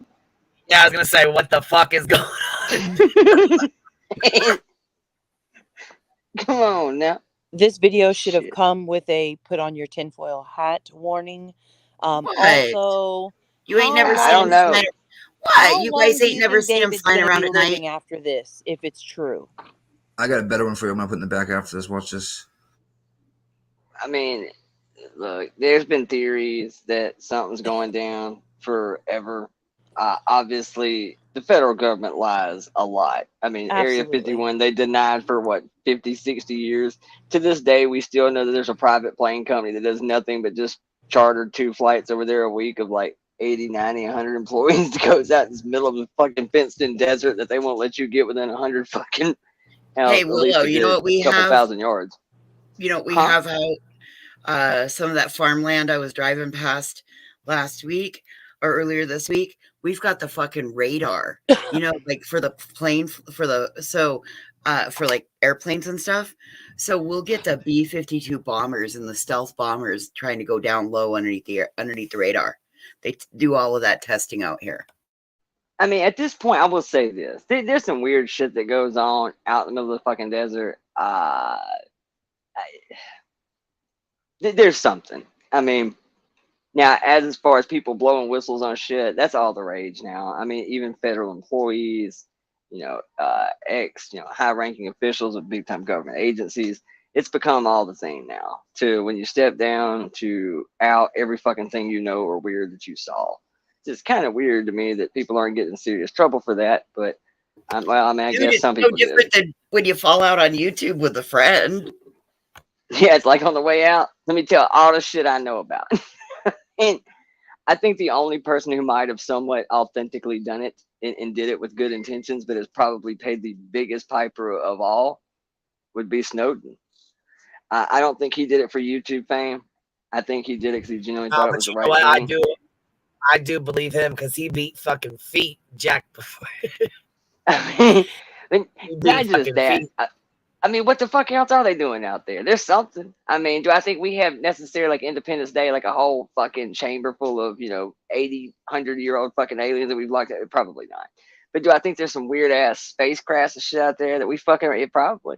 Yeah, I was going to say, what the fuck is going on? Come on now. This video should have come with a put on your tinfoil hat warning. Also, You ain't never seen I don't know. What? You guys ain't never seen him flying around at night? After this, if it's true. I got a better one for you. I'm going to put in the back after this. Watch this. I mean, look, there's been theories that something's going down forever. Obviously, the federal government lies a lot. I mean, Area Absolutely. 51, they denied for what, 50, 60 years. To this day, we still know that there's a private plane company that does nothing but just charter 2 flights over there a week of like 80, 90, 100 employees that goes out in the middle of the fucking fenced-in desert that they won't let you get within 100 fucking, Hey, at least Willow, a you know good what we couple have? thousand yards. You know what we Huh? have out some of that farmland I was driving past last week or earlier this week. We've got the fucking radar, you know, like for the plane, for like airplanes and stuff. So we'll get the B-52 bombers and the stealth bombers trying to go down low underneath the radar. They do all of that testing out here. I mean, at this point, I will say this. There's some weird shit that goes on out in the middle of the fucking desert. There's something. I mean, now, as far as people blowing whistles on shit, that's all the rage now. I mean, even federal employees, high-ranking officials of big-time government agencies, it's become all the same now. To when you step down to out every fucking thing you know or weird that you saw. It's kind of weird to me that people aren't getting in serious trouble for that, but I guess some people do. Different than when you fall out on YouTube with a friend. Yeah, it's like on the way out. Let me tell all the shit I know about. And I think the only person who might have somewhat authentically done it and did it with good intentions, but has probably paid the biggest piper of all, would be Snowden. I don't think he did it for YouTube fame. I think he did it because he genuinely thought it was the right thing. I do believe him because he beat fucking feet Jack before. I mean, not just that. I mean, what the fuck else are they doing out there? There's something. I mean, do I think we have necessarily like Independence Day, like a whole fucking chamber full of, 80, 100-year-old fucking aliens that we've locked at? Probably not. But do I think there's some weird ass spacecrafts and shit out there that we fucking, probably.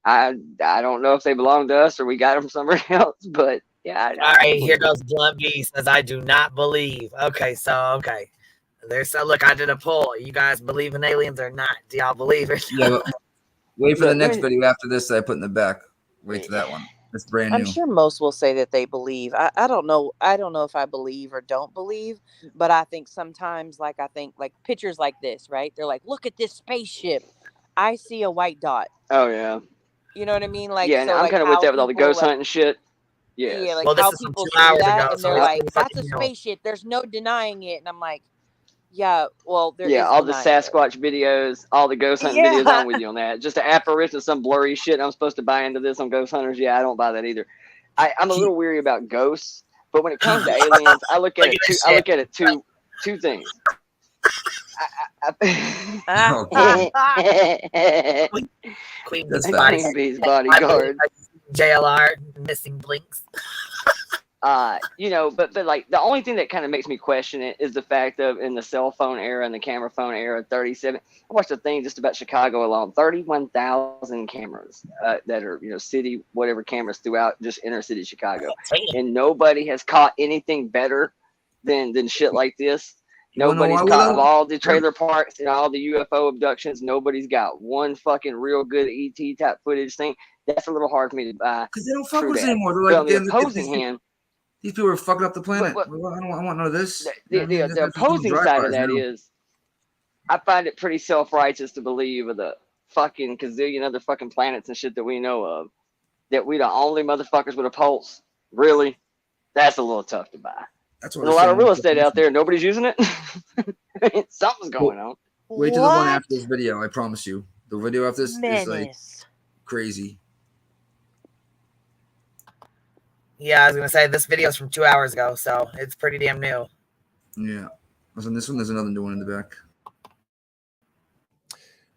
I don't know if they belong to us or we got them somewhere else, but yeah. All right, here goes Blunt B says, I do not believe. Okay. Look, I did a poll. You guys believe in aliens or not? Do y'all believe it? Yeah, wait for the next video after this that I put in the back. Wait to that one. It's brand new. I'm sure most will say that they believe. I don't know. I don't know if I believe or don't believe, but I think sometimes, like pictures like this, right? They're like, look at this spaceship. I see a white dot. Oh yeah. You know what I mean? Like, yeah, and so, I'm kind of with that with all the ghost hunting shit. Yes. Yeah, like well, how people see that, and they're like, that's a spaceship. There's no denying it. And I'm like, yeah, well, there is all the denying Sasquatch videos, all the ghost hunting videos, I'm with you on that. Just an apparition of some blurry shit. I'm supposed to buy into this on Ghost Hunters. Yeah, I don't buy that either. I'm a little weary about ghosts, but when it comes to aliens, I look at it two things. Queen Bee's bodyguard. JLR missing blinks. But like the only thing that kind of makes me question it is the fact of in the cell phone era and the camera phone era, 37. I watched a thing just about Chicago alone, 31,000 cameras that are city whatever cameras throughout just inner city Chicago, and nobody has caught anything better than shit like this. Nobody's caught of all the trailer parks and all the UFO abductions. Nobody's got one fucking real good ET type footage thing. That's a little hard for me to buy. Because they don't fuck with us anymore. They're like, on the opposing hand, these people are fucking up the planet. I want none of this. The opposing side of that is, I find it pretty self-righteous to believe of the fucking gazillion other fucking planets and shit that we know of, that we the only motherfuckers with a pulse. Really? That's a little tough to buy. That's what There's a lot of real estate out there. Nobody's using it. Something's going on. Wait till the one after this video. I promise you. The video after this is like crazy. Yeah, I was gonna say this video is from 2 hours ago, so it's pretty damn new. Yeah. On this one, there's another new one in the back.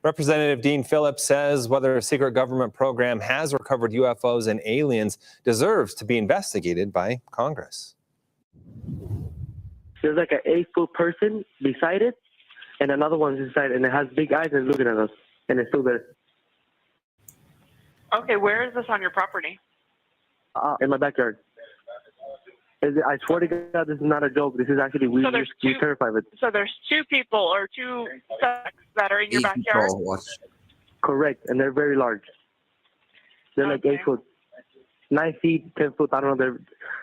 Representative Dean Phillips says whether a secret government program has recovered UFOs and aliens deserves to be investigated by Congress. There's like an 8-foot person beside it, and another one's inside, and it has big eyes and looking at us, and it's still there. Okay, where is this on your property? In my backyard. I swear to God, this is not a joke. This is actually we're terrified of it. So there's 2 people or 2 suspects that are in your backyard? Correct, and they're very large. They're like 8 foot. 9 feet, 10 foot. I don't know.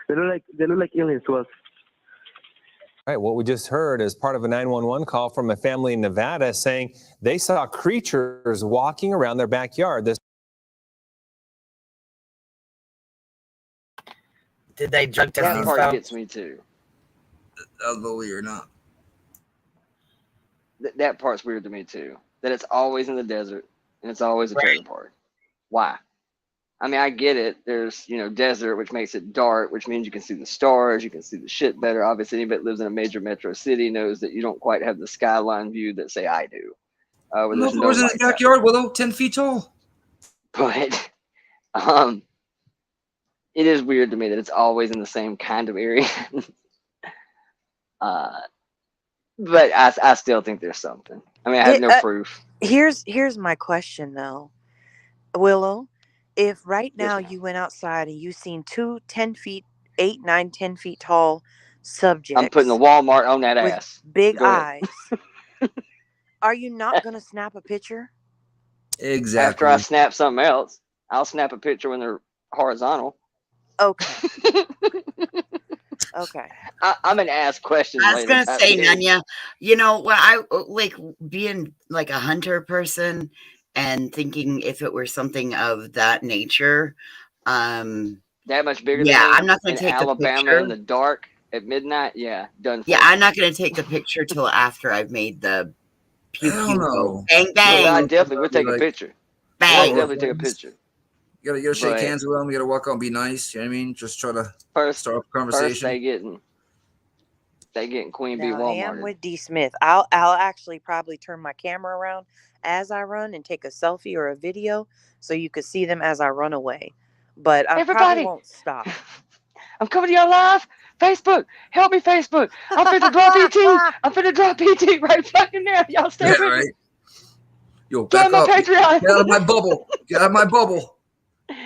They look like aliens to us. All right, what we just heard is part of a 911 call from a family in Nevada saying they saw creatures walking around their backyard. Did they drug test That these part folks? gets me too. Believe it or not. That part's weird to me too. That it's always in the desert and it's always a trailer park. Why? I mean, I get it. There's, desert, which makes it dark, which means you can see the stars, you can see the shit better. Obviously, anybody that lives in a major metro city knows that you don't quite have the skyline view that, say, I do. Where there's no in his lights out. backyard, Willow, 10 feet tall. But it is weird to me that it's always in the same kind of area. But I still think there's something. I mean, I have no proof. Here's my question though, Willow. If right now you went outside and you seen 2 10 feet, 8, 9, 10 feet tall subjects, I'm putting the Walmart on that with ass. big Go ahead. eyes, are you not going to snap a picture? Exactly. After I snap something else, I'll snap a picture when they're horizontal. Okay. Okay. I'm gonna ask questions. I was later. gonna say, Nanya, what I like being like a hunter person and thinking if it were something of that nature. That much bigger. Yeah, than me I'm not gonna in take Alabama the picture in the dark at midnight. Yeah, done. Yeah, I'm not gonna take the picture till after I've made the pew pew go. Bang Yeah, bang. I definitely would take a picture. Bang. I'll definitely take a picture. You gotta shake But hands with them. You gotta walk out and be nice. You know what I mean? Just try to start up a First, conversation. they getting Queen Bee Now, I am Walmart. with D. Smith. I'll actually probably turn my camera around as I run and take a selfie or a video so you could see them as I run away. But I Everybody, probably won't stop. I'm coming to y'all live. Facebook, help me, Facebook. I'm finna drop ET. I'm finna drop ET right fucking now. Y'all stay with me. Yo, Get back on up. my Patreon. Get out of my bubble. Get out of my bubble.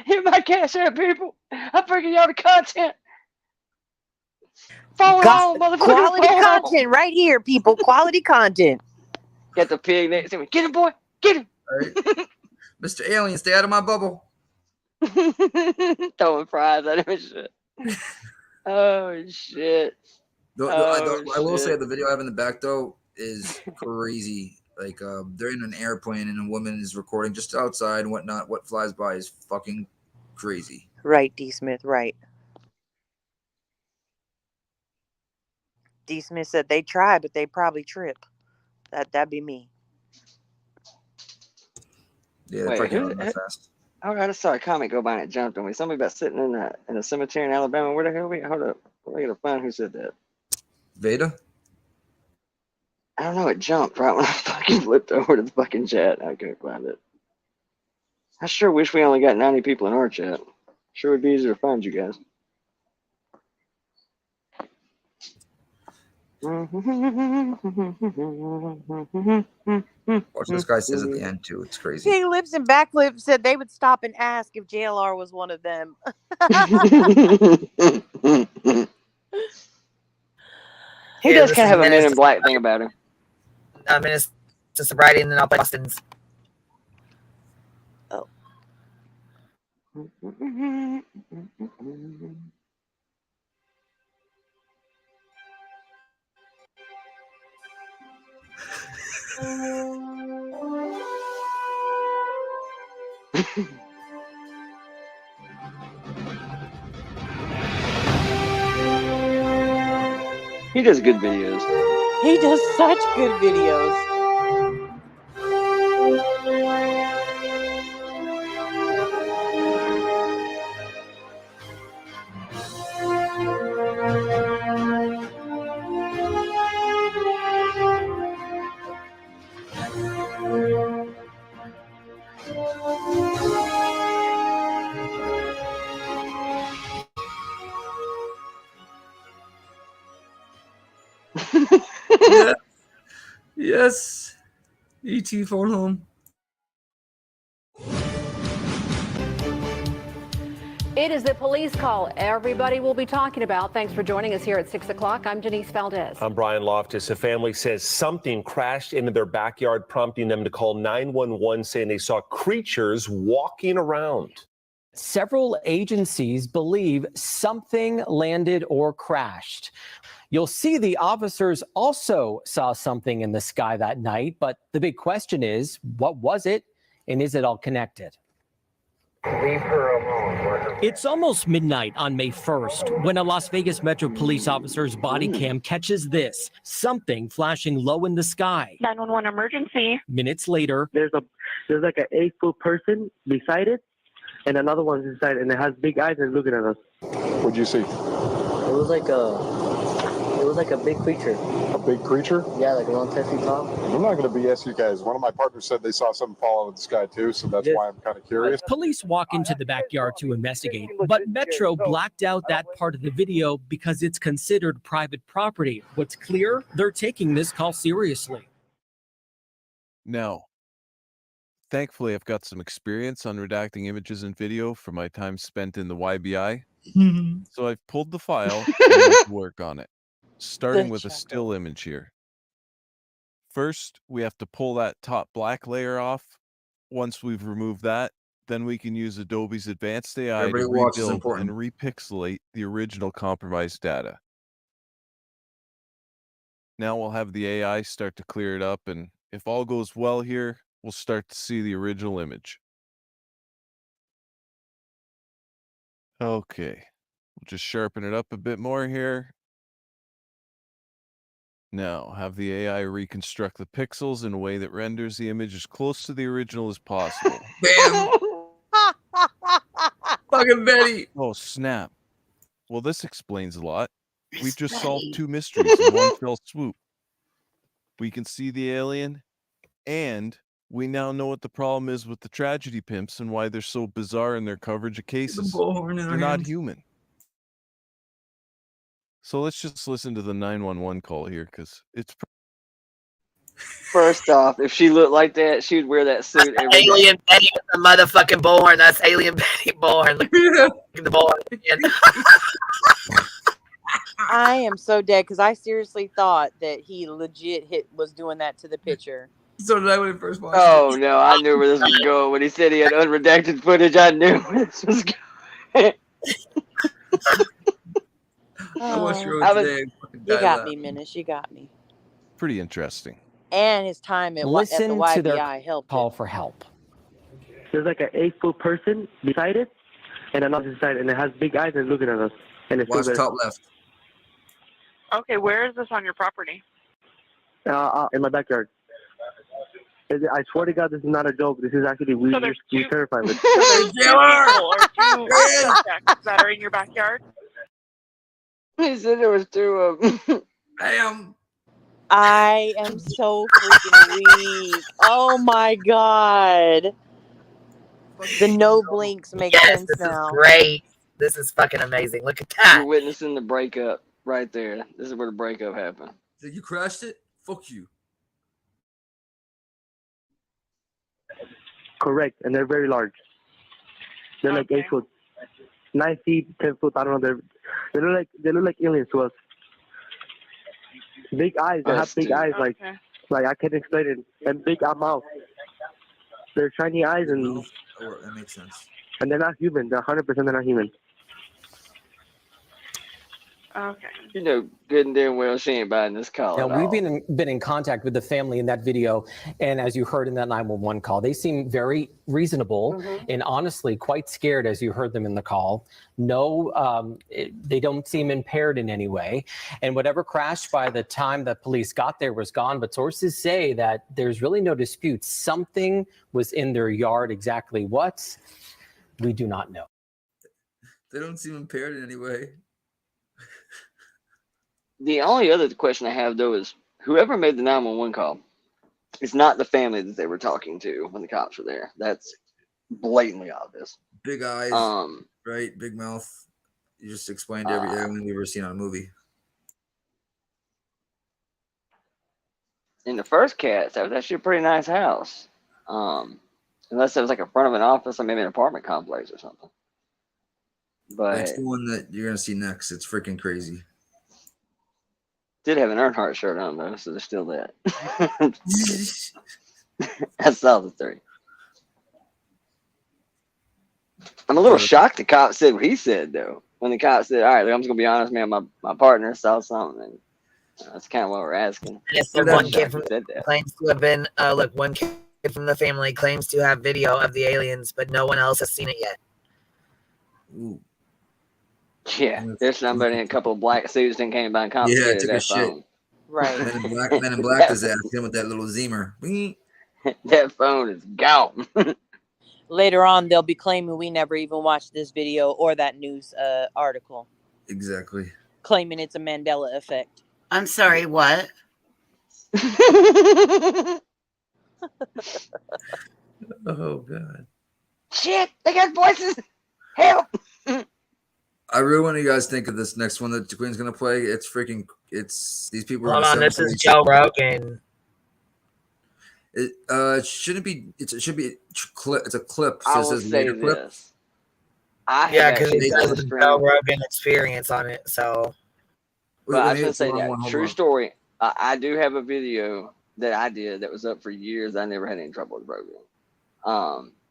Hit my Cash App, people. I'm bringing y'all the content. Follow on, motherfucker. Quality follow on. content right here, people. Quality content. Get the pig next to me. Get him, boy. Get him. All right. Mr. Alien, stay out of my bubble. Throwing fries at him and shit. Oh, shit. I will say the video I have in the back, though, is crazy. Like, they're in an airplane and a woman is recording just outside and whatnot. What flies by is fucking crazy. Right, D. Smith, right. D. Smith said they try, but they probably trip. That'd be me. Yeah, they Wait, probably can't run that fast. All right, I saw a comment go by and it jumped on me. Somebody about sitting in a cemetery in Alabama. Where the hell are we? Hold up. I gotta find who said that. Veda? I don't know. It jumped right when I fucking flipped over to the fucking chat. I couldn't find it. I sure wish we only got 90 people in our chat. Sure would be easier to find you guys. Watch this guy says at the end, too. It's crazy. Pig Lips and Backflip said they would stop and ask if JLR was one of them. He does kind of have a Men in Black thing about him. Menace to Sobriety, and then I'll play Austin's. Oh. He does good videos. He does such good videos. Yeah. Yes. E.T. phone home. It is the police call everybody will be talking about. Thanks for joining us here at 6 o'clock. I'm Denise Valdez. I'm Brian Loftus. A family says something crashed into their backyard, prompting them to call 911, saying they saw creatures walking around. Several agencies believe something landed or crashed. You'll see the officers also saw something in the sky that night, but the big question is, what was it, and is it all connected? Leave her alone. It's almost midnight on May 1st when a Las Vegas Metro Police officer's body cam catches this, something flashing low in the sky. 911 emergency. Minutes later, There's like an 8-foot person beside it, and another one's inside, and it has big eyes and looking at us. What'd you see? It was like a big creature. A big creature? Yeah, like around 10 feet tall. I'm not going to BS you guys. One of my partners said they saw something fall out of the sky too, so that's why I'm kind of curious. police walk into the backyard to investigate, but Metro blacked out that part of the video because it's considered private property. What's clear? They're taking this call seriously. Now, thankfully, I've got some experience on redacting images and video from my time spent in the YBI. So I've pulled the file and went to work on it, starting with a still image here. First, we have to pull that top black layer off. Once we've removed that, then we can use Adobe's advanced AI Everybody to watch is rebuild important. and repixelate the original compromised data. Now we'll have the AI start to clear it up, and if all goes well here, we'll start to see the original image. Okay, we'll just sharpen it up a bit more here. Now, have the AI reconstruct the pixels in a way that renders the image as close to the original as possible. Bam! Fucking Betty! Oh, snap. Well, this explains a lot. We've just solved 2 mysteries in one fell swoop. We can see the alien, and we now know what the problem is with the tragedy pimps and why they're so bizarre in their coverage of cases. They're not human. So let's just listen to the 911 call here, because it's... First off, if she looked like that, she would wear that suit every day. Alien Betty with the motherfucking bullhorn. That's Alien Betty bullhorn. Look at the bullhorn again. I am so dead because I seriously thought that he legit was doing that to the picture. So did I when I first watched Oh no, I knew where this was going. When he said he had unredacted footage, I knew where this was going. I watched your I own was- today. You got me, Menace. You got me. Pretty interesting. And his time at the Listen to their YBI helped. call for help. There's like an 8-foot person beside it, and another inside, and it has big eyes and looking at us. And it's Watch still top left. Okay, where is this on your property? there. In my backyard. I swear to God, this is not a joke. This is actually we terrified with. So there's 2 people or 2 suspects that are in your backyard? He said there was 2 of them. I am so freaking weak. Oh my god. The no blinks make sense This now. is great. This is fucking amazing. Look at that. You're witnessing the breakup right there. This is where the breakup happened. Did you crashed it? Fuck you. Correct, and they're very large. They're like 8 foot, 9 feet, 10 foot. I don't know. They look like aliens to us. Big eyes. They have big eyes. Like I can't explain it. And big mouth. They're shiny eyes and That makes sense. and they're not human. They're 100%. They're not human. Okay. You know good and damn well she ain't buying this call. Now, at we've all. been in contact with the family in that video, and as you heard in that 911 call, they seem very reasonable and honestly quite scared as you heard them in the call. No, they don't seem impaired in any way, and whatever crashed by the time that police got there was gone, but sources say that there's really no dispute. Something was in their yard. Exactly what, we do not know. They don't seem impaired in any way. The only other question I have though is whoever made the 911 call, it's not the family that they were talking to when the cops were there. That's blatantly obvious. Big eyes, right? Big mouth. You just explained everything we've ever seen on a movie. In the first case, that was actually a pretty nice house. Unless it was like in front of an office or maybe an apartment complex or something. But That's the one that you're gonna see next. It's freaking crazy. did have an Earnhardt shirt on though, so there's still that. I saw the 3. I'm a little shocked the cop said what he said, though. When the cop said, all right, I'm just going to be honest, man, my partner saw something. And that's kind of what we're asking. Yes, one kid from claims to have been, look, one kid from the family claims to have video of the aliens, but no one else has seen it yet. Ooh. Yeah, there's somebody in a couple of black suits that came by and confiscated took a that shit. phone. Right. Men in Black his ass in with that little Zemer. That phone is gone. Later on, they'll be claiming we never even watched this video or that news article, Exactly. claiming it's a Mandela effect. I'm sorry, what? Oh God. Shit, they got voices. Help. I really want you guys to think of this next one that the Queen's gonna play. It's these people. Hold on, this is Joe Rogan. It shouldn't be. It should be. It's a clip. I will say this. Yeah, because it says Joe Rogan experience on it. So, but I was gonna say that true story. I do have a video that I did that was up for years. I never had any trouble with Rogan.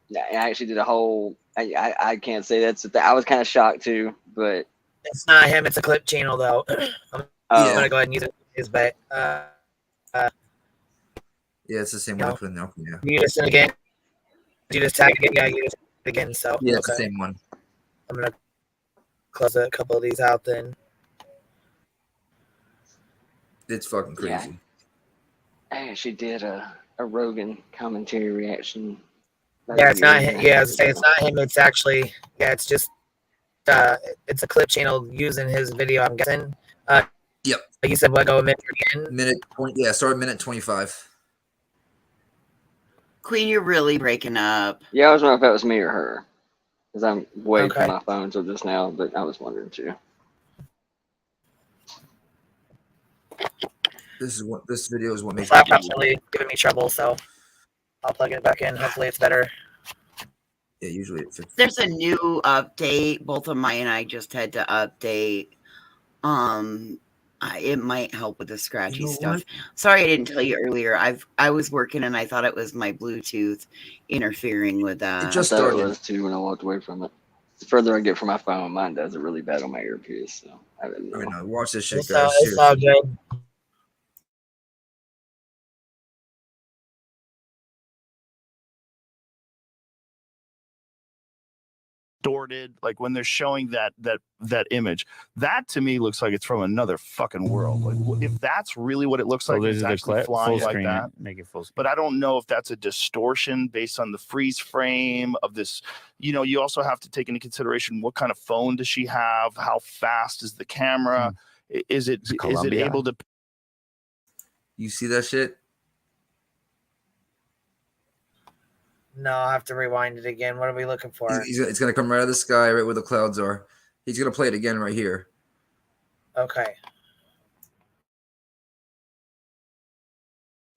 Yeah, I actually did a whole. I can't say that's. I was kind of shocked too, but it's not him. It's a clip channel though. I'm gonna go ahead and use it. His bet. Yeah, it's the same one I put in there. Yeah. You just again. You just tag it. Yeah, you just again. So yeah, it's the same one. I'm gonna close a couple of these out then. It's fucking crazy. Yeah. I actually did a Rogan commentary reaction. Yeah, it's not him. Yeah, it's not him. It's actually it's just it's a clip channel using his video. I'm guessing. Yep. You said what? Go a minute again. Minute 20. Yeah, start minute 25. Queen, you're really breaking up. Yeah, I was wondering if that was me or her, because I'm way from my phone till just now. But I was wondering too. This video is what makes my laptop's really giving me trouble, so I'll plug it back in. Hopefully, it's better. Yeah, usually it fits. There's a new update. Both of mine and I just had to update. It might help with the scratchy stuff. Sorry, I didn't tell you earlier. I was working and I thought it was my Bluetooth interfering with that. It just started. It was too when I walked away from it. The further I get from my phone, mine does it really bad on my earpiece. So I didn't know. No, watch this shit, It's guys. all good. Distorted, like when they're showing that image, that to me looks like it's from another fucking world. Like if that's really what it looks like, it's actually flying like that. Make it full screen. But I don't know if that's a distortion based on the freeze frame of this. You know, you also have to take into consideration what kind of phone does she have? How fast is the camera? Is it able to? You see that shit? No, I'll have to rewind it again. What are we looking for? It's going to come right out of the sky, right where the clouds are. He's going to play it again right here. Okay.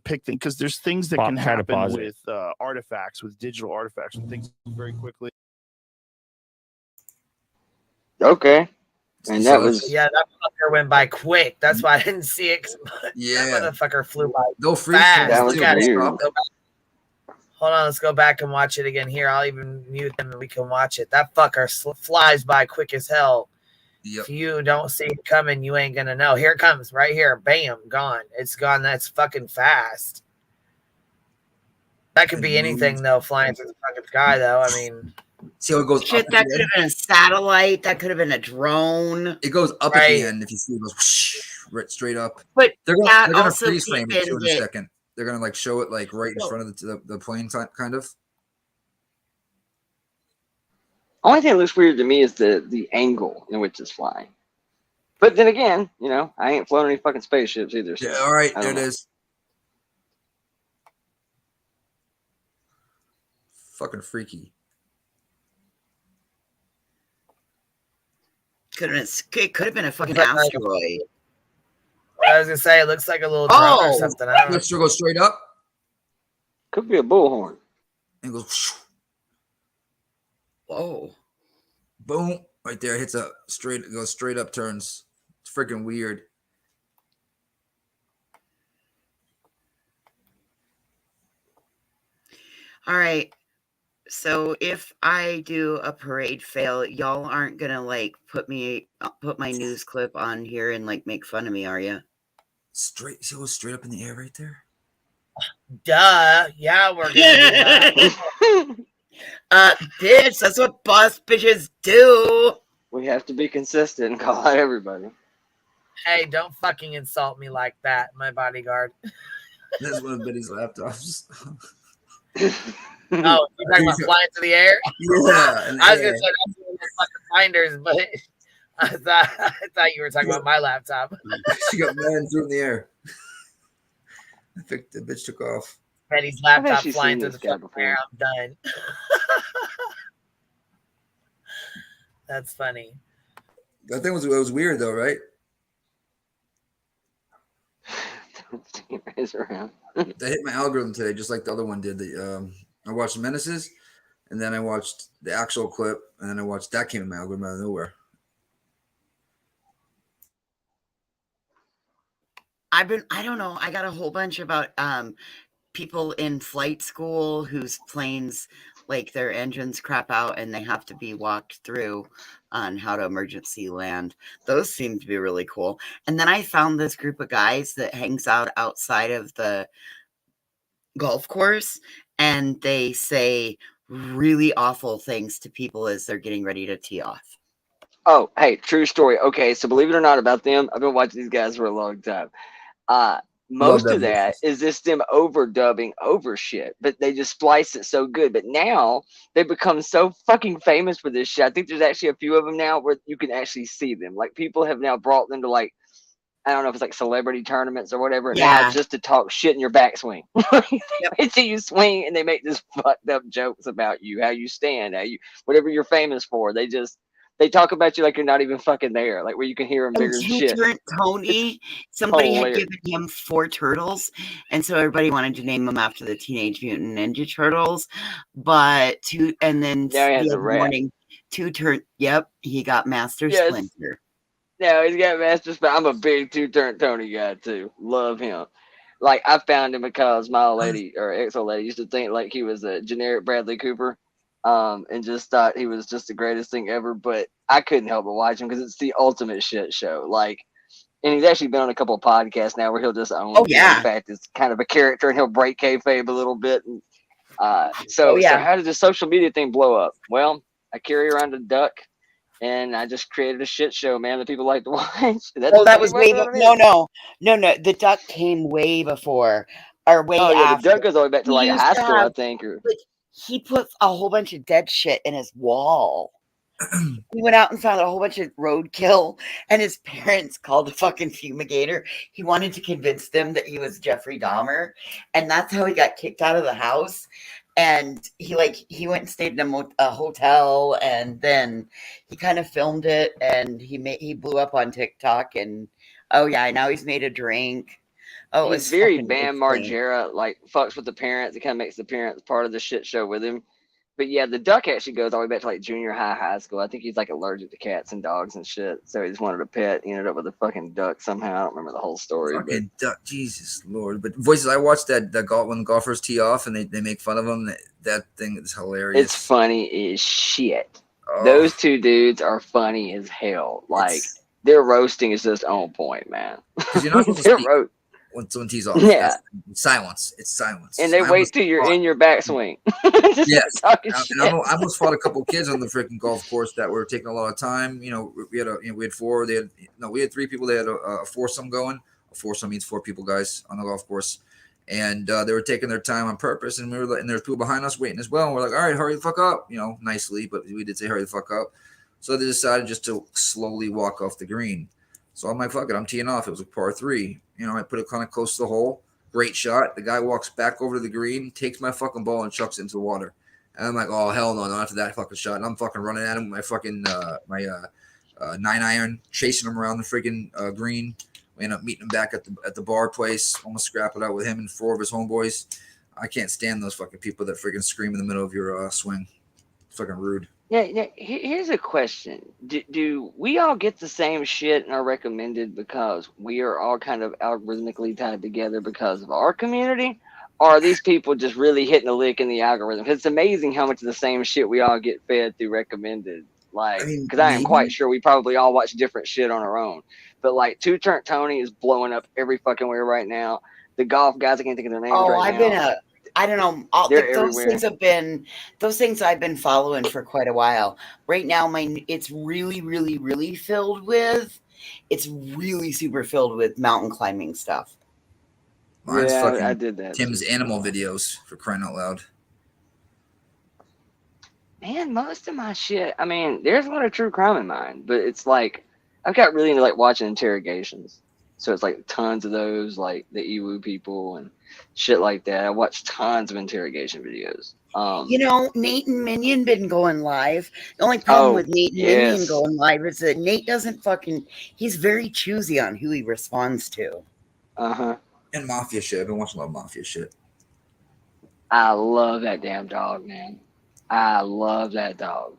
Pick things because there's things that can happen with artifacts, with digital artifacts, and things very quickly. Okay. And that was that motherfucker went by quick. That's why I didn't see it. Yeah, that motherfucker flew by. No freeze. That was weird. Hold on, let's go back and watch it again. Here, I'll even mute them and we can watch it. That fucker flies by quick as hell. Yep. If you don't see it coming, you ain't gonna know. Here it comes, right here. Bam, gone. It's gone. That's fucking fast. That could be anything though, flying through the fucking sky though. I mean, see how it goes. Shit, that could have been a satellite. That could have been a drone. It goes up at the end if you see it goes whoosh, right straight up. But they're gonna also freeze frame it too in a second. They're gonna like show it like right in front of the plane, kind of. Only thing that looks weird to me is the angle in which it's flying. But then again, you know, I ain't flown any fucking spaceships either. So Yeah, all right, there it is. Fucking freaky. It could have been a fucking asteroid. I was gonna say it looks like a little drone or something. I don't know. Let's go straight up. Could be a bullhorn. And goes. Whoa! Boom! Right there, hits a straight. It goes straight up. Turns. It's freaking weird. All right. So if I do a parade fail, y'all aren't gonna like put my news clip on here and like make fun of me, are you? Straight, so it was straight up in the air right there. Duh. Yeah, we're gonna do that. Bitch, that's what boss bitches do. We have to be consistent and call out everybody. Hey, don't fucking insult me like that, my bodyguard. That's one of Betty's laptops. Oh, you're talking about flying through the air? Yeah. I was gonna say that's one of the fucking finders, but I thought you were talking about my laptop. She got mad and threw it in the air. I think the bitch took off. Betty's I've laptop actually flying seen through this the guy fucking before. air. I'm done. That's funny. That thing was weird though, right? Raise around. That hit my algorithm today, just like the other one did. I watched Menaces, and then I watched the actual clip, and then I watched that came in my algorithm out of nowhere. I don't know. I got a whole bunch about people in flight school whose planes, like their engines crap out and they have to be walked through on how to emergency land. Those seem to be really cool. And then I found this group of guys that hangs out outside of the golf course, and they say really awful things to people as they're getting ready to tee off. Oh, hey, true story. Okay, so believe it or not about them, I've been watching these guys for a long time. Most of that is just them overdubbing over shit, but they just splice it so good. But now they've become so fucking famous for this shit. I think there's actually a few of them now where you can actually see them. Like people have now brought them to like, I don't know if it's like celebrity tournaments or whatever. Yeah. Now just to talk shit in your backswing. They see you swing and they make just fucked up jokes about you, how you stand, how you, whatever you're famous for. They talk about you like you're not even fucking there, like where you can hear them bigger than shit. Two-turn Tony, somebody had hilarious. given him 4 turtles, and so everybody wanted to name them after the Teenage Mutant Ninja Turtles. But then Now he has the a other rat. morning, yep, he got Master Yes. Splinter. No, he's got Master Splinter. I'm a big two-turn Tony guy too. Love him. Like I found him because my old lady or ex-old lady used to think like he was a generic Bradley Cooper. And just thought he was just the greatest thing ever, but I couldn't help but watch him because it's the ultimate shit show. Like, and he's actually been on a couple of podcasts now where he'll just own. Oh, yeah. In fact, it's kind of a character, and he'll break kayfabe a little bit. And so how did the social media thing blow up? Well, I carry around a duck, and I just created a shit show, man, that people like to watch. That was way no. The duck came way before, or way Oh yeah, after. the duck goes all the way back to He like used high to school, I have- think. Or He put a whole bunch of dead shit in his wall. He went out and found a whole bunch of roadkill, and his parents called a fucking fumigator. He wanted to convince them that he was Jeffrey Dahmer, and that's how he got kicked out of the house. And he went and stayed in a hotel, and then he kind of filmed it, and he blew up on TikTok. And oh yeah, now he's made a drink. Oh, he's it's very fucking Bam insane. Margera, like fucks with the parents. It kind of makes the parents part of the shit show with him. But yeah, the duck actually goes all the way back to like junior high school. I think he's like allergic to cats and dogs and shit. So he just wanted a pet. He ended up with a fucking duck somehow. I don't remember the whole story. Fucking duck, Jesus Lord! But voices, I watched that when golfers tee off and they make fun of them. That thing is hilarious. It's funny as shit. Oh. Those two dudes are funny as hell. Like their roasting is just on point, man. Because you're not supposed to speak when someone tees off. Yeah. Silence. It's silence. And they wait till you're in your backswing. Yes. And I almost fought a couple kids on the freaking golf course that were taking a lot of time. You know, we had 4. We had 3 people. They had a foursome going. A foursome means 4 people, guys, on the golf course. And they were taking their time on purpose. And there were people behind us waiting as well. And we're like, all right, hurry the fuck up. You know, nicely, but we did say hurry the fuck up. So they decided just to slowly walk off the green. So I'm like, fuck it, I'm teeing off. It was a par 3. You know, I put it kind of close to the hole. Great shot. The guy walks back over to the green, takes my fucking ball and chucks it into the water. And I'm like, oh, hell no, not after that fucking shot. And I'm fucking running at him with my fucking 9-iron, chasing him around the freaking green. We end up meeting him back at the bar place, almost scrap it out with him and 4 of his homeboys. I can't stand those fucking people that freaking scream in the middle of your swing. It's fucking rude. Yeah. Here's a question: Do we all get the same shit and are recommended because we are all kind of algorithmically tied together because of our community, or are these people just really hitting a lick in the algorithm? It's amazing how much of the same shit we all get fed through recommended. Like, because I am quite sure we probably all watch different shit on our own. But like, Two Turnt Tony is blowing up every fucking where right now. The golf guys, I can't think of their names right now. I don't know. They're Those everywhere. things I've been following for quite a while. Right now, it's really, really, really filled with. It's really super filled with mountain climbing stuff. Mine's Yeah, fucking I did that. Tim's animal videos, for crying out loud. Man, most of my shit, I mean, there's a lot of true crime in mine, but it's like, I've got really into like watching interrogations. So it's like tons of those, like the Iwu people and shit like that. I watch tons of interrogation videos. Nate and Minion been going live. The only problem with Nate and Minion going live is that Nate doesn't he's very choosy on who he responds to. Uh-huh. And mafia shit. I've been watching a lot of mafia shit. I love that damn dog, man. I love that dog.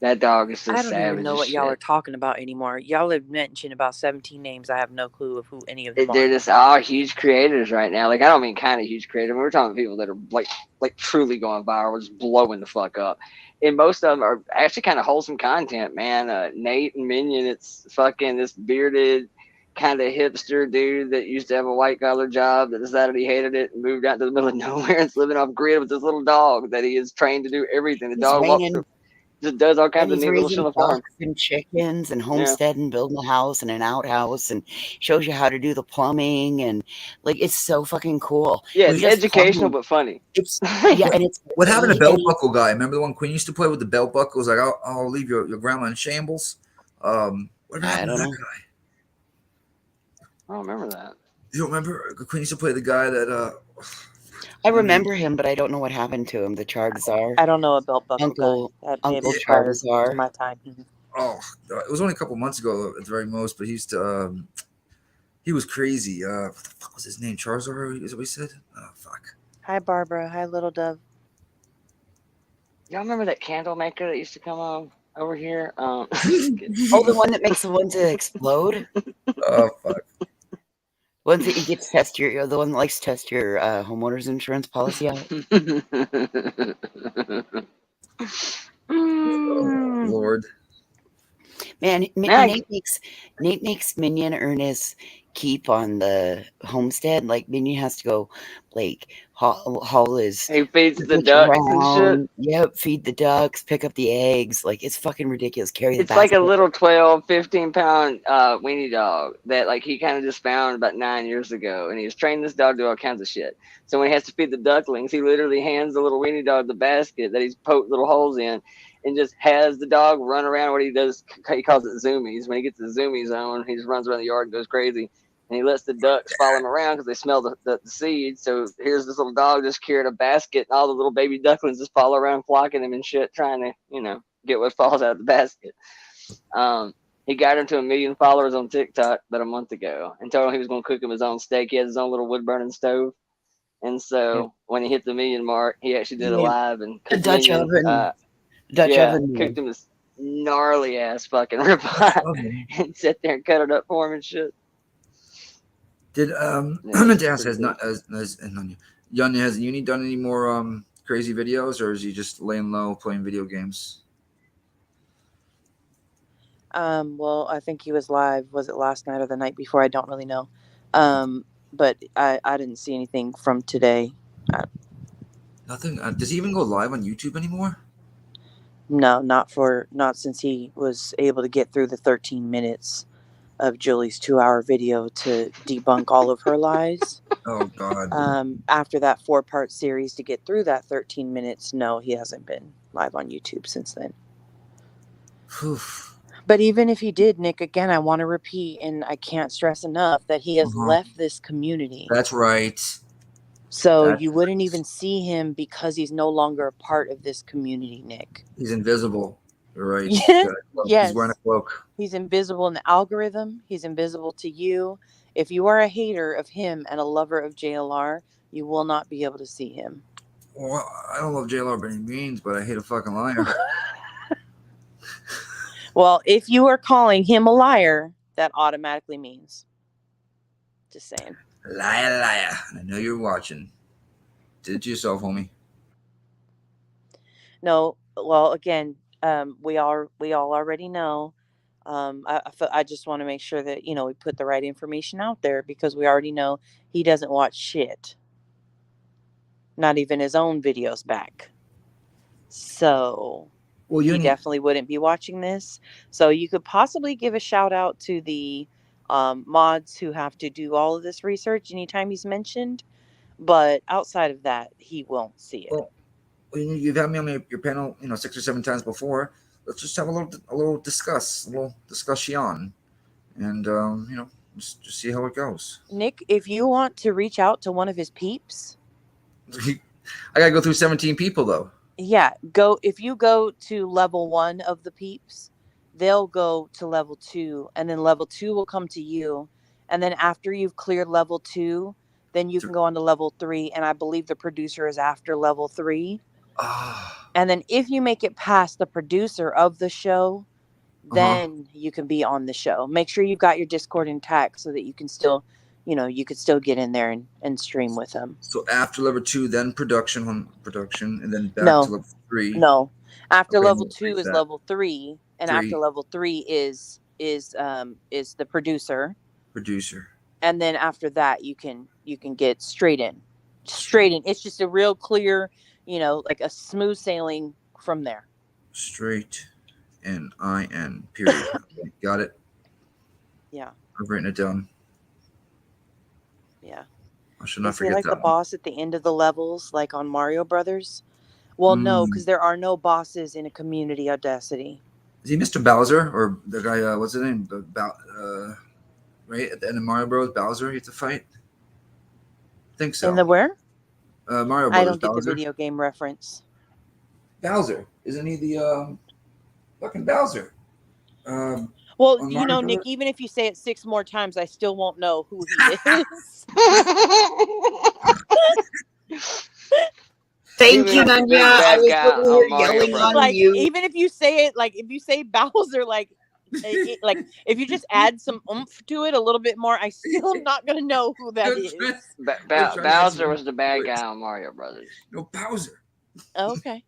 That dog is so savage. I don't even know what y'all are shit. talking about anymore. Y'all have mentioned about 17 names. I have no clue of who any of them They're are. just all huge creators right now. Like, I don't mean kind of huge creators. We're talking people that are like truly going viral, just blowing the fuck up. And most of them are actually kind of wholesome content, man. Nate and Minion, it's fucking this bearded kind of hipster dude that used to have a white collar job that decided he hated it and moved out to the middle of nowhere and's living off grid with this little dog that he is trained to do everything. The dog just does all kinds of neat little shit on the farm. And chickens and homesteading, building a house and an outhouse, and shows you how to do the plumbing, and like it's so fucking cool. Yeah, it's educational but funny. And it's What happened to belt buckle guy? Remember the one Queen used to play with the belt buckles? Like, I'll leave your grandma in shambles. What happened to that guy? I don't remember that. You don't remember? Queen used to play the guy that. I remember him, but I don't know what happened to him. The Charizard. I don't know a belt buckle Uncle Charizard. My time. Oh, it was only a couple months ago at the very most, but he used to. He was crazy. What the fuck was his name? Charizard? Is what he said? Oh fuck. Hi Barbara. Hi Little Dove. Y'all remember that candle maker that used to come on over here? Oh, the one that makes the ones that explode. Oh fuck. Ones that you get to test the one that likes to test your homeowner's insurance policy out. Oh, Lord. Man, Nate makes Minion earn his keep on the homestead. Like Minion has to go, like haul his. He feeds the ducks and shit. Yep, feed the ducks, pick up the eggs. Like it's fucking ridiculous. Carry the It's like a basket. little 12, 15-pound weenie dog that like he kind of just found about 9 years ago, and he's trained this dog to do all kinds of shit. So when he has to feed the ducklings, he literally hands the little weenie dog the basket that he's poked little holes in, and just has the dog run around. What he does, he calls it zoomies. When he gets the zoomies on, he just runs around the yard and goes crazy. And he lets the ducks follow him around because they smell the seed. So here's this little dog just carrying a basket, and all the little baby ducklings just follow around, flocking him and shit, trying to, get what falls out of the basket. He got him to 1 million followers on TikTok about a month ago and told him he was going to cook him his own steak. He has his own little wood burning stove. And so when he hit the 1 million mark, he actually did a live and a Dutch oven. Oven. Cooked him this gnarly ass fucking ribeye and sit there and cut it up for him and shit. Did I meant to ask, has Uni done any more crazy videos, or is he just laying low playing video games? Well, I think he was live. Was it last night or the night before? I don't really know. But I didn't see anything from today. Nothing. Does he even go live on YouTube anymore? No, not since he was able to get through the 13 minutes of Julie's 2-hour video to debunk all of her lies. Oh God. After that 4-part series to get through that 13 minutes, no, he hasn't been live on YouTube since then. But even if he did, Nick, again, I want to repeat, and I can't stress enough that he has left this community. That's right. So you wouldn't even see him because he's no longer a part of this community, Nick. He's invisible. You're right. Yes. He's wearing a cloak. He's invisible in the algorithm. He's invisible to you. If you are a hater of him and a lover of JLR, you will not be able to see him. Well, I don't love JLR by any means, but I hate a fucking liar. Well, if you are calling him a liar, that automatically means. Just saying. Liar, liar. I know you're watching. did it to yourself, homie. No, well, again, we all already know. I just want to make sure that we put the right information out there because we already know he doesn't watch shit, not even his own videos back. So Well, he definitely wouldn't be watching this. So you could possibly give a shout out to the mods who have to do all of this research anytime he's mentioned, but outside of that, he won't see it. Well, you've had me on your panel, 6 or 7 times before. Let's just have a little discussion, and just see how it goes. Nick, if you want to reach out to one of his peeps, I gotta go through 17 people though. yeah, if you go to level 1 of the peeps, they'll go to level 2, and then level 2 will come to you, and then after you've cleared level 2, then you can go on to level 3, and I believe the producer is after level 3. And then if you make it past the producer of the show, then you can be on the show. Make sure you've got your Discord intact so that you can still, you could still get in there and stream with them. So after level 2, then production, and then back No. to level 3. No, after Okay, level no, 2 is that. level 3, and 3. after level 3 is the producer. And then after that, you can get straight in. It's just a real clear, like a smooth sailing from there. Straight N-I-N, period. Okay, got it. Yeah. I've written it down. Yeah. I should not Is he forget like that the boss at the end of the levels, like on Mario Brothers? Well, no, because there are no bosses in a community Audacity. Is he Mr. Bowser or the guy? What's his name? Right at the end of Mario Bros. Bowser, you have to fight. I think so. In the where? Mario Brothers. I don't get Bowser. the video game reference. Bowser, isn't he the fucking Bowser? Well, on Mario Nick, Brothers? even if you say it 6 more times, I still won't know who he is. Thank you, Nanya. I was over here yelling on you. Even if you say it, if you say Bowser, if you just add some oomph to it a little bit more, I still am not going to know who that is. Bowser was the bad guy on Mario Brothers. No, Bowser. Okay.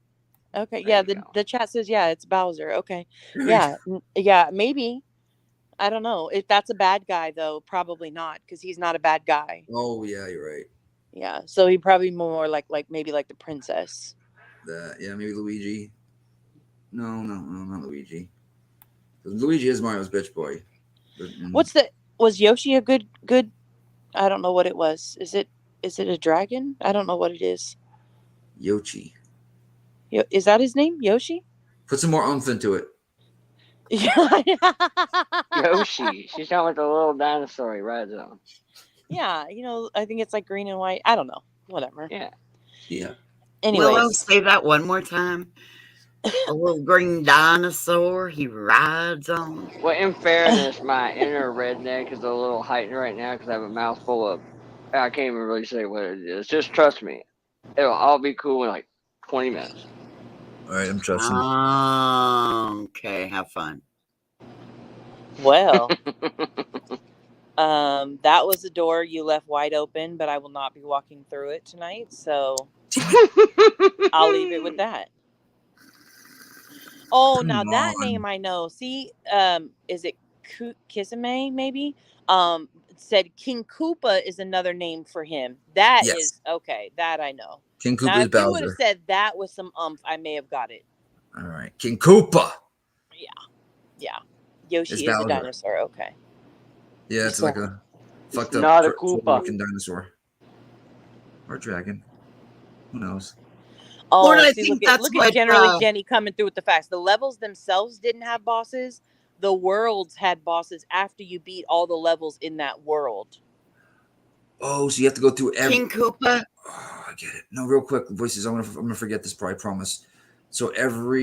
Yeah, the chat says, yeah, it's Bowser. Okay. Yeah, maybe. I don't know. If that's a bad guy, though, probably not, because he's not a bad guy. Oh, yeah, you're right. Yeah, so he'd probably more maybe like the princess. Maybe Luigi. No, not Luigi. Luigi is Mario's bitch boy. Was Yoshi a good? I don't know what it was. Is it a dragon? I don't know what it is. Yoshi. Is that his name? Yoshi? Put some more oomph into it. Yoshi. She's talking about the little dinosaur he rides on. Yeah, I think it's like green and white. I don't know. Whatever. Yeah. Anyways. Will I say that one more time? A little green dinosaur he rides on. Well, in fairness, my inner redneck is a little heightened right now because I have a mouthful of. I can't even really say what it is. Just trust me. It'll all be cool in like 20 minutes. All right, I'm trusting. Okay, have fun. Well, that was a door you left wide open, but I will not be walking through it tonight, so I'll leave it with that. Oh, now that name I know. See, is it Kisame maybe? Said King Koopa is another name for him. That is okay. That I know. King Koopa now, is if Bowser. you would have said that with some I may have got it. All right, King Koopa. Yeah. Yoshi It's is Bowser. a dinosaur. Okay. Yeah, it's like a fucked up not a Koopa. looking dinosaur or dragon. Who knows? Oh, Lord, I see, think look at generally Jenny coming through with the facts. The levels themselves didn't have bosses. The worlds had bosses after you beat all the levels in that world. Oh, so you have to go through every. King Koopa. Oh, I get it. No, real quick, voices. I'm gonna forget this part. I promise. So after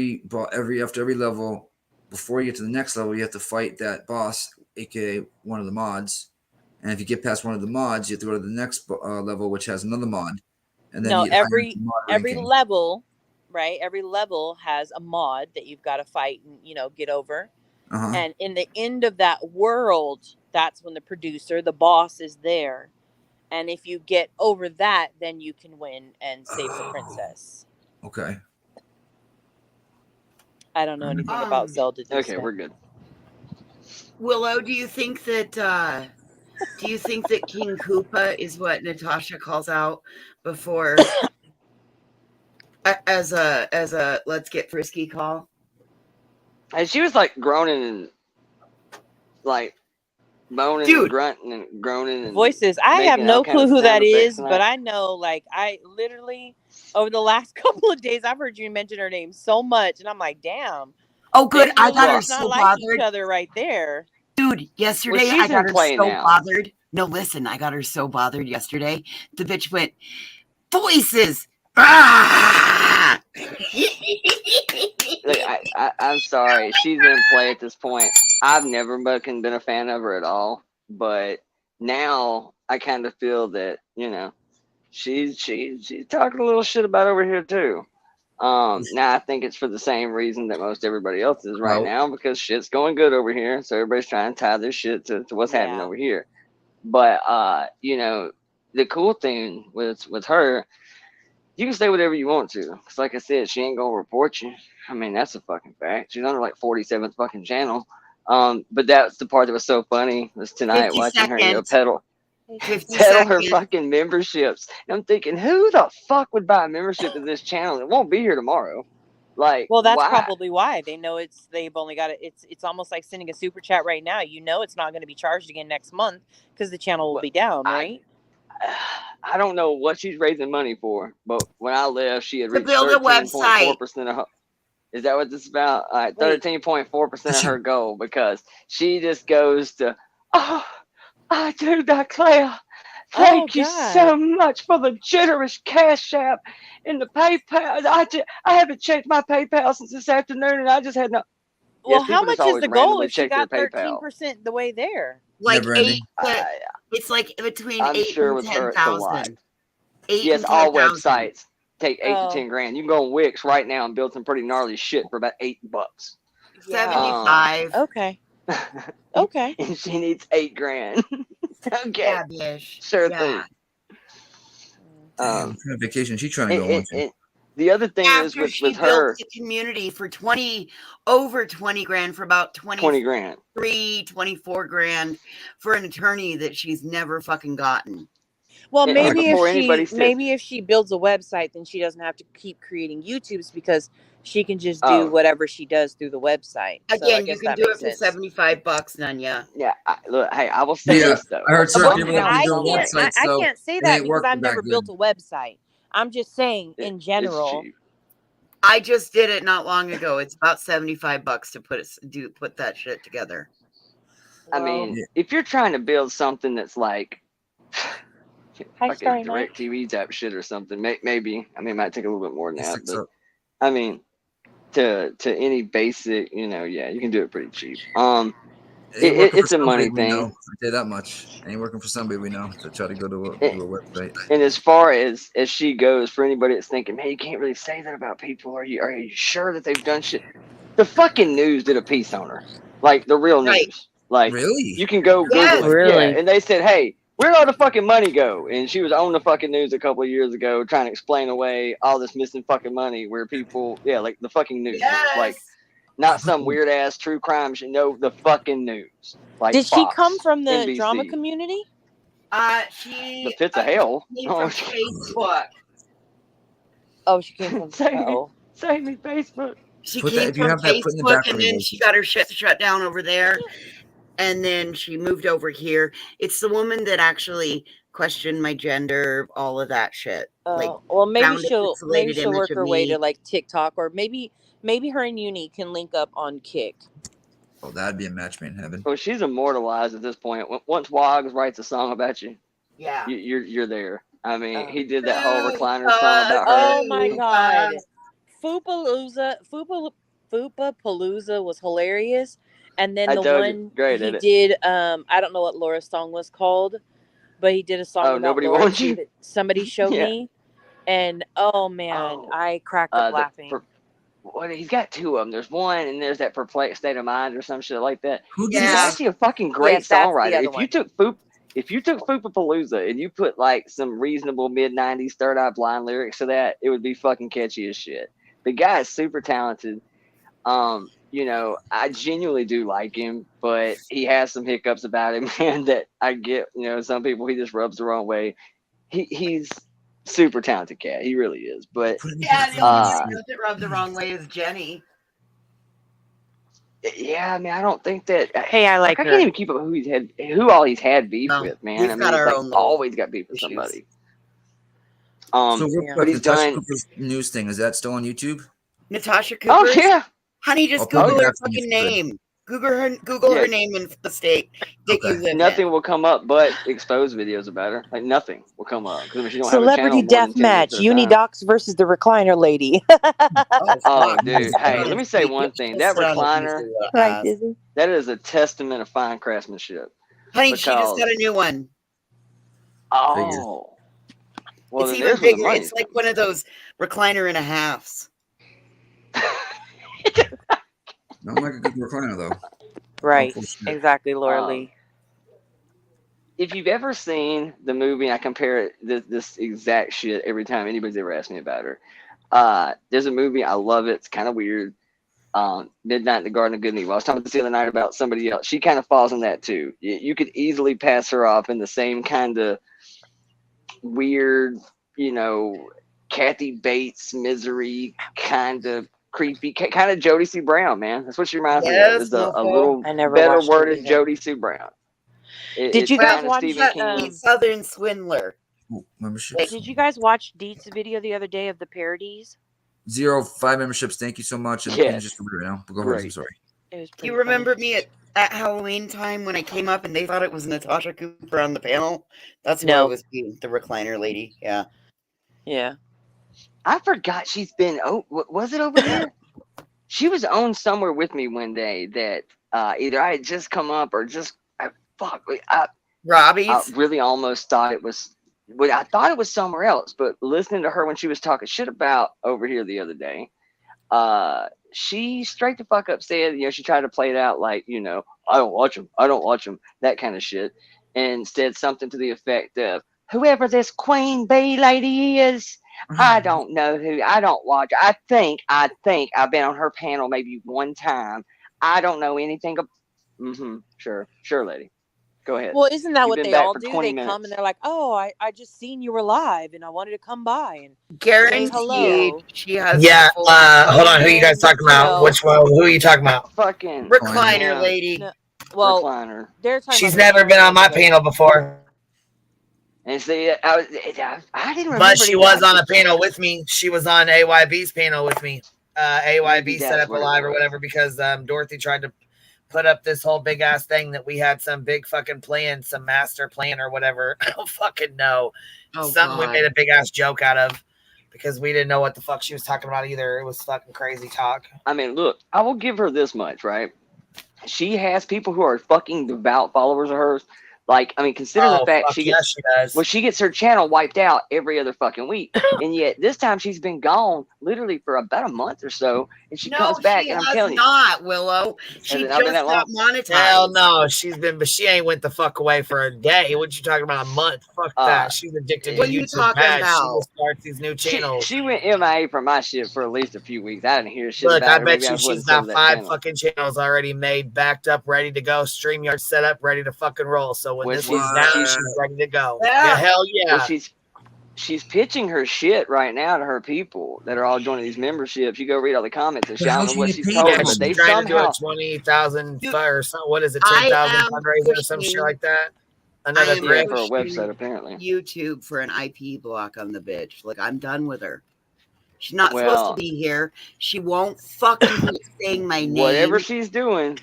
every level, before you get to the next level, you have to fight that boss, aka one of the mods. And if you get past one of the mods, you have to go to the next level, which has another mod. And then No, you get higher every into mod ranking. level, right? Every level has a mod that you've got to fight and get over. Uh-huh. And in the end of that world, that's when the producer, the boss, is there. And if you get over that, then you can win and save the princess. Okay. I don't know anything about Zelda. Okay, we're good. Willow, do you think that King Koopa is what Natasha calls out before as a let's get frisky call? And she was like groaning and like moaning and grunting and groaning and Voices. I have making no all kind clue of who sound that effects is, and but I know, like, I literally over the last couple of days, I've heard you mention her name so much, and I'm like, damn. Oh, good. I got her Not so like bothered. each other right there. Dude, yesterday Well, she's I got in her play so now. bothered. No, listen, I got her so bothered yesterday. The bitch went, voices. Ah! Look, I'm sorry. She's in play at this point. I've never fucking been a fan of her at all. But now I kind of feel that, you know, she's talking a little shit about over here too. Now I think it's for the same reason that most everybody else is right now, because shit's going good over here. So everybody's trying to tie their shit to what's happening over here. But you know, the cool thing with her, you can say whatever you want to. Because like I said, she ain't gonna report you. I mean, that's a fucking fact. She's on her like 47th fucking channel. But that's the part that was so funny was tonight 50 watching her, you know, seconds. peddle her fucking memberships. And I'm thinking, who the fuck would buy a membership to this channel? It won't be here tomorrow. Like, Well, that's why? probably why they know they've only got it. It's almost like sending a super chat right now. You know, it's not going to be charged again next month because the channel will be down, right? I don't know what she's raising money for, but when I left, she had To reached build a 13.4% of her. Is that what this is about? All right, 13.4% of her goal, because she just goes to, oh, I do declare. Thank you so much for the generous cash app and the PayPal. I haven't checked my PayPal since this afternoon, and I just had no. Well, Yes, how people much just is always the goal randomly if she check their got PayPal. 13% the way there? Like Never 8 ending. it's like between I'm 8 sure and with her it's a lot. 10,000. 8 Yes, and all 10,000. websites take 8 to 10 grand. You can go on Wix right now and build some pretty gnarly shit for about $8. 75. Okay. Okay. And she needs 8 grand. Okay. Yeah, bitch. Sure Yeah. thing. Damn, what kind of vacation she trying to go on to? The other thing is After with she her, built the community for over 20 grand for about 20 grand. 24 grand for an attorney that she's never fucking gotten. Well, Yeah, maybe before anybody if said- maybe if she builds a website, then she doesn't have to keep creating YouTubes because she can just do whatever she does through the website. So I Again, you guess can that do it makes for sense. $75, Nanya. Yeah, look, hey, I will say this though. I heard certain Well, people that I can do can't. websites, I so can't say it that ain't because working I've that never good. built a website. I'm just saying in general. It's cheap. I just did it not long ago. It's about $75 to put that shit together. I mean, if you're trying to build something that's like fucking DirecTV type shit or something, maybe. I mean, it might take a little bit more than that, but I mean, to any basic, you know, yeah, you can do it pretty cheap. It's a money thing. I say that much. Ain't working for somebody we know to try to go to do a website. And as far as she goes, for anybody that's thinking, man, you can't really say that about people. Are you sure that they've done shit? The fucking news did a piece on her, like the real news. Like, really? You can go Google it. Really? Yeah, and they said, hey, where'd all the fucking money go? And she was on the fucking news a couple of years ago trying to explain away all this missing fucking money where people, like the fucking news. Like, not some weird ass true crime shit. No, the fucking news. Like, Did Fox, she come from the NBC. drama community? She The pits of hell. came from Facebook. Oh, she came from Save me, Facebook. She Put that- came if you from have that, put in the Facebook, background and then voice. she got her shit shut down over there, and then she moved over here. It's the woman that actually questioned my gender, all of that shit. Well, maybe found a she'll pixelated image work of her way me. to like TikTok, or maybe her and Uni can link up on Kick. Oh, that'd be a match made in heaven. Well, she's immortalized at this point. Once Woggs writes a song about you, yeah, you're there. I mean, he did that whole recliner song about her. Oh my god, Foopapalooza was hilarious, and then I the told you, one great, he isn't it? did, I don't know what Laura's song was called, but he did a song about Nobody Laura wants too you. that somebody showed Yeah. me, and oh man, I cracked up laughing. Well, he's got two of them. There's one, and there's that Perplexed State of Mind or some shit like that. Who He's did that? actually a fucking great Yes, that's the songwriter. other If you took If you took Foopapalooza and you put like some reasonable mid-90s Third Eye Blind lyrics to that, it would be fucking catchy as shit. The guy is super talented. You know, I genuinely do like him, but he has some hiccups about him, man, that I get. You know, some people he just rubs the wrong way. He's super talented cat. He really is. But Yeah, the only one who doesn't rub the wrong way is Jenny. yeah, I mean, I don't think that. Hey, I like I her. can't even keep up who all he's had beef with, man. we've I mean, got he's our like own little always got beef with issues. somebody. So real but quick, he's Natasha done. Cooper's news thing, is that still on YouTube? Natasha Cooper. Oh yeah, honey, just I'll put Google it her back when fucking it's good. name. Google her name in the state that you live Nothing in. will come up but exposed videos about her. Like nothing will come up because she don't Celebrity have a channel more death than 10 minutes match. at a time. Unidocs versus the recliner lady. Oh, dude. Hey, let me say one thing. That recliner, Right, Dizzy? that is a testament of fine craftsmanship. Honey, she just got Because- a new one. Oh. Well, It's then even there's where the bigger. money's It's like one of those recliner and a halves. Not like a good recliner though. Right. Oh, shit. Exactly, Laura Lee. If you've ever seen the movie, I compare it this exact shit every time anybody's ever asked me about her. There's a movie, I love it. It's kind of weird. Midnight in the Garden of Good and Evil. I was talking this the other night about somebody else. She kind of falls in that too. You could easily pass her off in the same kind of weird, you know, Kathy Bates, Misery, kind of creepy, kind of Jodie Sue Brown, man. That's what she reminds me of. Is a little I never better watched it worded either. Jodie Sue Brown. Did you guys watch Stephen that? King? Southern Swindler. Memberships. Did you guys watch Deet's video the other day of the parodies? 5 memberships. Thank you so much. And the pin is just over right now. But go ahead. I'm sorry. It was Do you remember me at Halloween time when I came up and they thought it was Natasha Cooper on the panel? That's who I was being, the recliner lady. Yeah. Yeah. I forgot she's been. Oh, was it over here? She was on somewhere with me one day that either I had just come up or just Robbie's. I really almost thought it was. Well, I thought it was somewhere else, but listening to her when she was talking shit about over here the other day, she straight the fuck up said, you know, she tried to play it out like, you know, I don't watch them, that kind of shit, and said something to the effect of, whoever this Queen Bee lady is, I don't know who, I don't watch. I think I've been on her panel maybe one time. I don't know anything. Sure, lady. Go ahead. Well, isn't that You've what been they back all for do? 20 They minutes. come and they're like, "Oh, I just seen you were live and I wanted to come by and Guaranteed say hello." she has. Yeah, hold on. Who you guys talking about? Which one? Who are you talking about? Fucking recliner lady. No, well, recliner. they're talking She's about the never been on my panel. panel before, And see, I didn't remember. but she any was of on a it. panel with me. She was on AYB's panel with me. AYB set that's up a what it live or was. whatever because Dorothy tried to put up this whole big ass thing that we had some big fucking plan, some master plan or whatever. I don't fucking know. Oh, Something we God. made a big ass joke out of because we didn't know what the fuck she was talking about either. It was fucking crazy talk. I mean, look, I will give her this much, right? She has people who are fucking devout followers of hers. Like, I mean, considering the fact she gets, she does. well, she gets her channel wiped out every other fucking week, and yet this time she's been gone literally for about a month or so, and she comes back, she and I'm has telling not, Willow. She it not been just that long? got monetized. Hell no, she's been, but she ain't went the fuck away for a day. What you talking about? A month? Fuck that. She's addicted what to you YouTube talking bad. She about? just starts these new channels. She went MIA from my shit for at least a few weeks. I didn't hear shit Look, about I her. bet Maybe you just she's wasn't got into that 5 channel. fucking channels already made, backed up, ready to go. StreamYard set up, ready to fucking roll. So when Which this one's is- down, she's- she's ready to go. Yeah. Yeah, hell yeah. Well, she's pitching her shit right now to her people that are all joining these memberships. You go read all the comments and shit. I don't know what she's told Yeah, them, she's but they trying to do somehow a 20,000 or something. What is it? I 10,000 am fundraiser or some shit pushing- like that. I Another am grant for a pushing website apparently. YouTube for an IP block on the bitch. Like, I'm done with her. She's not supposed Well- to be here. She won't fucking keep saying my name. Whatever she's doing,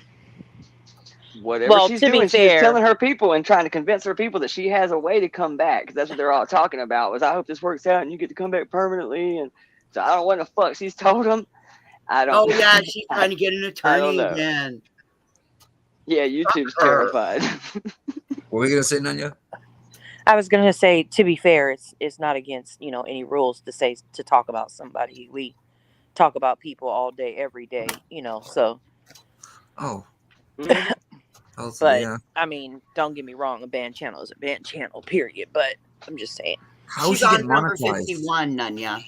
Well, she's to be doing, she's fair- telling her people and trying to convince her people that she has a way to come back. 'Cause that's what they're all talking about. Was I hope this works out and you get to come back permanently. And so I don't know what the fuck she's told them. I don't. Oh yeah, she's trying to get an I don't attorney know. again. Yeah, YouTube's Fuck her. terrified. What were you gonna say, Nanya? I was gonna say, to be fair, it's not against any rules to talk about somebody. We talk about people all day, every day, so. Oh. But yeah. I mean, don't get me wrong, a banned channel is a banned channel, period. But I'm just saying. How She's she get on number monetized? 51, Nunya.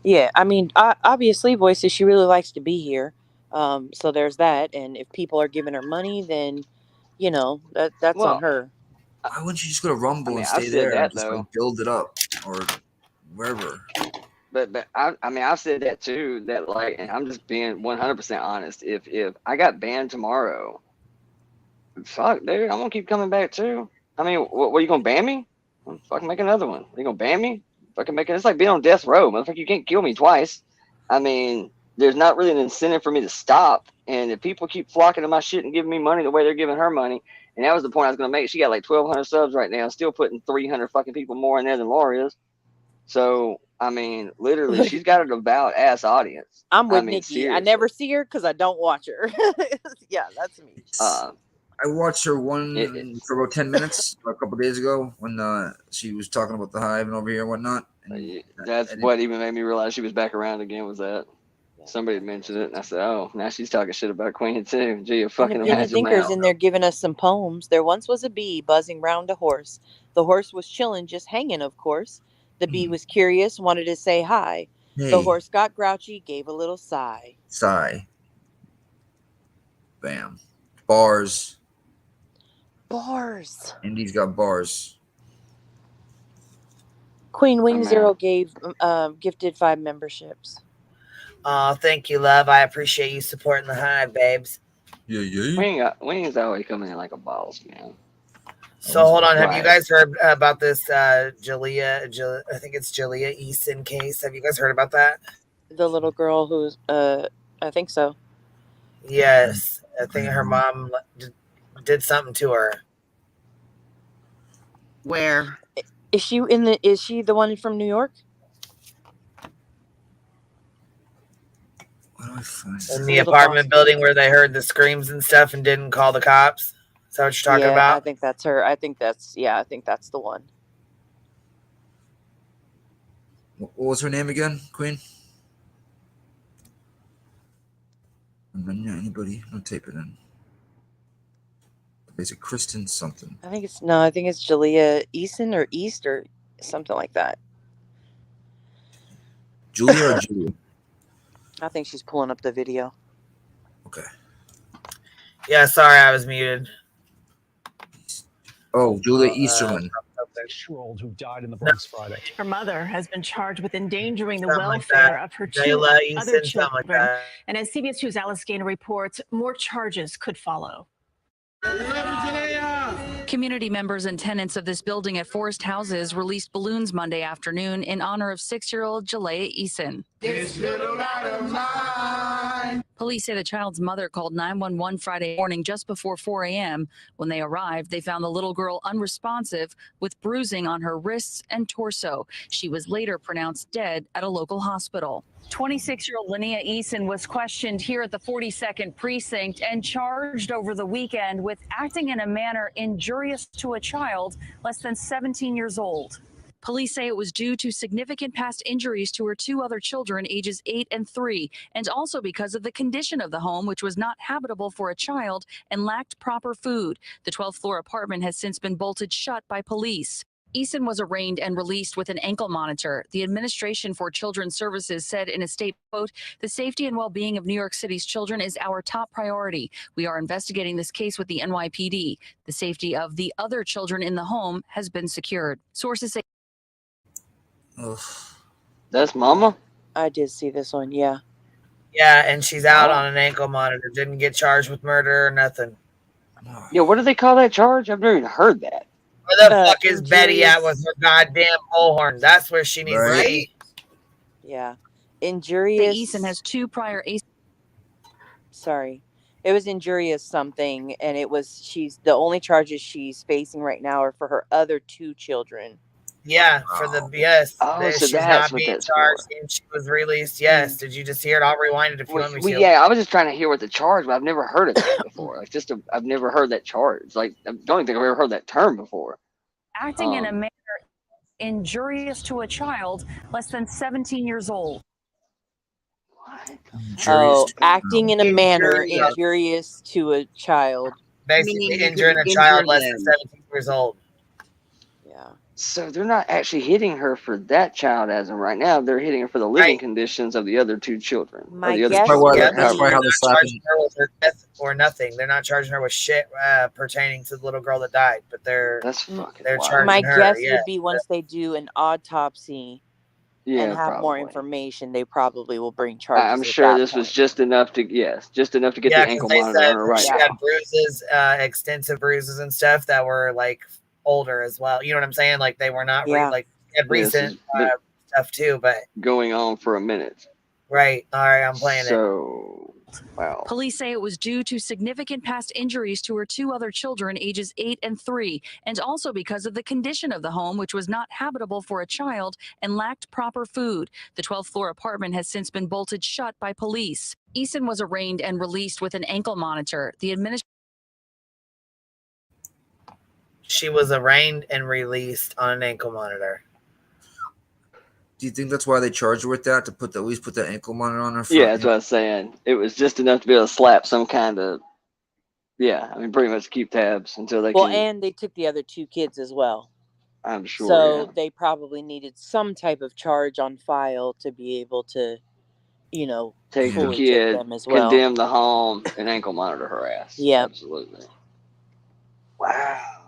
Yeah, I mean, obviously, Voices, she really likes to be here. So there's that. And if people are giving her money, then, you know, that's on her. Why wouldn't you just go to Rumble and I've stay said there and that, just though. like build it up or wherever? But I mean, I've said that too. That like, and I'm just being 100% honest. If I got banned tomorrow, fuck, dude, I'm gonna keep coming back too. I mean, what you gonna ban me? Fucking make another one. You gonna ban me? Fucking make it. It's like being on death row, motherfucker. You can't kill me twice. I mean, there's not really an incentive for me to stop. And if people keep flocking to my shit and giving me money the way they're giving her money, and that was the point I was gonna make. She got like 1,200 subs right now, still putting 300 fucking people more in there than Laura is. So I mean, literally, she's got an devout ass audience. I'm with I mean, Nikki. seriously. I never see her because I don't watch her. Yeah, that's me. I watched her for about 10 minutes a couple days ago when she was talking about the hive and over here and whatnot. And That's what even made me realize she was back around again. Was that somebody had mentioned it, and I said, "Oh, now she's talking shit about Queen too." Gee, you fucking Independent imagine thinkers now. in there giving us some poems. There once was a bee buzzing round a horse. The horse was chilling, just hanging, of course. The bee was curious, wanted to say hi. The Hey. horse got grouchy, gave a little sigh. Sigh. Bam. Bars. Bars. Indy's got bars. Queen Wing man. Zero gifted 5 memberships. Oh, thank you, love. I appreciate you supporting the hive, babes. Yeah. Wing's always coming in like a boss, man. So hold on, have you Right. guys heard about this Jalea? I think it's Jalea Easton case. Have you guys heard about that? The little girl who's, I think so. Yes, I think her mom did something to her. Where? Is she the one from New York? In the apartment building where they heard the screams and stuff and didn't call the cops. Is that what you're talking about? I think that's her. I think that's the one. What was her name again, Queen? Anybody? I'll tape it in. Is it Kristen something? I think it's Jalea Easton or East or something like that. Julia or Julia? I think she's pulling up the video. Okay. Yeah, sorry, I was muted. Oh, Julia Easterlin. 6-year-old who died in the Bronx Friday. Her mother has been charged with endangering the Something like welfare that. of her Jayla 2 Easton, other something children. like that. And as CBS 2's Alice Gaynor reports, more charges could follow. Community members and tenants of this building at Forest Houses released balloons Monday afternoon in honor of 6-year-old Jalea Eason. This little light of mine. Police say the child's mother called 911 Friday morning just before 4 a.m. When they arrived, they found the little girl unresponsive with bruising on her wrists and torso. She was later pronounced dead at a local hospital. 26-year-old Linnea Eason was questioned here at the 42nd Precinct and charged over the weekend with acting in a manner injurious to a child less than 17 years old. Police say it was due to significant past injuries to her 2 other children, ages 8 and 3, and also because of the condition of the home, which was not habitable for a child and lacked proper food. The 12th floor apartment has since been bolted shut by police. Eason was arraigned and released with an ankle monitor. The Administration for Children's Services said in a statement, quote, "The safety and well-being of New York City's children is our top priority. We are investigating this case with the NYPD. The safety of the other children in the home has been secured." Sources say. That's Mama? I did see this one, yeah. Yeah, and she's out on an ankle monitor. Didn't get charged with murder or nothing. Yeah, what do they call that charge? I've never even heard that. Where the fuck is Betty at with her goddamn bullhorn? That's where she needs to be. Yeah. Injurious. Eason has 2 prior. Sorry. It was injurious something, and she's the only charges she's facing right now are for her other 2 children. Yeah, for the yes. Oh, so she's that's not what being that's charged and she was released. Yes. Did you just hear it? I'll rewind it if you want me to. Yeah, I was just trying to hear what the charge, but I've never heard of that before. I've never heard that charge. Like, I don't even think I've ever heard that term before. Acting in a manner injurious to a child less than 17 years old. Oh, acting in a manner injurious to a child Basically injuring a child less than 17 years old. Yeah. So they're not actually hitting her for that child as of right now. They're hitting her for the living conditions of the other two children. Or My the other guess children, would or be- however They're many. not charging her with her death or nothing. They're not charging her with shit pertaining to the little girl that died, but they're wild. charging My her. guess Yeah. would be once they do an autopsy and Yeah, have more probably. information, they probably will bring charges. I'm at sure that this point. was just enough to get the Yeah, ankle because they monitor said on her right she now. had bruises, extensive bruises and stuff that were like older as well. You know what I'm saying? Like they were not Yeah. like had This has recent been stuff too. But going on for a minute. right, all right, I'm playing it. So, wow. Police say it was due to significant past injuries to her two other children, ages 8 and 3, and also because of the condition of the home, which was not habitable for a child and lacked proper food. The 12th floor apartment has since been bolted shut by police. Eason was arraigned and released with an ankle monitor. The administration. She was arraigned and released on an ankle monitor. Do you think that's why they charged her with that, to at least put that ankle monitor on her front? Yeah, that's what I was saying. It was just enough to be able to slap some kind of, pretty much keep tabs until they Well, can. and they took the other two kids as well. I'm sure. So they probably needed some type of charge on file to be able to, take the fully kid, take them as well. condemn the home, and ankle monitor her ass. Yep. Absolutely. Wow.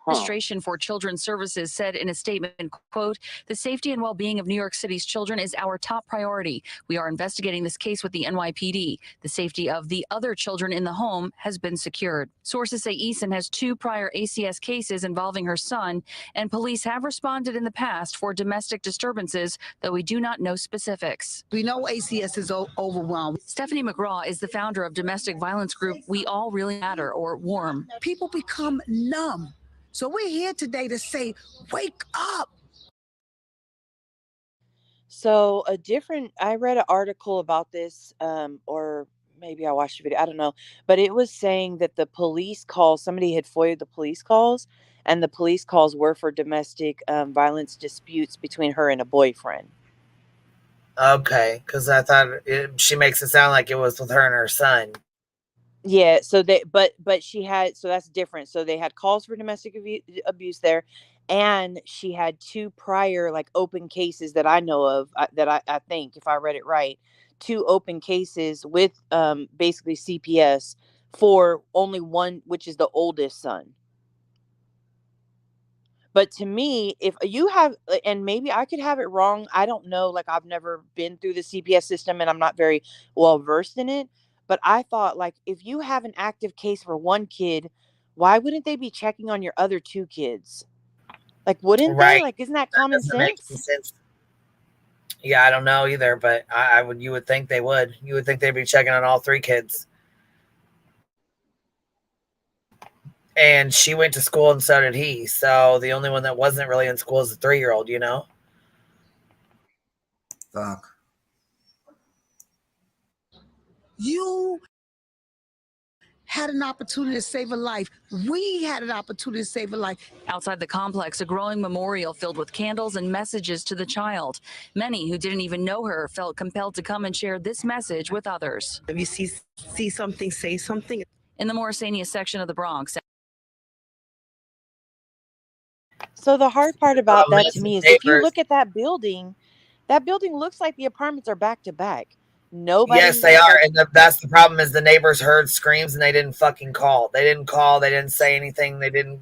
Administration for Children's Services said in a statement, quote, "The safety and well-being of New York City's children is our top priority. We are investigating this case with the NYPD. The safety of the other children in the home has been secured." Sources say Eason has 2 prior ACS cases involving her son, and police have responded in the past for domestic disturbances, though we do not know specifics. We know ACS is overwhelmed. Stephanie McGraw is the founder of domestic violence group We All Really Matter, or WARM. People become numb. So we're here today to say, wake up. So I read an article about this, or maybe I watched a video, I don't know, but it was saying that the police calls, somebody had FOIA'd the police calls, and the police calls were for domestic violence disputes between her and a boyfriend. Okay, because I thought she makes it sound like it was with her and her son. Yeah, so but she had, so that's different. So they had calls for domestic abuse there, and she had 2 prior like open cases that I know of, that I think, if I read it right, 2 open cases with basically CPS for only one, which is the oldest son. But to me, if you have, and maybe I could have it wrong, I don't know, like I've never been through the CPS system and I'm not very well versed in it, but I thought, like, if you have an active case for one kid, why wouldn't they be checking on your other 2 kids? Like, wouldn't they? Like, isn't that common doesn't make any sense? sense. Yeah, I don't know either, but you would think they would. You would think they'd be checking on all 3 kids. And she went to school and so did he. So the only one that wasn't really in school is the 3-year-old, you know? Fuck. You had an opportunity to save a life. We had an opportunity to save a life. Outside the complex, a growing memorial filled with candles and messages to the child. Many who didn't even know her felt compelled to come and share this message with others. If you see something, say something. In the Morrisania section of the Bronx. So the hard part about that to me is, if you look at that building looks like the apartments are back to back. Nobody. Yes, they are. And that's the problem, is the neighbors heard screams and they didn't fucking call. They didn't call. They didn't say anything. They didn't,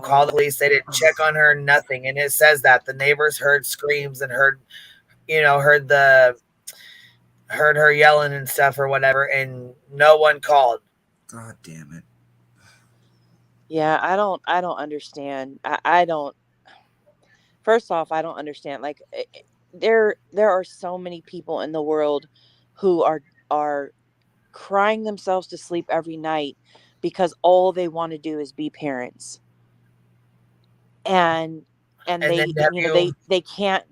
call the police. They didn't check on her, nothing. And it says that the neighbors heard screams and heard her yelling and stuff or whatever. And no one called. God damn it. Yeah, I don't understand. I don't. First off, I don't understand. Like, there are so many people in the world who are crying themselves to sleep every night because all they want to do is be parents. And they can't,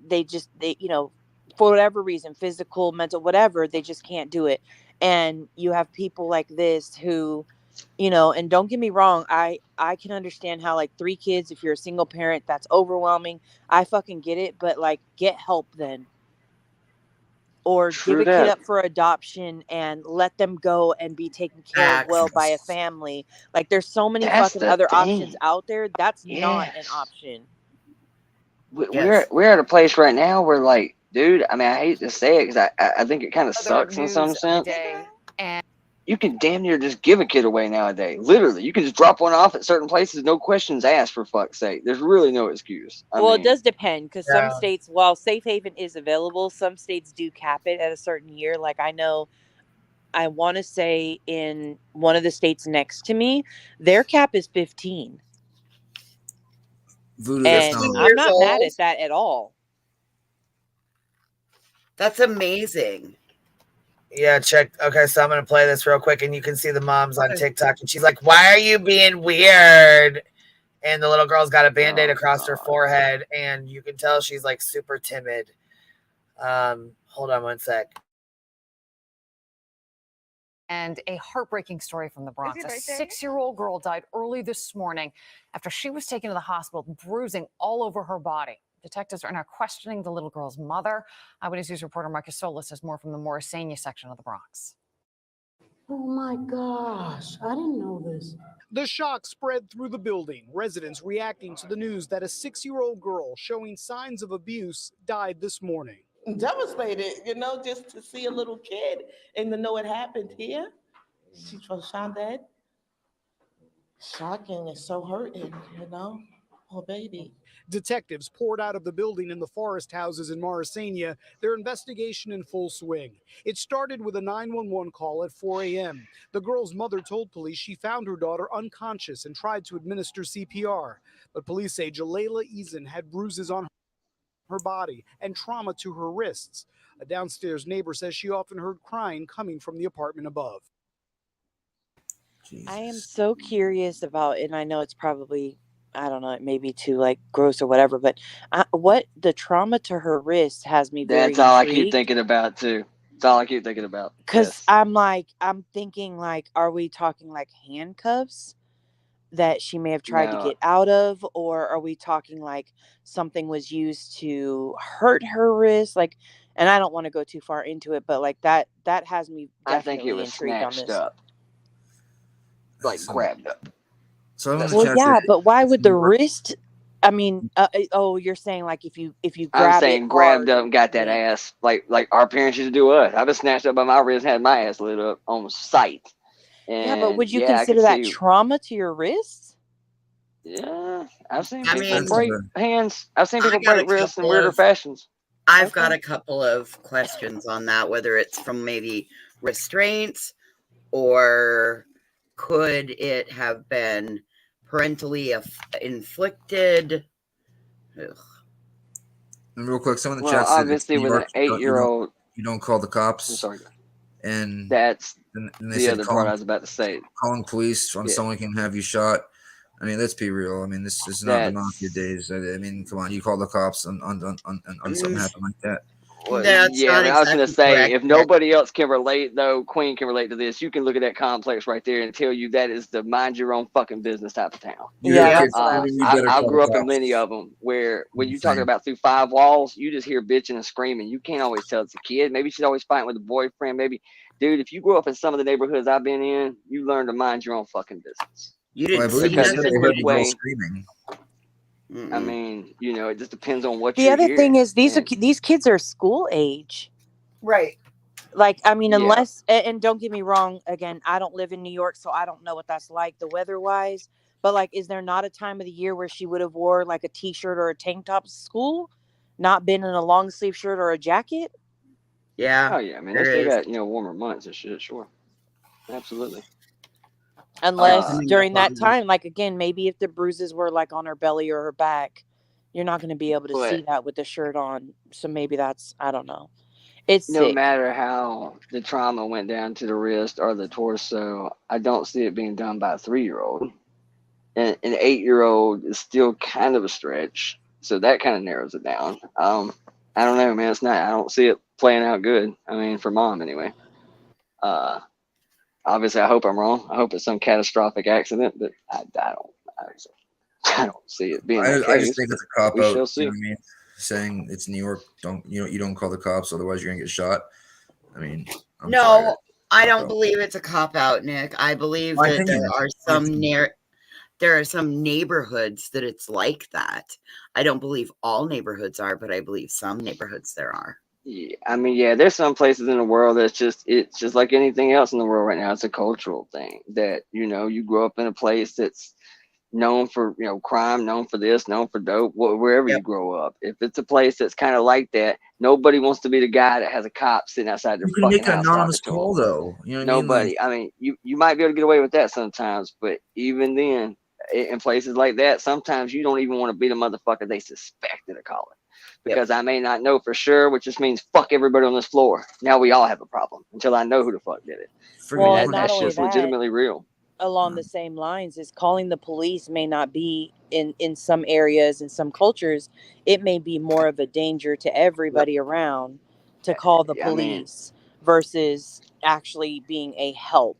for whatever reason, physical, mental, whatever, they just can't do it. And you have people like this who, and don't get me wrong, I can understand how, like, 3 kids, if you're a single parent, that's overwhelming. I fucking get it, but, like, get help then. or True give a that. kid up for adoption and let them go and be taken care of well by a family. Like there's so many That's fucking the other thing. options out there. That's not an Yes. option. We're at a place right now where, like, dude, I mean, I hate to say it because I think it kind of sucks in some sense. You can damn near just give a kid away nowadays. Literally, you can just drop one off at certain places, no questions asked, for fuck's sake. There's really no excuse. I Well, mean, it does depend because some Yeah. states, while safe haven is available, some states do cap it at a certain year. Like I know, I want to say in one of the states next to me, their cap is 15. Voodoo, And that's not I'm not mad at that at all. That's amazing. Yeah, check. Okay, so I'm gonna play this real quick, and you can see the mom's on TikTok, and she's like, "Why are you being weird?" And the little girl's got a band-aid across her forehead, and you can tell she's like super timid. Hold on one sec. And a heartbreaking story from the Bronx. A 6-year-old girl died early this morning after she was taken to the hospital, bruising all over her body. Detectives are now questioning the little girl's mother. Eyewitness News reporter Marcus Solis has more from the Morrisania section of the Bronx. Oh my gosh, I didn't know this. The shock spread through the building, residents reacting to the news that a 6-year-old girl showing signs of abuse died this morning. Devastated, you know, just to see a little kid and to know it happened here. She was found dead. Shocking, it's so hurting, you know. Poor baby. Detectives poured out of the building in the forest houses in Morrisania, their investigation in full swing. It started with a 911 call at 4 a.m. The girl's mother told police she found her daughter unconscious and tried to administer CPR. But police say Jalela Eason had bruises on her body and trauma to her wrists. A downstairs neighbor says she often heard crying coming from the apartment above. I am so curious about, and I know it's probably, I don't know, it may be too like gross or whatever, but what the trauma to her wrist has me very that's all intrigued. I keep thinking about too. That's all I keep thinking about. Because I'm thinking like, are we talking like handcuffs that she may have tried to No. get out of, or are we talking like something was used to hurt her wrist? Like, and I don't want to go too far into it, but like that has me I think definitely it was intrigued on snatched this. up, like grabbed up. So I Well, yeah, but why would the wrist? I mean, oh, you're saying like if you grab I'm saying it grabbed hard, up and got that ass like our parents used to do us. I've been snatched up by my wrist and had my ass lit up on sight. And yeah, but would you I consider could that see, trauma to your wrist? Yeah, I've seen I people mean, break hands. I've seen I people got a break wrists in couple weirder of- fashions. I've got a couple of questions on that, whether it's from maybe restraints or could it have been parentally inflicted? Ugh. And real quick, someone in the Well, chat said obviously New with York, an 8-year-old, you don't call the cops. I'm sorry. And That's and they the said other part I was about to say. calling police on Yeah. someone can have you shot. I mean, let's be real. I mean, this is not the mafia days. I mean, come on, you call the cops on something happen like that. Well, That's yeah, not but I was going to exactly say, correct. if nobody else can relate, though, Queen can relate to this. You can look at that complex right there and tell you that is the mind your own fucking business type of town. Yeah, I grew up in many of them where when you're talking about through 5 walls, you just hear bitching and screaming. You can't always tell it's a kid. Maybe she's always fighting with a boyfriend. Maybe, dude, if you grew up in some of the neighborhoods I've been in, you learn to mind your own fucking business. You Well, I didn't believe see you Because said it's a they heard quick the girl way. screaming. I mean, you know, it just depends on what The you're other thing hearing. is these kids are school age. Right. Like, I mean, Yeah. unless, and don't get me wrong, again, I don't live in New York, so I don't know what that's like the weather wise. But like, is there not a time of the year where she would have wore like a t-shirt or a tank top to school, not been in a long sleeve shirt or a jacket? Yeah. Oh yeah, I mean, they still got, you know, warmer months and shit. Sure, absolutely. Unless during that time, like again, maybe if the bruises were like on her belly or her back, you're not going to be able to see that with the shirt on. So maybe that's, I don't know. It's no sick. matter how the trauma went down to the wrist or the torso, I don't see it being done by a 3-year-old. And an 8-year-old is still kind of a stretch, so that kind of narrows it down. I don't know, man. It's not. I don't see it playing out good. I mean, for mom anyway. Obviously, I hope I'm wrong. I hope it's some catastrophic accident, but I don't see it being the I case. just think it's a cop We out. shall see. You know what I mean? saying it's New York. You don't call the cops, otherwise you're gonna get shot. I mean, I'm No, sorry. I don't believe it's a cop out, Nick. I believe My that opinion. there are some neighborhoods that it's like that. I don't believe all neighborhoods are, but I believe some neighborhoods there are. Yeah, I mean, yeah, there's some places in the world it's just like anything else in the world right now. It's a cultural thing that, you grow up in a place that's known for, crime, known for this, known for dope, wherever you grow up. If it's a place that's kind of like that, nobody wants to be the guy that has a cop sitting outside their You can fucking make an house anonymous talking to call them. though. You know what Nobody. I mean? You might be able to get away with that sometimes, but even then, in places like that, sometimes you don't even want to be the motherfucker they suspected of calling. Because I may not know for sure, which just means fuck everybody on this floor. Now we all have a problem until I know who the fuck did it. Well, and not That's only just that, legitimately real. along the same lines is calling the police may not be in some areas, in some cultures, it may be more of a danger to everybody around to call the police versus actually being a help.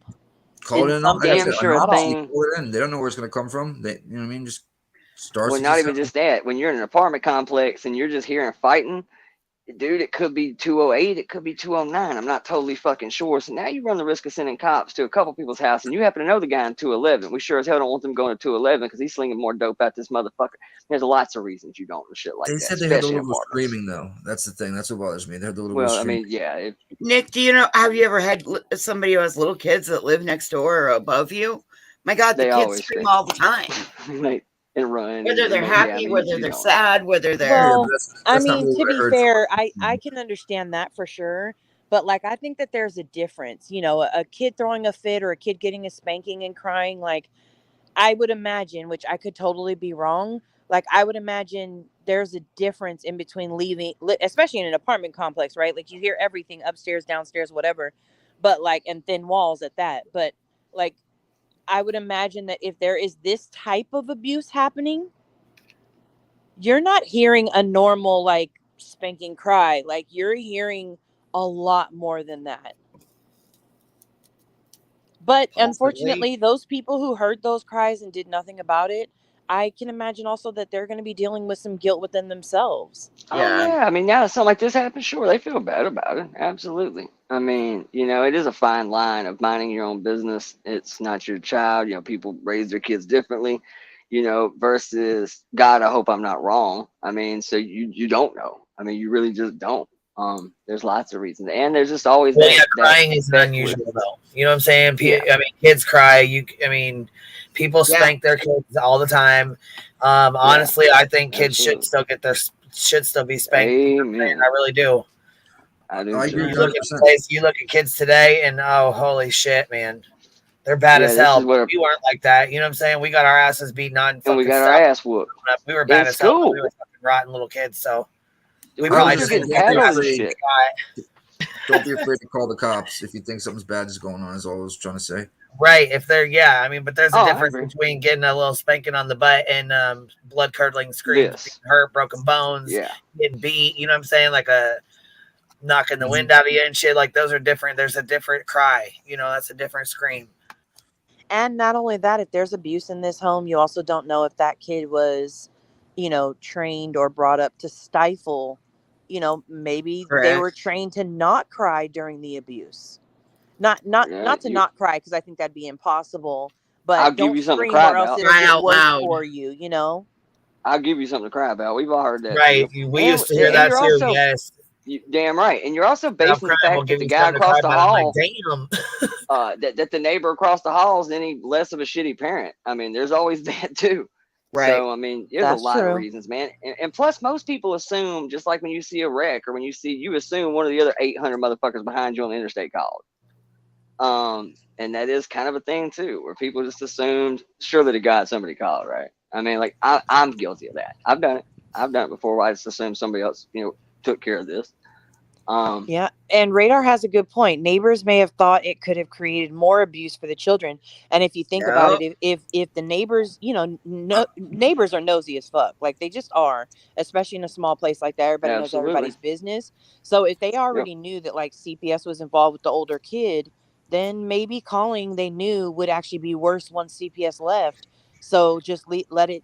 Call it in. Damn sure thing. Call it in. They don't know where it's gonna come from. You know what I mean? Just start. Well, not even just that. When you're in an apartment complex and you're just hearing fighting, dude, it could be 208, it could be 209. I'm not totally fucking sure. So now you run the risk of sending cops to a couple people's house, and you happen to know the guy in 211. We sure as hell don't want them going to 211 because he's slinging more dope out this motherfucker. There's lots of reasons you don't and shit like They that. said they heard the especially in little apartments. screaming though. That's the thing. That's what bothers me. They heard the little Well, I screaming. mean, yeah. Nick, have you ever had somebody who has little kids that live next door or above you? My God, the They kids always scream scream. all the time. And run. Whether they're happy, whether they're sad, whether they're... Well, I mean, to be fair, I can understand that for sure. But like, I think that there's a difference, a kid throwing a fit or a kid getting a spanking and crying. Like, I would imagine, which I could totally be wrong. Like, I would imagine there's a difference in between leaving, especially in an apartment complex, right? Like, you hear everything upstairs, downstairs, whatever, but like, and thin walls at that. But like, I would imagine that if there is this type of abuse happening, you're not hearing a normal like spanking cry. Like, you're hearing a lot more than that. But unfortunately, those people who heard those cries and did nothing about it, I can imagine also that they're going to be dealing with some guilt within themselves. Oh, yeah. I mean, now that something like this happens, sure, they feel bad about it. Absolutely. I mean, it is a fine line of minding your own business. It's not your child. People raise their kids differently, versus God, I hope I'm not wrong. I mean, so you don't know. I mean, you really just don't. There's lots of reasons. And there's just always crying isn't unusual though. You know what I'm saying? I mean, kids cry. People spank their kids all the time. Honestly, I think kids should still be spanked. Amen. I really do. I agree. You look at kids today, and oh, holy shit, man, they're bad as hell. We weren't like that. You know what I'm saying? We got our asses beaten on. And we got our ass whooped. We were bad as hell. We were fucking rotten little kids. So we probably just don't be afraid to call the cops if you think something's bad is going on. Is all I was trying to say. Right. If they're, but there's a difference between getting a little spanking on the butt and blood curdling screams, being hurt, broken bones, getting beat. You know what I'm saying? Like a knocking the wind out of you and shit. Like those are different. There's a different cry. That's a different scream. And not only that, if there's abuse in this home, you also don't know if that kid was, trained or brought up to stifle. Maybe they were trained to not cry during the abuse. Not to not cry, because I think that'd be impossible. But I'll don't give you something to scream cry or else about. it'll get worse for you. I'll give you something to cry about. We've all heard that. Right. We used to hear that too. Yes. Damn right. And you're also basing the fact that the guy across the hall, that the neighbor across the hall is any less of a shitty parent. I mean, there's always that too. Right. So, I mean, there's a lot of reasons, man. And plus, most people assume, just like when you see a wreck or when you assume one of the other 800 motherfuckers behind you on the interstate called. And that is kind of a thing too, where people just assumed, surely to God, somebody called, right? I mean, like, I'm guilty of that. I've done it before, where I just assumed somebody else, took care of this. Yeah, and Radar has a good point. Neighbors may have thought it could have created more abuse for the children. And if you think about it, if the neighbors, neighbors are nosy as fuck. Like, they just are, especially in a small place like that. Everybody knows everybody's business. So if they already knew that like CPS was involved with the older kid, then maybe calling, they knew, would actually be worse once CPS left. So just let it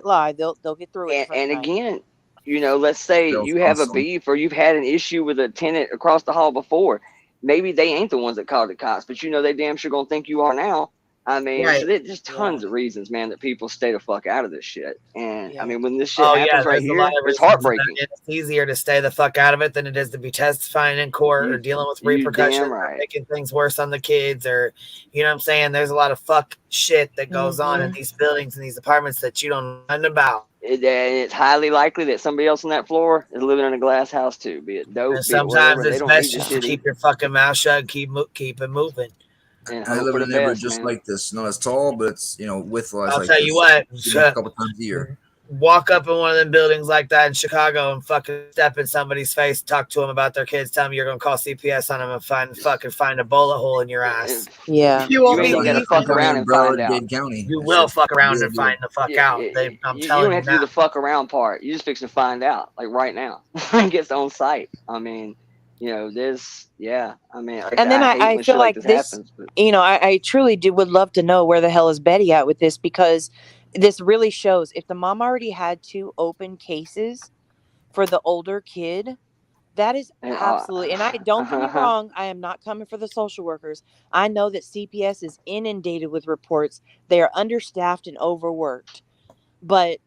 lie. They'll get through it. And again, You know, let's say Sales you have a constantly. beef or you've had an issue with a tenant across the hall before. Maybe they ain't the ones that called the cops, but you know they damn sure gonna think you are now. I mean, so Right. there's just tons of reasons, man, that people stay the fuck out of this shit. And I mean, when this shit Oh yeah, happens right there's a lot here, of it's reasons that heartbreaking. it's easier to stay the fuck out of it than it is to be testifying in court or dealing with You repercussions damn or right. making things worse on the kids, or you know what I'm saying. There's a lot of fuck shit that goes on in these buildings and these apartments that you don't know nothing about. It's highly likely that somebody else on that floor is living in a glass house too, be it dope, And be it whatever. sometimes They it's don't need best the just to shitty. keep your fucking mouth shut and keep it moving. And I hope live for in a the neighborhood best, just man. like this. Not as tall, but it's widthwise I'll like tell this. you what, See them a couple times a year. walk up in one of them buildings like that in Chicago and fucking step in somebody's face, talk to them about their kids, tell them you're gonna call CPS on them and find a bullet hole in your ass. Yeah, You won't ain't even gotta believe fuck around and find out. You will fuck around and find the fuck out. I'm You telling don't you have to now. do the fuck around part. You just fix to find out, like right now. It gets on site. I mean, this. Yeah, I mean, like And then I hate I when feel shit like this this, happens. But I truly would love to know where the hell is Betty at with this, because this really shows if the mom already had 2 open cases for the older kid, that is absolutely, and I don't get me wrong, I am not coming for the social workers. I know that CPS is inundated with reports. They are understaffed and overworked. But,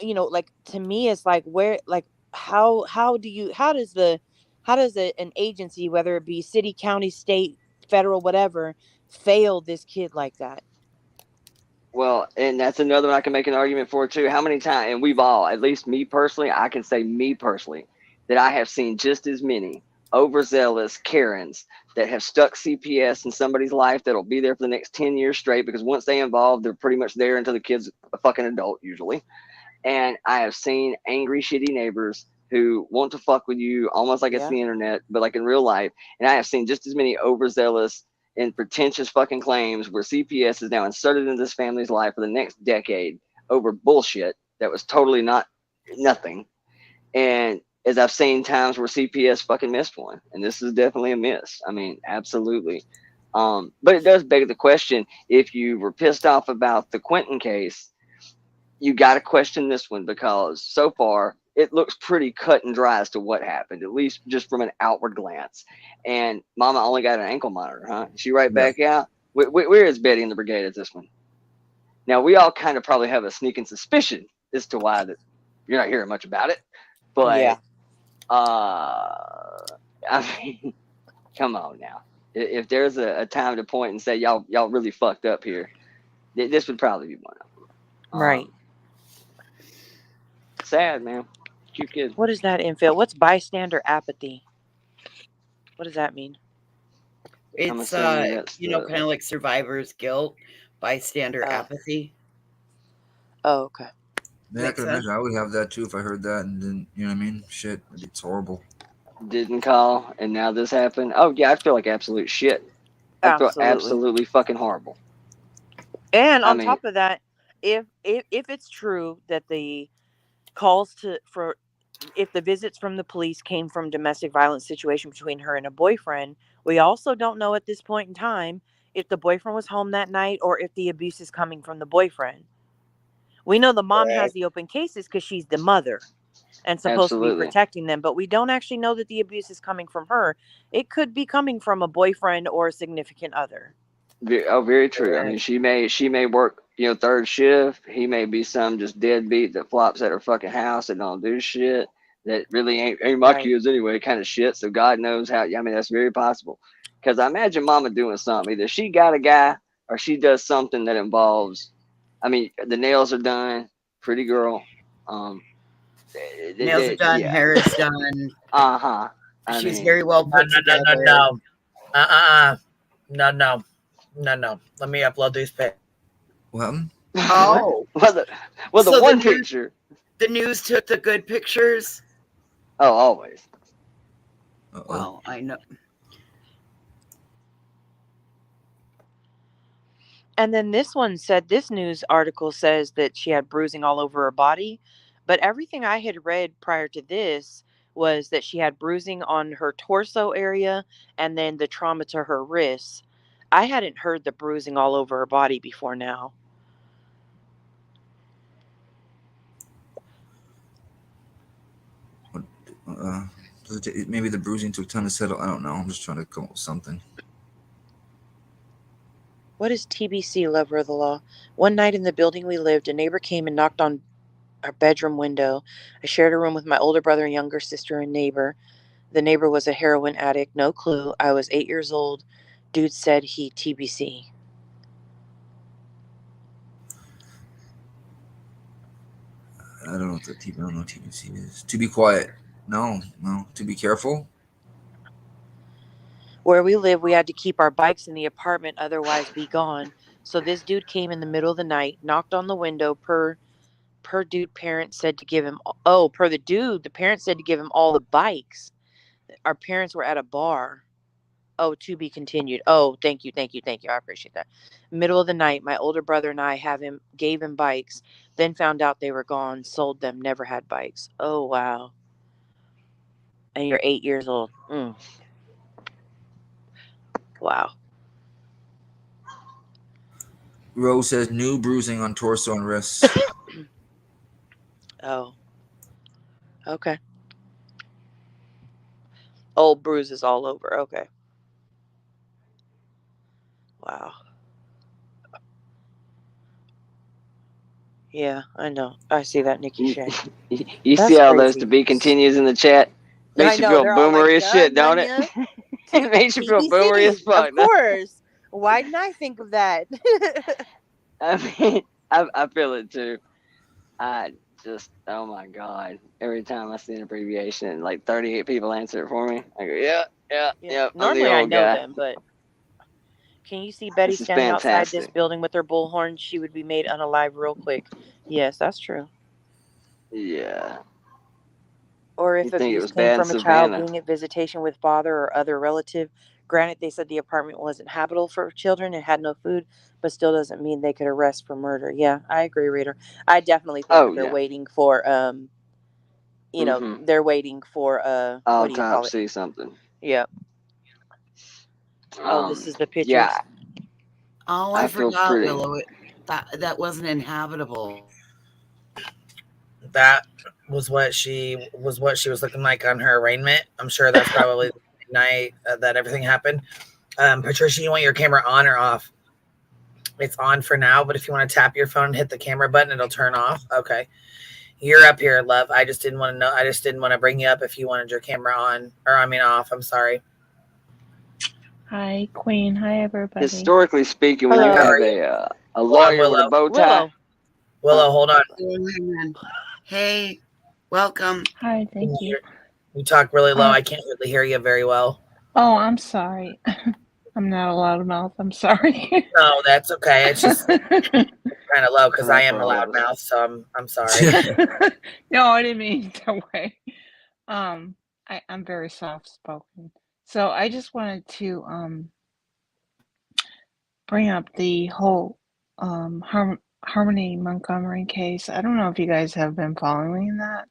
like to me it's like how does an agency, whether it be city, county, state, federal, whatever, fail this kid like that? well, and that's another one I can make an argument for too. How many times, and we've all, at least me personally, I can say me personally, that I have seen just as many overzealous Karens that have stuck CPS in somebody's life that'll be there for the next 10 years straight, because once they involve, they're pretty much there until the kid's a fucking adult usually. And I have seen angry, shitty neighbors who want to fuck with you almost like it's the internet, but like in real life. And I have seen just as many overzealous and pretentious fucking claims where CPS is now inserted into this family's life for the next decade over bullshit that was totally nothing. And as I've seen times where CPS fucking missed one, and this is definitely a miss. I mean, absolutely. But it does beg the question: if you were pissed off about the Quentin case, you got to question this one, because so far it looks pretty cut and dry as to what happened, at least just from an outward glance. And Mama only got an ankle monitor, huh? Is she right back out? Where is Betty in the brigade at this one? Now, we all kind of probably have a sneaking suspicion as to why that you're not hearing much about it. But, I mean, come on now. If there's a time to point and say, y'all really fucked up here, this would probably be one of them. Right. Sad, man. Cute kid. What is that, Infill? What's bystander apathy? What does that mean? It's kind of like survivor's guilt, bystander apathy. Oh, okay. Yeah, I can imagine. I would have that too if I heard that and didn't. You know what I mean? Shit, it's horrible. Didn't call, and now this happened. Oh yeah, I feel like absolute shit. I feel absolutely fucking horrible. And on top of that, if it's true that the calls if the visits from the police came from domestic violence situation between her and a boyfriend, we also don't know at this point in time if the boyfriend was home that night or if the abuse is coming from the boyfriend. We know the mom has the open cases because she's the mother and supposed to be protecting them, but we don't actually know that the abuse is coming from her. It could be coming from a boyfriend or a significant other. Very true. I mean, she may work, third shift. He may be some just deadbeat that flops at her fucking house and don't do shit. That really ain't my kids anyway, kind of shit. So God knows how. I mean, that's very possible. Because I imagine Mama doing something. Either she got a guy or she does something that involves. I mean, the nails are done. Pretty girl. Nails are done. Hair is done. She's mean, very well put together. No. No. Let me upload these pics. What? Oh. The one picture. The news took the good pictures. Oh, always. Well, I know. And then this news article says that she had bruising all over her body. But everything I had read prior to this was that she had bruising on her torso area and then the trauma to her wrists. I hadn't heard the bruising all over her body before now. Maybe the bruising took time to settle. I don't know. I'm just trying to come up with something. What is TBC, lover of the law? One night in the building we lived, a neighbor came and knocked on our bedroom window. I shared a room with my older brother and younger sister and neighbor. The neighbor was a heroin addict. No clue. I was 8 years old. Dude said he TBC. I don't know what I don't know what TBC is. To be quiet. No. To be careful. Where we live, we had to keep our bikes in the apartment, otherwise be gone. So this dude came in the middle of the night, knocked on the window. Per dude, parents said to give him. Oh, per the dude, the parents said to give him all the bikes. Our parents were at a bar. Oh, to be continued. Oh, thank you. I appreciate that. Middle of the night, my older brother and I gave him bikes, then found out they were gone, sold them, never had bikes. Oh, wow. And you're 8 years old. Wow. Rose says new bruising on torso and wrists. Oh. Okay. Old bruises all over. Okay. Wow. Yeah, I know. I see that, Nikki Shay. You That's see all those crazy. to be continues in the chat? Makes I you know. feel They're all like, boomery as shit, duh, don't it? Nunya. It makes you feel boomery as TBC. fuck. Of course. Why didn't I think of that? I mean, I feel it too. I just, oh my God. Every time I see an abbreviation, like 38 people answer it for me. I go, yeah. I'm the Normally I old know guy. them, but can you see Betty This is standing outside this fantastic. building with her bullhorn? She would be made unalive real quick. Yes, that's true. Yeah. Or You if think it abuse was came bad in from a child Savannah? being at visitation with father or other relative. Granted, they said the apartment wasn't habitable for children and had no food, but still doesn't mean they could arrest for murder. Yeah, I agree, Reader. I definitely think that they're waiting for they're waiting for what do you call it? Autopsy something. Yep. Oh, this is the pictures. Yeah. Oh, I forgot, Willow. That wasn't inhabitable. That was what she was looking like on her arraignment. I'm sure that's probably the night that everything happened. Patricia, you want your camera on or off? It's on for now, but if you want to tap your phone and hit the camera button, it'll turn off. Okay. You're up here, love. I just didn't want to know. I just didn't want to bring you up if you wanted your camera on, or I mean off. I'm sorry. Hi, Queen. Hi, everybody. Historically speaking, when you have a lawyer with a bow tie. Willow, hold on. Hey, welcome. Hi, thank you. You talk really low. I can't really hear you very well. Oh, I'm sorry. I'm not a loudmouth. I'm sorry. No, that's okay. It's just kind of low because I am a loudmouth, so I'm sorry. No, I didn't mean that way. I'm very soft spoken. So I just wanted to bring up the whole Harmony Montgomery case. I don't know if you guys have been following that.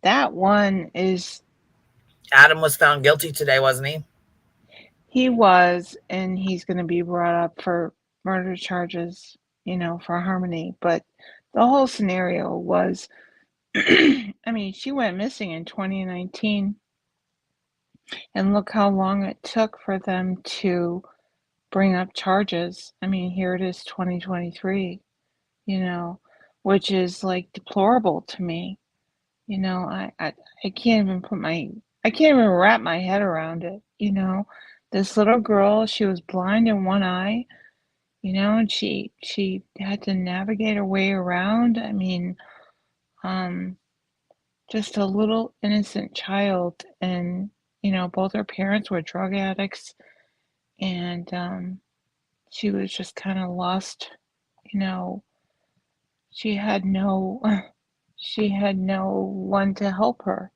That one is. Adam was found guilty today, wasn't he? He was, and he's going to be brought up for murder charges, for Harmony. But the whole scenario was, I mean, she went missing in 2019, and look how long it took for them to bring up charges. I mean, here it is, 2023, which is like deplorable to me. I can't even I can't even wrap my head around it. This little girl, she was blind in one eye, and she had to navigate her way around. I mean, just a little innocent child, and both her parents were drug addicts, and she was just kind of lost. She had no one to help her.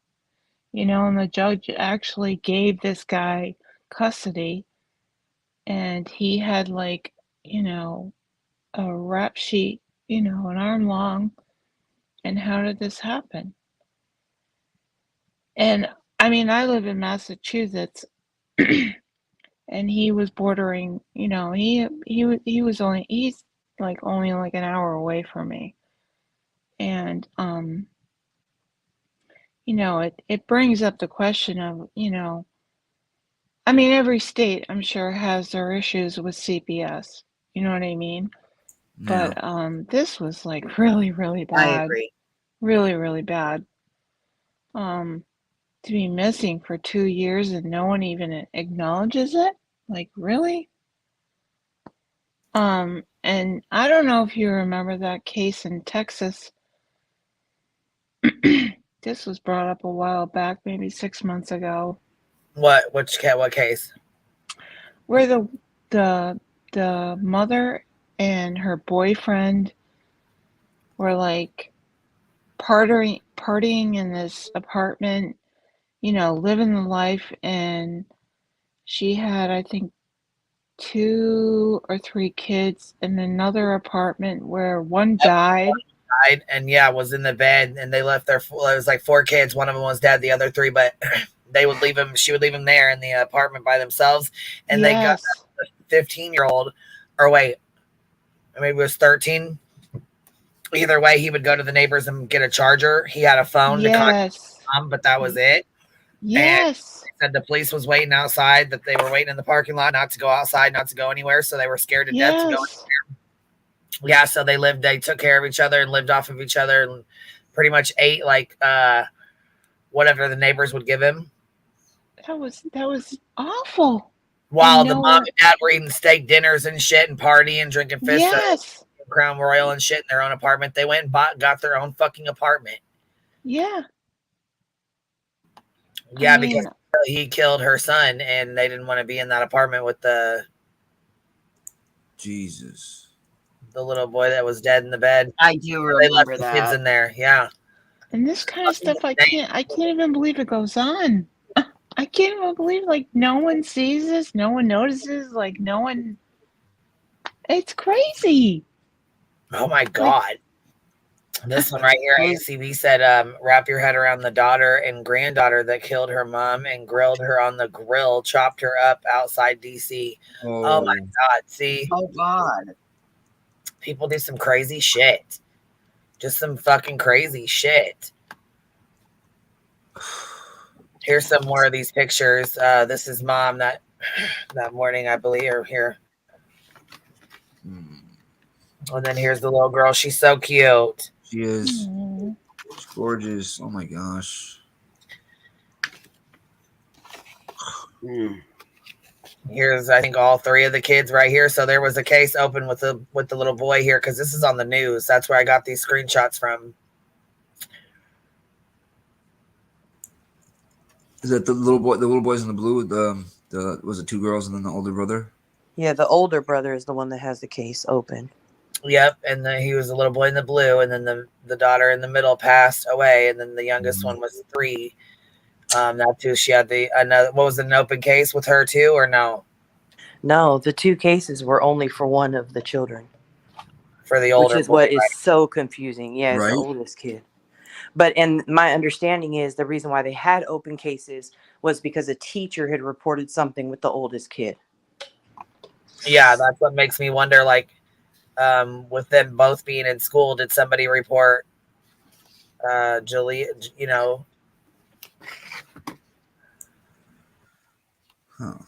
And the judge actually gave this guy custody, and he had a rap sheet, an arm long. And how did this happen? And I mean, I live in Massachusetts, and he was bordering, he's like only like an hour away from me. And it brings up the question of, I mean, every state, I'm sure, has their issues with CPS. You know what I mean? Yeah. But this was like really, really I bad. agree. Really, really bad. To be missing for 2 years and no one even acknowledges it? Like, really? And I don't know if you remember that case in Texas. This was brought up a while back, maybe 6 months ago, What case? where the mother and her boyfriend were like partying in this apartment, living the life, and she had, I think, 2 or 3 kids in another apartment where one died. Died and was in the bed, and they left their. Well, it was like 4 kids. One of them was dead. The other 3, but they would leave him. She would leave him there in the apartment by themselves, and they got the 15-year-old, or wait, maybe it was 13. Either way, he would go to the neighbors and get a charger. He had a phone to contact his mom, but that was it. Yes. And they said the police was waiting outside, that they were waiting in the parking lot, not to go outside, not to go anywhere. So they were scared to death to go anywhere. Yeah, so they took care of each other and lived off of each other and pretty much ate like whatever the neighbors would give him. That was awful. While the mom and dad were eating steak dinners and shit and partying, drinking fists, Crown Royal and shit in their own apartment. They went and got their own fucking apartment. Yeah. Yeah, because he killed her son and they didn't want to be in that apartment with the little boy that was dead in the bed. I do remember the kids in there. Yeah. And this kind of stuff, I can't even believe it goes on. I can't even believe, like, no one sees this, no one notices, like, no one. It's crazy. Oh my God. This one right here, ACB said, wrap your head around the daughter and granddaughter that killed her mom and grilled her on the grill, chopped her up outside DC. Oh my God. See? Oh God. People do some crazy shit. Just some fucking crazy shit. Here's some more of these pictures. This is mom that morning, I believe, or here. And then here's the little girl. She's so cute. She is. She's gorgeous. Oh my gosh. Here's, I think, all 3 of the kids right here. So there was a case open with the little boy here because this is on the news. That's where I got these screenshots from. Is that the little boy? The little boys in the blue. The was it 2 girls and then the older brother? Yeah, the older brother is the one that has the case open. Yep, and then he was a little boy in the blue, and then the daughter in the middle passed away, and then the youngest one was 3. Now too, she had another. What was it, an open case with her too, or no? No, the 2 cases were only for one of the children. For the older, which is boy, what is right? so confusing. Yeah, it's Right. the oldest kid. And my understanding is the reason why they had open cases was because a teacher had reported something with the oldest kid. Yeah, that's what makes me wonder. Like, with them both being in school, did somebody report Julie? Huh.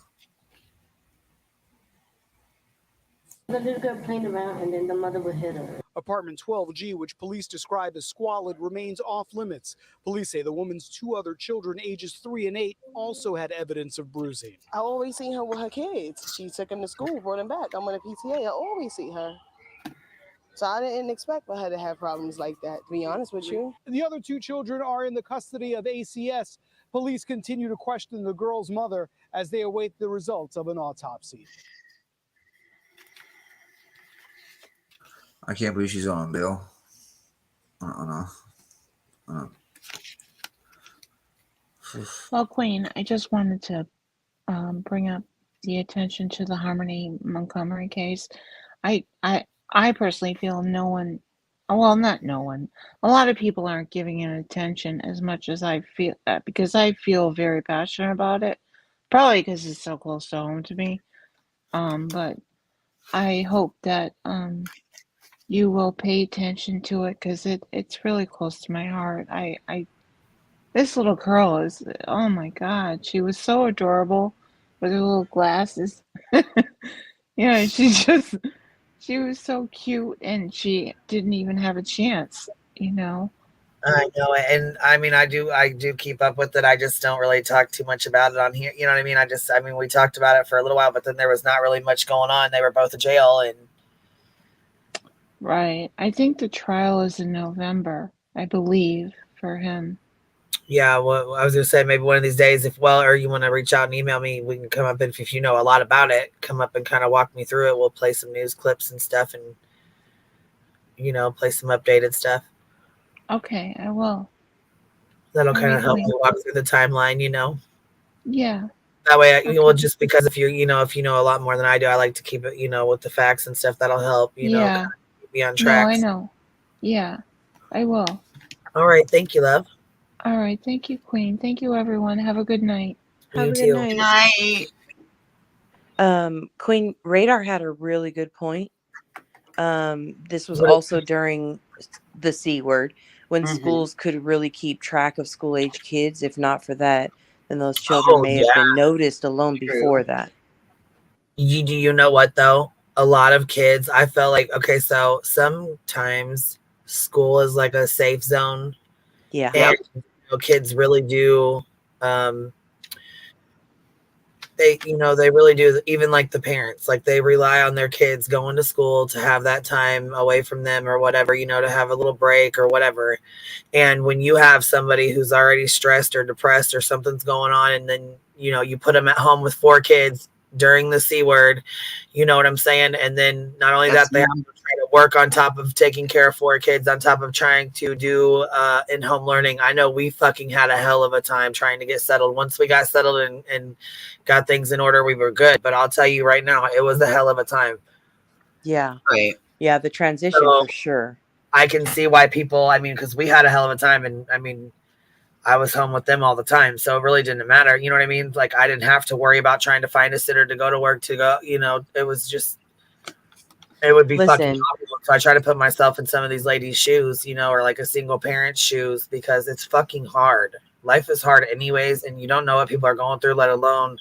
The little girl playing around, and then the mother would hit her. Apartment 12G, which police describe as squalid, remains off limits. Police say the woman's 2 other children, ages 3 and 8, also had evidence of bruising. I always see her with her kids. She took them to school, brought them back. I'm on a PTA. I always see her. So I didn't expect for her to have problems like that, to be honest with you. The other 2 children are in the custody of ACS. Police continue to question the girl's mother as they await the results of an autopsy. I can't believe she's on bail. Well, Queen, I just wanted to bring up the attention to the Harmony Montgomery case. I personally feel no one, well, not no one, a lot of people aren't giving it attention as much as I feel, because I feel very passionate about it, probably because it's so close to home to me. But I hope that you will pay attention to it because it's really close to my heart. This little girl is, oh my God, she was so adorable with her little glasses. Yeah, she was so cute, and she didn't even have a chance, you know. I know it. And I mean, I do keep up with it. I just don't really talk too much about it on here. You know what I mean? I mean, we talked about it for a little while, but then there was not really much going on. They were both in jail and. Right. I think the trial is in November, I believe, for him. Yeah, well, I was gonna say maybe one of these days, or you want to reach out and email me, we can come up, and if you know a lot about it, come up and kind of walk me through it. We'll play some news clips and stuff, and play some updated stuff. Okay, I will. That'll All kind right, of help Queen. me walk through the timeline. Yeah. That way, Okay. well, just because if you know a lot more than I do, I like to keep it, with the facts and stuff. That'll help, Yeah. kind of keep me on No, track. I know. Yeah, I will. All right, thank you, love. All right, thank you, Queen. Thank you, everyone. Have a good night. Have You a too. good night. Queen Radar had a really good point. This was also during the C word, when schools could really keep track of school age kids. If not for that, then those children may have been noticed alone before that. You know what though? A lot of kids, I felt like, okay, so sometimes school is like a safe zone. Yeah. And kids really do they really do, even like the parents, like they rely on their kids going to school to have that time away from them or whatever, to have a little break or whatever. And when you have somebody who's already stressed or depressed or something's going on, and then you put them at home with 4 kids during the C word, you know what I'm saying? And then not only that, they have to try to work on top of taking care of 4 kids, on top of trying to do in-home learning. I know we fucking had a hell of a time trying to get settled. Once we got settled and got things in order, we were good. But I'll tell you right now, it was a hell of a time. Yeah. Right. Yeah, the transition for sure. I can see why people, because we had a hell of a time, and I was home with them all the time, so it really didn't matter. You know what I mean? Like, I didn't have to worry about trying to find a sitter to go to work to go. It was just, it would be fucking awful. So I try to put myself in some of these ladies' shoes, or like a single parent's shoes, because it's fucking hard. Life is hard anyways, and you don't know what people are going through, let alone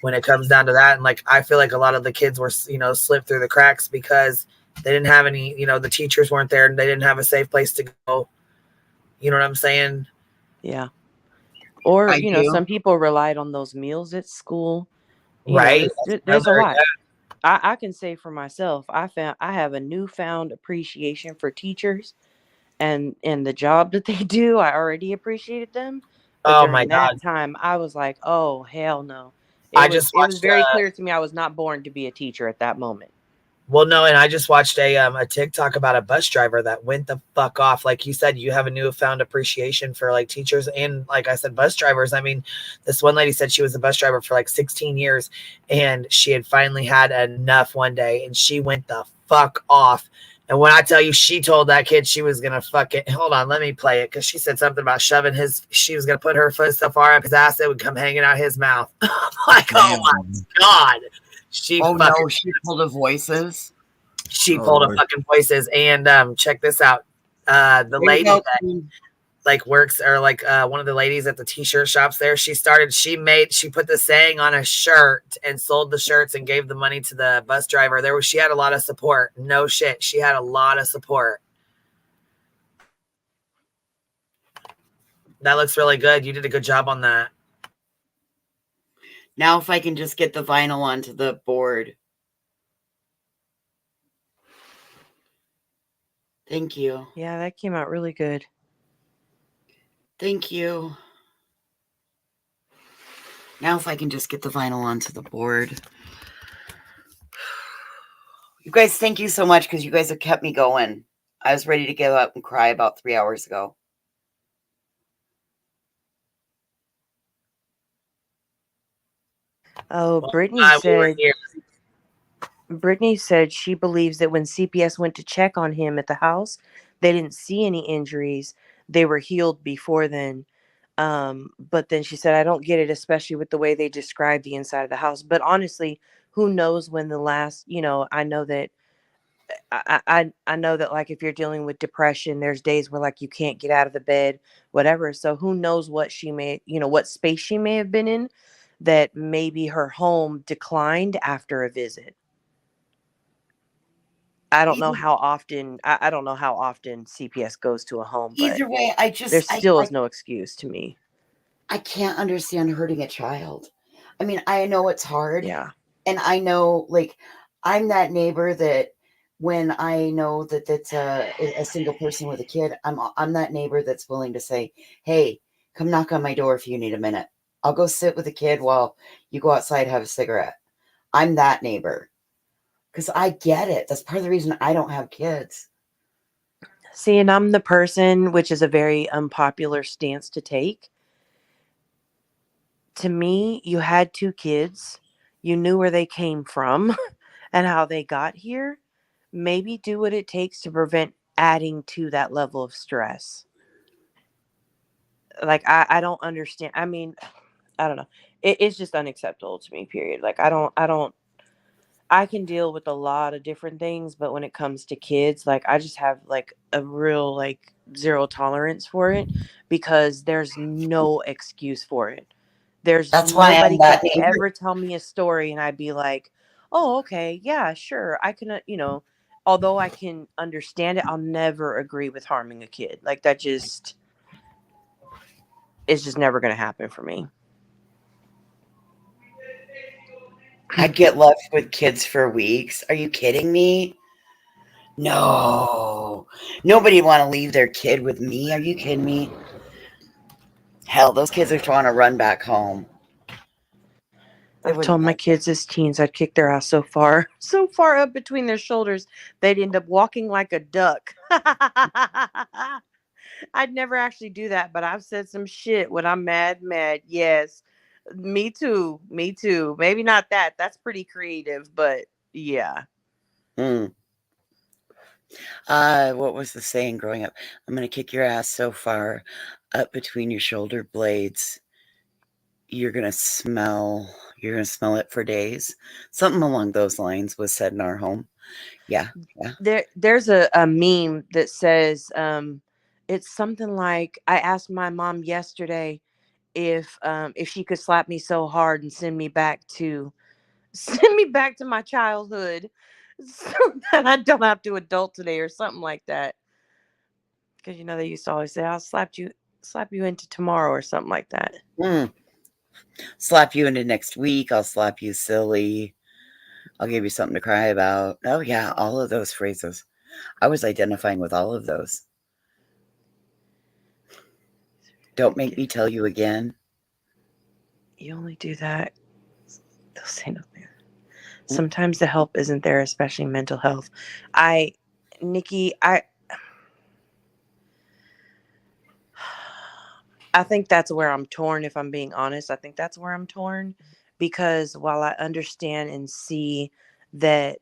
when it comes down to that. And like, I feel like a lot of the kids were, slipped through the cracks because they didn't have any, the teachers weren't there, and they didn't have a safe place to go. You know what I'm saying? Yeah. Or, some people relied on those meals at school. Right. There's a lot. I can say for myself, I have a newfound appreciation for teachers and the job that they do. I already appreciated them. But during that time, I was like, oh, hell no. It was very clear to me I was not born to be a teacher at that moment. Well, no, and I just watched a TikTok about a bus driver that went the fuck off. Like you said, you have a newfound appreciation for like teachers and, like I said, bus drivers. I mean, this one lady said she was a bus driver for like 16 years, and she had finally had enough one day, and she went the fuck off. And when I tell you, she told that kid she was gonna fuck it. Hold on, let me play it, because she said something about shoving she was gonna put her foot so far up his ass it would come hanging out his mouth. Like, oh my God. She pulled a voices. She pulled a fucking voices. And check this out. The lady that like works, or like one of the ladies at the t-shirt shops there, she put the saying on a shirt and sold the shirts and gave the money to the bus driver. She had a lot of support. No shit. She had a lot of support. That looks really good. You did a good job on that. Now, if I can just get the vinyl onto the board. Thank you. Yeah, that came out really good. Thank you. Now, if I can just get the vinyl onto the board. You guys, thank you so much, because you guys have kept me going. I was ready to give up and cry about 3 hours ago. Oh, Brittany said she believes that when CPS went to check on him at the house, they didn't see any injuries. They were healed before then. But then she said, I don't get it, especially with the way they describe the inside of the house. But honestly, who knows when the last, I know that I know that, like, if you're dealing with depression, there's days where, like, you can't get out of the bed, whatever. So who knows what she may, what space she may have been in, that maybe her home declined after a visit. I don't know Either, how often. I don't know how often CPS goes to a home, but either way, there still is no excuse to me. I can't understand hurting a child. I mean, I know it's hard. Yeah. And I know, like, I'm that neighbor that when I know that that's a single person with a kid, I'm that neighbor that's willing to say, hey, come knock on my door if you need a minute. I'll go sit with the kid while you go outside, have a cigarette. I'm that neighbor. Because I get it. That's part of the reason I don't have kids. See, and I'm the person, which is a very unpopular stance to take. To me, you had 2 kids. You knew where they came from and how they got here. Maybe do what it takes to prevent adding to that level of stress. Like, I don't understand. I mean, I don't know. It's just unacceptable to me, period. Like, I can deal with a lot of different things, but when it comes to kids, like, I just have, like, a real, like, zero tolerance for it, because there's no excuse for it. That's why Nobody I'm that could neighbor. ever tell me a story and I'd be like, oh, okay, yeah, sure. I can, although I can understand it, I'll never agree with harming a kid. Like, it's just never going to happen for me. I'd get left with kids for weeks. Are you kidding me? No. Nobody want to leave their kid with me. Are you kidding me? Hell, those kids are trying to run back home. I've told my kids as teens I'd kick their ass so far up between their shoulders, they'd end up walking like a duck. I'd never actually do that, but I've said some shit when I'm mad. Yes. Me too. Maybe not that. That's pretty creative, but yeah. What was the saying growing up? I'm going to kick your ass so far up between your shoulder blades. You're going to smell it for days. Something along those lines was said in our home. Yeah. There's a meme that says, it's something like, I asked my mom yesterday if she could slap me so hard and send me back to my childhood, so that I don't have to adult today, or something like that. Because they used to always say, I'll slap you into tomorrow, or something like that. Slap you into next week. I'll slap you silly. I'll give you something to cry about. Oh yeah, all of those phrases. I was identifying with all of those. Don't make me tell you again. You only do that. They'll say nothing. Sometimes the help isn't there, especially mental health. Nikki, I think that's where I'm torn, if I'm being honest. I think that's where I'm torn, because while I understand and see that,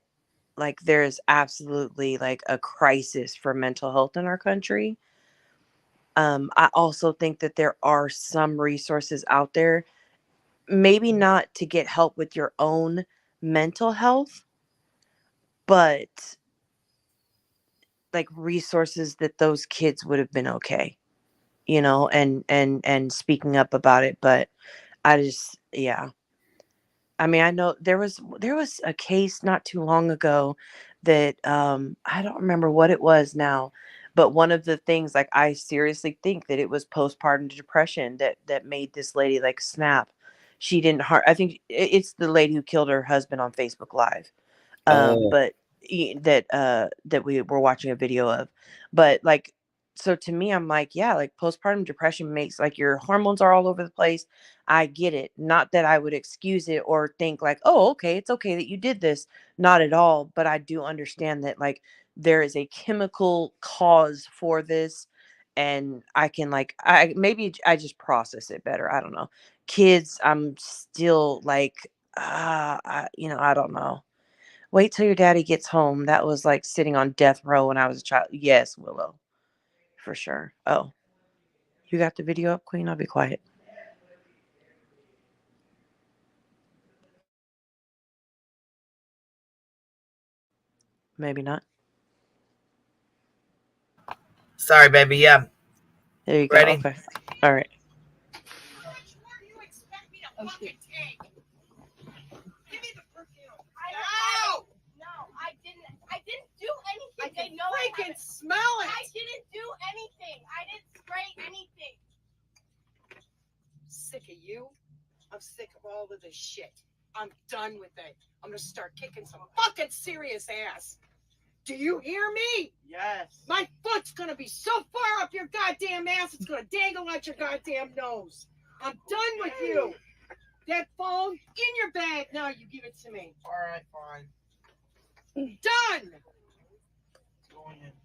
like, there is absolutely, like, a crisis for mental health in our country, I also think that there are some resources out there, maybe not to get help with your own mental health, but like resources that those kids would have been okay, and speaking up about it. But yeah. I mean, I know there was a case not too long ago that, I don't remember what it was now, but one of the things, like, I seriously think that it was postpartum depression that made this lady, like, snap. She didn't I think it's the lady who killed her husband on Facebook Live. But that we were watching a video of. But, like, so to me, I'm like, yeah, like, postpartum depression makes, like, your hormones are all over the place. I get it. Not that I would excuse it or think like, oh, okay, it's okay that you did this. Not at all. But I do understand that, like, there is a chemical cause for this. And I can, like, maybe I just process it better. I don't know. Kids, I'm still like, I don't know. Wait till your daddy gets home. That was like sitting on death row when I was a child. Yes, Willow. For sure. Oh, you got the video up, Queen? I'll be quiet. Maybe not. Sorry, baby. Yeah. There you Ready? go. Okay. All right. Okay. Ow! No, I didn't do anything. I can freaking smell it. I didn't do anything. I didn't spray anything. Sick of you. I'm sick of all of this shit. I'm done with it. I'm gonna start kicking some fucking serious ass. Do you hear me? Yes. My foot's gonna be so far up your goddamn ass, it's gonna dangle out your goddamn nose. I'm done with you. That phone in your bag. Now you give it to me. All right, fine. Done.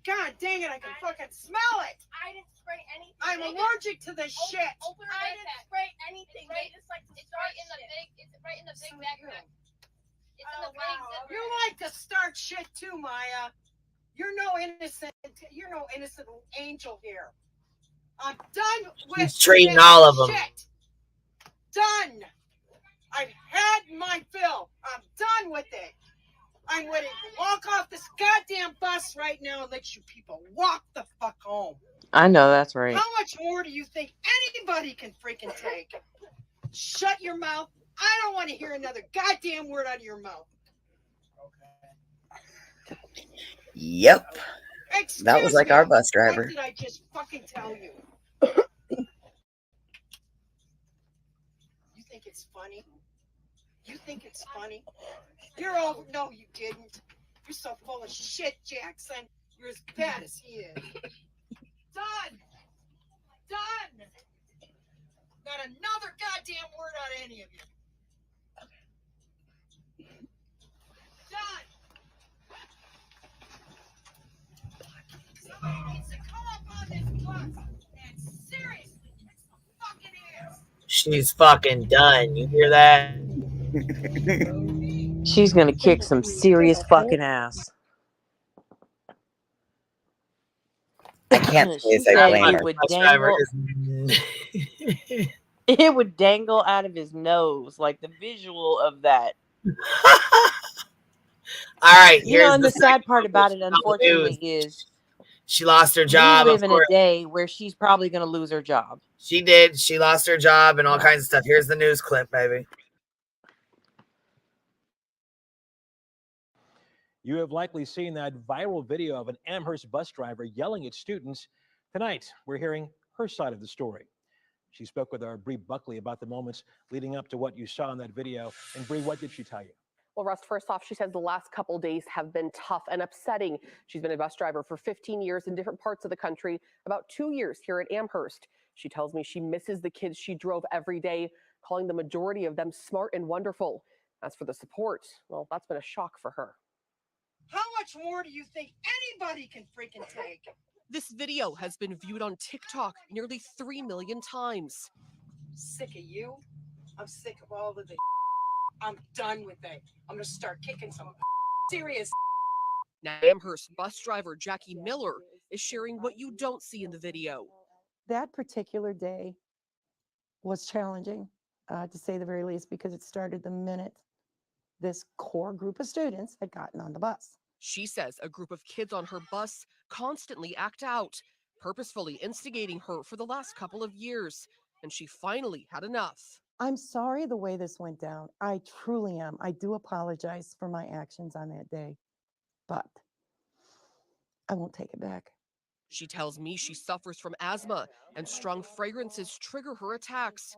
God dang it, I can fucking smell it. I didn't spray anything. I'm allergic to this shit. I didn't spray anything. They just like to start in the big. It's right in the big backpack. It's in the big zipper. You like to start shit too, Maya. You're no innocent angel here. I'm done with She's treating this all of them. shit. Done. I've had my fill. I'm done with it. I'm ready to walk off this goddamn bus right now and let you people walk the fuck home. I know that's right. How much more do you think anybody can freaking take? Shut your mouth. I don't want to hear another goddamn word out of your mouth. Yep. Excuse That was like me. our bus driver. What did I just fucking tell you? You think it's funny? You think it's funny? You're all, no, you didn't. You're so full of shit, Jackson. You're as bad as he is. Done. Done. Not another goddamn word out of any of you. Done. Somebody needs to come up on this bus and seriously kick some fucking ass. She's fucking done. You hear that? She's gonna kick some serious fucking ass. I can't She say said I blame it her. would Bus driver dangle. is- It would dangle out of his nose, like the visual of that. All right, You know, here's and the sad second part about it, news. unfortunately, is She lost her we job. live Of in a course, day where she's probably gonna lose her job. she did. She lost her job and all kinds of stuff. Here's the news clip, baby. You have likely seen that viral video of an Amherst bus driver yelling at students. Tonight, we're hearing her side of the story. She spoke with our Bree Buckley about the moments leading up to what you saw in that video. And Bree, what did she tell you? Well, Russ, first off, she says the last couple days have been tough and upsetting. She's been a bus driver for 15 years in different parts of the country, about 2 years here at Amherst. She tells me she misses the kids she drove every day, calling the majority of them smart and wonderful. As for the support, well, that's been a shock for her. How much more do you think anybody can freaking take? This video has been viewed on TikTok nearly 3 million times. Sick of you. I'm sick of all of this. I'm done with it. I'm gonna start kicking some serious. Now, Amherst bus driver Jackie Miller is sharing what you don't see in the video. That particular day was challenging, to say the very least, because it started the minute this core group of students had gotten on the bus. She says a group of kids on her bus constantly act out, purposefully instigating her for the last couple of years, and she finally had enough. I'm sorry the way this went down. I truly am. I do apologize for my actions on that day, but I won't take it back. She tells me she suffers from asthma and strong fragrances trigger her attacks.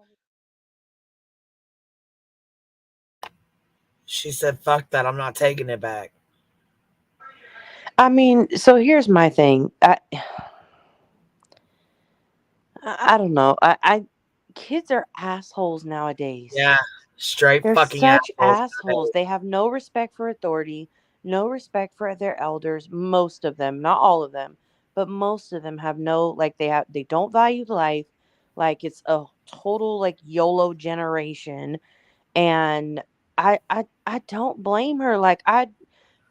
She said, fuck that. I'm not taking it back. I mean, so here's my thing. I don't know. Kids are assholes nowadays. Yeah, straight They're fucking such assholes. assholes. They have no respect for authority, no respect for their elders. Most of them, not all of them, but most of them have they don't value life. Like it's a total like YOLO generation. And I don't blame her. Like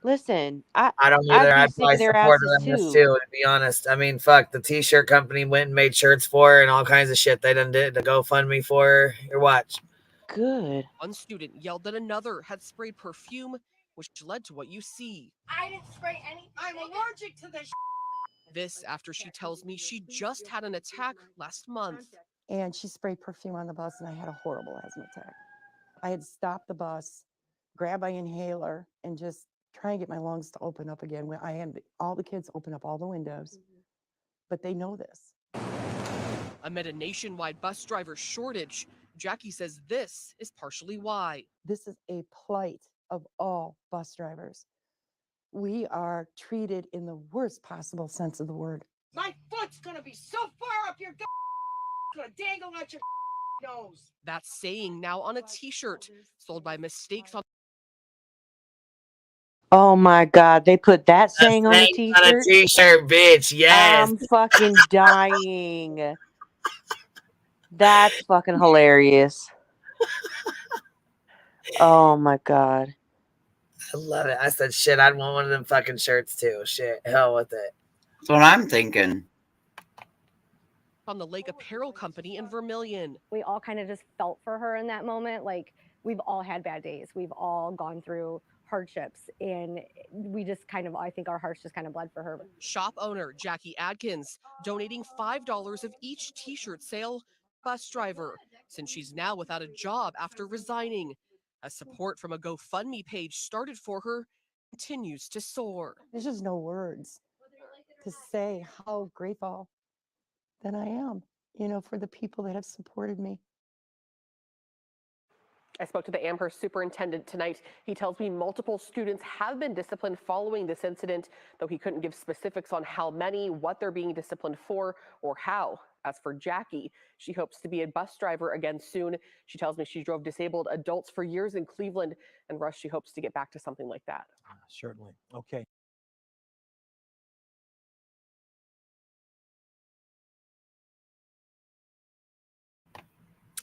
listen, I don't I'd either. be I'd sick probably of their support asses her in this too. too, to be honest. I mean, fuck, the t-shirt company went and made shirts for her and all kinds of shit. They done did the GoFundMe for her. Your watch. Good. One student yelled that another had sprayed perfume, which led to what you see. I didn't spray any. I'm allergic to this. This after she tells me she just had an attack last month. And she sprayed perfume on the bus, and I had a horrible asthma attack. I had to stop the bus, grab my inhaler, and just try and get my lungs to open up again. When I had all the kids open up all the windows, but they know this. Amid a nationwide bus driver shortage, Jackie says this is partially why. This is a plight of all bus drivers. We are treated in the worst possible sense of the word. My foot's gonna be so far up your gonna dangle out your nose. That saying now on a t-shirt sold by Mistakes on. Oh my God, they put that saying on a t-shirt? On a t-shirt, bitch, yes. I'm fucking dying. That's fucking hilarious. Oh my God. I love it. I said, shit, I'd want one of them fucking shirts too. Shit, hell with it. That's what I'm thinking. On the Lake Apparel Company in Vermilion. We all kind of just felt for her in that moment. Like, we've all had bad days. We've all gone through hardships, and we just kind of, I think our hearts just kind of bled for her. Shop owner Jackie Adkins donating $5 of each t-shirt sale. Bus driver, since she's now without a job after resigning. As support from a GoFundMe page started for her continues to soar. There's just no words to say how grateful that I am, for the people that have supported me. I spoke to the Amherst superintendent tonight. He tells me multiple students have been disciplined following this incident, though he couldn't give specifics on how many, what they're being disciplined for, or how. As for Jackie, she hopes to be a bus driver again soon. She tells me she drove disabled adults for years in Cleveland, and Russ, she hopes to get back to something like that. Certainly. Okay.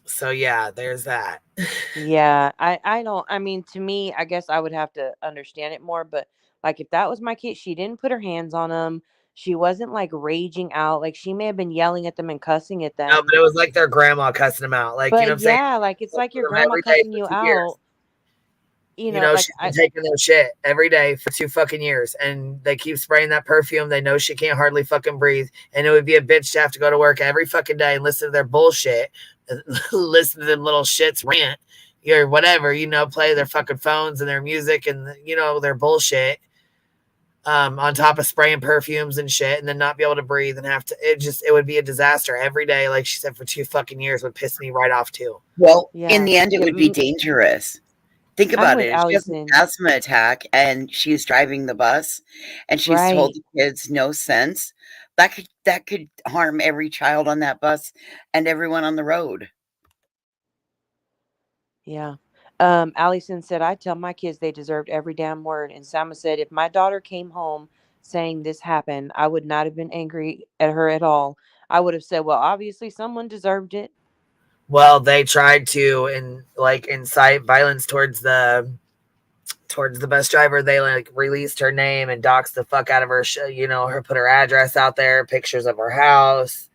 So yeah, there's that. Yeah, I mean, to me, I guess I would have to understand it more, but like if that was my kid, she didn't put her hands on them. She wasn't like raging out. Like she may have been yelling at them and cussing at them. No, but it was like their grandma cussing them out. Like, but you know what I'm saying? yeah, like it's like your grandma cussing you out. You know, like she's been taking their shit every day for 2 fucking years, and they keep spraying that perfume. They know she can't hardly fucking breathe, and it would be a bitch to have to go to work every fucking day and listen to their bullshit, listen to them little shits rant, or whatever, play their fucking phones and their music and their bullshit, on top of spraying perfumes and shit, and then not be able to breathe and have to. It would be a disaster every day, like she said, for 2 fucking years would piss me right off too. Well, in the end, it would be dangerous. Think about it. She has an Allison. asthma attack and she's driving the bus and she's told Right. the kids no sense. That could harm every child on that bus and everyone on the road. Yeah. Allison said, I tell my kids they deserved every damn word. And Sama said, if my daughter came home saying this happened, I would not have been angry at her at all. I would have said, well, obviously someone deserved it. Well, they tried to incite violence towards the bus driver. They released her name and doxed the fuck out of her. Her put her address out there, pictures of her house.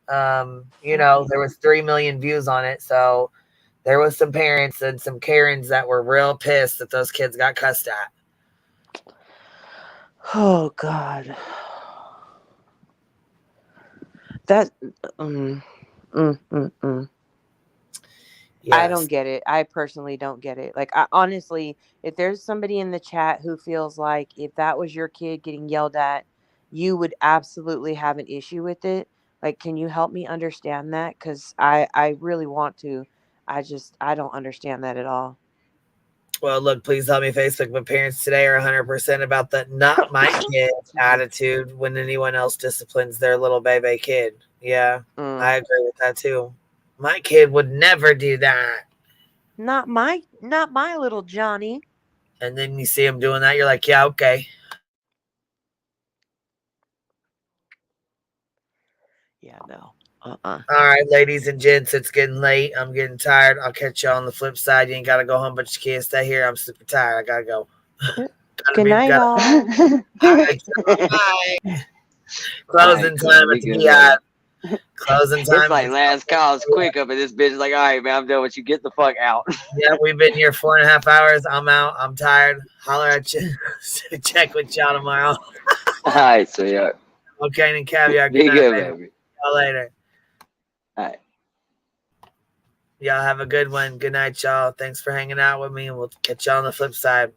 There was 3 million views on it. So there was some parents and some Karens that were real pissed that those kids got cussed at. Oh God. That. I don't get it. I personally don't get it. Like, honestly, if there's somebody in the chat who feels like if that was your kid getting yelled at, you would absolutely have an issue with it. Like, can you help me understand that? Because I really want to. I don't understand that at all. Well, look, please help me Facebook, but parents today are 100% about the not my kid attitude when anyone else disciplines their little baby kid. Yeah, I agree with that too. My kid would never do that. Not my little Johnny. And then you see him doing that, you're like, yeah, okay. Yeah, no. All right, ladies and gents, it's getting late. I'm getting tired. I'll catch you on the flip side. You ain't gotta go home, but you can't stay here. I'm super tired. I gotta go. Good night, y'all. Bye. Closing time at the beehive. Closing time. It's like last call. It's quick up, and this bitch is like, all right, man, I'm done with you. Get the fuck out. Yeah, we've been here 4.5 hours. I'm out. I'm tired. Holler at you. Check with y'all tomorrow. All right, so yeah. Okay, and caviar. Be Good night, good, baby. baby. Y'all later. All right. Y'all have a good one. Good night, y'all. Thanks for hanging out with me, and we'll catch y'all on the flip side.